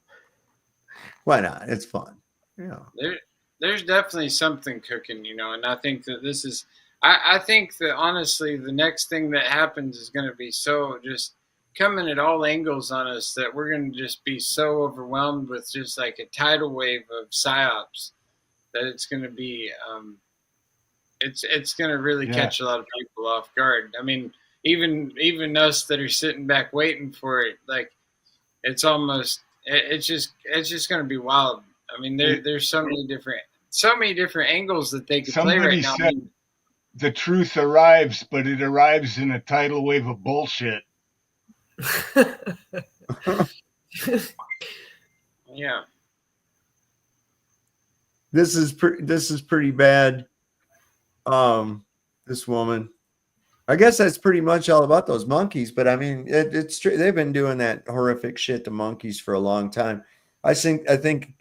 Why not? It's fun. Yeah. There's definitely something cooking, and I think that this is. I think that honestly, the next thing that happens is going to be so just coming at all angles on us that we're going to just be so overwhelmed with just like a tidal wave of psyops that it's going to be. It's going to really catch a lot of people off guard. I mean, even us that are sitting back waiting for it, like it's almost. It's just going to be wild. I mean, there's so many different angles that they could play right now. Said the truth arrives, but it arrives in a tidal wave of bullshit. Yeah. This is pretty bad. This woman. I guess that's pretty much all about those monkeys, but I mean, it's true. They've been doing that horrific shit to monkeys for a long time. I think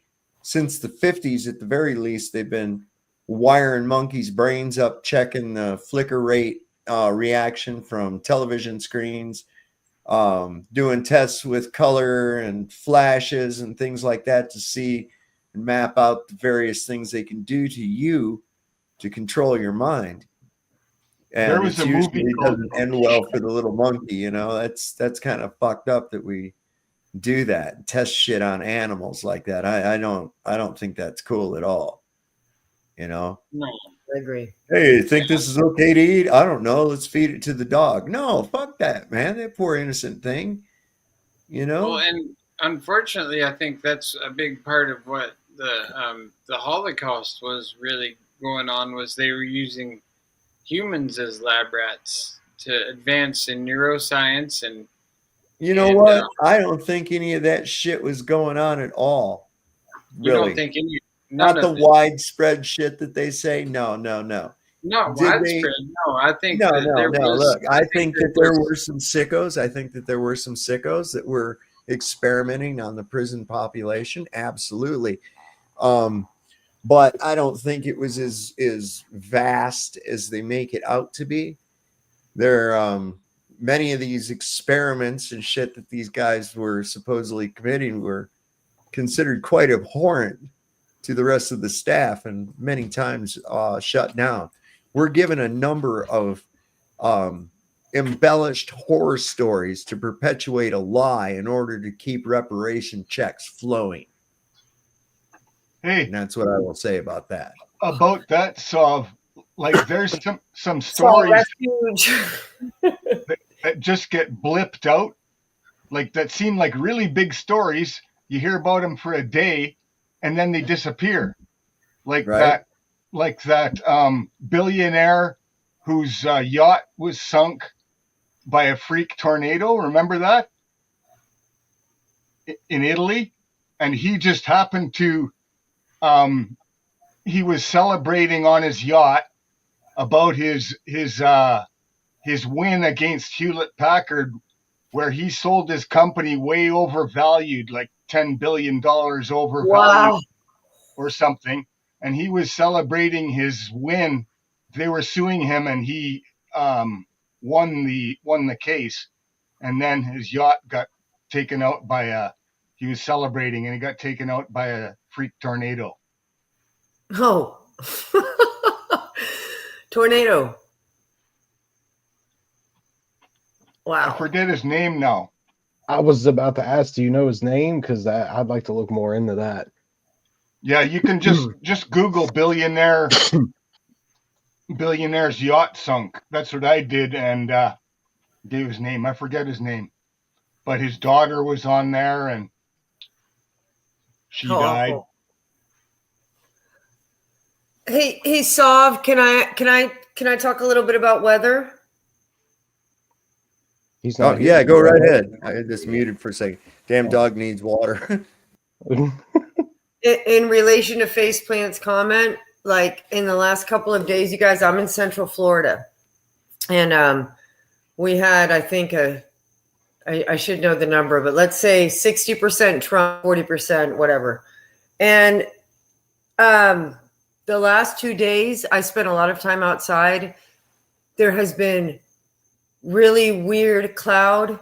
since the 50s, at the very least, they've been wiring monkeys' brains up, checking the flicker rate reaction from television screens, doing tests with color and flashes and things like that to see and map out the various things they can do to you to control your mind. And there was a movie it doesn't end well for the little monkey, that's kind of fucked up that we do that, test shit on animals like that. I don't think that's cool at all. No, I agree. Hey, you think this is okay to eat? I don't know. Let's feed it to the dog. No, fuck that, man. That poor innocent thing. Well, and unfortunately, I think that's a big part of what the Holocaust was really going on. Was they were using humans as lab rats to advance in neuroscience and. You know what? I don't think any of that shit was going on at all. You really. don't think any? Not the widespread shit that they say. No. Not widespread. No, I think no. Was, look, I think that there were some sickos. I think that there were some sickos that were experimenting on the prison population. Absolutely. But I don't think it was as vast as they make it out to be. There many of these experiments and shit that these guys were supposedly committing were considered quite abhorrent to the rest of the staff and many times shut down. We're given a number of embellished horror stories to perpetuate a lie in order to keep reparation checks flowing. Hey, and that's what I will say about that. About that, so like there's some stories that just get blipped out, like that seem like really big stories. You hear about them for a day, and then they disappear, like that billionaire whose yacht was sunk by a freak tornado. Remember that in Italy, and he just happened to. He was celebrating on his yacht about his win against Hewlett Packard, where he sold his company way overvalued, like $10 billion overvalued or something. And he was celebrating his win. They were suing him, and he won the case. And then his yacht got taken out by he was celebrating, and he got taken out by a freak tornado. Oh. Tornado. Wow. I forget his name now. I was about to ask, do you know his name? Because I'd like to look more into that. Yeah, you can just Google billionaire's yacht sunk. That's what I did, and gave his name. I forget his name, but his daughter was on there, and she died. Awful. Hey, Sav, can I talk a little bit about weather? He's not yeah, go right ahead. I just muted for a second. Damn dog needs water. In relation to Faceplant's comment, like in the last couple of days, you guys, I'm in Central Florida, and we had, I think, a I should know the number, but let's say 60% Trump, 40% whatever. And the last 2 days, I spent a lot of time outside. There has been really weird cloud,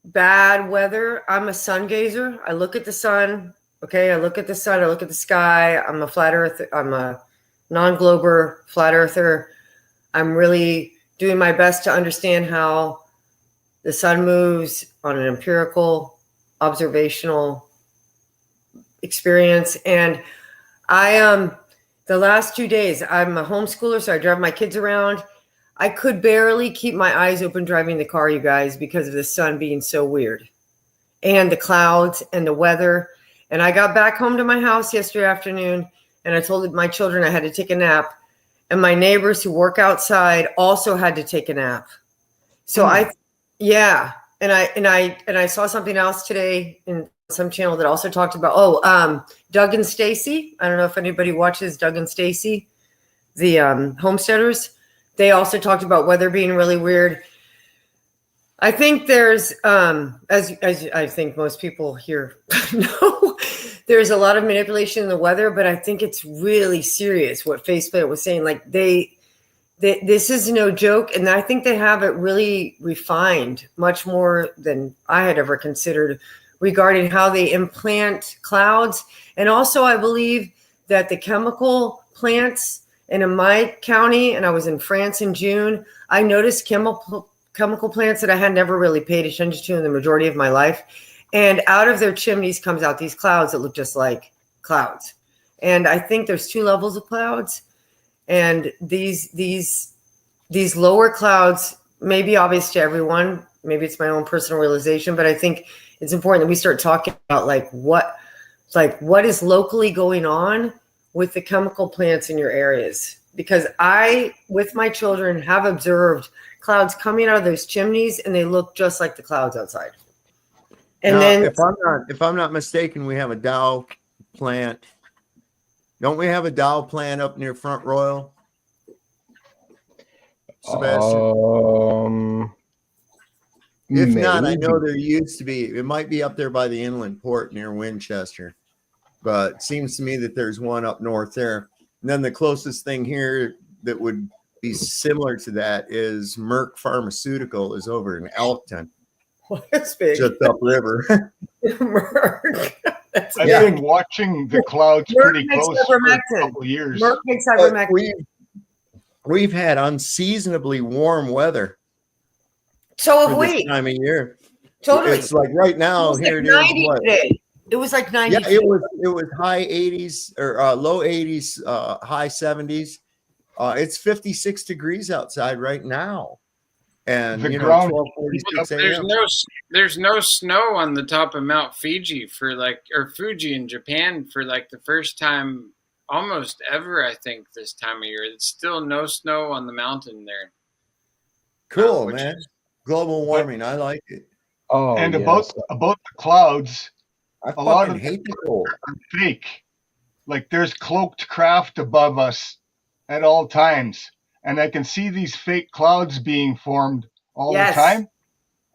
bad weather. I'm a sun gazer. I look at the sun. Okay, I look at the sun. I look at the sky. I'm a flat earth. I'm a non-glober flat earther. I'm really doing my best to understand how the sun moves on an empirical, observational experience. And I the last 2 days, I'm a homeschooler, so I drive my kids around. I could barely keep my eyes open driving the car, you guys, because of the sun being so weird and the clouds and the weather. And I got back home to my house yesterday afternoon, and I told my children I had to take a nap. And my neighbors who work outside also had to take a nap. So and I saw something else today in some channel that also talked about, Doug and Stacy. I don't know if anybody watches Doug and Stacy, the homesteaders. They also talked about weather being really weird. I think there's, as I think most people here know, there's a lot of manipulation in the weather, but I think it's really serious what Faceplant was saying. Like this is no joke, and I think they have it really refined, much more than I had ever considered, regarding how they implant clouds. And also, I believe that the chemical plants, and in my county, and I was in France in June, I noticed chemical plants that I had never really paid attention to in the majority of my life. And out of their chimneys comes out these clouds that look just like clouds. And I think there's 2 levels of clouds. And these lower clouds may be obvious to everyone. Maybe it's my own personal realization, but I think it's important that we start talking about what is locally going on with the chemical plants in your areas. Because I, with my children, have observed clouds coming out of those chimneys, and they look just like the clouds outside. And now, then, if I'm not mistaken, we have a Dow plant. Don't we have a Dow plant up near Front Royal? Sebastian? If not, I know there used to be. It might be up there by the inland port near Winchester. But it seems to me that there's one up north there. And then the closest thing here that would be similar to that is Merck Pharmaceutical is over in Elkton. That's big. Just upriver. Merck. I've been watching the clouds pretty close for a couple of years. Merck makes ivermectin. We've had unseasonably warm weather. So have we. This time of year. Totally. It's like right now, here it is. What? Today. It was like 90. Yeah, it was high 80s or low 80s, high 70s. It's 56 degrees outside right now. And the 12:46 there's no snow on the top of Mount Fuji or Fuji in Japan for the first time almost ever, I think, this time of year. It's still no snow on the mountain there. Cool, man. Global warming. I like it. Oh, and yes. about the clouds, a lot of hate the cold. Are fake. Like there's cloaked craft above us at all times, and I can see these fake clouds being formed all the time,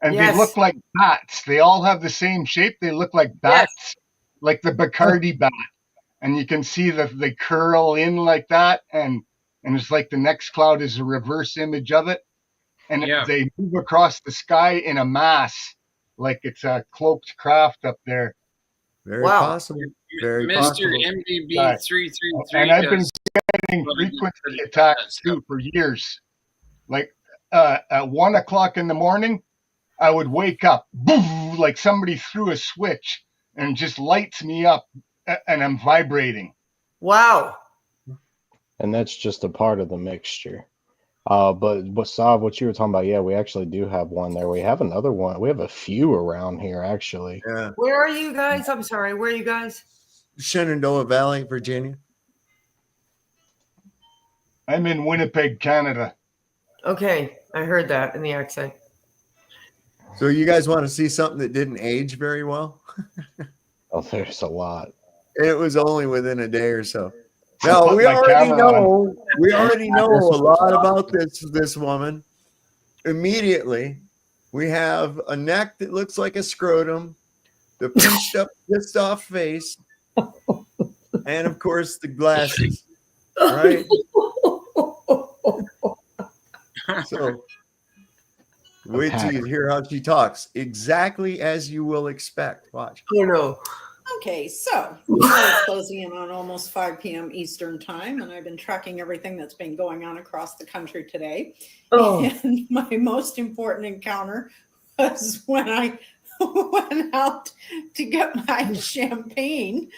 and they look like bats. They all have the same shape. They look like bats, like the Bacardi bat, and you can see that they curl in like that, and it's like the next cloud is a reverse image of it, and they move across the sky in a mass, like it's a cloaked craft up there. Very possible. Very Mr. possible. MDB 333. And I've been getting frequency attacks too for years. Like at 1 o'clock in the morning, I would wake up, boom, like somebody threw a switch, and just lights me up, and I'm vibrating. Wow. And that's just a part of the mixture. But Sav, what you were talking about, yeah, we actually do have one there. We have another one. We have a few around here, actually. Yeah. Where are you guys? I'm sorry. Where are you guys? Shenandoah Valley, Virginia. I'm in Winnipeg, Canada. Okay, I heard that in the accent. So you guys want to see something that didn't age very well? Oh, there's a lot. It was only within a day or so. No, we already know a lot about this woman. Immediately, We have a neck that looks like a scrotum, the pinched up, pissed off face, and of course the glasses. Right? So wait till you hear how she talks. Exactly as you will expect. Watch. Oh no. Okay, so we're closing in on almost 5 p.m. Eastern time, and I've been tracking everything that's been going on across the country today. Oh. And my most important encounter was when I went out to get my champagne.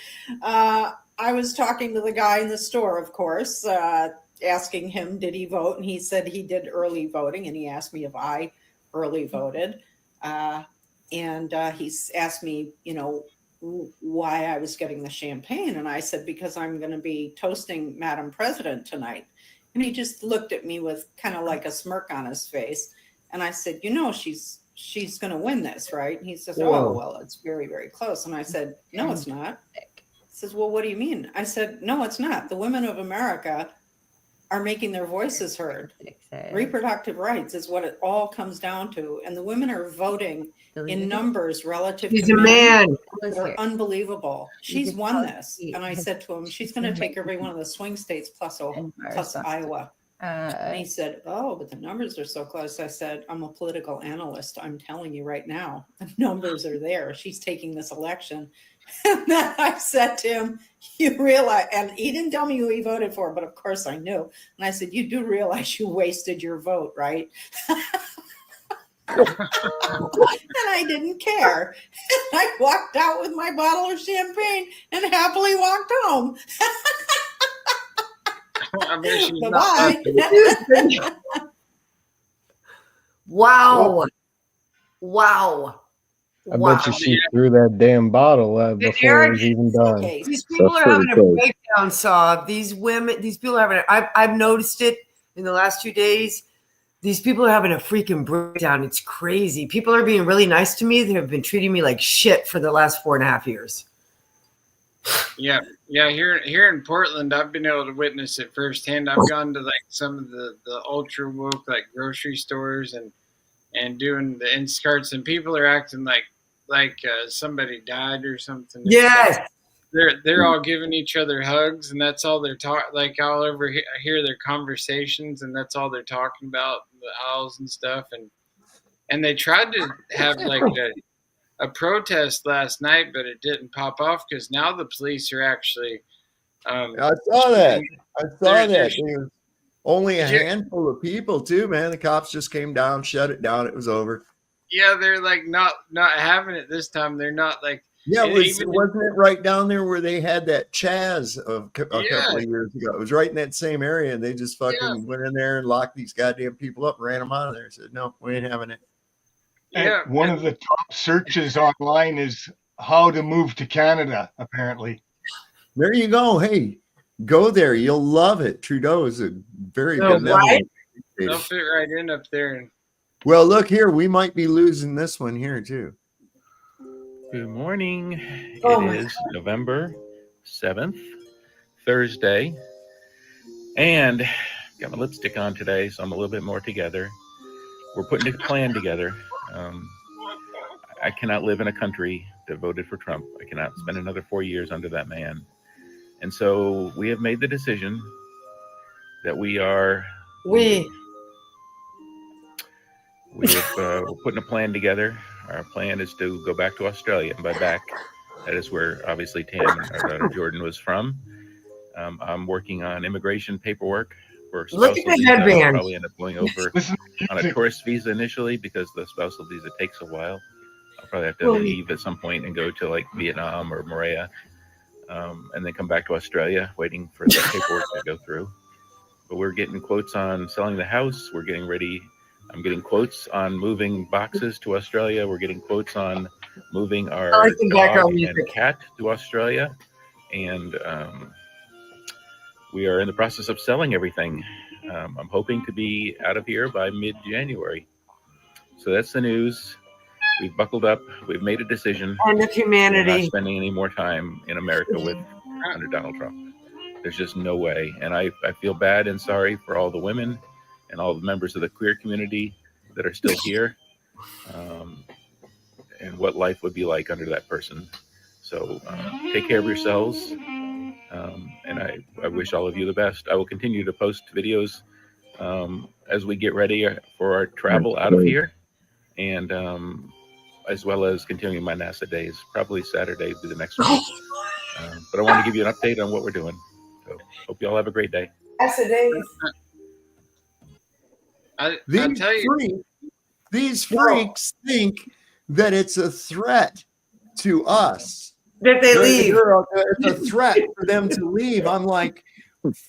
I was talking to the guy in the store, of course, asking him, did he vote? And he said he did early voting, and he asked me if I early voted. And he asked me, you know, why I was getting the champagne. And I said, because I'm going to be toasting Madam President tonight. And he just looked at me with kind of like a smirk on his face. And I said, you know, she's going to win this, right? And he says, oh, well, it's very, very close. And I said, no, it's not. He says, well, what do you mean? I said, no, it's not. The women of America are making their voices heard. Reproductive rights is what it all comes down to. And the women are voting in numbers relative He's to a man. They're unbelievable. She's won this. And I said to him, she's going to take every one of the swing states plus Iowa. And he said, oh, but the numbers are so close. I said, I'm a political analyst. I'm telling you right now, the numbers are there. She's taking this election. And then I said to him, you realize, and he didn't tell me who he voted for, but of course I knew. And I said, you do realize you wasted your vote, right? And I didn't care. I walked out with my bottle of champagne and happily walked home. Bye-bye. Wow. Wow. I bet you she threw that damn bottle out before it was even done. These people are having a breakdown, Saab. These women, these people are having I've noticed it in the last 2 days. These people are having a freaking breakdown. It's crazy. People are being really nice to me. They have been treating me like shit for the last 4.5 years. Yeah. Here in Portland, I've been able to witness it firsthand. I've gone to like some of the ultra woke like grocery stores and doing the Instacarts, and people are acting like somebody died or something. Yes. They're all giving each other hugs, and that's all they're talking. Like I'll hear their conversations, and that's all they're talking about in the aisles and stuff. And they tried to have like a protest last night, but it didn't pop off because now the police are actually. I saw that. There was only a handful of people too, man. The cops just came down, shut it down. It was over. Yeah, they're like not having it this time. They're not like. Yeah, wasn't it right down there where they had that Chaz a couple of years ago? It was right in that same area, and they just fucking went in there and locked these goddamn people up, and ran them out of there. And said, no, we ain't having it. Yeah. And one of the top searches online is how to move to Canada, apparently. There you go. Hey, go there. You'll love it. Trudeau is a very good. They'll fit right in up there. Well, look here. We might be losing this one here, too. Good morning. It is November 7th, Thursday. And got my lipstick on today, so I'm a little bit more together. We're putting a plan together. I cannot live in a country that voted for Trump. I cannot spend another 4 years under that man. And so we have made the decision that we're putting a plan together. Our plan is to go back to Australia. And by back, that is where obviously Tam, our daughter Jordan, was from. I'm working on immigration paperwork for spousal visa. I'll probably end up going over on a tourist visa initially because the spousal visa takes a while. I'll probably have to leave at some point and go to like Vietnam or Maria, and then come back to Australia, waiting for the paperwork to go through. But we're getting quotes on selling the house. We're getting ready. I'm getting quotes on moving boxes to Australia. We're getting quotes on moving our dog and cat to Australia. And we are in the process of selling everything. I'm hoping to be out of here by mid-January. So that's the news. We've buckled up. We've made a decision. End of humanity. We're not spending any more time in America under Donald Trump. There's just no way. And I feel bad and sorry for all the women and all the members of the queer community that are still here. and what life would be like under that person. So take care of yourselves, and I wish all of you the best. I will continue to post videos as we get ready for our travel out of here, and as well as continuing my NASA days. Probably Saturday will be the next one. But I want to give you an update on what we're doing. So hope you all have a great day. NASA days. These freaks think that it's a threat to us. That they leave. It's a threat for them to leave. I'm like,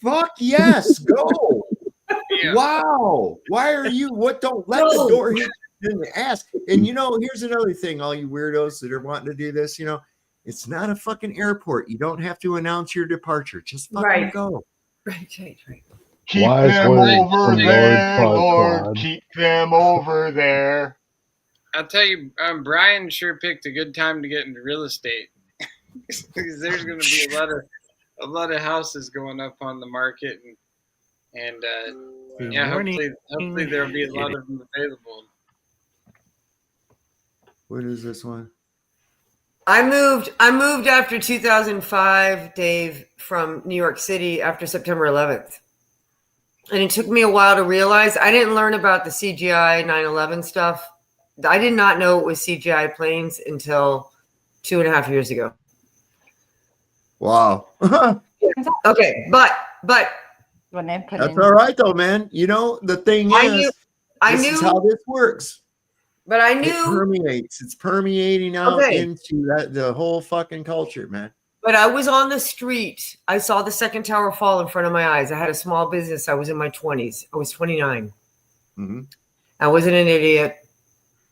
fuck yes, go. Yeah. Wow. Why are you? Don't let the door hit you in the ass. And here's another thing, all you weirdos that are wanting to do this, it's not a fucking airport. You don't have to announce your departure. Just fucking go. Right. Keep them over there, Lord. Keep them over there. I'll tell you, Brian sure picked a good time to get into real estate because there's going to be a lot of houses going up on the market, and hopefully there'll be a lot of them available. What is this one? I moved after 2005, Dave, from New York City after September 11th. And it took me a while to realize I didn't learn about the CGI 9/11 stuff. I did not know it was CGI planes until 2.5 years ago. Wow. Okay, but that's all right though, man. The thing is, this is how this works. But I knew it permeates. It's permeating out into the whole fucking culture, man. But I was on the street. I saw the second tower fall in front of my eyes. I had a small business. I was in my 20s. I was 29. Mm-hmm. I wasn't an idiot.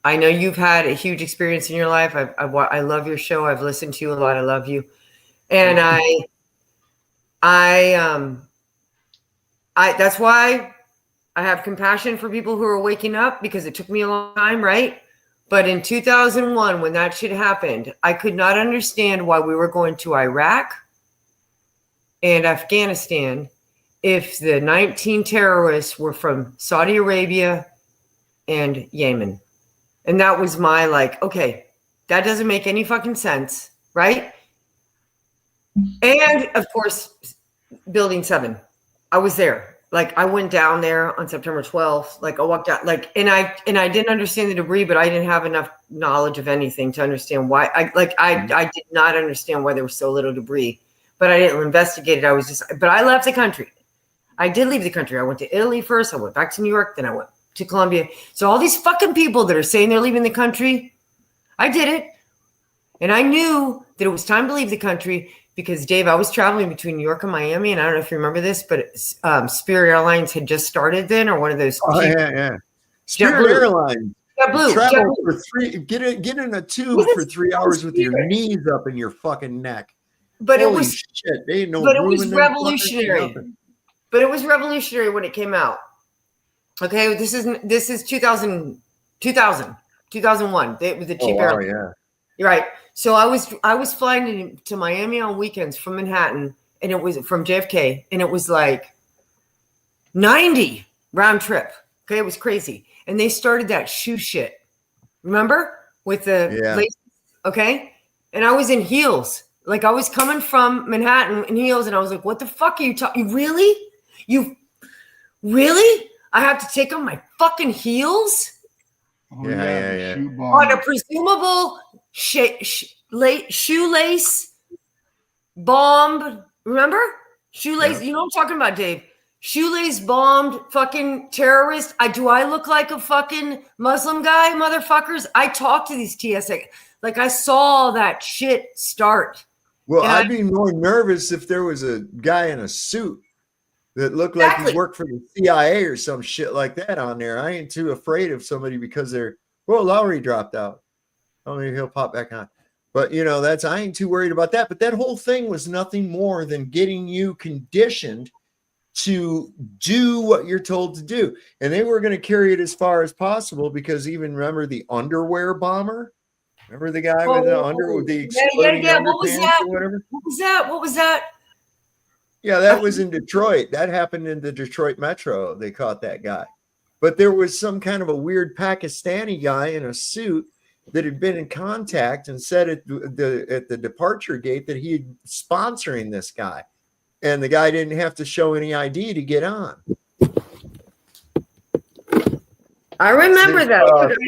I know you've had a huge experience in your life. I love your show. I've listened to you a lot. I love you. And that's why I have compassion for people who are waking up, because it took me a long time, right? But in 2001, when that shit happened, I could not understand why we were going to Iraq and Afghanistan if the 19 terrorists were from Saudi Arabia and Yemen. And that was my okay, that doesn't make any fucking sense, right? And of course, Building 7. I was there. I went down there on September 12th. I walked out, and I didn't understand the debris, but I didn't have enough knowledge of anything to understand why. I did not understand why there was so little debris, but I didn't investigate it. But I left the country. I did leave the country. I went to Italy first. I went back to New York. Then I went to Colombia. So all these fucking people that are saying they're leaving the country, I did it. And I knew that it was time to leave the country. Because, Dave, I was traveling between New York and Miami, and I don't know if you remember this, but Spirit Airlines had just started then, or one of those. Oh, yeah. Spirit Airlines. Travel for get in a tube for 3 hours with your knees up in your fucking neck. But Holy it was shit. They ain't no but it room was in revolutionary. But it was revolutionary when it came out. Okay, this is 2001. It was a cheap airline. Yeah. You're right. So I was flying to Miami on weekends from Manhattan, and it was from JFK, and it was 90 round trip. Okay, it was crazy. And they started that shoe shit. Remember? With the laces? Okay? And I was in heels. I was coming from Manhattan in heels, and I was like, what the fuck are you talking? Really? You really? I have to take off my fucking heels? Yeah. On a presumable shoelace bombed. Remember? Shoelace. You know what I'm talking about, Dave. Shoelace bombed fucking terrorist. Do I look like a fucking Muslim guy, motherfuckers? I talked to these TSA. I saw that shit start. Well, I'd be more nervous if there was a guy in a suit that looked like he worked for the CIA or some shit like that on there. I ain't too afraid of somebody because Lowry dropped out. Oh, maybe he'll pop back on. But, I ain't too worried about that. But that whole thing was nothing more than getting you conditioned to do what you're told to do. And they were going to carry it as far as possible because even remember the underwear bomber? Remember the guy with the with the exploding underpants or whatever? What was that? Yeah, that was in Detroit. That happened in the Detroit Metro. They caught that guy. but there was some kind of a weird Pakistani guy in a suit that had been in contact and said at the departure gate that he had sponsoring this guy, and the guy didn't have to show any ID to get on. I remember that.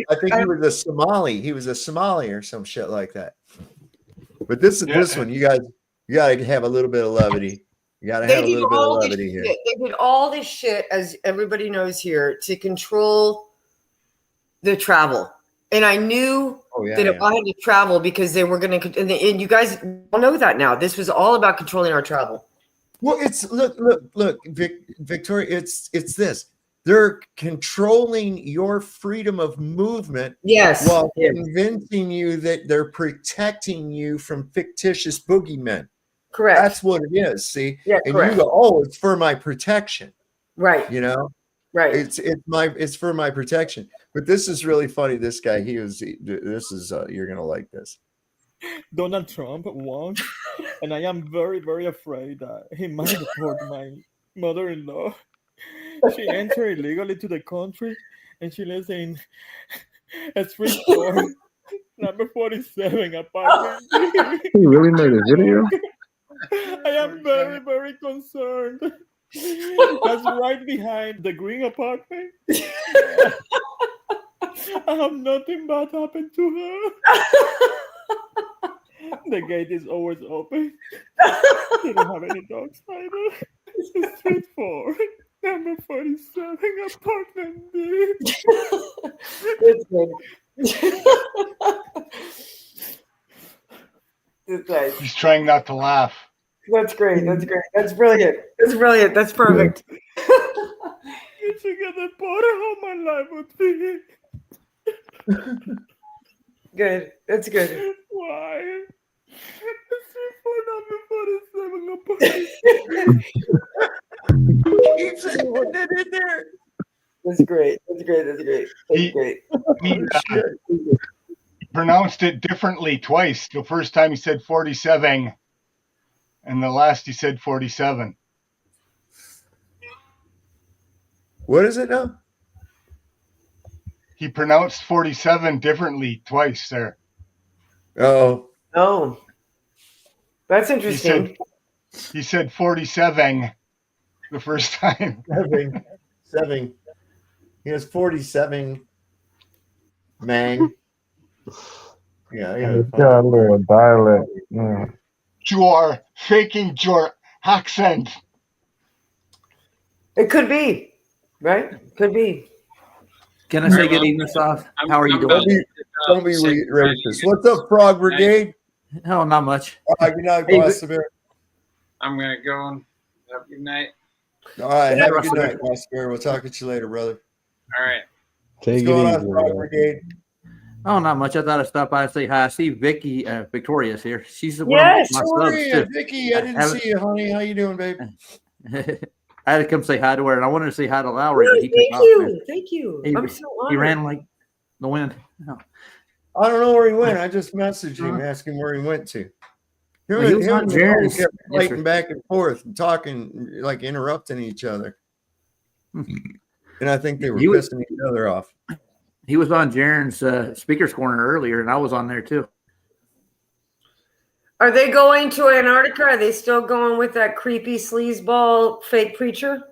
I think he was a Somali. He was a Somali or some shit like that. But this one, you gotta have a little bit of levity. You gotta have a little bit of levity here. They did all this shit, as everybody knows here, to control the travel. And I knew that if I had to travel, because they were going to, and you guys all know that now. This was all about controlling our travel. Well, it's look, Victoria. It's this. They're controlling your freedom of movement, while convincing you that they're protecting you from fictitious boogeymen. Correct. That's what it is. See, and correct. you go, "Oh, it's for my protection." Right. You know. Right. It's for my protection. But this is really funny. This guy, you're gonna like this. Donald Trump won, and I am very, very afraid that he might deport my mother-in-law. She entered illegally to the country, and she lives in a street store, number 47 apartment. He really made a video? I am very, very concerned. That's right behind the green apartment. I have nothing bad happened to her. The gate is always open. They don't have any dogs either. It's street 4, number 47 apartment B. It's good. He's trying not to laugh. That's great. That's great. That's brilliant. That's brilliant. That's perfect. You should get the border how my life would be. Good. That's good. Why? Keep saying what did it there. That's great. That's great. That's great. That's great. He pronounced it differently twice. The first time he said 47, and the last he said 47. What is it now? He pronounced 47 differently twice there. Oh. That's interesting. He said 47 the first time. Seven. He has 47. Mang. Yeah. It's got a little dialect. Yeah. You are faking your accent. It could be, right? Could be. Can I say good evening, Soft? How are you doing? Don't be racist. What's up, Frog Brigade? Oh, not much. Good night, boss. I'm going to go and have a good night. All right. Have a good night, boss. We'll talk to you later, brother. All right. What's going on, Frog Brigade? Oh, not much. I thought I'd stop by and say hi. I see Victoria's here. She's one Yes, of my subs, too. Vicky. I didn't see you, honey. How you doing, babe? I had to come say hi to her, and I wanted to say hi to Lowry. No, but he took off, man. Thank you. He, I'm so honored. he ran like the wind. Oh. I don't know where he went. I just messaged him asking where he went to. Well, he was on Jared's kept fighting yesterday. back and forth and talking, like interrupting each other. And I think they were pissing each other off. He was on Jaren's speaker's corner earlier, and I was on there too. Are they going to Antarctica? Are they still going with that creepy sleazeball fake preacher?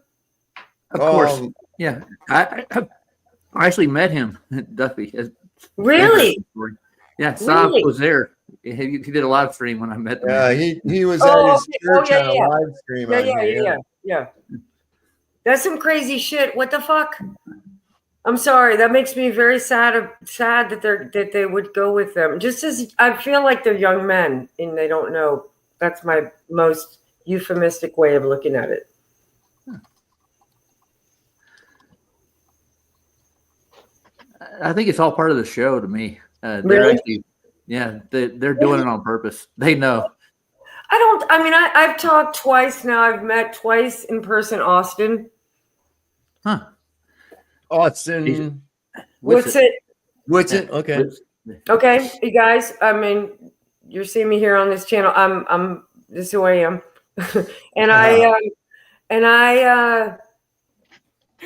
Of course. Yeah. I actually met him at Duffy. Really? Yeah, Saab was there. He did a live stream when I met him. Yeah, he was at his church on a live stream. Yeah. That's some crazy shit. What the fuck? I'm sorry. That makes me very sad that they would go with them. Just as I feel like they're young men and they don't know. That's my most euphemistic way of looking at it. I think it's all part of the show to me. They're Really? actually, they're doing it on purpose. They know. I've talked twice now. I've met twice in person, Austin. Huh. Austin. What's it? What's it? Okay. Okay, you guys. I mean, you're seeing me here on this channel. I'm. This is who I am, and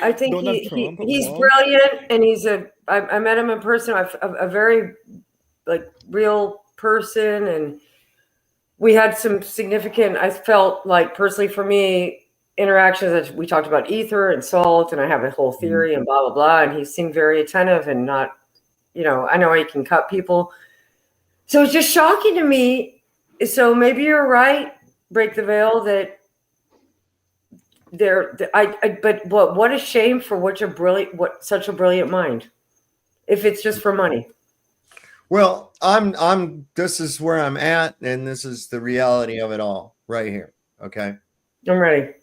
I think Donald Trump he's won. brilliant, and I met him in person. A very like real person, and we had some significant. I felt like personally for me interactions that we talked about ether and salt, and I have a whole theory and blah blah blah. And he seemed very attentive and not, I know he can cut people. So it's just shocking to me. So maybe you're right. Break the veil that. But what a shame for such a brilliant mind, if it's just for money. Well, this is where I'm at, and this is the reality of it all right here. Okay. I'm ready.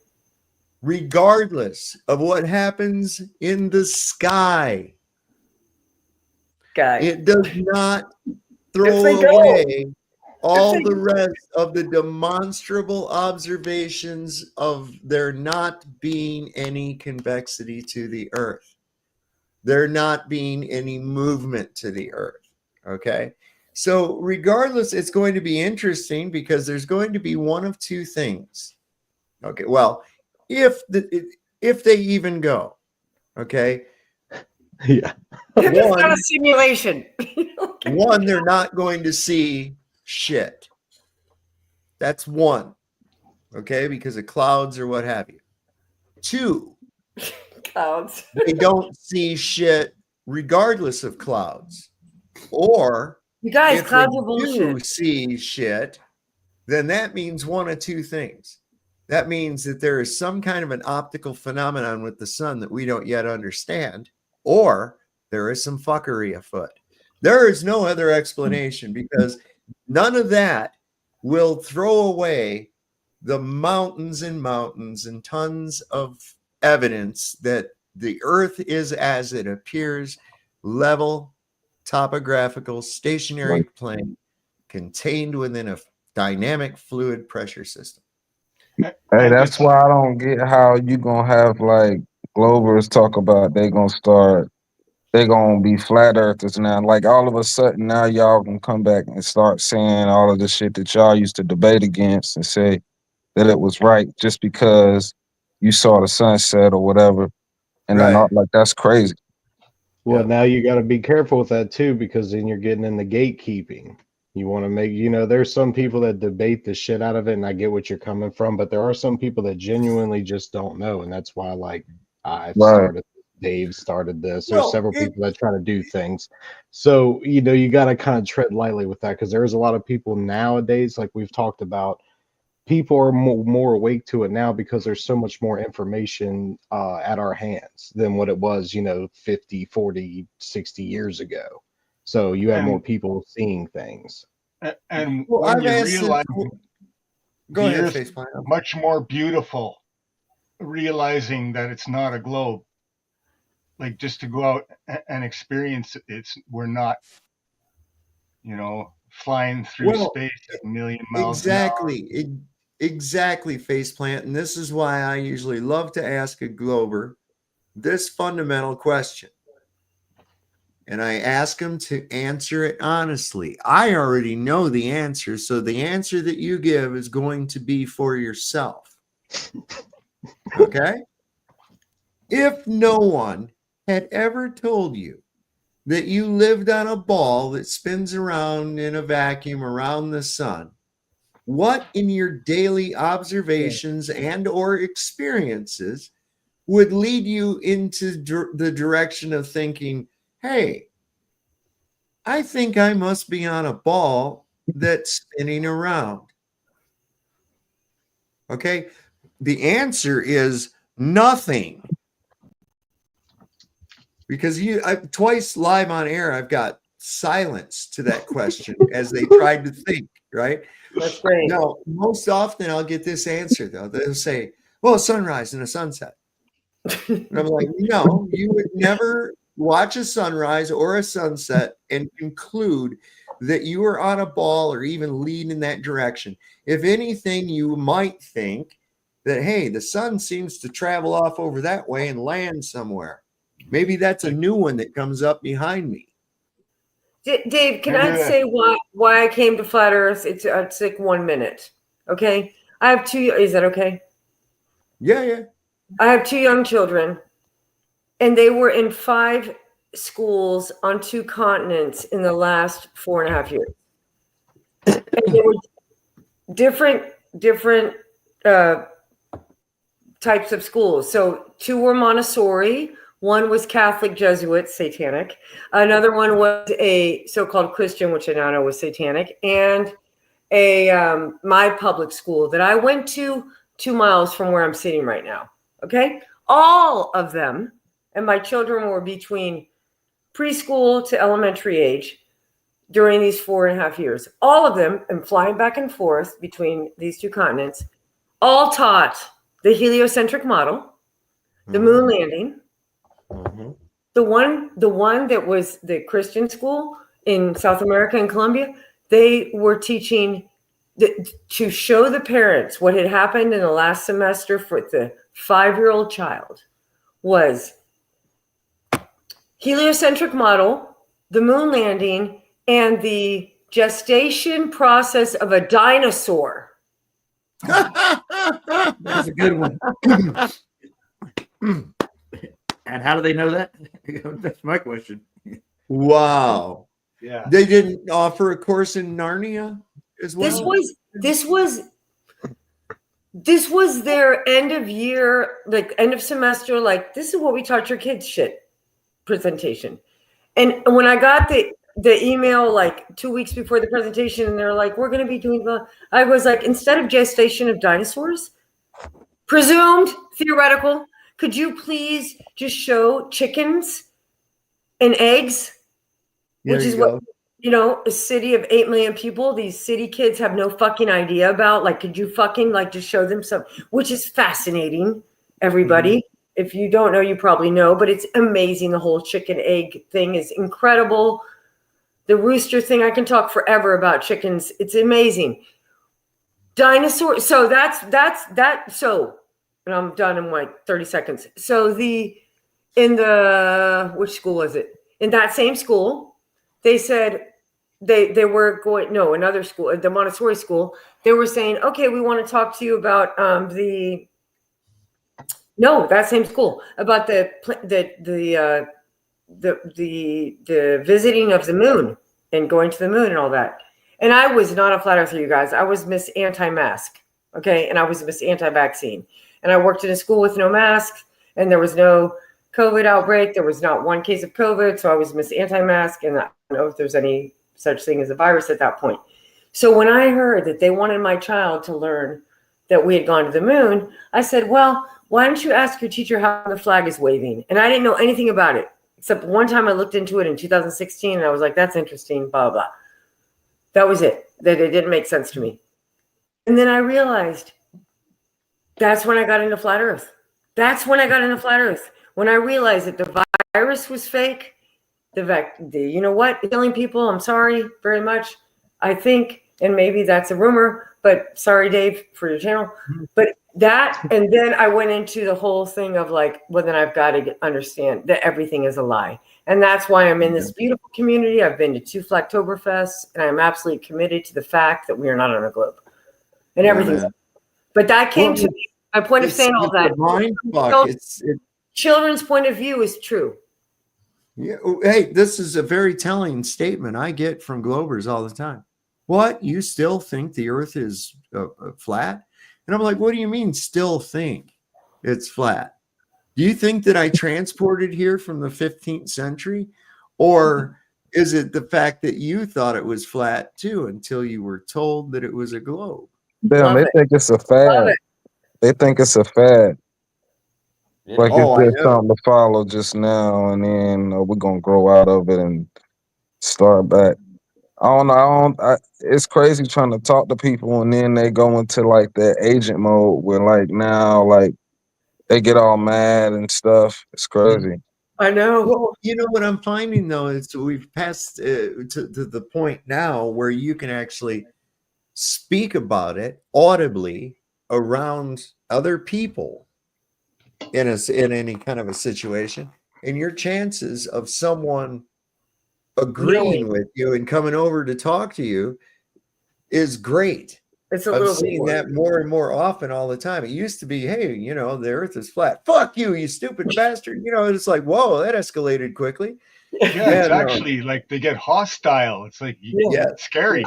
Regardless of what happens in the sky, it does not throw away all the rest of the demonstrable observations of there not being any convexity to the earth, there not being any movement to the earth. Okay. So regardless, it's going to be interesting because there's going to be one of two things. Okay. Well, if they even go, okay. Yeah. It's not a simulation. One, they're not going to see shit. That's one. Okay, because of clouds or what have you. Two, clouds. They don't see shit regardless of clouds. Or you guys, if clouds they are bullshit. do see shit, then that means one of two things. That means that there is some kind of an optical phenomenon with the sun that we don't yet understand, or there is some fuckery afoot. There is no other explanation because none of that will throw away the mountains and mountains and tons of evidence that the earth is as it appears, level, topographical, stationary plane contained within a dynamic fluid pressure system. Hey, that's why I don't get how you gonna have like Globers talk about they're gonna be flat earthers now. Like all of a sudden now y'all can come back and start saying all of the shit that y'all used to debate against and say that it was right just because you saw the sunset or whatever. And then like that's crazy. Well, now you got to be careful with that too, because then you're getting in the gatekeeping. You want to make, there's some people that debate the shit out of it, and I get what you're coming from, but there are some people that genuinely just don't know, and that's why, like, Dave started this. There's several people that try to do things. So, you got to kind of tread lightly with that, because there's a lot of people nowadays, like we've talked about, people are more awake to it now because there's so much more information at our hands than what it was, 50, 40, 60 years ago. So you have more people seeing things. And when you realize go ahead, Earth is much more beautiful, realizing that it's not a globe. Like just to go out and experience it, we're not, flying through space at a million miles an hour. Exactly, Faceplant. And this is why I usually love to ask a Glober this fundamental question. And I ask them to answer it honestly. I already know the answer, so the answer that you give is going to be for yourself. Okay? If no one had ever told you that you lived on a ball that spins around in a vacuum around the sun, what in your daily observations and or experiences would lead you into the direction of thinking, hey, I think I must be on a ball that's spinning around? Okay. The answer is nothing. Because twice live on air, I've got silence to that question as they tried to think, right? That's great. No, most often I'll get this answer, though. They'll say, well, a sunrise and a sunset. And I'm like, no, you would never watch a sunrise or a sunset and conclude that you are on a ball or even lean in that direction. If anything, you might think that, hey, the sun seems to travel off over that way and land somewhere. Maybe that's a new one that comes up behind me. Dave, can I say why I came to Flat Earth? It's like 1 minute. Okay. I have two. Is that okay? Yeah. I have two young children. and they were in 5 schools on 2 continents in the last 4.5 years. And they were different types of schools. So 2 were Montessori, 1 was Catholic Jesuit, satanic. Another one was a so-called Christian, which I now know was satanic, and a my public school that I went to 2 miles from where I'm sitting right now. Okay, all of them, and my children were between preschool to elementary age during these 4.5 years. All of them, and flying back and forth between these 2 continents, all taught the heliocentric model, the moon landing. The one that was the Christian school in South America and Colombia, they were teaching to show the parents what had happened in the last semester for the 5-year-old child was heliocentric model, the moon landing, and the gestation process of a dinosaur. That's a good one. And how do they know that? That's my question. Wow. Yeah. They didn't offer a course in Narnia as well. This was their end of year, like end of semester, like this is what we taught your kids shit presentation. And when I got the email like 2 weeks before the presentation, and they're like, we're going to be doing I was like, instead of gestation of dinosaurs, presumed theoretical, could you please just show chickens and eggs, which is what, a city of 8 million people, these city kids have no fucking idea about. Like, could you fucking like just show them some, which is fascinating, everybody. If you don't know, you probably know, but it's amazing. The whole chicken egg thing is incredible. The rooster thing, I can talk forever about chickens. It's amazing. Dinosaur. So that's that. So, and I'm done in like 30 seconds. So which school was it? In that same school, they said they were going, no, another school, the Montessori school. They were saying, okay, we want to talk to you about that same school, about the visiting of the moon and going to the moon and all that. And I was not a flat earther, you guys. I was Miss Anti-Mask, okay? And I was Miss Anti-Vaccine. And I worked in a school with no masks, and there was no COVID outbreak. There was not one case of COVID, so I was Miss Anti-Mask, and I don't know if there's any such thing as a virus at that point. So when I heard that they wanted my child to learn that we had gone to the moon, I said, well, why don't you ask your teacher how the flag is waving? And I didn't know anything about it, except one time I looked into it in 2016, and I was like, that's interesting, blah, blah. That was it. That it didn't make sense to me. And then I realized that's when I got into flat earth. When I realized that the virus was fake, you know what, killing people, I'm sorry very much. I think, and maybe that's a rumor, but sorry, Dave, for your channel. But that, and then I went into the whole thing of like, well, then I've got to understand that everything is a lie. And that's why I'm in this beautiful community. I've been to 2 Flagtoberfests, and I'm absolutely committed to the fact that we are not on a globe. And everything's, but that came to me. My point of saying all that. Children's point of view is true. Yeah. Hey, this is a very telling statement I get from Globers all the time. What? You still think the earth is flat? And I'm like, what do you mean still think it's flat? Do you think that I transported here from the 15th century? Or is it the fact that you thought it was flat too until you were told that it was a globe? Damn, they think it's a fad. They think it's a fad. Like it's just something to follow just now, and then we're gonna grow out of it and start back. I don't know. It's crazy trying to talk to people, and then they go into like that agent mode where like now like they get all mad and stuff. It's crazy. I know. Well, you know what I'm finding though is we've passed to the point now where you can actually speak about it audibly around other people in any kind of a situation, and your chances of someone agreeing with you and coming over to talk to you is great. It's a I'm little seeing bit that more and more often all the time. It used to be, hey, you know, the earth is flat. Fuck you, you stupid bastard. You know, it's like, whoa, that escalated quickly. Yeah, it's actually like they get hostile. It's like it's scary.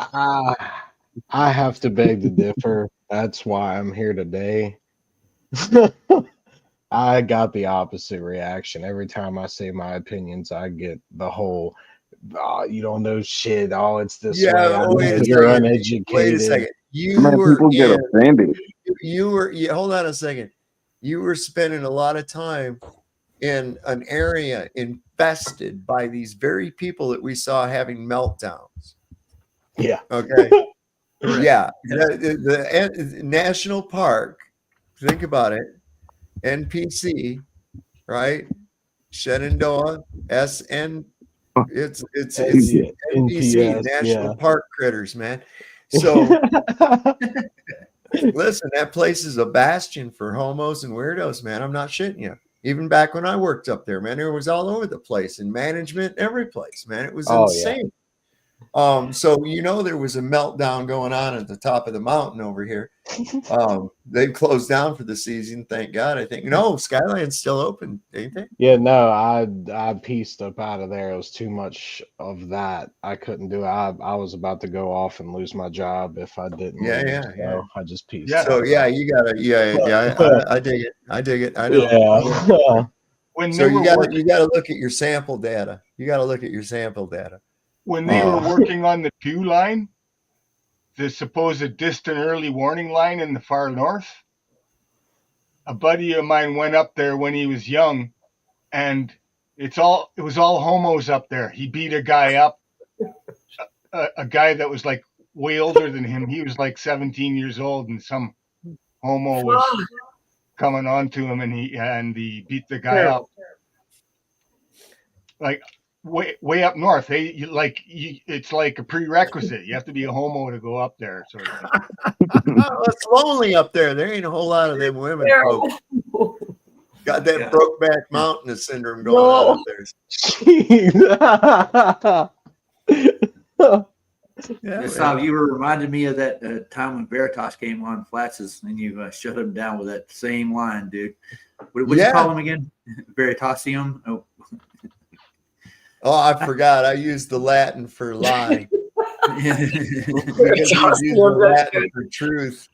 I have to beg to differ. That's why I'm here today. I got the opposite reaction. Every time I say my opinions, I get the whole, oh, you don't know shit. Oh, it's this way. I know you're uneducated. Wait a second. You Man, were people get offended. hold on a second. You were spending a lot of time in an area infested by these very people that we saw having meltdowns. Yeah. Okay. Yeah. The national park, think about it. NPC, right? Shenandoah, SN. It's NPC, NPS, National Park Critters, man. So listen, that place is a bastion for homos and weirdos, man. I'm not shitting you. Even back when I worked up there, man, it was all over the place in management, every place, man. It was insane. So you know there was a meltdown going on at the top of the mountain over here. They've closed down for the season, thank God. I think no, Skyline's still open, ain't they? Yeah, no, I pieced up out of there. It was too much of that. I couldn't do it. I was about to go off and lose my job if I didn't. So I just pieced. So yeah, you gotta I dig it. I dig it. I know. Yeah. So you gotta look at your sample data. You gotta look at your sample data. When they were working on the 2 line, the supposed distant early warning line in the far north, a buddy of mine went up there when he was young, and it was all homos up there. He beat a guy up, a guy that was like way older than him. He was like 17 years old, and some homo was coming on to him, and he beat the guy up. Like way up north, it's like a prerequisite. You have to be a homo to go up there. Sort of thing. It's lonely up there. There ain't a whole lot of them women folks. Got that Brokeback Mountain syndrome going on up there. You were reminding me of that time when Veritas came on Flats's and you shut him down with that same line, dude. What you call him again? Veritasium? Oh, I forgot. I used the Latin for lie. Because he was using the Latin for truth.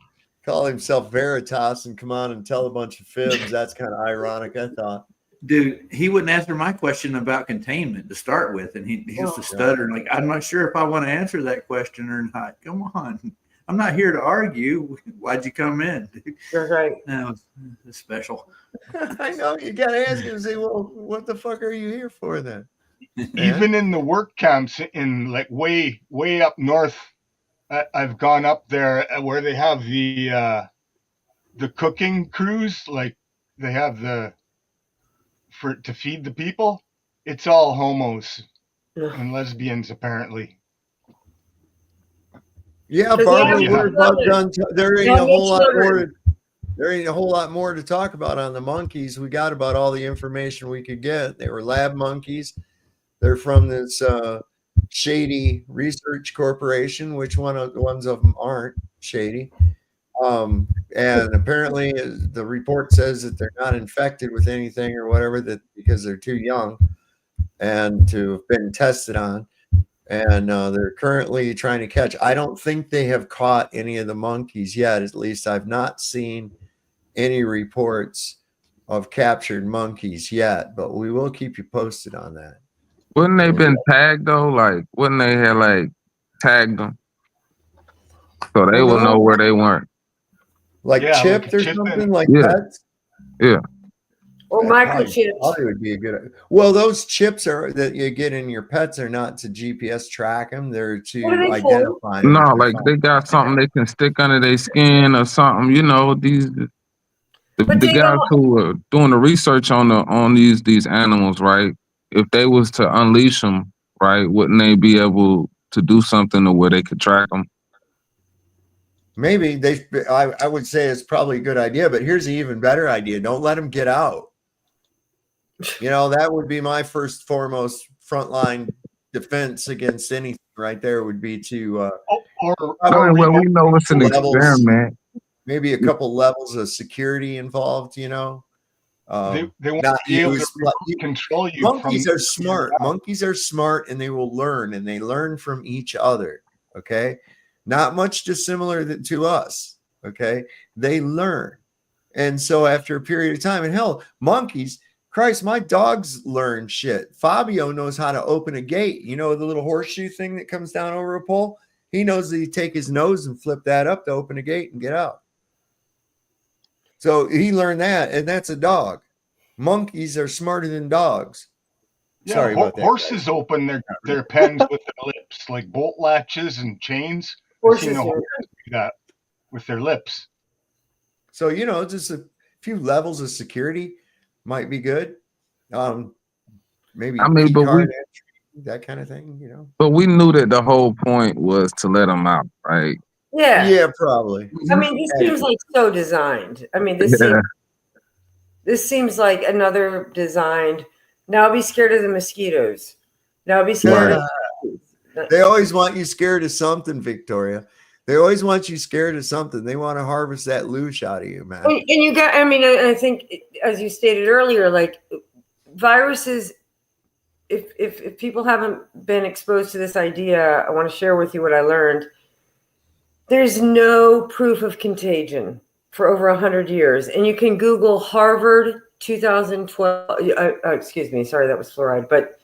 Call himself Veritas and come on and tell a bunch of fibs. That's kind of ironic, I thought. Dude, he wouldn't answer my question about containment to start with. And he used to stutter. Like, I'm not sure if I want to answer that question or not. Come on. I'm not here to argue. Why'd you come in? That's right. No, it's special. I know. You got to ask him and say, well, what the fuck are you here for then? Even in the work camps in like way up north, I've gone up there where they have the cooking crews, like they have to feed the people. It's all homos and lesbians apparently. Yeah, Barbara, we're about done. There ain't a whole lot more. There ain't a whole lot more to talk about on the monkeys. We got about all the information we could get. They were lab monkeys. They're from this shady research corporation, which ones of them aren't shady. And apparently the report says that they're not infected with anything or whatever, that because they're too young and to have been tested on. And they're currently trying to catch. I don't think they have caught any of the monkeys yet. At least I've not seen any reports of captured monkeys yet, but we will keep you posted on that. Wouldn't they been tagged though? Like, wouldn't they have like tagged them so they would know where they weren't? Like chipped or something like pets? Yeah. Or microchips. Probably would be a good. Well, those chips are that you get in your pets are not to GPS track them; they're to identify them. No, like they got something they can stick under their skin or something. You know, the guys who are doing the research on these animals, right? If they was to unleash them, right, wouldn't they be able to do something to where they could track them? Maybe I would say it's probably a good idea, but here's an even better idea: don't let them get out. You know, that would be my foremost frontline defense against anything. Right there would be to well, we know it's an experiment. Maybe a couple levels of security involved, you know. They want Not to be able use, to control you. monkeys are smart. Monkeys are smart, and they will learn, and they learn from each other. Okay, not much dissimilar to us. Okay, they learn, and so after a period of time, and hell, monkeys. Christ, my dogs learn shit. Fabio knows how to open a gate. You know the little horseshoe thing that comes down over a pole? He knows that he take his nose and flip that up to open a gate and get out. So he learned that, and that's a dog. Monkeys are smarter than dogs. Yeah, Sorry about that. Horses open their pens with their lips, like bolt latches and chains. I've seen the horses do that with their lips. So, you know, just a few levels of security might be good. Maybe I mean, but card entry, that kind of thing, you know. But we knew that the whole point was to let them out, right? Yeah. Yeah, probably. I mean, this seems like so designed. I mean, this seems like another designed. Now be scared of the mosquitoes. Now be scared of. They always want you scared of something, Victoria. They always want you scared of something. They want to harvest that loosh out of you, man. And you got, I mean, I think, as you stated earlier, like viruses, if people haven't been exposed to this idea, I want to share with you what I learned. There's no proof of contagion for over 100 years. And you can Google Harvard 2012. Excuse me. Sorry, that was fluoride, but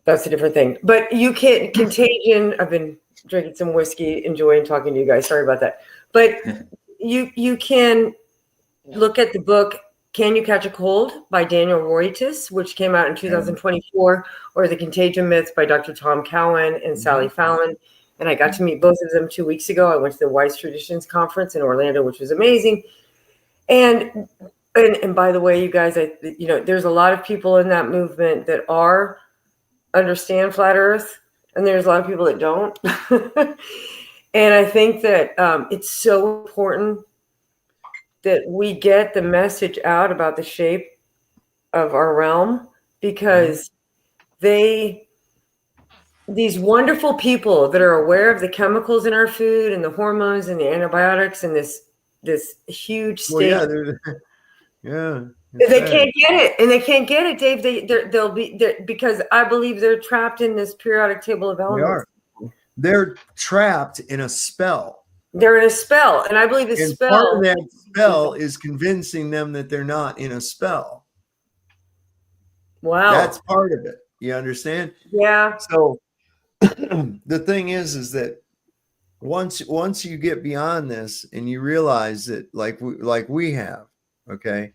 that's a different thing. But you can't, contagion, I've been drinking some whiskey, enjoying talking to you guys. Sorry about that. But you can look at the book, Can You Catch a Cold by Daniel Reuters, which came out in 2024, or The Contagion Myths by Dr. Tom Cowan and Sally Fallon. And I got to meet both of them 2 weeks ago. I went to the Wise Traditions Conference in Orlando, which was amazing. And by the way, you guys, there's a lot of people in that movement that understand flat Earth, and there's a lot of people that don't. And I think that it's so important that we get the message out about the shape of our realm, because these wonderful people that are aware of the chemicals in our food and the hormones and the antibiotics and this huge state. Well, They can't get it, and they can't get it, Dave. They'll be because I believe they're trapped in this periodic table of elements. They're trapped in a spell. They're in a spell, and I believe the spell. Part of that spell is convincing them that they're not in a spell. Wow, that's part of it. You understand? Yeah. So the thing is that once you get beyond this and you realize that, like we have, okay,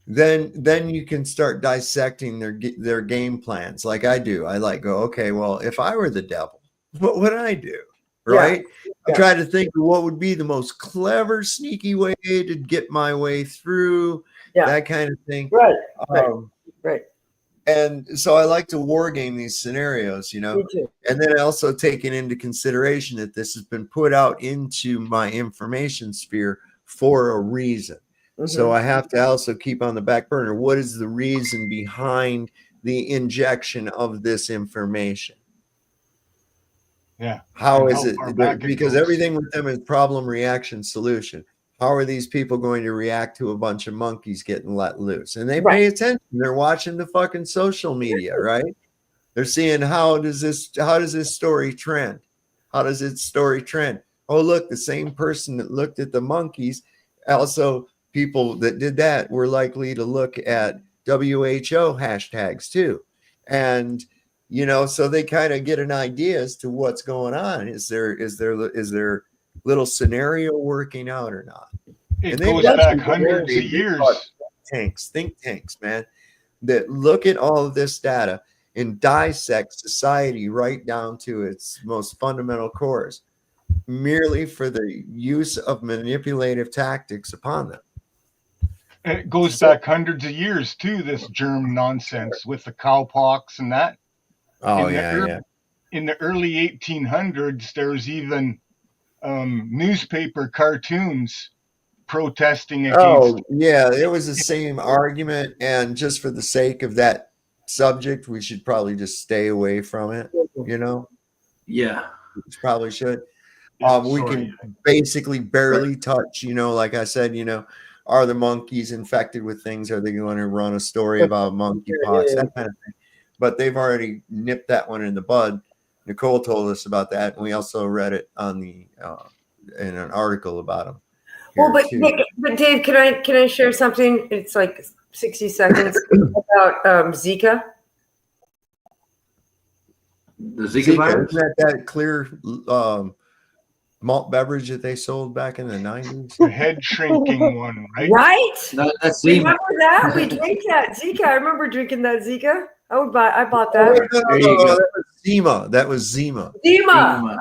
then you can start dissecting their game plans, like I do. I go, okay, well, if I were the devil, what would I do? Right? Yeah. I try to think of what would be the most clever, sneaky way to get my way through, that kind of thing. Right. Right. And so I like to war game these scenarios, you know, and then also taking into consideration that this has been put out into my information sphere for a reason. So I have to also keep on the back burner, what is the reason behind the injection of this information? Yeah. How is it? Because everything with them is problem, reaction, solution. How are these people going to react to a bunch of monkeys getting let loose? And they pay attention. They're watching the fucking social media, right? They're seeing how does this story trend? How does its story trend? Oh, look, the same person that looked at the monkeys, also people that did that were likely to look at WHO hashtags too. And you know, so they kind of get an idea as to what's going on. Is there little scenario working out or not? It goes back hundreds of years. Think tanks, man, that look at all of this data and dissect society right down to its most fundamental cores, merely for the use of manipulative tactics upon them. And it goes back hundreds of years too, this germ nonsense with the cowpox and that. Oh, in the early 1800s, there was even newspaper cartoons protesting against. Oh, yeah, it was the same argument. And just for the sake of that subject, we should probably just stay away from it, you know? Yeah. which probably should. Yeah, We sorry. can basically barely touch, like I said, are the monkeys infected with things? Are they going to run a story about monkeypox? That kind of thing. But they've already nipped that one in the bud. Nicole told us about that, and we also read it on the in an article about them. Well, but Dave, can I share something? It's like 60 seconds about Zika. The Zika virus? Isn't that clear malt beverage that they sold back in the 90s? The head shrinking one, right? Right? No, that's Zima. Remember that? We drank that Zika. I remember drinking that Zika. I bought that. That was Zima. Zima.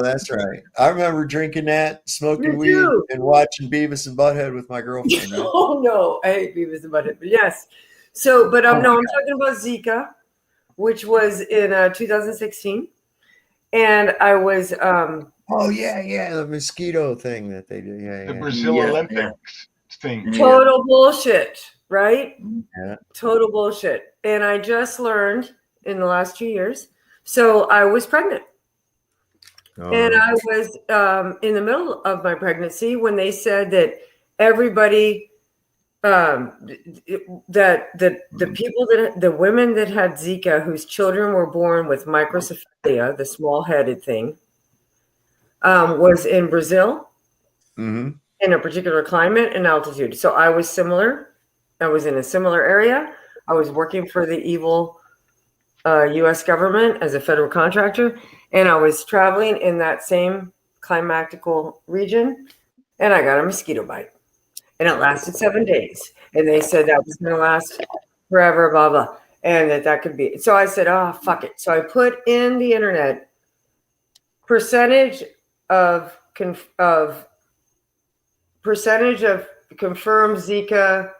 That's right. I remember drinking that, smoking weed, and watching Beavis and Butthead with my girlfriend. Right? Oh no, I hate Beavis and Butthead. But yes. So, but I'm talking about Zika, which was in 2016, and I was. The mosquito thing that they did. The Brazil Olympics thing. Total bullshit, right? Yeah. Total bullshit. And I just learned in the last 2 years. So I was pregnant. And I was in the middle of my pregnancy when they said that everybody, that the women that had Zika, whose children were born with microcephalia, the small-headed thing, was in Brazil, in a particular climate and altitude. So I was similar. I was in a similar area. I was working for the evil U.S. government as a federal contractor, and I was traveling in that same climactical region, and I got a mosquito bite, and it lasted 7 days. And they said that was going to last forever, blah, blah, and that could be. So I said, oh, fuck it. So I put in the internet percentage of confirmed Zika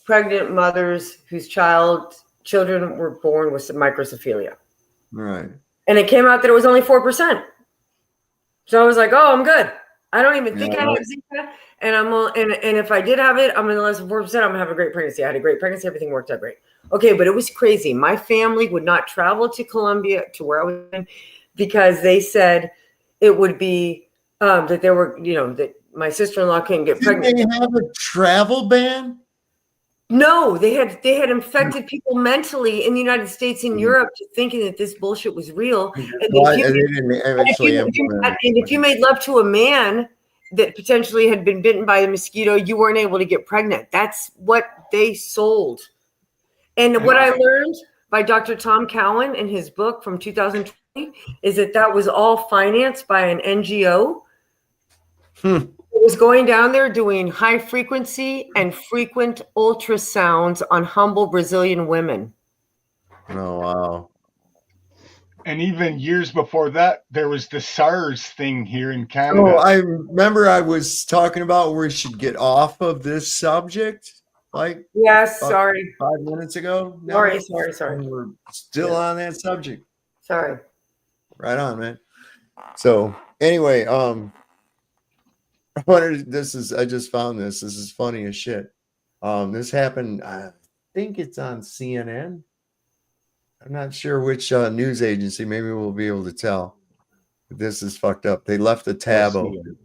pregnant mothers whose children were born with microcephalia. Right. And it came out that it was only 4%. So I was like, oh, I'm good. I don't even think I have Zika. And and if I did have it, I'm in less than 4%. I'm gonna have a great pregnancy. I had a great pregnancy. Everything worked out great. Okay, but it was crazy. My family would not travel to Colombia, to where I was in, because they said it would be that there were, that my sister-in-law couldn't get pregnant. Did they have a travel ban? No, they had infected people mentally in the United States and Europe to thinking that this bullshit was real. And if you made love to a man that potentially had been bitten by a mosquito, you weren't able to get pregnant. That's what they sold. And what I learned by Dr. Tom Cowan in his book from 2020 is that was all financed by an NGO. It was going down there doing high frequency and frequent ultrasounds on humble Brazilian women. Oh, wow. And even years before that, there was the SARS thing here in Canada. Oh, I remember I was talking about where we should get off of this subject. Yes, sorry. 5 minutes ago. Sorry. We're still on that subject. Sorry. Right on, man. So anyway, I just found this. This is funny as shit. This happened. I think it's on CNN. I'm not sure which news agency. Maybe we'll be able to tell. But this is fucked up. They left the tab open.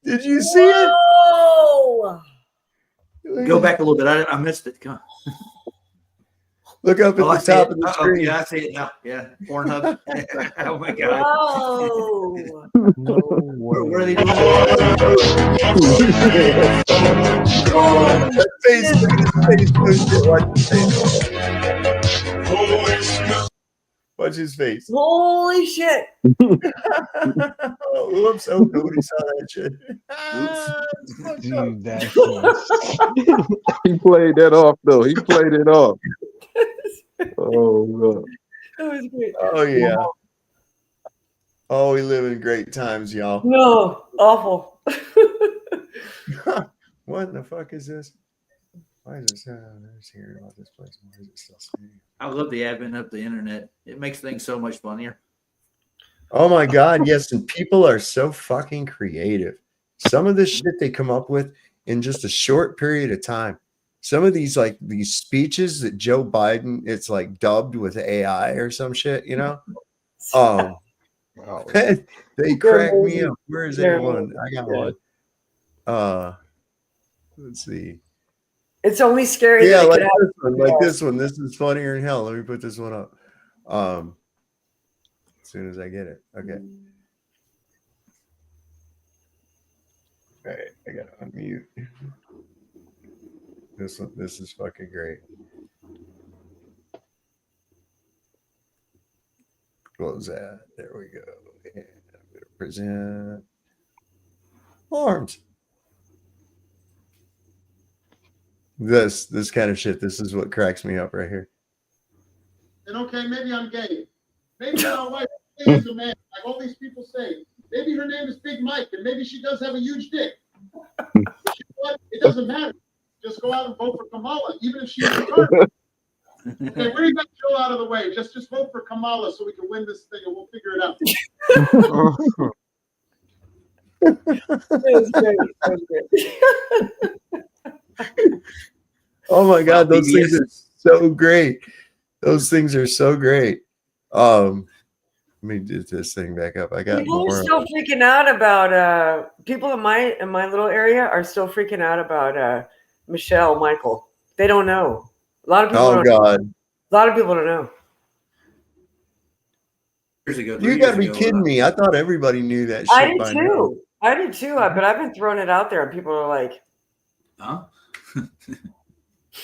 Did you see it? Oh! Go back a little bit. I missed it. Come on. Look up at the top of the screen. Yeah, I see it now. Yeah, Pornhub. Oh my god. Oh. What are they doing? That face, look at his face. Watch his face. Holy shit. Whoops. Oh, nobody saw that shit. Dude, that's He played that off, though. He played it off. Oh, God. That was great. Oh, yeah. Oh, we live in great times, y'all. No, awful. What the fuck is this? Why is this? Let's hear about this place. Why is it still spinning? I love the advent of the internet. It makes things so much funnier. Oh my God, yes, and people are so fucking creative. Some of this shit they come up with in just a short period of time. Some of these speeches that Joe Biden, it's like dubbed with AI or some shit, you know? They crack me up. Where is anyone? I got one. Let's see. It's only scary. Yeah, that like this one. Like this one. This is funnier than hell. Let me put this one up. As soon as I get it. Okay. All right, I gotta unmute. This is fucking great. Close that. There we go. And I'm gonna present arms. This kind of shit. This is what cracks me up right here. And okay, maybe I'm gay. Maybe my wife is a man, like all these people say. Maybe her name is Big Mike, and maybe she does have a huge dick. But you know what? It doesn't matter. Just go out and vote for Kamala, even if she's retarded. Okay, where you got Joe out of the way? Just vote for Kamala so we can win this thing, and we'll figure it out. Oh my God, those things are so great. Those things are so great. Let me get this thing back up. I got people more. are still freaking out about people in my little area are still freaking out about Michelle Michael. They don't know. A lot of people don't know. A lot of people don't know. You got to be kidding me. I thought everybody knew that shit. I did by too. now. I did too. But I've been throwing it out there, and people are like, "Huh?"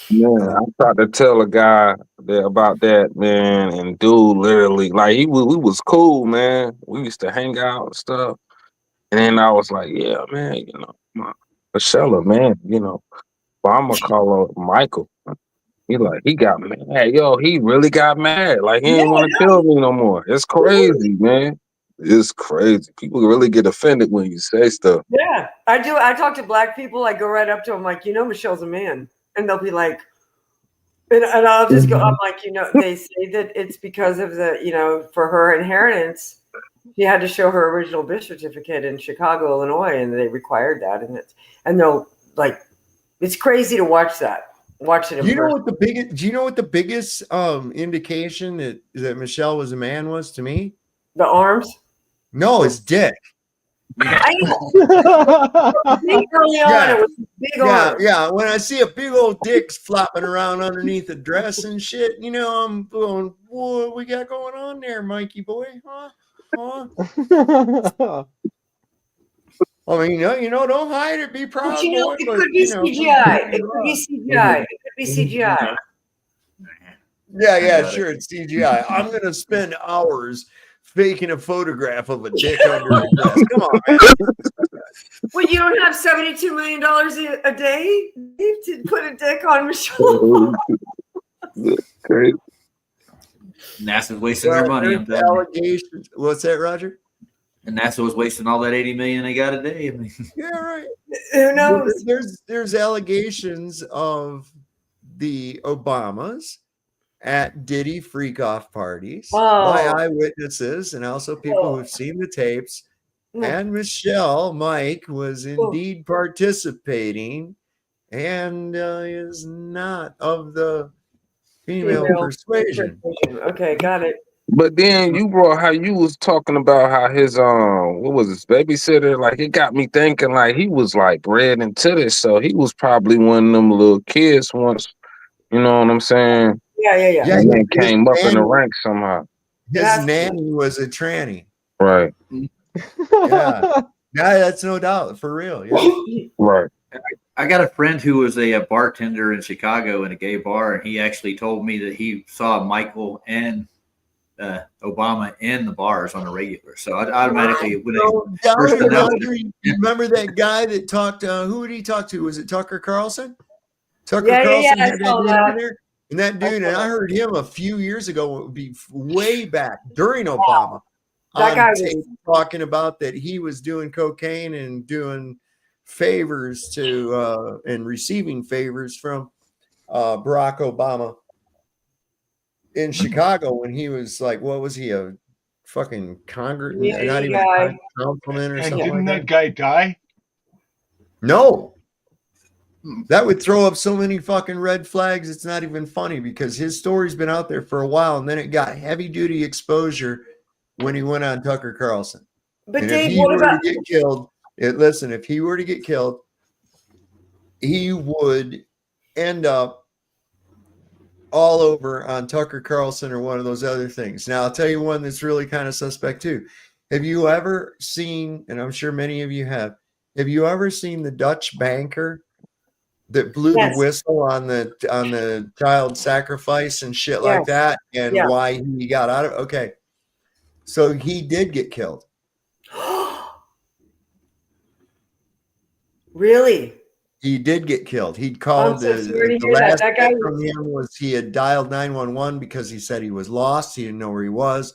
Man, I tried to tell a guy about that, man, and dude literally, like, we was cool, man. We used to hang out and stuff. And then I was like, yeah, man, you know, Michelle, man, you know, but I'm going to call her Michael. He got mad. Yo, he really got mad. Like, he didn't want to kill me no more. It's crazy, man. It's crazy. People really get offended when you say stuff. yeah, I do. I talk to black people. I go right up to them, like, you know, Michelle's a man. And they'll be like, and I'll just go, I'm like, you know, they say that it's because of the, you know, for her inheritance, she had to show her original birth certificate in Chicago, Illinois, and they required that. And they'll like, it's crazy to watch that. Watch it. Do you know what the biggest indication that Michelle was a man was to me? The arms? No, his dick. Yeah. When I see a big old dick flopping around underneath a dress and shit, you know, I'm going, what we got going on there, Mikey boy? Huh? I mean, you know, don't hide it. Be proud. But, you know, it could be CGI. It could be CGI. It could be CGI. Yeah, sure. It's CGI. I'm gonna spend hours faking a photograph of a dick under a dress. Come on, man. Well, you don't have $72 million a day to put a dick on Michelle. Great. NASA's wasting their money. Allegations. What's that, Roger? And NASA was wasting all that $80 million they got a day. I mean, yeah, right. Who knows? There's allegations of the Obamas at Diddy freak off parties by eyewitnesses and also people who've seen the tapes. And Michelle Mike was indeed participating and is not of the female persuasion. Okay, got it. But then you brought how you was talking about how his what was his babysitter, like it got me thinking like he was like bred into this, so he was probably one of them little kids once, you know what I'm saying? Yeah. And then came up in the ranks somehow. His nanny was a tranny. Right. Yeah, that's no doubt, for real. Yeah. Right. I got a friend who was a bartender in Chicago in a gay bar, and he actually told me that he saw Michael and Obama in the bars on a regular. So I automatically remember that guy that talked. Who did he talk to? Was it Tucker Carlson? Tucker Carlson had that dude on there. And that dude, and I heard him a few years ago. It would be way back during Obama. That guy was talking about that he was doing cocaine and doing favors to and receiving favors from Barack Obama in Chicago when he was like, what was he, a fucking Congress, Yeah, not even guy. councilman or And something didn't like that guy die? No. That would throw up so many fucking red flags. It's not even funny because his story's been out there for a while, and then it got heavy duty exposure when he went on Tucker Carlson. But and Dave, if he what were about? to get killed, listen, if he were to get killed, he would end up all over on Tucker Carlson or one of those other things. Now, I'll tell you one that's really kind of suspect too. Have you ever seen, and I'm sure many of you have you ever seen the Dutch banker that blew the whistle on the child sacrifice and shit like that, and why he got out of? Okay, so he did get killed. Really? He did get killed. He'd called I'm so sorry to the hear last that guy from him was he had dialed 911 because he said he was lost. He didn't know where he was.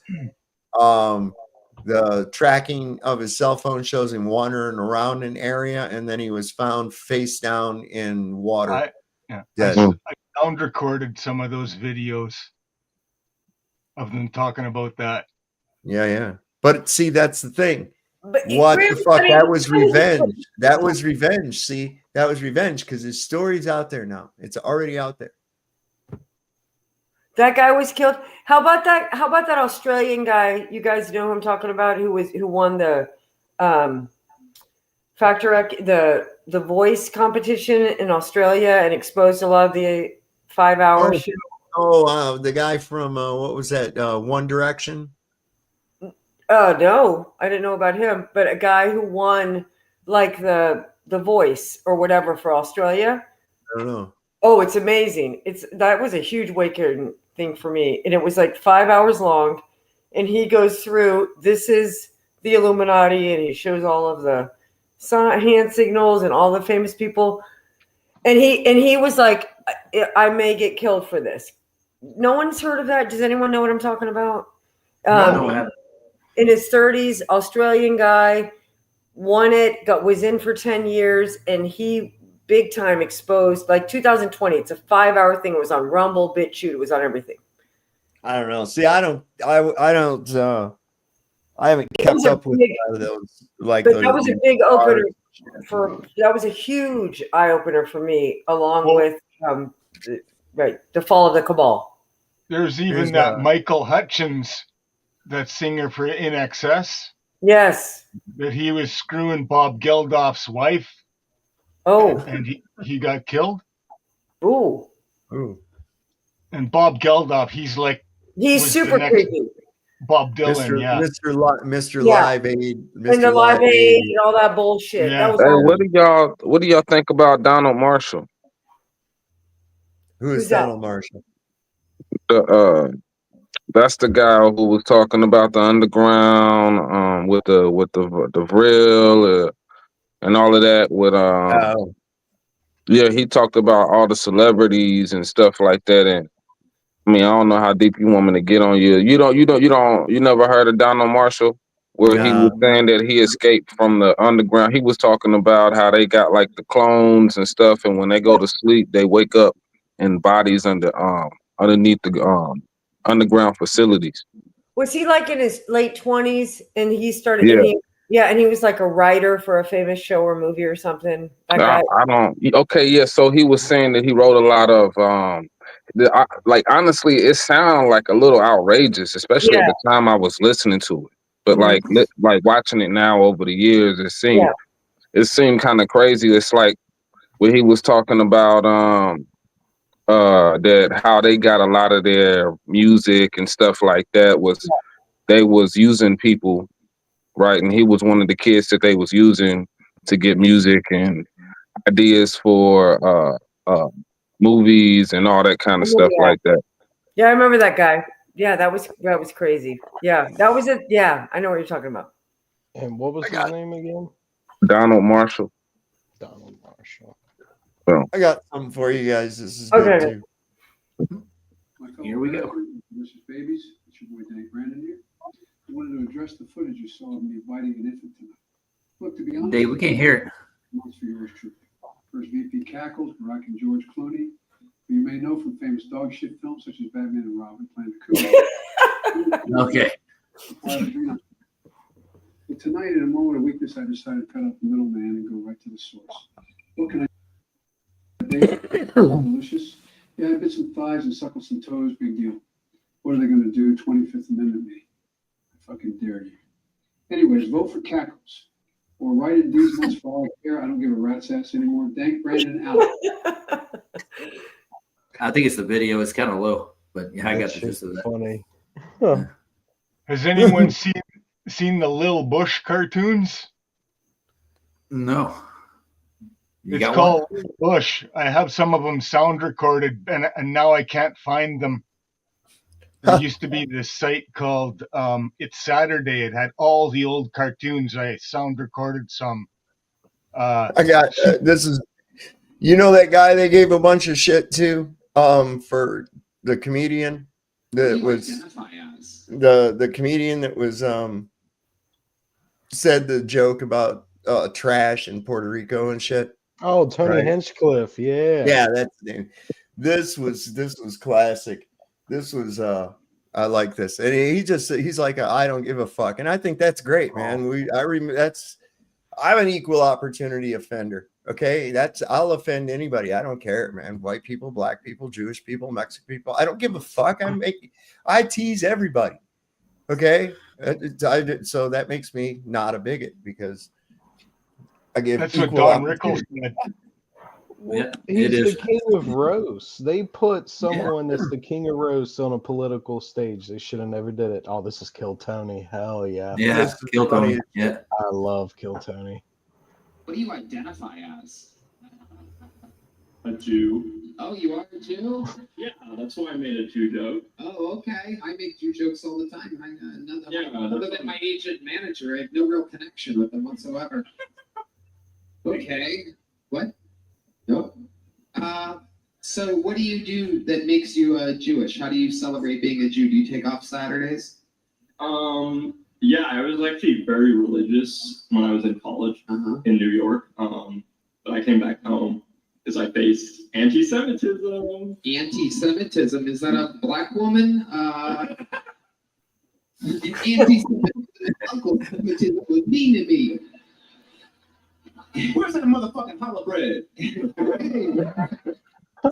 The tracking of his cell phone shows him wandering around an area, and then he was found face down in water. I sound recorded some of those videos of them talking about that. Yeah. But see, that's the thing. But what really, the fuck? I mean, that was revenge. That was revenge. See, that was revenge because his story's out there now. It's already out there. That guy was killed. How about that? How about that Australian guy? You guys know who I'm talking about? Who won the the voice competition in Australia and exposed a lot of the 5-hour show. The guy from what was that? One Direction. No, I didn't know about him. But a guy who won like the voice or whatever for Australia. I don't know. Oh, it's amazing. That was a huge awakening thing for me. And it was like 5 hours long. And he goes through, this is the Illuminati, and he shows all of the hand signals and all the famous people. And he was like, I may get killed for this. No one's heard of that. Does anyone know what I'm talking about? No. In his 30s, Australian guy, won it, was in for 10 years, and he big time exposed, like 2020. It's a 5-hour thing. It was on Rumble, BitChute. It was on everything. I don't know. See, I haven't kept up with those. But that was a big opener that was a huge eye opener for me, along with the fall of the cabal. There's even that Michael Hutchins, that singer for In Excess. Yes. That he was screwing Bob Geldof's wife. Oh. And he got killed. Ooh. And Bob Geldof, he's super creepy. Bob Dylan, Mr. Live Aid, and the Live Aid and all that bullshit. Yeah. That was what do y'all think about Donald Marshall? Who's Donald Marshall? That's the guy who was talking about the underground, with the real and all of that. He talked about all the celebrities and stuff like that. And I mean, I don't know how deep you want me to get on you. You never heard of Donald Marshall, where he was saying that he escaped from the underground. He was talking about how they got like the clones and stuff, and when they go to sleep, they wake up in bodies underneath the underground facilities. Was he like in his late 20s and he started? Yeah. And he was like a writer for a famous show or movie or something. That guy. I don't. Okay, yeah. So he was saying that he wrote a lot of honestly, it sounded like a little outrageous, especially at the time I was listening to it. But like watching it now over the years, it seemed kind of crazy. It's like when he was talking about that how they got a lot of their music and stuff like that they was using people, right? And he was one of the kids that they was using to get music and ideas for movies and all that kind of stuff like that. Yeah, I remember that guy. Yeah, that was crazy. Yeah, that was it. Yeah, I know what you're talking about. And what was his name again? Donald Marshall. Donald Marshall. So. I got something for you guys. This is good too. Here we go. Mrs. Babies, it's your boy Dave Brandon here. I wanted to address the footage you saw of me biting an infant tonight. Look, to be honest, Dave, we can't hear it. Thanks for yours truly. First VP cackles, Barack and George Clooney, who you may know from famous dog shit films such as Batman and Robin playing the coup. Okay. But tonight, in a moment of weakness, I decided to cut out the middleman and go right to the source. What can I do? Delicious. Yeah, I bit some thighs and suckled some toes. Big deal. What are they going to do? 25th Amendment me. I fucking dare you. Anyways, vote for Cackles. Or write in these months for all I care. I don't give a rat's ass anymore. Thank Brandon out. I think it's the video. It's kind of low, but yeah, I got the gist of that. Funny. Has anyone seen the Lil Bush cartoons? No. You It's got called one? Lil Bush. I have some of them sound recorded, and now I can't find them. There used to be this site called It's Saturday. It had all the old cartoons. I sound recorded some. I got this is, you know, that guy they gave a bunch of shit to for the comedian that was the comedian that was said the joke about trash in Puerto Rico and shit. Oh, Tony Right. Hinchcliffe, yeah. Yeah, that's the name. This was classic. This was I like this. And he's like I don't give a fuck. And I think that's great, man. I'm an equal opportunity offender. Okay. I'll offend anybody. I don't care, man. White people, black people, Jewish people, Mexican people. I don't give a fuck. I tease everybody. Okay. So that makes me not a bigot because I give That's what equal Don Rickles opportunity. said. Yeah, He's it is. the king of roast. They put someone that's the king of roast on a political stage. They should have never did it. Oh, this is Kill Tony. Hell yeah. Yeah, This is Kill funny. Tony. Yeah. I love Kill Tony. What do you identify as? A Jew. Oh, you are a Jew? Yeah, that's why I made a Jew joke. Oh, okay. I make Jew jokes all the time. Other that's than my agent manager, I have no real connection with them whatsoever. Okay. What? Nope. So what do you do that makes you Jewish? How do you celebrate being a Jew? Do you take off Saturdays? Yeah, I was actually very religious when I was in college in New York. But I came back home because I faced anti-Semitism. Anti-Semitism? Is that a black woman? Anti-Semitism. Uncle Semitism was mean to me. Where's that motherfucking challah bread?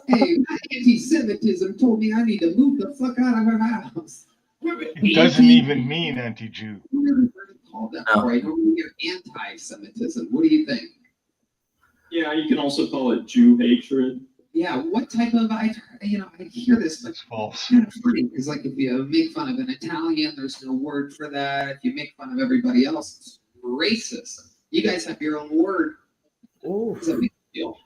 Hey, my anti-Semitism told me I need to move the fuck out of her house. It doesn't even mean anti-Jew. Call that right over here, anti-Semitism. What do you think? Yeah, you can also call it Jew hatred. Yeah, what type of I hear this, but it's false. It's kind of funny because, like, if you make fun of an Italian, there's no word for that. If you make fun of everybody else, it's racism. You guys have your own word. Oh, it's a big deal.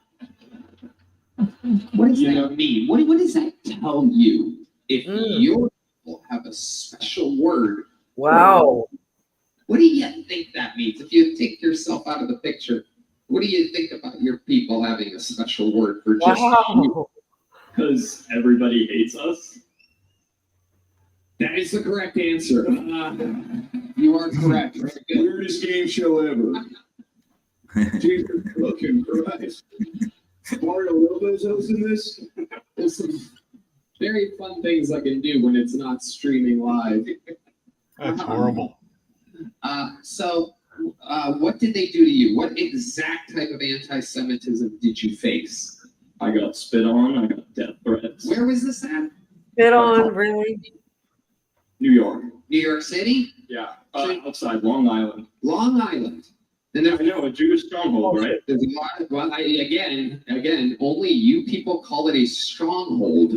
What does that mean? What does that tell you? If your people have a special word. Wow. What do you think that means? If you take yourself out of the picture, what do you think about your people having a special word for just you? Because everybody hates us. That is the correct answer. You are correct. Weirdest game show ever. Jesus fucking Christ. Mario Lopez hosting this? There's some very fun things I can do when it's not streaming live. That's horrible. So, what did they do to you? What exact type of anti-Semitism did you face? I got spit on. I got death threats. Where was this at? Spit on, really? New York. New York City? Yeah, outside Long Island. Long Island. And I know, a Jewish stronghold, right? There's a lot. Well, again, only you people call it a stronghold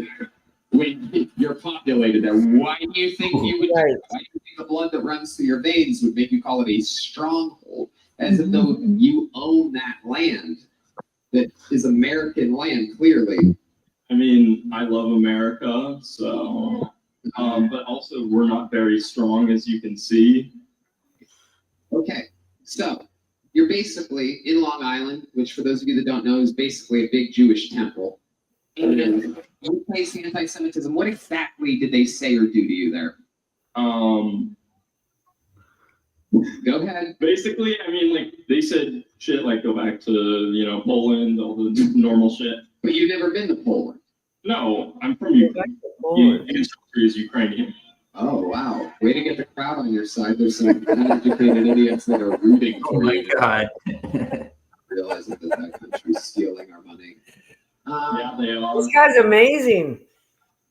when you're populated there. Why do you think you would? Why do you think the blood that runs through your veins would make you call it a stronghold, as if though you own that land that is American land? Clearly. I mean, I love America, so. But also, we're not very strong, as you can see. Okay, so you're basically in Long Island, which for those of you that don't know is basically a big Jewish temple. And you face anti-Semitism. What exactly did they say or do to you there? Go ahead. Basically, I mean, like, they said shit like go back to, Poland, all the normal shit. But you've never been to Poland? No, I'm from Ukraine. Ancestry is Ukrainian. Oh, wow. Way to get the crowd on your side. There's some uneducated idiots that are rooting for you. Oh, my God. Realizing that country's stealing our money. Yeah, they are. This guy's amazing.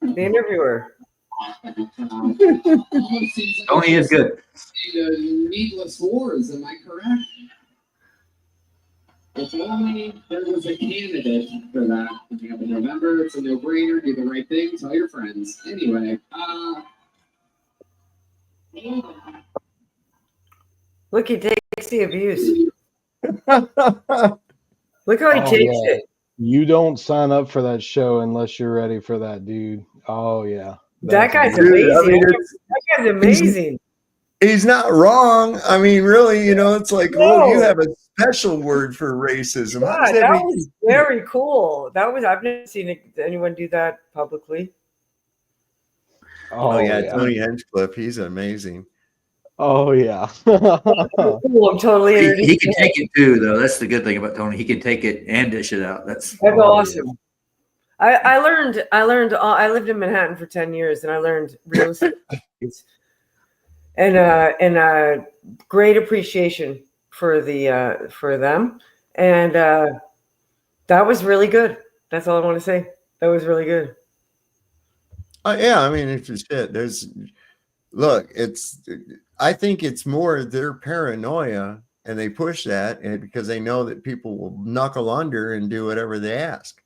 The interviewer. Tony is good. Needless wars, am I correct? If only there was a candidate for that. Coming up in November, it's a no-brainer. Do the right thing. Tell your friends. Anyway, Look, he takes the abuse. Look how he takes it. You don't sign up for that show unless you're ready for that, dude. Oh yeah. That guy's amazing. That guy's amazing. He's not wrong. I mean, really, you know, it's like, well, you have a special word for racism. Yeah, that was very cool. I've never seen anyone do that publicly. Oh yeah, Tony Hinchcliffe, he's amazing. Oh yeah. Cool, I'm totally he can take it too, though. That's the good thing about Tony. He can take it and dish it out. That's awesome. I learned. I lived in Manhattan for 10 years, and I learned real estate and great appreciation for them, and that was really good. That's all I want to say. That was really good. Yeah, I mean, it's just shit. I think it's more their paranoia, and they push that, and because they know that people will knuckle under and do whatever they ask.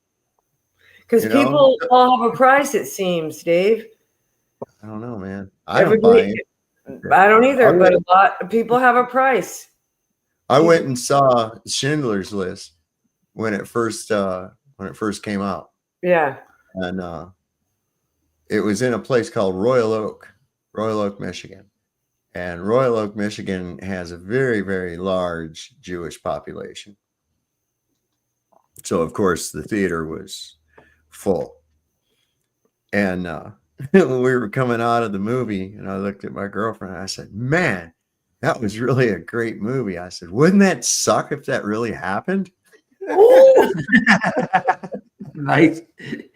Because people all have a price, it seems, Dave. I don't know, man. I don't buy it. I don't either, but a lot of people have a price. I went and saw Schindler's List when it first came out. Yeah. And it was in a place called Royal Oak, Michigan. And Royal Oak, Michigan has a very, very large Jewish population. So, of course, the theater was full. And when we were coming out of the movie, and I looked at my girlfriend, and I said, man, that was really a great movie. I said, wouldn't that suck if that really happened? Nice.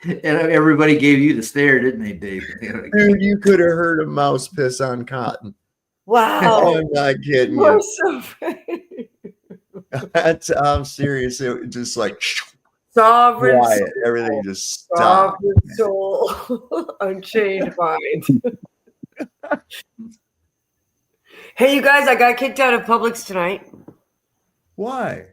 And everybody gave you the stare, didn't they, Dave? Dude, you could have heard a mouse piss on cotton. Wow. I'm not kidding you. You're so funny. I'm serious. It was just like sovereign quiet. soul. Everything just stopped. Sovereign soul. Unchained mind. Hey, you guys, I got kicked out of Publix tonight. Why?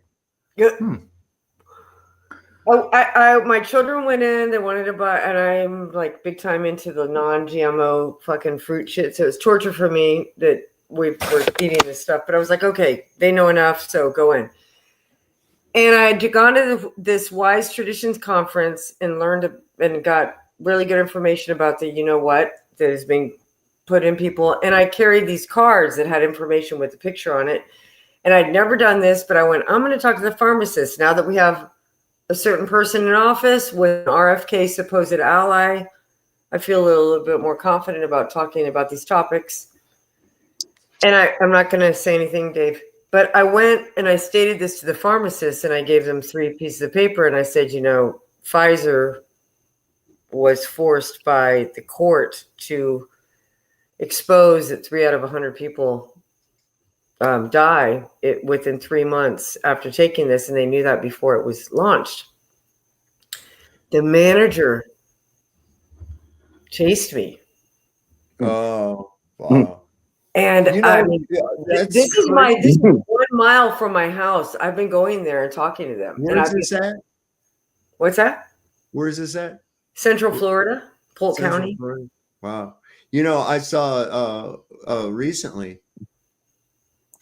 Oh, my children went in. They wanted to buy, and I'm like big time into the non-GMO fucking fruit shit. So it's torture for me that we were eating this stuff. But I was like, okay, they know enough, so go in. And I had gone to this Wise Traditions conference and learned and got really good information about the, you know what, that is being put in people. And I carried these cards that had information with a picture on it. And I'd never done this, but I went, I'm going to talk to the pharmacist now that we have a certain person in office with an RFK supposed ally. I feel a little bit more confident about talking about these topics. And I'm not going to say anything, Dave, but I went and I stated this to the pharmacist, and I gave them 3 pieces of paper. And I said, you know, Pfizer was forced by the court to expose that 3 out of 100 people die within 3 months after taking this, and they knew that before it was launched. The manager chased me. Oh, wow. And You know, I mean, this is 1 mile from my house. I've been going there and talking to them. Where's this at? What's that? Where's this at? Central Florida, Polk County. Florida. Wow. You know, I saw recently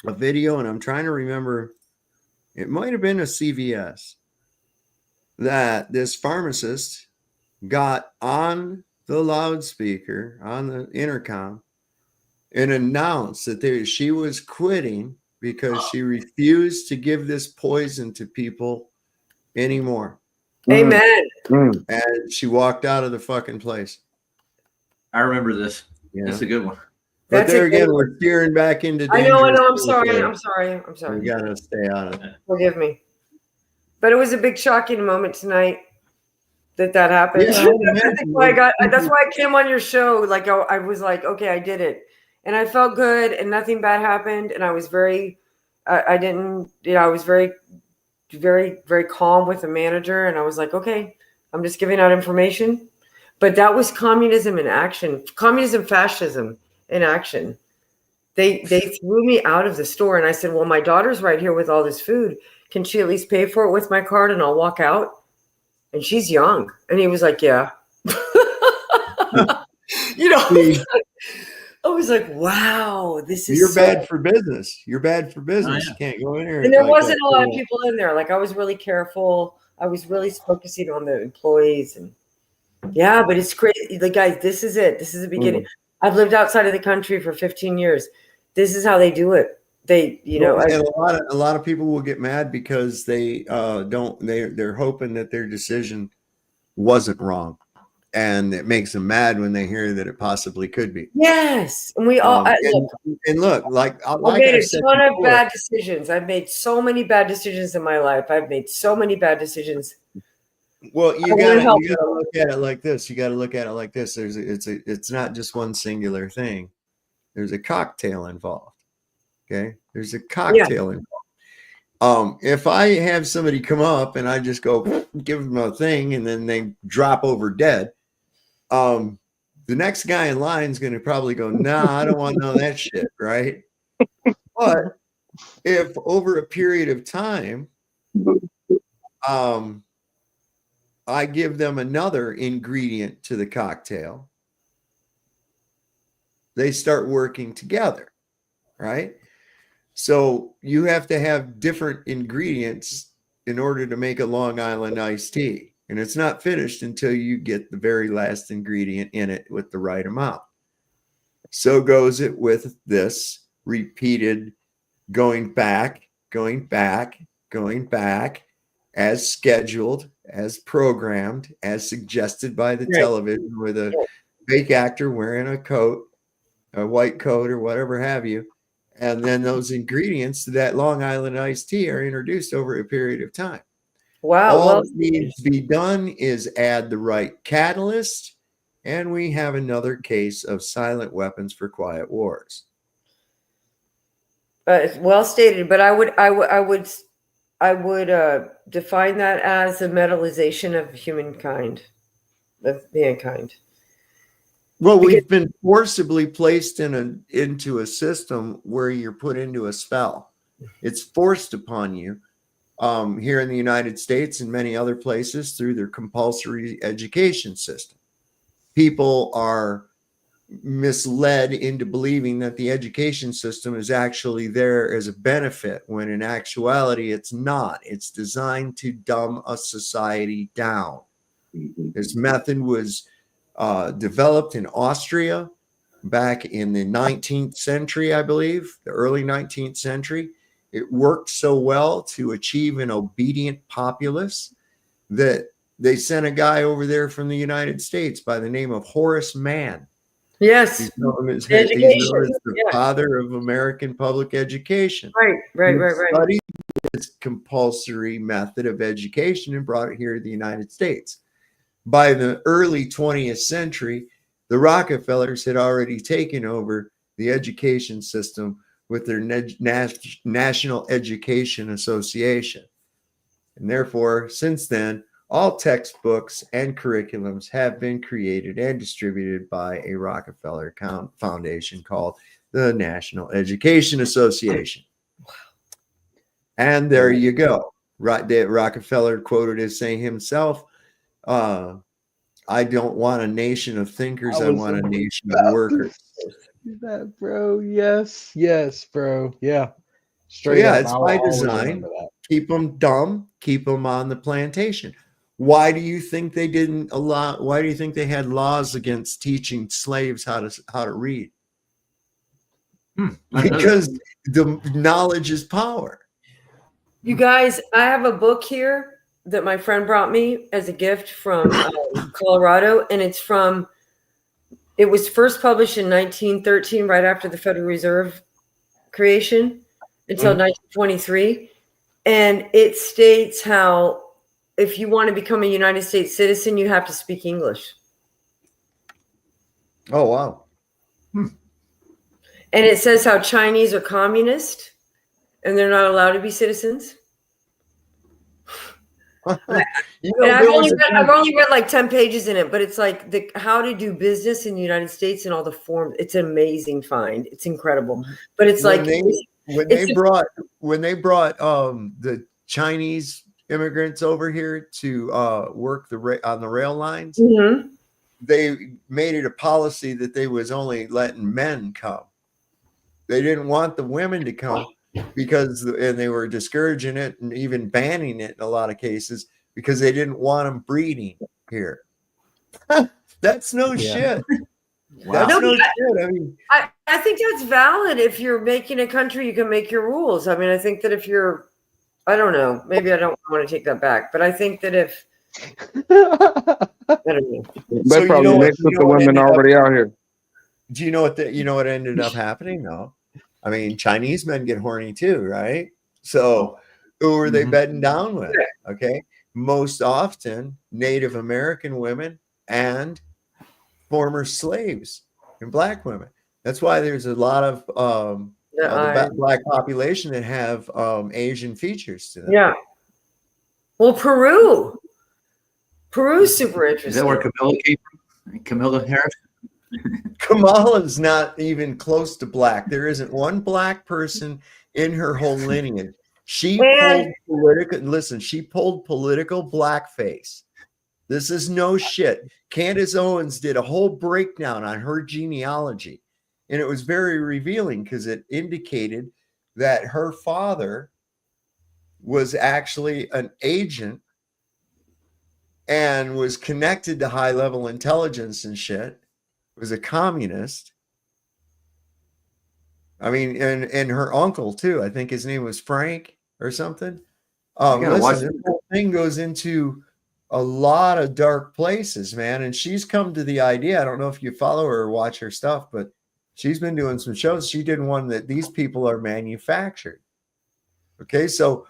a video, and I'm trying to remember, it might have been a CVS, that this pharmacist got on the loudspeaker on the intercom and announced that she was quitting because she refused to give this poison to people anymore. Amen. And she walked out of the fucking place. I remember this. Yeah. That's a good one. But there again, we're steering back into danger. I know. I'm sorry. We gotta stay out of that. Forgive me. But it was a big shocking moment tonight. that happened. Yeah, That's why I came on your show. Like I was like, okay, I did it, and I felt good, and nothing bad happened, and I was very, I didn't, I was very, very, very calm with the manager, and I was like, okay, I'm just giving out information, but that was communism in action, communism, fascism in action. They threw me out of the store, and I said, well, my daughter's right here with all this food. Can she at least pay for it with my card, and I'll walk out? And she's young. And he was like, yeah. I was like, wow, this is You're bad for business. You're bad for business. You can't go in there. And there wasn't a lot of people in there. Like, I was really careful. I was really focusing on the employees. And yeah, but it's crazy. Like, guys, this is it. This is the beginning. I've lived outside of the country for 15 years. This is how they do it. They, and a lot of people will get mad because they're hoping that their decision wasn't wrong, and it makes them mad when they hear that it possibly could be. Yes, and we all look, like I made a ton of bad decisions. I've made so many bad decisions in my life. I've made so many bad decisions. Well, you gotta look at it like this. You gotta look at it like this. It's not just one singular thing. There's a cocktail involved. Okay, there's a cocktail involved. If I have somebody come up and I just go give them a thing and then they drop over dead, the next guy in line is going to probably go, nah, I don't want none of that shit, right? But if over a period of time, I give them another ingredient to the cocktail, they start working together, right? So you have to have different ingredients in order to make a Long Island iced tea. And it's not finished until you get the very last ingredient in it with the right amount. So goes it with this repeated going back, as scheduled, as programmed, as suggested by the television with a fake actor wearing a coat, a white coat or whatever have you. And then those ingredients to that Long Island iced tea are introduced over a period of time. Wow. All that needs to be done is add the right catalyst, and we have another case of silent weapons for quiet wars. It's well stated, but I would define that as a metallization of humankind, of mankind. Well, we've been forcibly placed into a system where you're put into a spell. It's forced upon you here in the United States and many other places through their compulsory education system. People are misled into believing that the education system is actually there as a benefit, when in actuality it's not. It's designed to dumb a society down. This method was developed in Austria back in the 19th century, I believe, the early 19th century. It worked so well to achieve an obedient populace that they sent a guy over there from the United States by the name of Horace Mann. Yes. He's known as the father of American public education. Right. Studied this compulsory method of education and brought it here to the United States. By the early 20th century, the Rockefellers had already taken over the education system with their National Education Association. And therefore, since then, all textbooks and curriculums have been created and distributed by a Rockefeller Foundation called the National Education Association. And there you go. Rockefeller quoted as saying himself, I don't want a nation of thinkers. I want a nation of workers. That, bro. Yes, bro. Yeah. Straight up. It's by design. Keep them dumb. Keep them on the plantation. Why do you think they didn't allow? Why do you think they had laws against teaching slaves how to read? Because the knowledge is power. You guys, I have a book here that my friend brought me as a gift from Colorado, and it was first published in 1913, right after the Federal Reserve creation, until 1923. And it states how if you want to become a United States citizen, you have to speak English. Oh, wow. And it says how Chinese are communist and they're not allowed to be citizens. I've only read like 10 pages in it, but it's like how to do business in the United States and all the forms. It's an amazing find. It's incredible. But it's when they brought the Chinese immigrants over here to work on the rail lines, mm-hmm. they made it a policy that they was only letting men come. They didn't want the women to come and they were discouraging it and even banning it in a lot of cases because they didn't want them breeding here. That's no shit. Wow. That's no shit. I mean, I think that's valid. If you're making a country, you can make your rules. I mean, I think that if you're, I don't know, maybe I don't want to take that back, but I think that if I don't know. They probably mixed with the women already out here. Do you know what ended up happening? No. I mean, Chinese men get horny too, right? So who are they bedding down with? Okay. Most often Native American women and former slaves and black women. That's why there's a lot of the black population that have Asian features to them. Yeah. Well, Peru's super interesting. Is that where Camilla came from? Camilla Harris? Kamala's not even close to black. There isn't one black person in her whole lineage. She pulled political blackface. This is no shit. Candace Owens did a whole breakdown on her genealogy, and it was very revealing because it indicated that her father was actually an agent and was connected to high-level intelligence and shit. Was a communist. I mean, and her uncle too. I think his name was Frank or something. Listen, this whole thing goes into a lot of dark places, man. And she's come to the idea. I don't know if you follow her or watch her stuff, but she's been doing some shows. She did one that these people are manufactured. Okay, so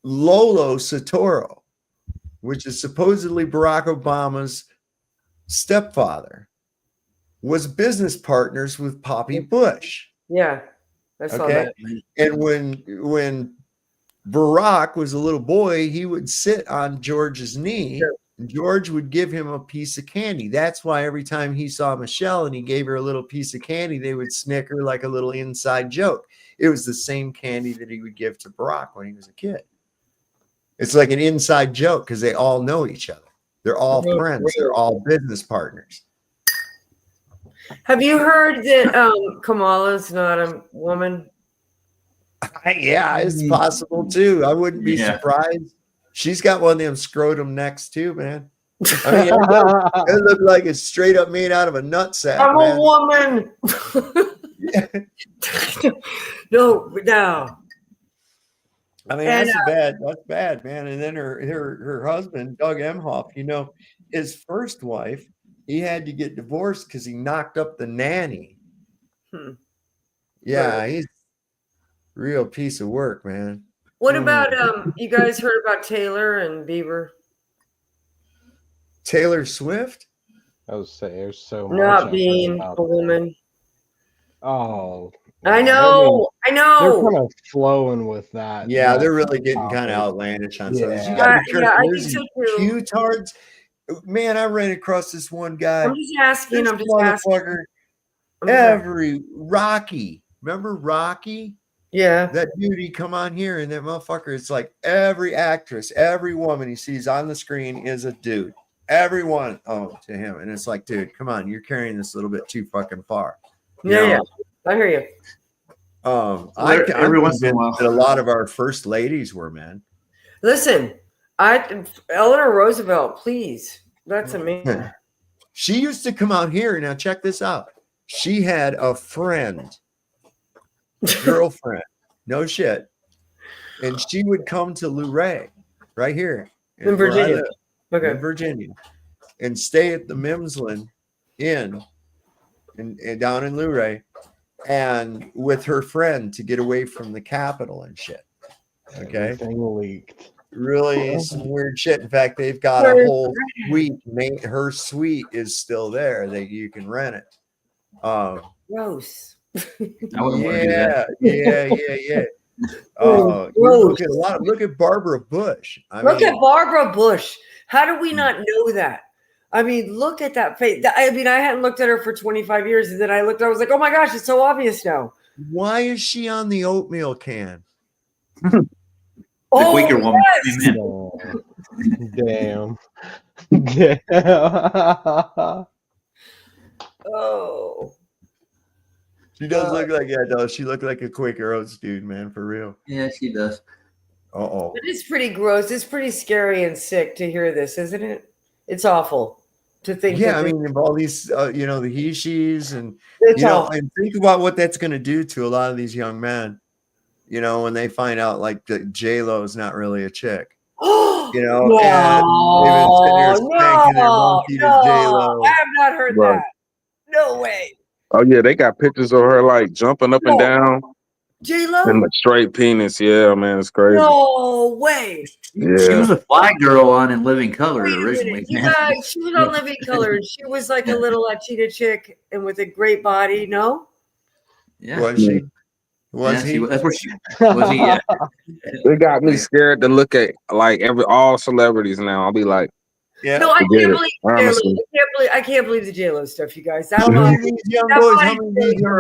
Lolo Soetoro, which is supposedly Barack Obama's stepfather, was business partners with Poppy Bush. Yeah, I saw that. And when Barack was a little boy, he would sit on George's knee, and George would give him a piece of candy. That's why every time he saw Michelle and he gave her a little piece of candy, they would snicker like a little inside joke. It was the same candy that he would give to Barack when he was a kid. It's like an inside joke because they all know each other. They're all friends. They're all business partners. Have you heard that Kamala's not a woman? Yeah, it's possible too. I wouldn't be surprised. She's got one of them scrotum necks too, man. I mean, it looked like it's straight up made out of a nutsack. I'm a woman. No. I mean, that's bad, man. And then her husband, Doug Emhoff, his first wife, he had to get divorced because he knocked up the nanny. Yeah, he's a real piece of work, man. What about you guys heard about Taylor and Bieber? Taylor Swift? I would say there's so much. Not being a woman. Oh, I know. They're kind of flowing with that. Yeah, they're really getting kind of outlandish on stuff. You gotta be careful. There's these Q-tards. Man, I ran across this one guy. I'm just asking. Every Rocky. Remember Rocky? Yeah. That dude, he come on here, and that motherfucker, it's like every actress, every woman he sees on the screen is a dude. Everyone to him. And it's like, dude, come on, you're carrying this a little bit too fucking far. Yeah. I hear you. Every once in a while, a lot of our first ladies were men. Listen, Eleanor Roosevelt, please. That's amazing. She used to come out here. Now check this out. She had a girlfriend, no shit, and she would come to Luray, right here in Virginia. In Virginia, and stay at the Mimsland Inn, and down in Luray, and with her friend to get away from the Capitol and shit. Okay, everything leaked. really some weird shit. In fact, they've got a whole suite. Her suite is still there that you can rent it. Gross. I wouldn't want to do that. Yeah. You look at Barbara Bush. Look at Barbara Bush. How do we not know that? I mean, look at that face. I mean, I hadn't looked at her for 25 years, and then I looked. I was like, oh my gosh, it's so obvious now. Why is she on the oatmeal can? The Quaker woman came Damn. in. Oh. She does look like she looked like a Quaker Oats dude, man, for real. Yeah, she does. Uh-oh. It is pretty gross. It's pretty scary and sick to hear this, isn't it? It's awful to think. Yeah, I mean, all these, the he-she's and, and think about what that's going to do to a lot of these young men, when they find out, like, that J-Lo is not really a chick. And they've been sitting there spanking their monkey to J-Lo. I have not heard that. No way. Oh yeah, they got pictures of her like jumping up and down. J-Lo? And like straight penis. Yeah, man, it's crazy. No way. Yeah. She was a fly girl on In Living Color originally. You guys, she was on Living Color, and she was like a little Latina chick and with a great body. No? Yeah. Was she? Was he? That's where she was. He? Yeah. They got me scared to look at like all celebrities now. I'll be like, No, I can't believe the J-Lo stuff, you guys. How many of these young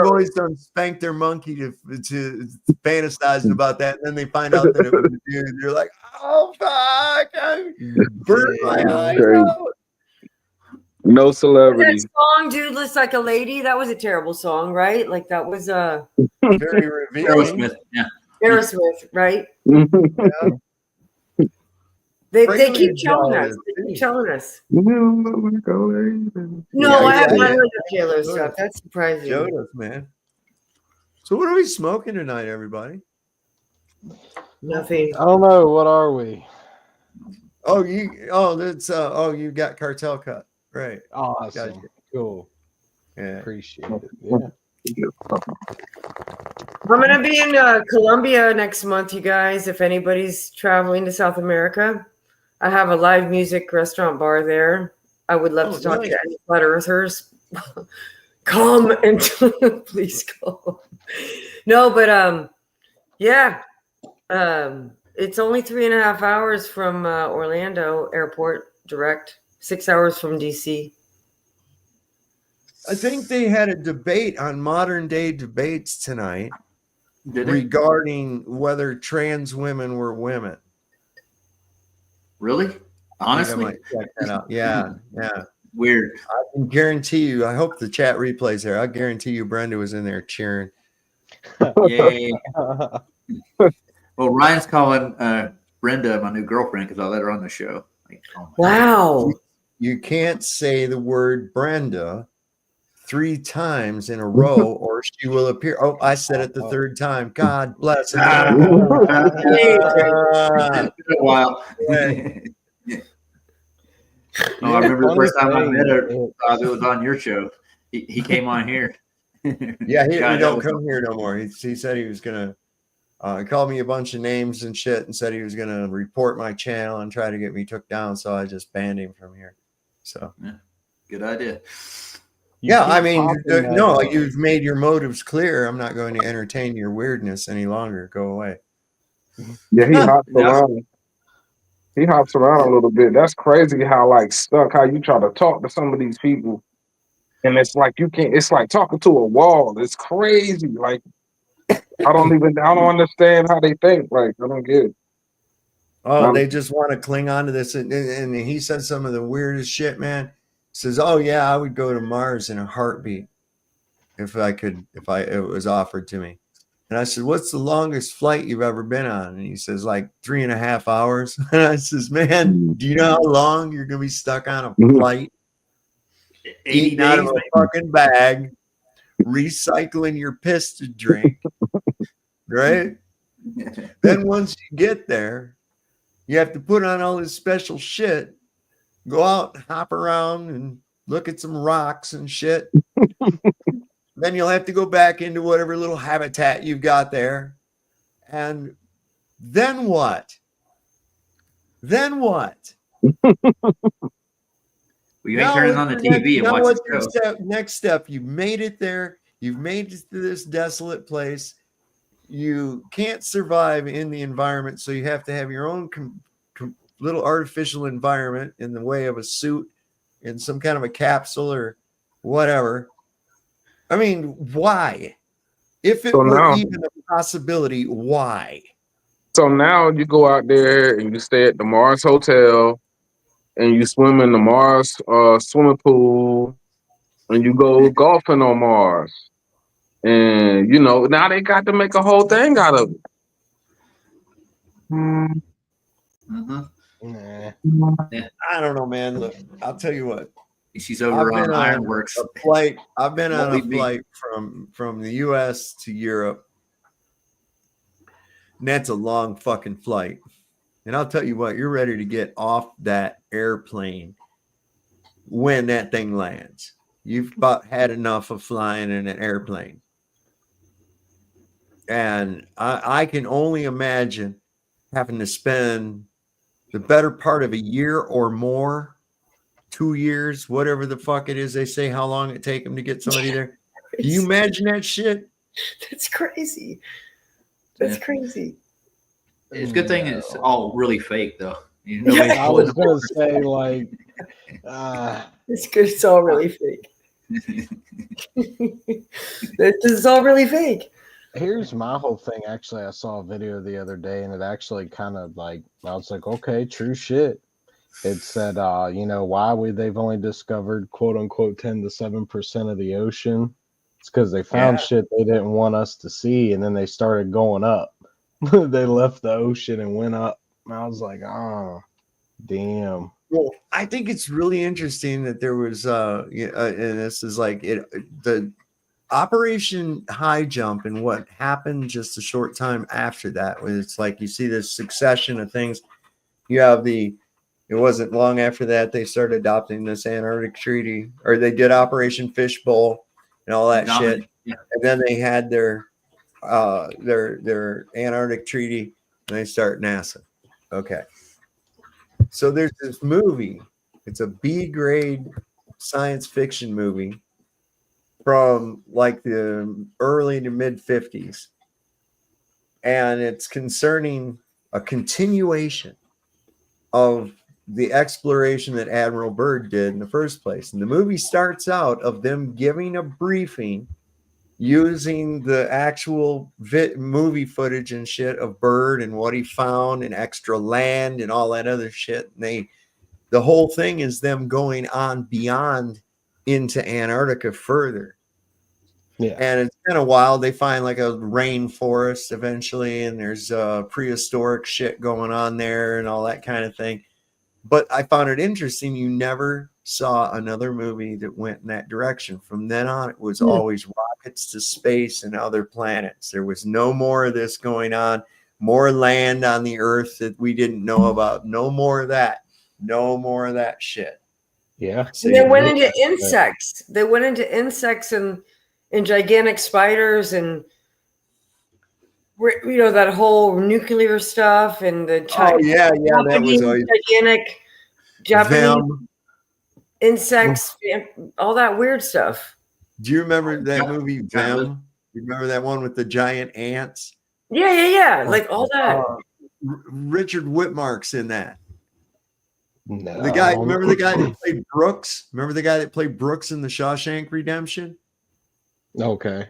boys don't spank their monkey to fantasizing about that, and then they find out that it was a dude. They're like, oh fuck, I burned my eyes out. No celebrity. That song, Dude Looks Like a Lady, that was a terrible song, right? Like that was very revealing. Aerosmith, yeah. Aerosmith, right? They keep telling us. They keep telling us. No, I have not heard of J-Lo stuff. That's surprising. Jonas, man. So what are we smoking tonight, everybody? Nothing. I don't know. What are we? You got Cartel Cut. Right. Awesome. Gotcha. Cool. Yeah. Appreciate it. Yeah. I'm going to be in Colombia next month, you guys. If anybody's traveling to South America, I have a live music restaurant bar there. I would love to talk to any flat earthers. Come and please come. No, but it's only 3.5 hours from Orlando Airport direct. 6 hours from DC. I think they had a debate on Modern Day Debates tonight regarding whether trans women were women. Really? Honestly? I might check that out. Yeah. Weird. I can guarantee you, I hope the chat replay's there. I guarantee you Brenda was in there cheering. Yay. Well, Ryan's calling Brenda my new girlfriend because I let her on the show. Like, wow. You can't say the word Brenda 3 times in a row or she will appear. Oh, I said it the 3rd time. God bless her. Wow. Oh, I remember the first time I met her. It was on your show. He came on here. Yeah, he don't come here no more. He said he was gonna call me a bunch of names and shit, and said he was gonna report my channel and try to get me took down. So I just banned him from here. So yeah, good idea. I mean, no, you've made your motives clear. I'm not going to entertain your weirdness any longer. Go away. Yeah, he hops around. He hops around a little bit. That's crazy how how you try to talk to some of these people. And it's like you can't, it's like talking to a wall. It's crazy. Like I don't understand how they think. Like I don't get it. Oh, they just want to cling on to this. And he said some of the weirdest shit, man. Says, oh yeah, I would go to Mars in a heartbeat if it was offered to me. And I said, what's the longest flight you've ever been on? And he says, like 3.5 hours. And I says, man, do you know how long you're going to be stuck on a flight? Eating out of a fucking bag, recycling your piss to drink, right? Then once you get there, you have to put on all this special shit, go out and hop around and look at some rocks and shit. Then you'll have to go back into whatever little habitat you've got there. And then what? Then what? Well, you ain't turning on the TV and watching what's the show. Next step, you've made it there. You've made it to this desolate place. You can't survive in the environment, so you have to have your own little artificial environment in the way of a suit in some kind of a capsule or whatever. I mean, why? If it were even a possibility, why? So now you go out there and you stay at the Mars Hotel and you swim in the Mars swimming pool and you go golfing on Mars. And, you know, now they got to make a whole thing out of it. Yeah. I don't know, man. Look, I'll tell you what. She's over on Ironworks. I've been on a flight from the U.S. to Europe. And that's a long fucking flight. And I'll tell you what, you're ready to get off that airplane when that thing lands. You've about had enough of flying in an airplane. And I can only imagine having to spend the better part of a year or more, 2 years, whatever the fuck it is they say, how long it take them to get somebody there. Do you imagine that shit? That's crazy. That's crazy. It's a good thing it's all really fake, though. You know, I was going to say, like, it's good. It's all really fake. This is all really fake. Here's my whole thing. Actually, I saw a video the other day, and it actually kind of like, I was like, okay, true shit. It said, you know, why they've only discovered, quote unquote, 10 to 7% of the ocean. It's because they found shit they didn't want us to see, and then they started going up. They left the ocean and went up. And I was like, oh, damn. Well, I think it's really interesting that there was, and this is like the Operation High Jump and what happened just a short time after that. When it's like you see this succession of things. You have it wasn't long after that they started adopting this Antarctic Treaty, or they did Operation Fishbowl and all that shit. Yeah. And then they had their Antarctic Treaty, and they start NASA. Okay. So there's this movie. It's a B-grade science fiction movie from like the early to mid 50s. And it's concerning a continuation of the exploration that Admiral Byrd did in the first place. And the movie starts out of them giving a briefing using the actual movie footage and shit of Byrd and what he found and extra land and all that other shit. And the whole thing is them going on beyond into Antarctica further. Yeah. And it's kind of wild. They find like a rainforest eventually, and there's prehistoric shit going on there and all that kind of thing. But I found it interesting. You never saw another movie that went in that direction. From then on, it was always rockets to space and other planets. There was no more of this going on. More land on the Earth that we didn't know about. No more of that. No more of that shit. Yeah. And they went into insects. They went into insects and gigantic spiders and, you know, that whole nuclear stuff and the that was always gigantic Japanese insects, all that weird stuff. Do you remember that movie Them? You remember that one with the giant ants? Yeah. Like all that. Richard Whitmark's in that. No. The guy, remember the guy that played Brooks? Remember the guy that played Brooks in the Shawshank Redemption? Okay.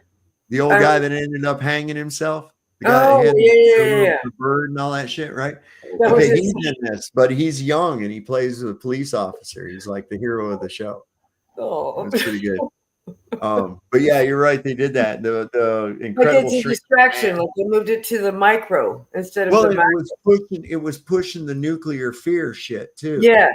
The old guy that ended up hanging himself. The guy that had the bird and all that shit, right? Okay, he's in this, but he's young and he plays a police officer. He's like the hero of the show. Oh, that's pretty good. But yeah, you're right. They did that. The incredible distraction. Like they moved it to the micro instead of the macro. It was pushing the nuclear fear shit too. Yeah.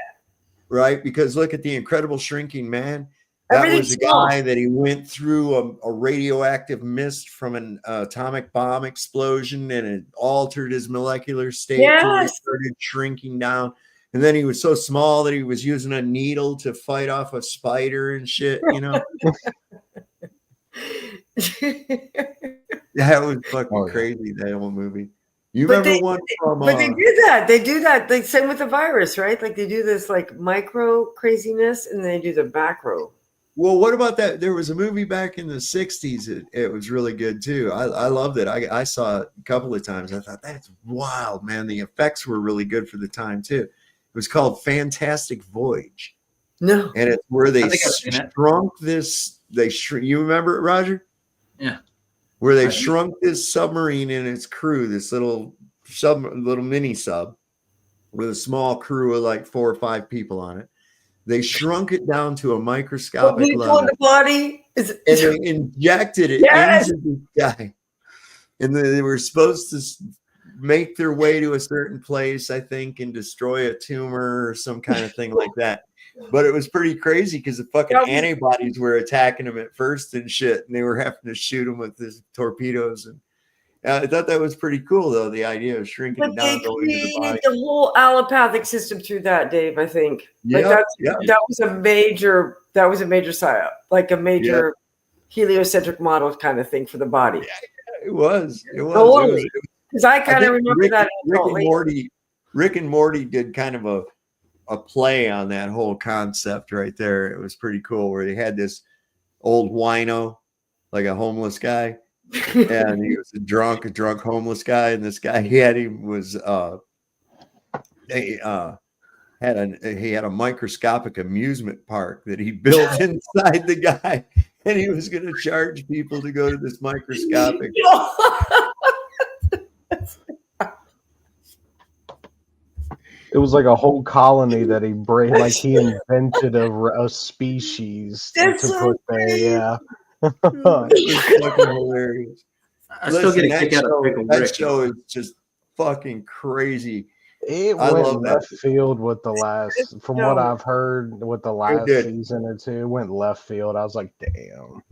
Right? Because look at the Incredible Shrinking Man. That was a guy that he went through a radioactive mist from an atomic bomb explosion, and it altered his molecular state. Till he started shrinking down. And then he was so small that he was using a needle to fight off a spider and shit, you know? That was fucking crazy, that whole movie. You remember one from? But they do that. They do that. Like same with the virus, right? Like they do this like micro craziness, and they do the macro. Well, what about that? There was a movie back in the 60s. It was really good too. I loved it. I saw it a couple of times. I thought, that's wild, man. The effects were really good for the time too. It was called Fantastic Voyage. No. And it's where they I think I've seen it. shrunk this. You remember it, Roger? Yeah. Where they shrunk this submarine and its crew, this little mini sub with a small crew of like 4 or 5 people on it. They shrunk it down to a microscopic level. The body and they injected it into the guy. And they were supposed to make their way to a certain place, I think, and destroy a tumor or some kind of thing like that. But it was pretty crazy because the fucking antibodies were attacking them at first and shit. And they were having to shoot them with these torpedoes. And I thought that was pretty cool, though, the idea of shrinking it down going into the body. The whole allopathic system through that, Dave, I think. That was a major psyop, like a major heliocentric model kind of thing for the body. Yeah, it was. Totally. Because I kind of remember that. Rick and Morty did kind of a play on that whole concept right there. It was pretty cool where they had this old wino, like a homeless guy. And he was a drunk homeless guy, and this guy he had a microscopic amusement park that he built inside the guy, and he was going to charge people to go to this microscopic. It was like a whole colony that he invented a species to put there. Yeah. It was fucking hilarious. I still get a kick out of Pickle Rick. That show is just fucking crazy. It went left field with the last, from what I've heard, with the last season or two, went left field. I was like, damn.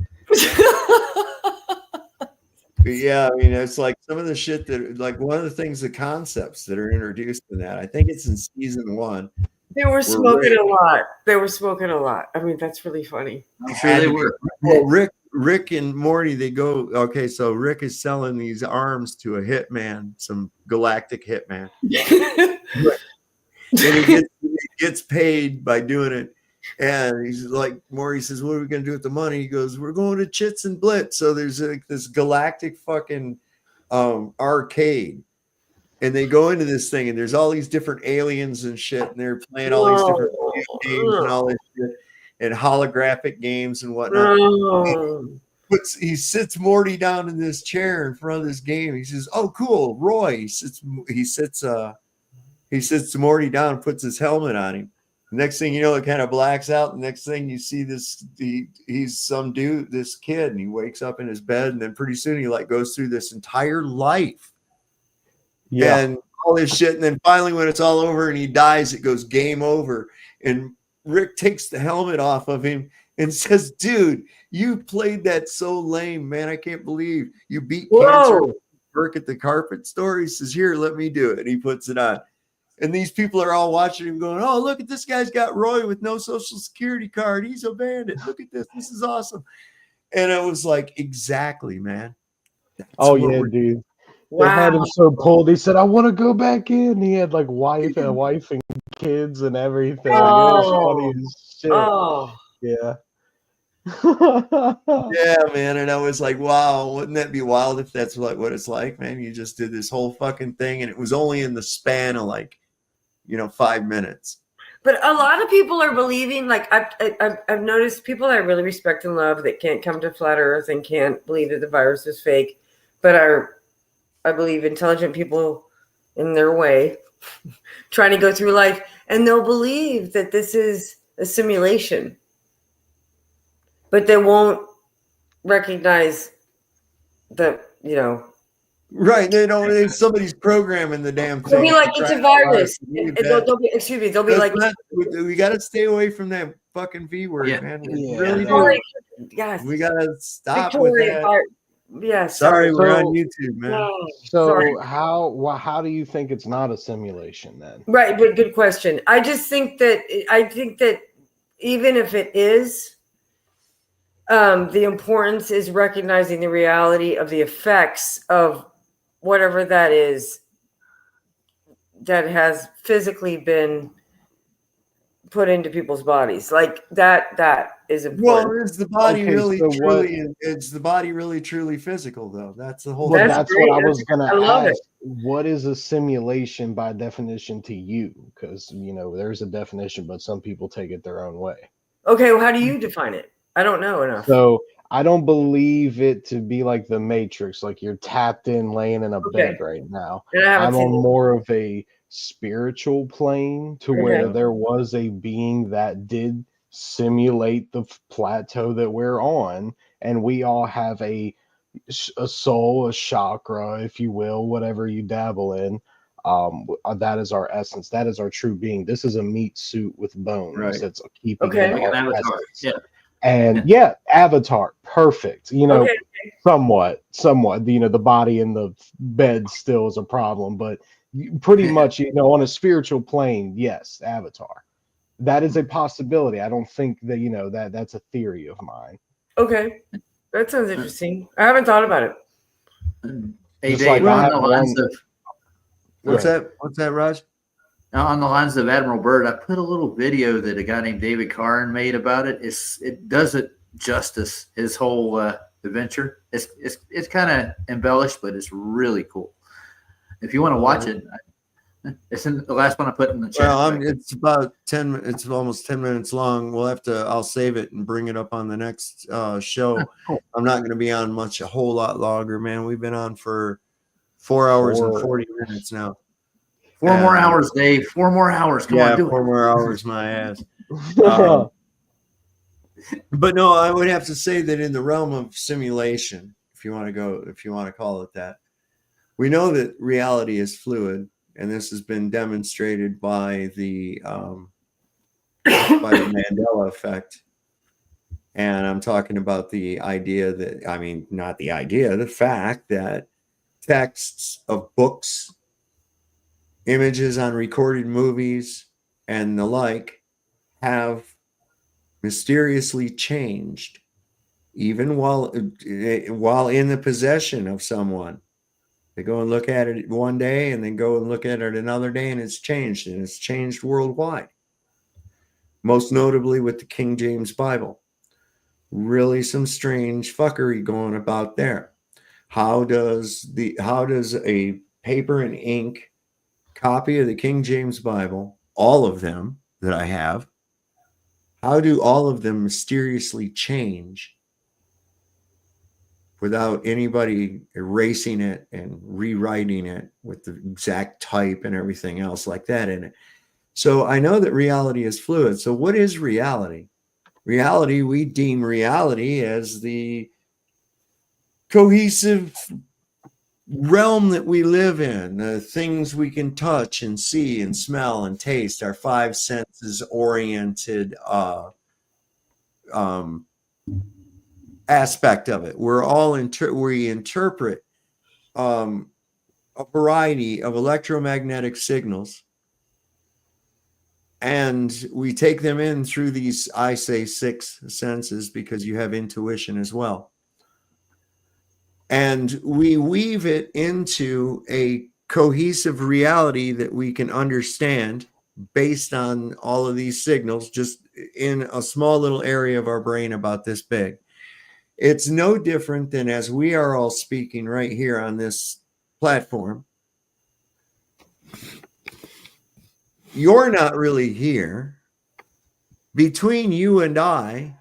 Yeah, I mean, it's like some of the shit that, like one of the things, the concepts that are introduced in that, I think it's in season 1. They were smoking a lot. I mean, that's really funny. I'm sure they were. Well, Rick and Morty, they go, okay, so Rick is selling these arms to a hitman, some galactic hitman. And he gets paid by doing it. And he's like, Morty says, what are we going to do with the money? He goes, we're going to Chits and Blitz. So there's like this galactic fucking arcade. And they go into this thing, and there's all these different aliens and shit, and they're playing all these different games and all this shit, and holographic games and whatnot. He sits Morty down in this chair in front of this game. He says, "Oh, cool, Roy." He sits Morty down, puts his helmet on him. The next thing you know, it kind of blacks out. The next thing you see, he's some dude, this kid, and he wakes up in his bed, and then pretty soon he like goes through this entire life. Yeah. And all this shit. And then finally, when it's all over and he dies, it goes game over. And Rick takes the helmet off of him and says, dude, you played that so lame, man. I can't believe you beat cancer. Work at the carpet store. He says, here, let me do it. And he puts it on. And these people are all watching him going, oh, look at this guy's got Roy with no social security card. He's a bandit. Look at this. This is awesome. And I was like, exactly, man. Dude. Wow. They had him so pulled. He said, I want to go back in. He had like wife and kids and everything. It was funny as shit. Yeah. Yeah, man. And I was like, wow, wouldn't that be wild if that's like what it's like, man? You just did this whole fucking thing, and it was only in the span of like, 5 minutes. But a lot of people are believing, like I've noticed people I really respect and love that can't come to flat earth and can't believe that the virus is fake, but I believe intelligent people in their way trying to go through life, and they'll believe that this is a simulation, but they won't recognize that, Right. They don't, somebody's programming the damn thing. They'll be like, it's a virus. They'll be like, we got to stay away from that fucking V word, man. We really do. Yes. We got to stop with that. Yeah, sorry, we're on YouTube, man. So how do you think it's not a simulation then? Right, but good question. I think that even if it is, the importance is recognizing the reality of the effects of whatever that is that has physically been put into people's bodies. Like that is important. Well, is the body Okay, really so what? truly? Is the body really truly physical though? That's the whole. Well, thing. that's great. what I was gonna I love ask. it. What is a simulation by definition to you? Because there's a definition, but some people take it their own way. Okay, well, how do you define it? I don't know enough. So I don't believe it to be like the Matrix, like you're tapped in, laying in a bed right now. And I haven't I'm seen on it. more of a spiritual plane to where Okay. there was a being that did simulate the plateau that we're on, and we all have a soul, a chakra, if you will, whatever you dabble in. That is our essence. That is our true being. This is a meat suit with bones. Right. That's keeping Okay. in Like our an avatar. essence. Yeah. And yeah, Avatar, perfect. Okay. Somewhat. The body in the bed still is a problem, but pretty much, on a spiritual plane, yes, Avatar. That is a possibility. I don't think that that's a theory of mine. Okay. That sounds interesting. I haven't thought about it. Hey, Just Dave, like I on have the lines one- of What's that, Raj? on the lines of Admiral Byrd, I put a little video that a guy named David Carn made about it. It does it justice. His whole adventure. It's kind of embellished, but it's really cool. If you want to watch it, it's in the last one I put in the chat. Well, it's about 10. It's almost 10 minutes long. I'll save it and bring it up on the next show. I'm not going to be on a whole lot longer, man. We've been on for 4 hours and 40 minutes now. 4 more hours, Dave. 4 more hours. Come on, do 4 it. more hours, my ass. But no, I would have to say that in the realm of simulation, if you want to call it that, we know that reality is fluid, and this has been demonstrated by the Mandela effect. And I'm talking about the fact that texts of books, images on recorded movies, and the like have mysteriously changed, even while in the possession of someone. They go and look at it one day and then go and look at it another day, and it's changed worldwide. Most notably with the King James Bible. Really some strange fuckery going about there. How does a paper and ink copy of the King James Bible, all of them that I have, how do all of them mysteriously change without anybody erasing it and rewriting it with the exact type and everything else like that in it? So I know that reality is fluid. So what is reality? Reality, we deem reality as the cohesive realm that we live in, the things we can touch and see and smell and taste, our 5 senses oriented aspect of it. We interpret a variety of electromagnetic signals, and we take them in through these, I say, 6 senses, because you have intuition as well. And we weave it into a cohesive reality that we can understand based on all of these signals, just in a small little area of our brain about this big. It's no different than as we are all speaking right here on this platform. You're not really here. Between you and I,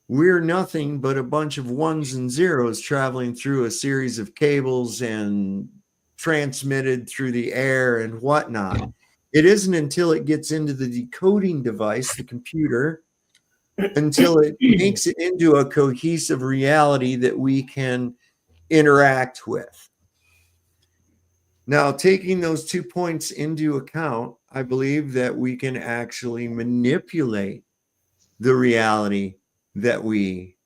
we're nothing but a bunch of ones and zeros traveling through a series of cables and transmitted through the air and whatnot. It isn't until it gets into the decoding device, the computer, until it makes it into a cohesive reality that we can interact with. Now, taking those 2 points into account, I believe that we can actually manipulate the reality that we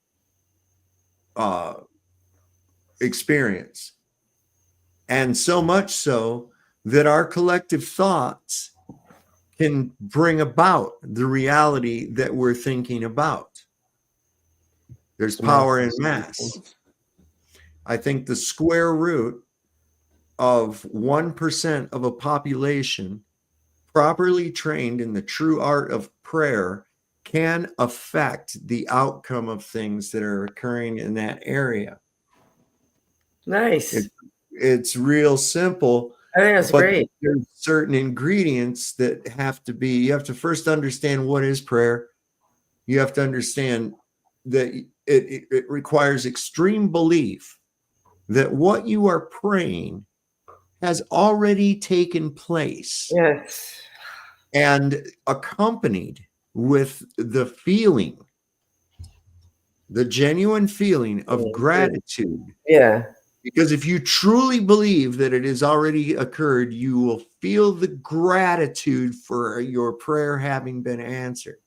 experience. And so much so that our collective thoughts can bring about the reality that we're thinking about. There's power in mass. I think the square root of 1% of a population properly trained in the true art of prayer can affect the outcome of things that are occurring in that area. Nice. It's real simple. I think that's great. There's certain ingredients that have to be, you have to first understand what is prayer. You have to understand that it requires extreme belief that what you are praying has already taken place. Yes. And accompanied with the feeling, the genuine feeling of gratitude. Yeah. Because if you truly believe that it has already occurred, you will feel the gratitude for your prayer having been answered.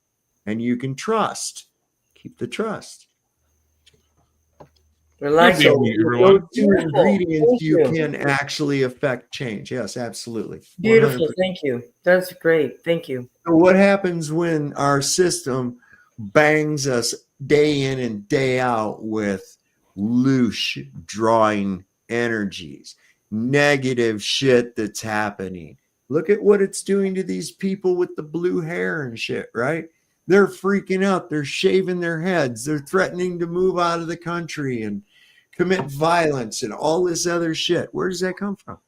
And you can trust. Keep the trust. Relax. So those two ingredients, you can actually affect change. Yes, absolutely. Beautiful. 100%. Thank you. That's great. Thank you. So what happens when our system bangs us day in and day out with loose drawing energies, negative shit that's happening? Look at what it's doing to these people with the blue hair and shit, right? They're freaking out. They're shaving their heads. They're threatening to move out of the country and commit violence and all this other shit. Where does that come from?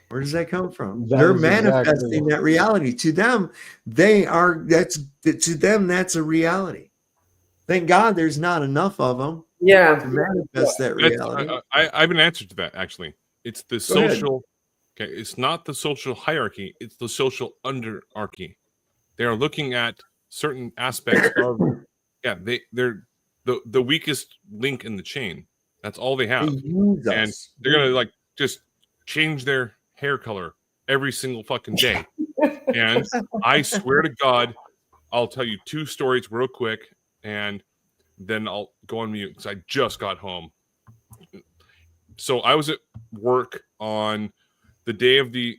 Where does that come from? They're manifesting that reality. To them, to them, that's a reality. Thank God there's not enough of them. Yeah. To manifest that reality. I have an answer to that, actually. It's the social, okay, it's not the social hierarchy, it's the social underarchy. They are looking at certain aspects of, they're the weakest link in the chain. That's all they have. And they're going to like just change their hair color every single fucking day. And I swear to God, I'll tell you 2 stories real quick, and then I'll go on mute because I just got home. So I was at work on the day of the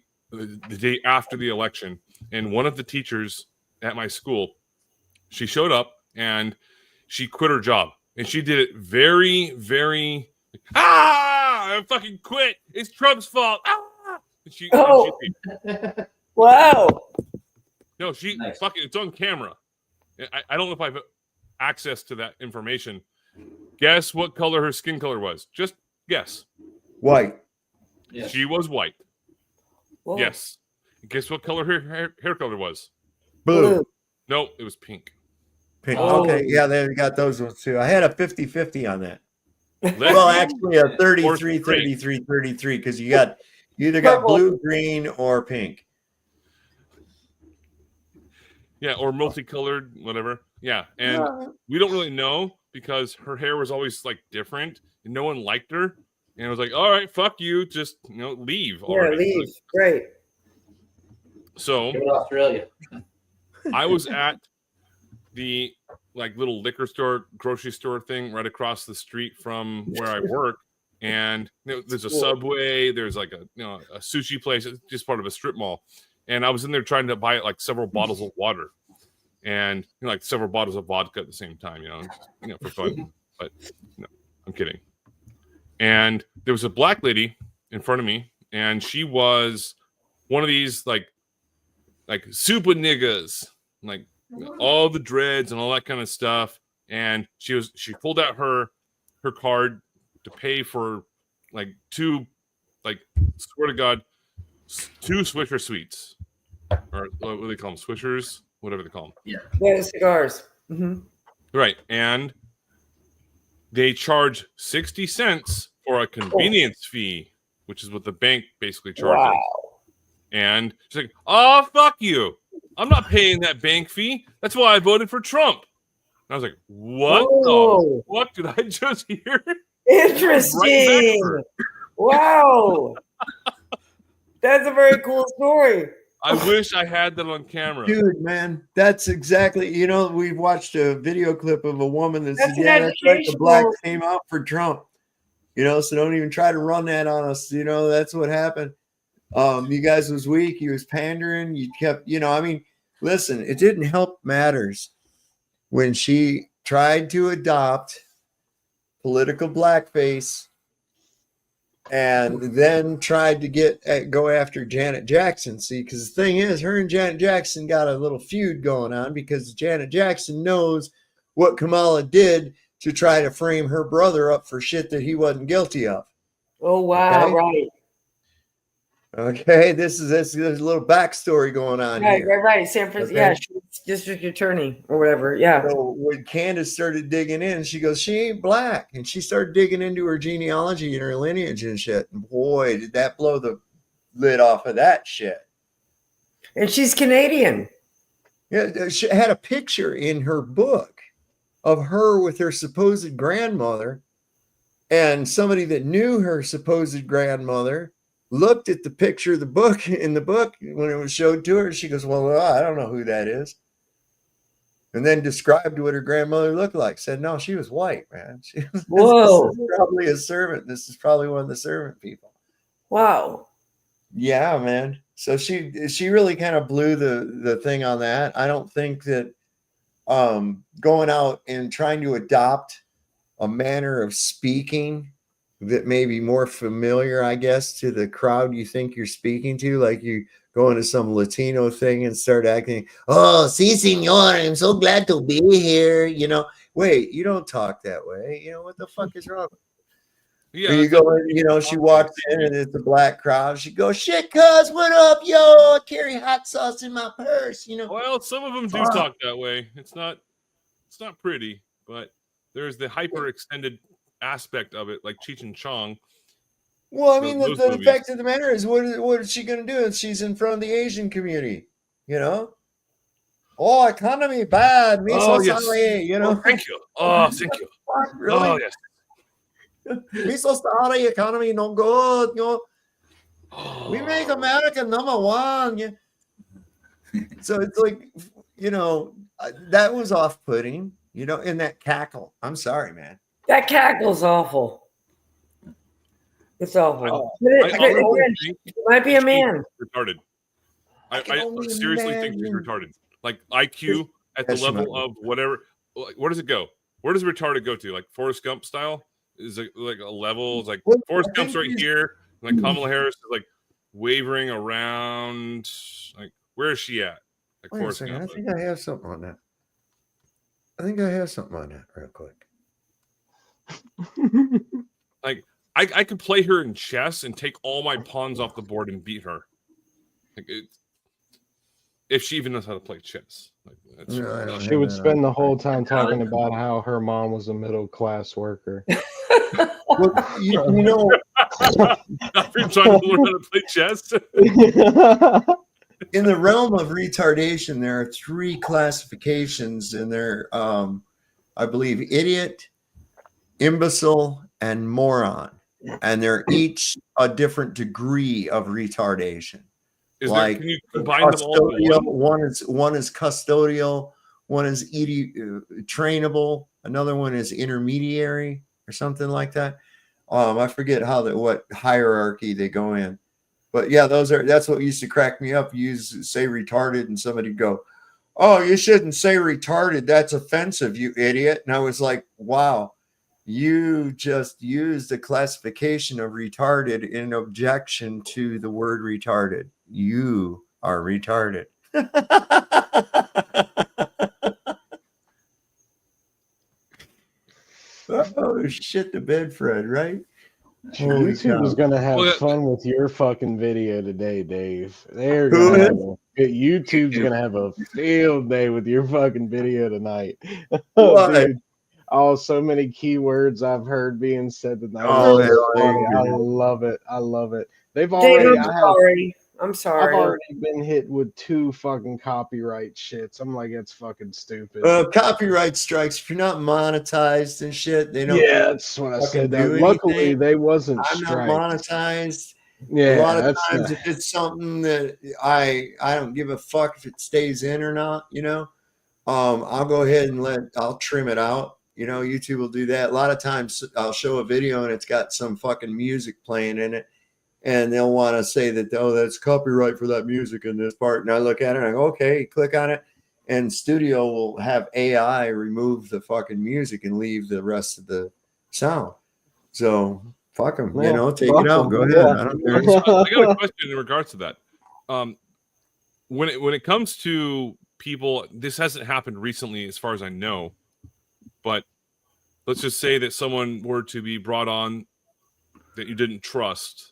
day after the election, and one of the teachers at my school, she showed up and she quit her job, and she did it very, very I fucking quit. It's Trump's fault. And she wow. No, fucking, it's on camera. I don't know if I have access to that information. Guess what color her skin color was? Just guess. White. Yes. She was white. Whoa. Yes. Guess what color her hair color was? Blue. No, it was pink. Pink. Oh. Okay, yeah, they got those ones too. I had a 50-50 on that. Well, actually a 33-33-33 because you either got blue, green, or pink. Yeah, or multicolored, whatever. Yeah, and we don't really know because her hair was always like different, and no one liked her. And it was like, all right, fuck you, just leave. Already. Yeah, leave. Great. So, go to Australia. I was at the like little liquor store, grocery store thing right across the street from where I work, and there's a Subway, there's like a a sushi place. It's just part of a strip mall. And I was in there trying to buy like several bottles of water, and like several bottles of vodka at the same time, for fun. But no, I'm kidding. And there was a black lady in front of me, and she was one of these like super niggas, like all the dreads and all that kind of stuff. And she pulled out her card to pay for like 2, like, swear to God, 2 Swisher Sweets, or what do they call them? Swishers, whatever they call them. Yeah, cigars. Mm-hmm. Right, and they charge 60 cents for a convenience fee, which is what the bank basically charges. Wow. And she's like, "Oh, fuck you! I'm not paying that bank fee. That's why I voted for Trump." And I was like, "What the fuck did I just hear?" Interesting. Wow. That's a very cool story. I wish I had that on camera. Dude, man, that's exactly, we've watched a video clip of a woman that said, that's right, the blacks came out for Trump. So don't even try to run that on us. That's what happened. You guys was weak. He was pandering. You kept, listen, it didn't help matters when she tried to adopt political blackface and then tried to go after Janet Jackson. See, because the thing is, her and Janet Jackson got a little feud going on because Janet Jackson knows what Kamala did to try to frame her brother up for shit that he wasn't guilty of. Oh, wow. Okay? Right. Okay. There's a little backstory going on here. Right. San Francisco. Okay? Yeah. She's district attorney or whatever. Yeah. So when Candace started digging in, she goes, she ain't black. And she started digging into her genealogy and her lineage and shit. And boy, did that blow the lid off of that shit. And she's Canadian. Yeah. She had a picture in her book of her with her supposed grandmother, and somebody that knew her supposed grandmother looked at the picture of the book in the book when it was showed to her. She goes, well, I don't know who that is. And then described what her grandmother looked like. Said, no, she was white, man. Whoa. This is probably a servant. This is probably one of the servant people. Wow. Yeah, man. So she really kind of blew the thing on that. I don't think that going out and trying to adopt a manner of speaking that may be more familiar, I guess, to the crowd you think you're speaking to, like you go into some Latino thing and start acting, oh, si, senor, I'm so glad to be here. You know, wait, you don't talk that way. You know, what the fuck is wrong? Yeah, you go in, you know, she walks in and it's a black crowd. She goes, shit, cuz, what up, yo? I carry hot sauce in my purse, you know. Well, some of them do talk that way. It's not pretty, but there's the hyper extended aspect of it, like Cheech and Chong. Well, I mean, the fact of the matter is, what is she going to do if she's in front of the Asian community? You know? Oh, economy bad. Me so sorry, you know? Oh, thank you. Oh, thank you. Really? Oh, yes. Me so sorry, economy no good. You know? We make America number one. Yeah. So it's like, you know, that was off-putting, you know, in that cackle. I'm sorry, man. That cackle's awful. It's awful. It might be a man. Retarded. I seriously think she's retarded. Like IQ at the level of whatever. Where does it go? Where does retarded go to? Like Forrest Gump style? Is it like a level? It's like Forrest Gump's right here. And like Kamala Harris is like wavering around. Like, where is she at? Like Wait a second. I think I have something on that. Real quick. Like, I could play her in chess and take all my pawns off the board and beat her. Like, if she even knows how to play chess. Like, she would spend the whole time talking about how her mom was a middle class worker. Well, you know, I've been trying to learn how to play chess. In the realm of retardation, there are 3 classifications, and they're, I believe, idiot, imbecile, and moron, and they're each a different degree of retardation. Can you combine them all? One is custodial, one is trainable, another one is intermediary or something like that. I forget what hierarchy they go in. But yeah, that's what used to crack me up. You say retarded and somebody'd go, oh, you shouldn't say retarded. That's offensive, you idiot. And I was like, wow, you just used the classification of retarded in objection to the word retarded. You are retarded. Oh, shit the bed, Fred, right? YouTube is gonna have fun with your fucking video today, Dave. YouTube's gonna have a field day with your fucking video tonight. Dude. Oh, so many keywords I've heard being said tonight. I love it. I love it. I'm sorry. I've already been hit with 2 fucking copyright shits. I'm like, it's fucking stupid. Copyright strikes. If you're not monetized and shit, they don't. Yeah, that's what I said. Luckily, they wasn't. I'm not monetized. Yeah, a lot of times, if it's something that I don't give a fuck if it stays in or not, you know, I'll go ahead and I'll trim it out. You know, YouTube will do that. A lot of times, I'll show a video and it's got some fucking music playing in it. And they'll want to say that, oh, that's copyright for that music in this part. And I look at it and I go, okay, click on it. And Studio will have AI remove the fucking music and leave the rest of the sound. So Fuck them. Yeah, You know, take fuck it out. 'em. Go ahead. Yeah. I don't care. I got a question in regards to that. When it comes to people, this hasn't happened recently, as far as I know. But let's just say that someone were to be brought on that you didn't trust,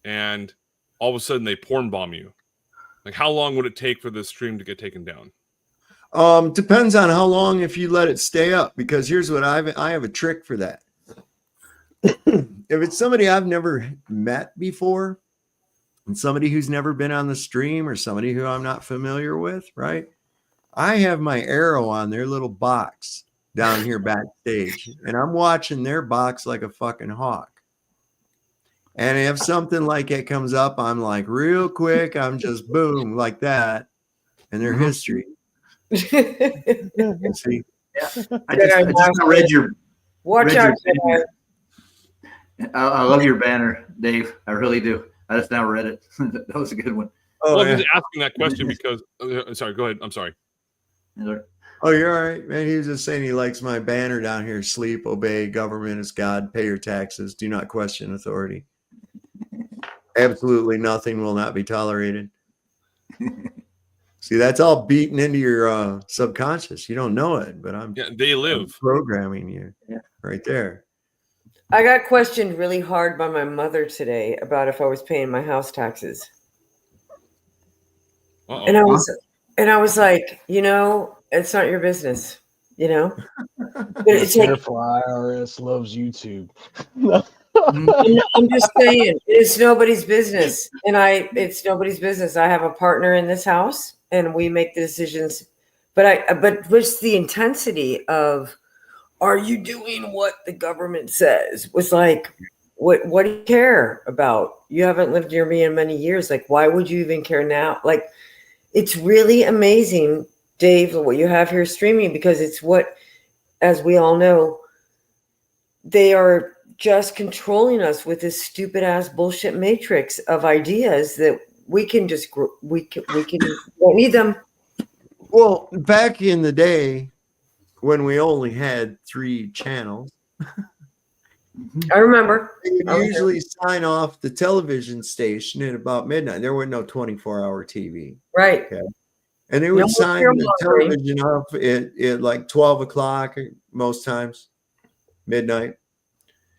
and all of a sudden they porn bomb you. Like, how long would it take for the stream to get taken down? Depends on how long if you let it stay up. Because here's what I have a trick for that. If it's somebody I've never met before, and somebody who's never been on the stream, or somebody who I'm not familiar with, right? I have my arrow on their little box down here backstage, and I'm watching their box like a fucking hawk. And if something like it comes up, I'm like, real quick, I'm just boom, like that, and their history. See? Yeah. I just read your. Watch out. I love your banner, Dave. I really do. I just now read it. That was a good one. Well, I'm just asking that question because. Sorry, go ahead. I'm sorry. Oh, you're all right, man. He was just saying he likes my banner down here: sleep, obey, government is God, pay your taxes, do not question authority. Absolutely nothing will not be tolerated. See, that's all beaten into your subconscious. You don't know it, but they live programming you right there. I got questioned really hard by my mother today about if I was paying my house taxes. Uh-oh. And I was like, it's not your business, But it's careful, IRS loves YouTube. I'm just saying, it's nobody's business. It's nobody's business. I have a partner in this house and we make the decisions. But what's the intensity of, are you doing what the government says? Was like, what do you care about? You haven't lived near me in many years. Like, why would you even care now? Like, it's really amazing, Dave, what you have here streaming, because it's what, as we all know, they are just controlling us with this stupid ass bullshit matrix of ideas that we can don't need them. Well, back in the day when we only had 3 channels, I remember. They would usually sign off the television station at about midnight. There were no 24-hour TV. Right. Okay. And they would sign the television off at like 12 o'clock most times, midnight.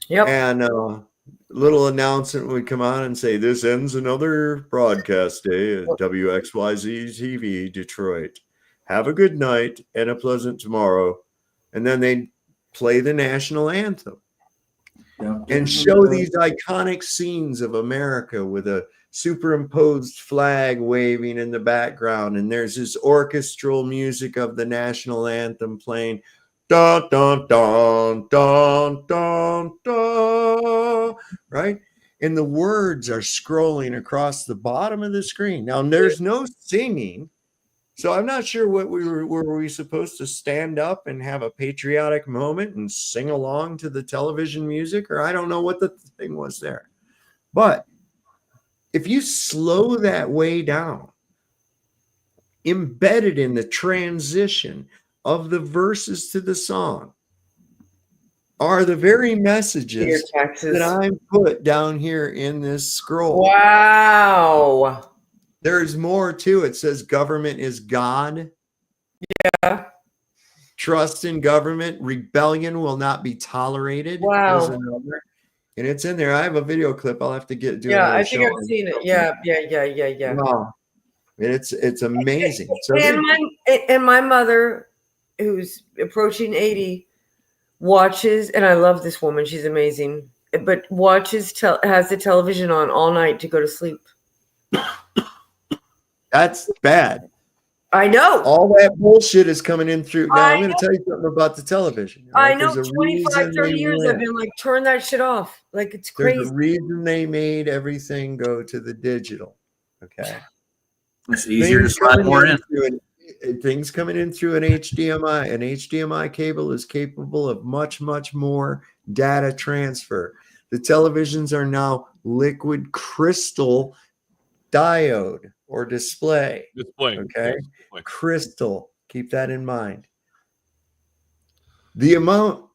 Yep. And a little announcement would come on and say, this ends another broadcast day at WXYZ TV Detroit. Have a good night and a pleasant tomorrow. And then they'd play the national anthem. And show these iconic scenes of America with a superimposed flag waving in the background. And there's this orchestral music of the national anthem playing. Dun, dun, dun, dun, dun, dun, right? And the words are scrolling across the bottom of the screen. Now, there's no singing. So I'm not sure what were we supposed to stand up and have a patriotic moment and sing along to the television music, or I don't know what the thing was there. But if you slow that way down, embedded in the transition of the verses to the song are the very messages that I put down here in this scroll. Wow. There's more to it. It says government is God. Yeah. Trust in government. Rebellion will not be tolerated. Wow. And it's in there. I have a video clip. I'll have to do. Yeah, I think I've seen it. Yeah. Wow. It's amazing. So and my mother, who's approaching 80, watches, and I love this woman. She's amazing. But has the television on all night to go to sleep. That's bad. I know. All that bullshit is coming in through. Now, I'm going to tell you something about the television. Right? I know. 25, 30 years I've been like, turn that shit off. Like, it's crazy. There's a reason they made everything go to the digital. Okay. It's easier to slide more in. Things coming in through an HDMI. An HDMI cable is capable of much, much more data transfer. The televisions are now liquid crystal diode or display. Okay. Display. Crystal. Keep that in mind. The amount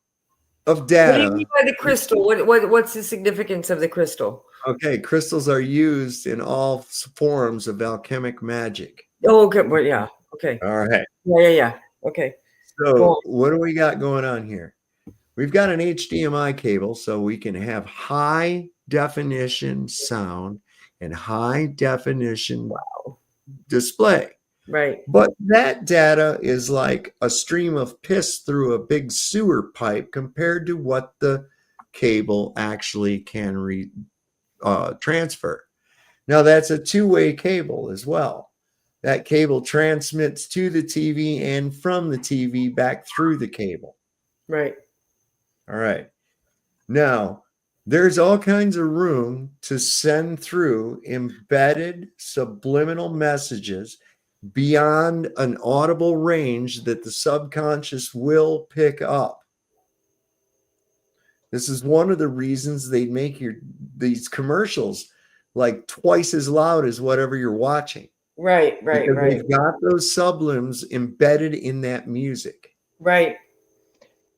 of data. What do you mean by the crystal? What's the significance of the crystal? Okay, crystals are used in all forms of alchemic magic. Oh, okay. Well, yeah. Okay. All right. Yeah. Okay. So what do we got going on here? We've got an HDMI cable, so we can have high definition sound and high definition display. Right. But that data is like a stream of piss through a big sewer pipe compared to what the cable actually can transfer. Now, that's a two-way cable as well. That cable transmits to the TV and from the TV back through the cable. Right. All right. Now, there's all kinds of room to send through embedded subliminal messages beyond an audible range that the subconscious will pick up. This is one of the reasons they make these commercials like twice as loud as whatever you're watching. Right. Because they've got those sublims embedded in that music. Right.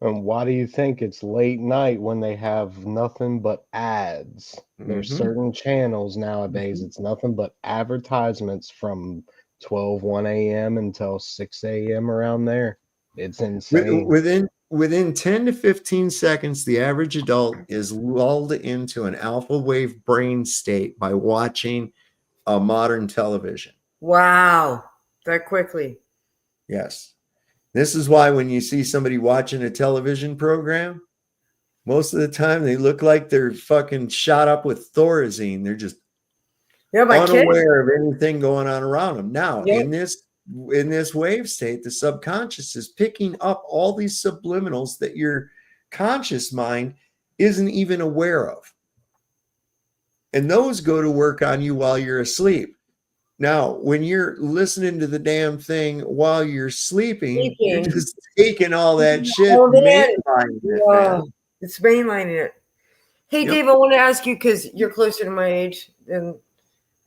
And why do you think it's late night when they have nothing but ads? There's certain channels nowadays, it's nothing but advertisements from 1 a.m. until 6 a.m. around there. It's insane. Within 10 to 15 seconds, the average adult is lulled into an alpha wave brain state by watching a modern television. Wow. That quickly. Yes. This is why when you see somebody watching a television program, most of the time they look like they're fucking shot up with Thorazine. They're just unaware of anything going on around them. Now, in this wave state, the subconscious is picking up all these subliminals that your conscious mind isn't even aware of. And those go to work on you while you're asleep. Now, when you're listening to the damn thing while you're sleeping, you're just taking all that shit. It's mainlining it. Hey, Dave, I want to ask you, because you're closer to my age, and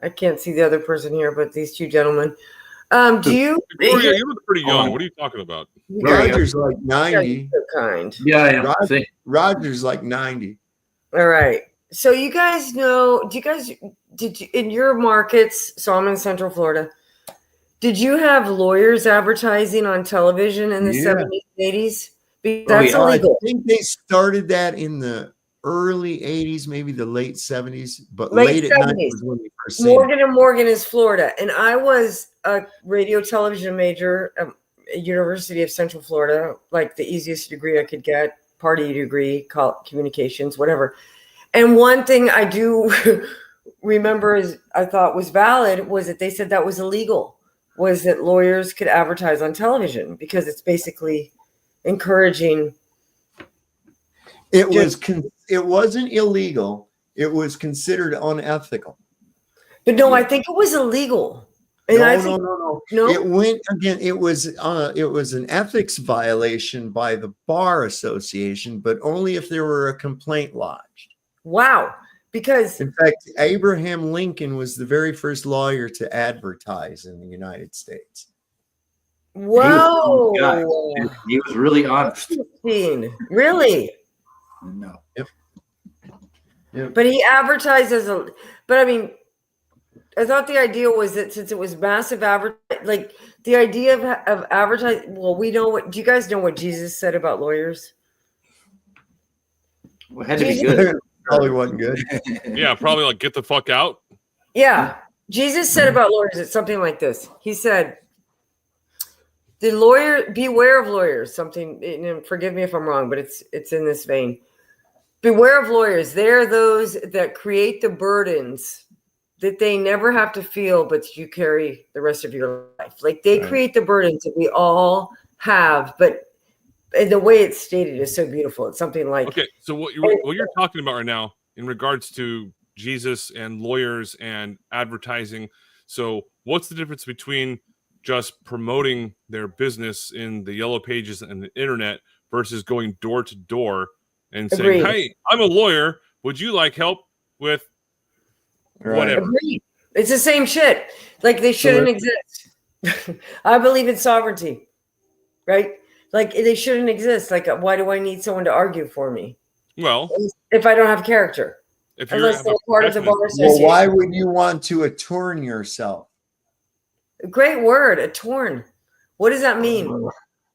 I can't see the other person here, but these two gentlemen. Do you? Victoria, you look pretty young. What are you talking about? Roger's like 90. So kind. Yeah, I am. Roger's like 90. All right. So you guys know, did you, in your markets, so I'm in Central Florida, did you have lawyers advertising on television in the 70s, 80s? Because that's illegal. I think they started that in the early 80s, maybe the late 70s, but late at night was when we first seen Morgan and Morgan is Florida. And I was a radio television major at University of Central Florida, like the easiest degree I could get, party degree, communications, whatever. And one thing I do remember is I thought was valid was that they said that was illegal, was that lawyers could advertise on television because it's basically encouraging. It wasn't illegal. It was considered unethical. But no, I think it was illegal. And No. It went again. It was an ethics violation by the Bar Association, but only if there were a complaint lodged. Wow. Because in fact, Abraham Lincoln was the very first lawyer to advertise in the United States. Whoa. He was really honest. Really? No. Yep. But he advertised but I mean, I thought the idea was that since it was massive like the idea of advertising, well, do you guys know what Jesus said about lawyers? Well, it had to be good. Probably wasn't good. Yeah, probably like get the fuck out. Yeah. Jesus said about lawyers, it's something like this. He said, beware of lawyers, something, and forgive me if I'm wrong, but it's in this vein. Beware of lawyers. They're those that create the burdens that they never have to feel, but you carry the rest of your life. Like they create the burdens that we all have, but the way it's stated is so beautiful. It's something like, okay. So what you're talking about right now in regards to Jesus and lawyers and advertising. So what's the difference between just promoting their business in the yellow pages and the internet versus going door to door and saying, "Hey, I'm a lawyer. Would you like help with whatever?" Agreed. It's the same shit. Like they shouldn't exist. I believe in sovereignty, right? Like they shouldn't exist. Like, why do I need someone to argue for me? Well, if I don't have character, if unless they're part of the bar association. Well, why would you want to attorn yourself? Great word, attorn. What does that mean?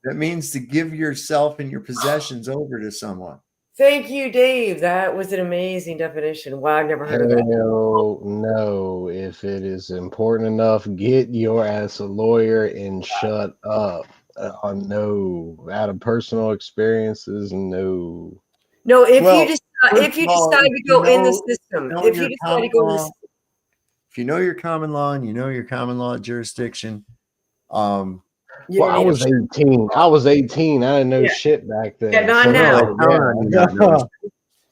That means to give yourself and your possessions over to someone. Thank you, Dave. That was an amazing definition. Wow, I've never heard of that. No. If it is important enough, get your ass a lawyer and shut up. No, out of personal experiences, no. No, if you decide to go in the system, if you decide to go in the system. If you know your common law and you know your common law jurisdiction, well, I was 18. I didn't know shit back then. Yeah, not now.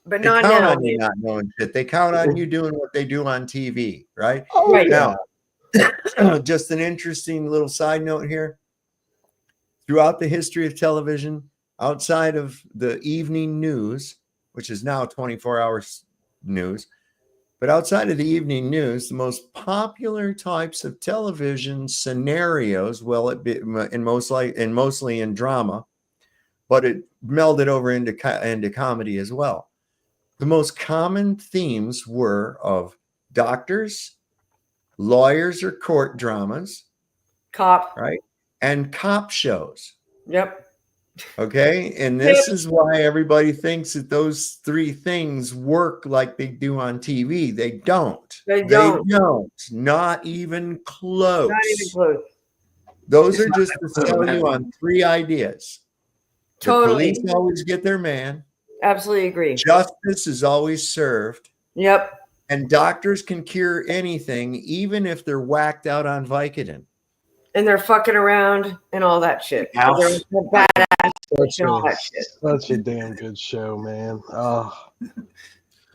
But not count now. on you not knowing shit. They count on you doing what they do on TV, right? Oh, right. Now, just an interesting little side note here. Throughout the history of television, outside of the evening news, which is now 24-hour news, but outside of the evening news, the most popular types of television scenarios, well, mostly in drama, but it melded over into comedy as well. The most common themes were of doctors, lawyers or court dramas, cop, right, and cop shows. Yep. Okay, and this is why everybody thinks that those three things work like they do on TV. They don't. They don't. Not even close. Not even close. Those are just to sell you on three ideas. Totally. The police always get their man. Absolutely agree. Justice is always served. Yep. And doctors can cure anything, even if they're whacked out on Vicodin. And they're fucking around and all that shit. They're badass and all that shit. Such a damn good show, man. Oh.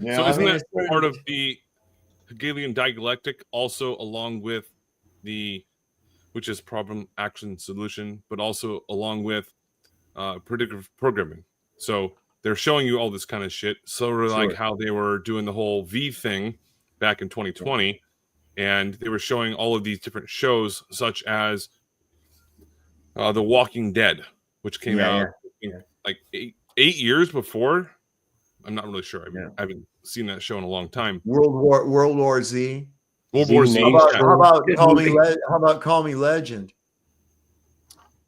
Yeah, So isn't that part of the Hegelian dialectic also along with which is problem, action, solution, but also along with predictive programming. So they're showing you all this kind of shit, sort of like how they were doing the whole V thing back in 2020. And they were showing all of these different shows, such as The Walking Dead, which came out like eight years before. I'm not really sure. I haven't seen that show in a long time. World War Z. World War Z. How about Call Me Legend?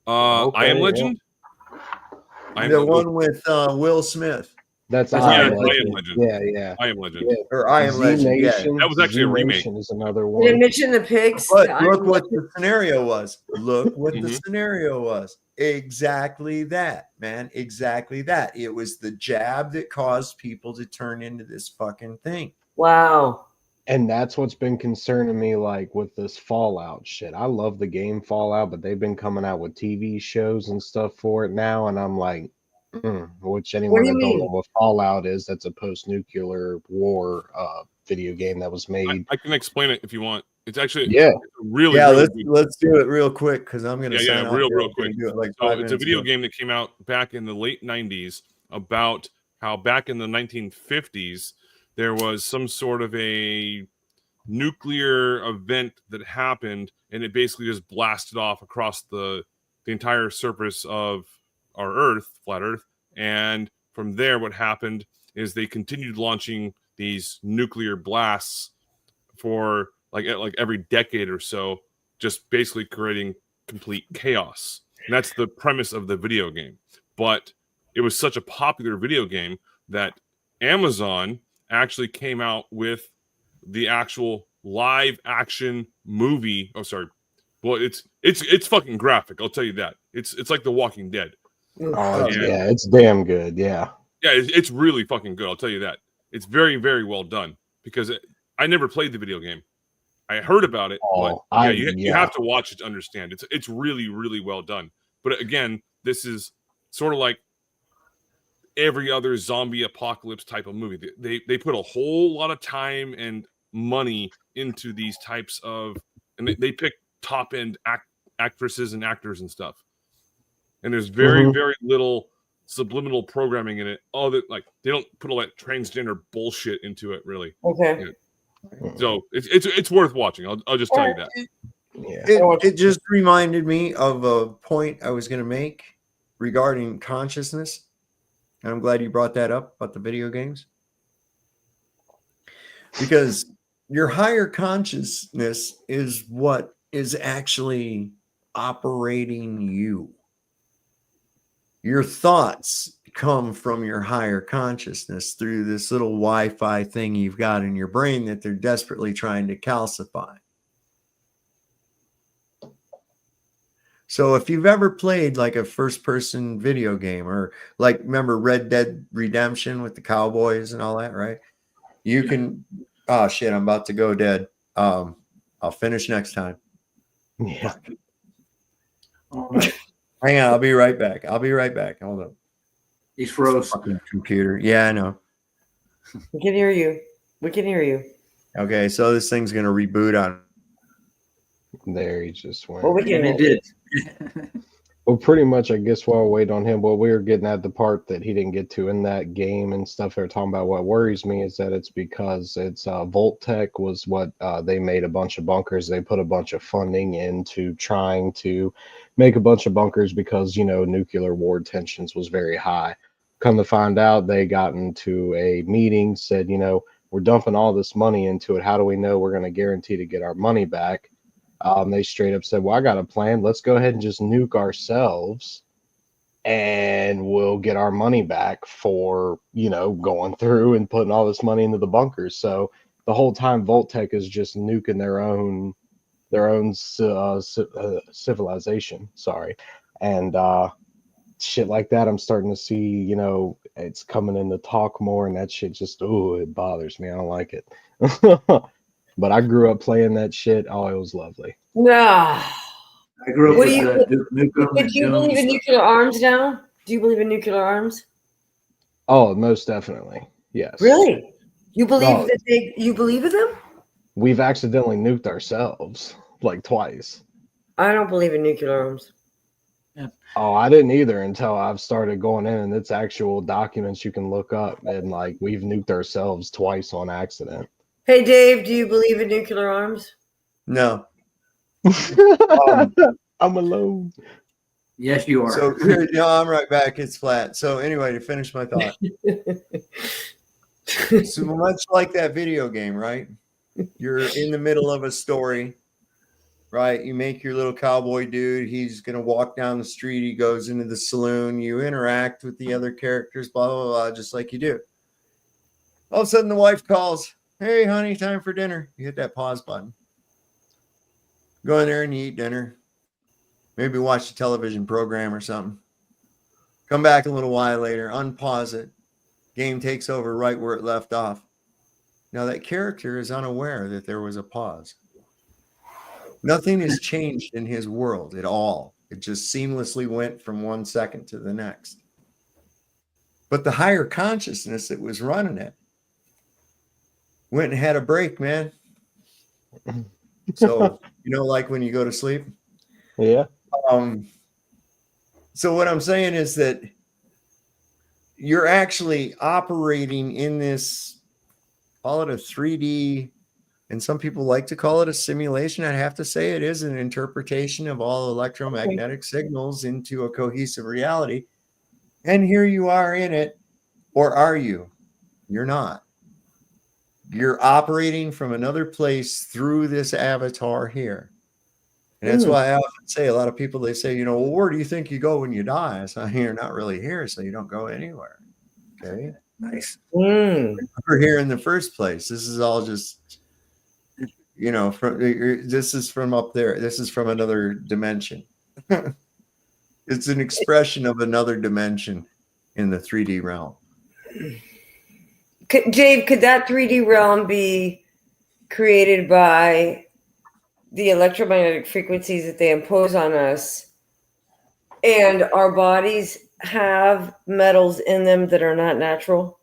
I Am Legend. The one with Will Smith. That's I Am Legend. Yeah. I Am Legend. Yeah. Or I Am Legend. Yeah. That was actually a remake. Is another one. Did I mention the pigs? But look what the scenario was. The scenario was. Exactly that, man. Exactly that. It was the jab that caused people to turn into this fucking thing. Wow. And that's what's been concerning me, like with this Fallout shit. I love the game Fallout, but they've been coming out with TV shows and stuff for it now, and I'm like, which anyone that don't know what Fallout is, that's a post-nuclear war video game that was made. I can explain it if you want. It's actually really let's do it real quick because I'm gonna sign off real quick. Do it like so 5 it's a minutes video ago. game that came out back in the late 90s about how back in the 1950s there was some sort of a nuclear event that happened, and it basically just blasted off across the entire surface of our Earth, flat Earth. And from there, what happened is they continued launching these nuclear blasts for like every decade or so, just basically creating complete chaos. And that's the premise of the video game. But it was such a popular video game that Amazon actually came out with the actual live action movie. Oh, sorry. Well, it's fucking graphic. I'll tell you that. It's like The Walking Dead. Oh, yeah, it's damn good. Yeah. Yeah, it's really fucking good. I'll tell you that. It's very, very well done because I never played the video game. I heard about it, but you have to watch it to understand. It's really, really well done. But again, this is sort of like every other zombie apocalypse type of movie. They put a whole lot of time and money into these types of, and they pick top end actresses and actors and stuff. And there's very, very little subliminal programming in it. All that, like, they don't put all that transgender bullshit into it, really. Okay. Yeah. So it's worth watching. I'll just tell you that. It just reminded me of a point I was going to make. regarding consciousness, and I'm glad you brought that up about the video games, because your higher consciousness is what is actually operating you. Your thoughts come from your higher consciousness through this little Wi-Fi thing you've got in your brain that they're desperately trying to calcify. So if you've ever played like a first-person video game, or like, remember Red Dead Redemption with the cowboys and all that, right? You can, oh shit, I'm about to go dead. I'll finish next time. Yeah. Hang on, I'll be right back. Hold on. He's froze. Fucking computer. Yeah, I know. We can hear you. Okay, so this thing's gonna reboot on. There he just went. Well, It did. Well, pretty much, I guess while we wait on him, well, we were getting at the part that he didn't get to in that game and stuff. They're talking about what worries me is that it's because it's Voltec was what they made a bunch of bunkers. They put a bunch of funding into trying to make a bunch of bunkers because, you know, nuclear war tensions was very high. Come to find out, they got into a meeting, said, you know, we're dumping all this money into it. How do we know we're going to guarantee to get our money back? They straight up said, well, I got a plan. Let's go ahead and just nuke ourselves and we'll get our money back for, you know, going through and putting all this money into the bunkers. So the whole time Voltec is just nuking their own civilization. Sorry. And shit like that, I'm starting to see, you know, it's coming in to talk more, and that shit just, oh, it bothers me. I don't like it. But I grew up playing that shit. Oh, it was lovely. Nah. I grew up What with do you, Nukem. but do you believe in nuclear arms now? Do you believe in nuclear arms? Oh, most definitely. Yes. Really? You believe No. that you believe in them? We've accidentally nuked ourselves like twice. I don't believe in nuclear arms. Oh, I didn't either until I've started going in, and it's actual documents you can look up, and like we've nuked ourselves twice on accident. Hey, Dave, do you believe in nuclear arms? No. I'm alone. Yes, you are. So here, no, I'm right back. It's flat. So anyway, to finish my thought, so much like that video game, right? You're in the middle of a story, right? You make your little cowboy dude. He's gonna walk down the street. He goes into the saloon. You interact with the other characters, blah blah blah, just like you do. All of a sudden, the wife calls. Hey, honey, time for dinner. You hit that pause button. Go in there and you eat dinner. Maybe watch a television program or something. Come back a little while later, unpause it. Game takes over right where it left off. Now that character is unaware that there was a pause. Nothing has changed in his world at all. It just seamlessly went from 1 second to the next. But the higher consciousness that was running it went and had a break, man. So, you know, like when you go to sleep? Yeah. So what I'm saying is that you're actually operating in this, call it a 3D, and some people like to call it a simulation. I'd have to say it is an interpretation of all electromagnetic signals into a cohesive reality. And here you are in it, or are you? You're not. You're operating from another place through this avatar here. And that's why I often say, a lot of people, they say, you know, well, where do you think you go when you die? I say, you're not really here, so you don't go anywhere. Okay. Nice. We're here in the first place. This is all just, you know, this is from up there. This is from another dimension. It's an expression of another dimension in the 3D realm. Dave, could that 3D realm be created by the electromagnetic frequencies that they impose on us, and our bodies have metals in them that are not natural,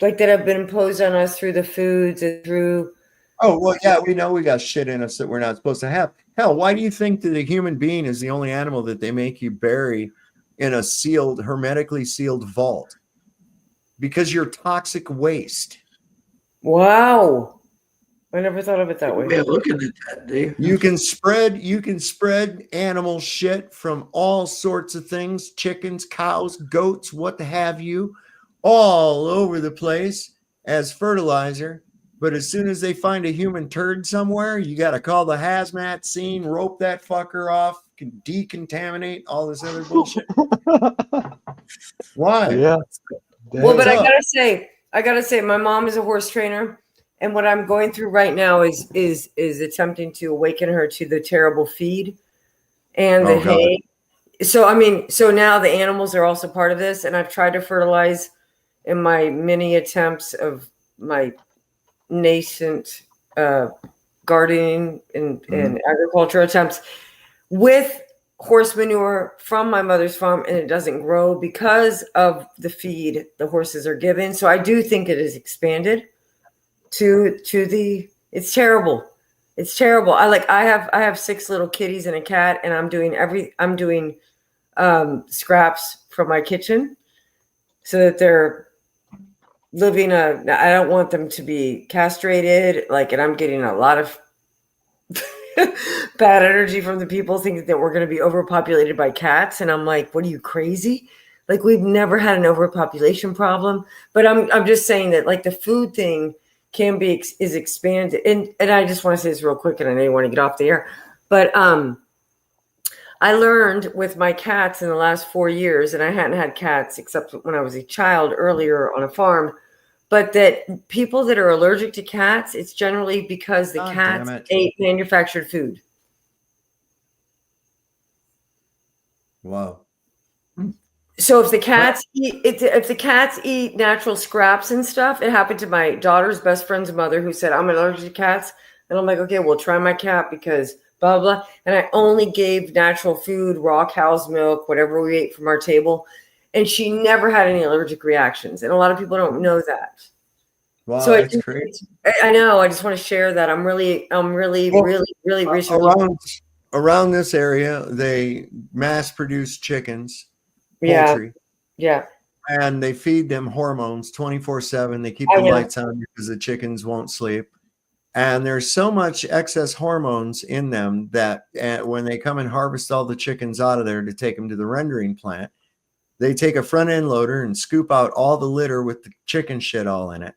like that have been imposed on us through the foods and through? Oh, well, yeah, we know we got shit in us that we're not supposed to have. Hell, why do you think that a human being is the only animal that they make you bury in a sealed, hermetically sealed vault? Because you're toxic waste. Wow. I never thought of it that way. Yeah, looking at that, Dave. You can spread animal shit from all sorts of things, chickens, cows, goats, what have you, all over the place as fertilizer. But as soon as they find a human turd somewhere, you got to call the hazmat scene, rope that fucker off, decontaminate all this other bullshit. Why? Yeah. Well, but I gotta say, my mom is a horse trainer, and what I'm going through right now is attempting to awaken her to the terrible feed and the hay. So now the animals are also part of this, and I've tried to fertilize in my many attempts of my nascent gardening and agriculture attempts with horse manure from my mother's farm, and it doesn't grow because of the feed the horses are given. So I do think it is expanded to the. It's terrible. It's terrible. I have 6 little kitties and a cat, and I'm doing scraps from my kitchen so that they're living I don't want them to be castrated, and I'm getting a lot of bad energy from the people thinking that we're going to be overpopulated by cats. And I'm like, what are you, crazy? We've never had an overpopulation problem. But I'm just saying that the food thing is expanded. And I just want to say this real quick, and I know you want to get off the air, but I learned with my cats in the last 4 years, and I hadn't had cats except when I was a child earlier on a farm, but that people that are allergic to cats, it's generally because the cats ate manufactured food. Wow. So if the cats eat natural scraps and stuff, it happened to my daughter's best friend's mother, who said, I'm allergic to cats. And I'm like, okay, well, try my cat because blah, blah. And I only gave natural food, raw cow's milk, whatever we ate from our table. And she never had any allergic reactions. And a lot of people don't know that. Wow, so that's great. I know. I just want to share that. I'm really researching. Around this area, they mass produce chickens, poultry. Yeah. And they feed them hormones 24/7. They keep the lights on because the chickens won't sleep. And there's so much excess hormones in them that when they come and harvest all the chickens out of there to take them to the rendering plant, they take a front end loader and scoop out all the litter with the chicken shit all in it.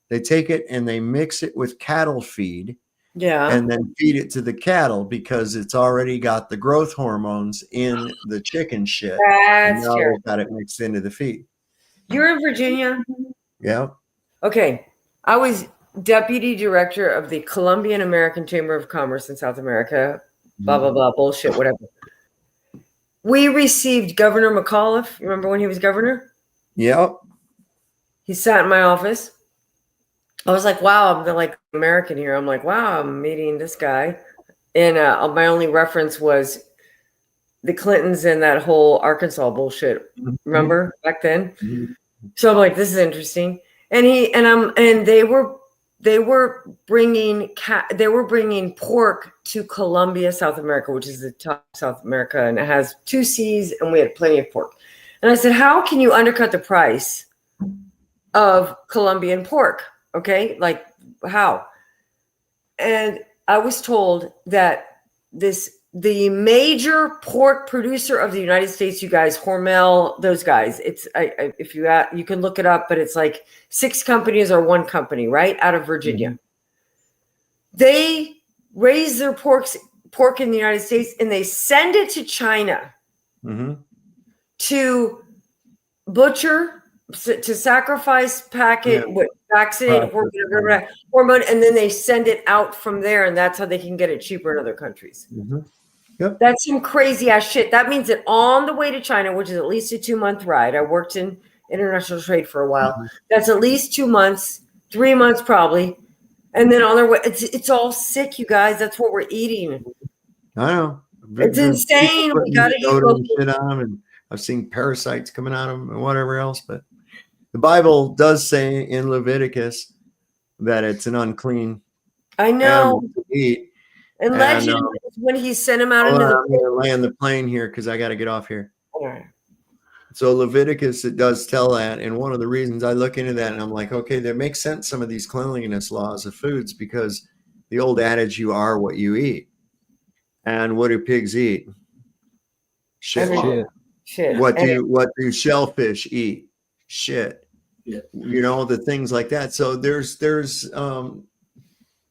They take it and they mix it with cattle feed. Yeah. And then feed it to the cattle because it's already got the growth hormones in the chicken shit. That's now true. they've got it mixed into the feed. You're in Virginia? Yeah. Okay. I was deputy director of the Colombian American Chamber of Commerce in South America. Blah, blah, blah, bullshit, whatever. We received Governor McAuliffe. You remember when he was governor? Yep. He sat in my office. I was like, wow, I'm the American here. I'm like, wow, I'm meeting this guy. And my only reference was the Clintons and that whole Arkansas bullshit. Remember back then? Mm-hmm. So I'm like, this is interesting. And they were bringing pork to Colombia, South America, which is the top of South America, and it has 2 C's, and we had plenty of pork. And I said, how can you undercut the price of Colombian pork? Okay, how? And I was told that the major pork producer of the United States, you guys, Hormel, those guys. It's if you can look it up, but it's 6 companies or 1 company, right, out of Virginia. Mm-hmm. They raise their pork in the United States and they send it to China to butcher, to sacrifice, packet, vaccinate, hormone, and then they send it out from there, and that's how they can get it cheaper in other countries. Mm-hmm. Yep. That's some crazy ass shit. That means that on the way to China, which is at least a 2-month ride, I worked in international trade for a while. That's at least 2 months, 3 months probably, and then on their way, it's all sick, you guys. That's what we're eating. I know. It's insane. We gotta eat local. Shit on them, and I've seen parasites coming out of them and whatever else, but the Bible does say in Leviticus that it's an unclean animal to eat. And legend is when he sent him out into the. I'm going to land the plane here because I got to get off here. All right. So Leviticus, it does tell that, and one of the reasons I look into that, and I'm like, okay, that makes sense. Some of these cleanliness laws of foods, because the old adage, you are what you eat. And what do pigs eat? Shit. Shit. What do shellfish eat? Shit. Yeah. You know, the things like that. So there's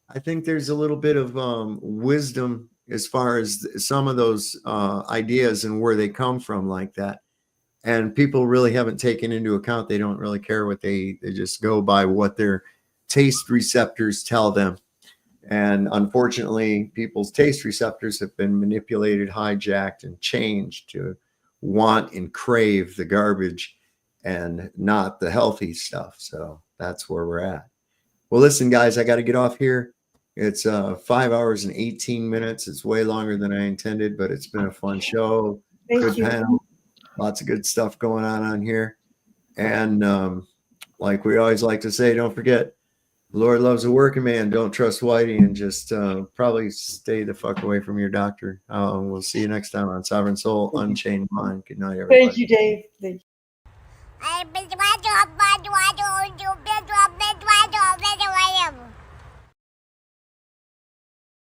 I think there's a little bit of wisdom as far as some of those ideas and where they come from like that. And people really haven't taken into account. They don't really care what they eat. They just go by what their taste receptors tell them. And unfortunately, people's taste receptors have been manipulated, hijacked, and changed to want and crave the garbage and not the healthy stuff. So that's where we're at. Well, listen, guys, I got to get off here. It's 5 hours and 18 minutes. It's way longer than I intended, but it's been a fun show. Good panel. Lots of good stuff going on here. And like we always like to say, don't forget, the Lord loves a working man. Don't trust Whitey, and just probably stay the fuck away from your doctor. We'll see you next time on Sovereign Soul, Unchained Mind. Good night, everybody. Thank you, Dave. Thank you.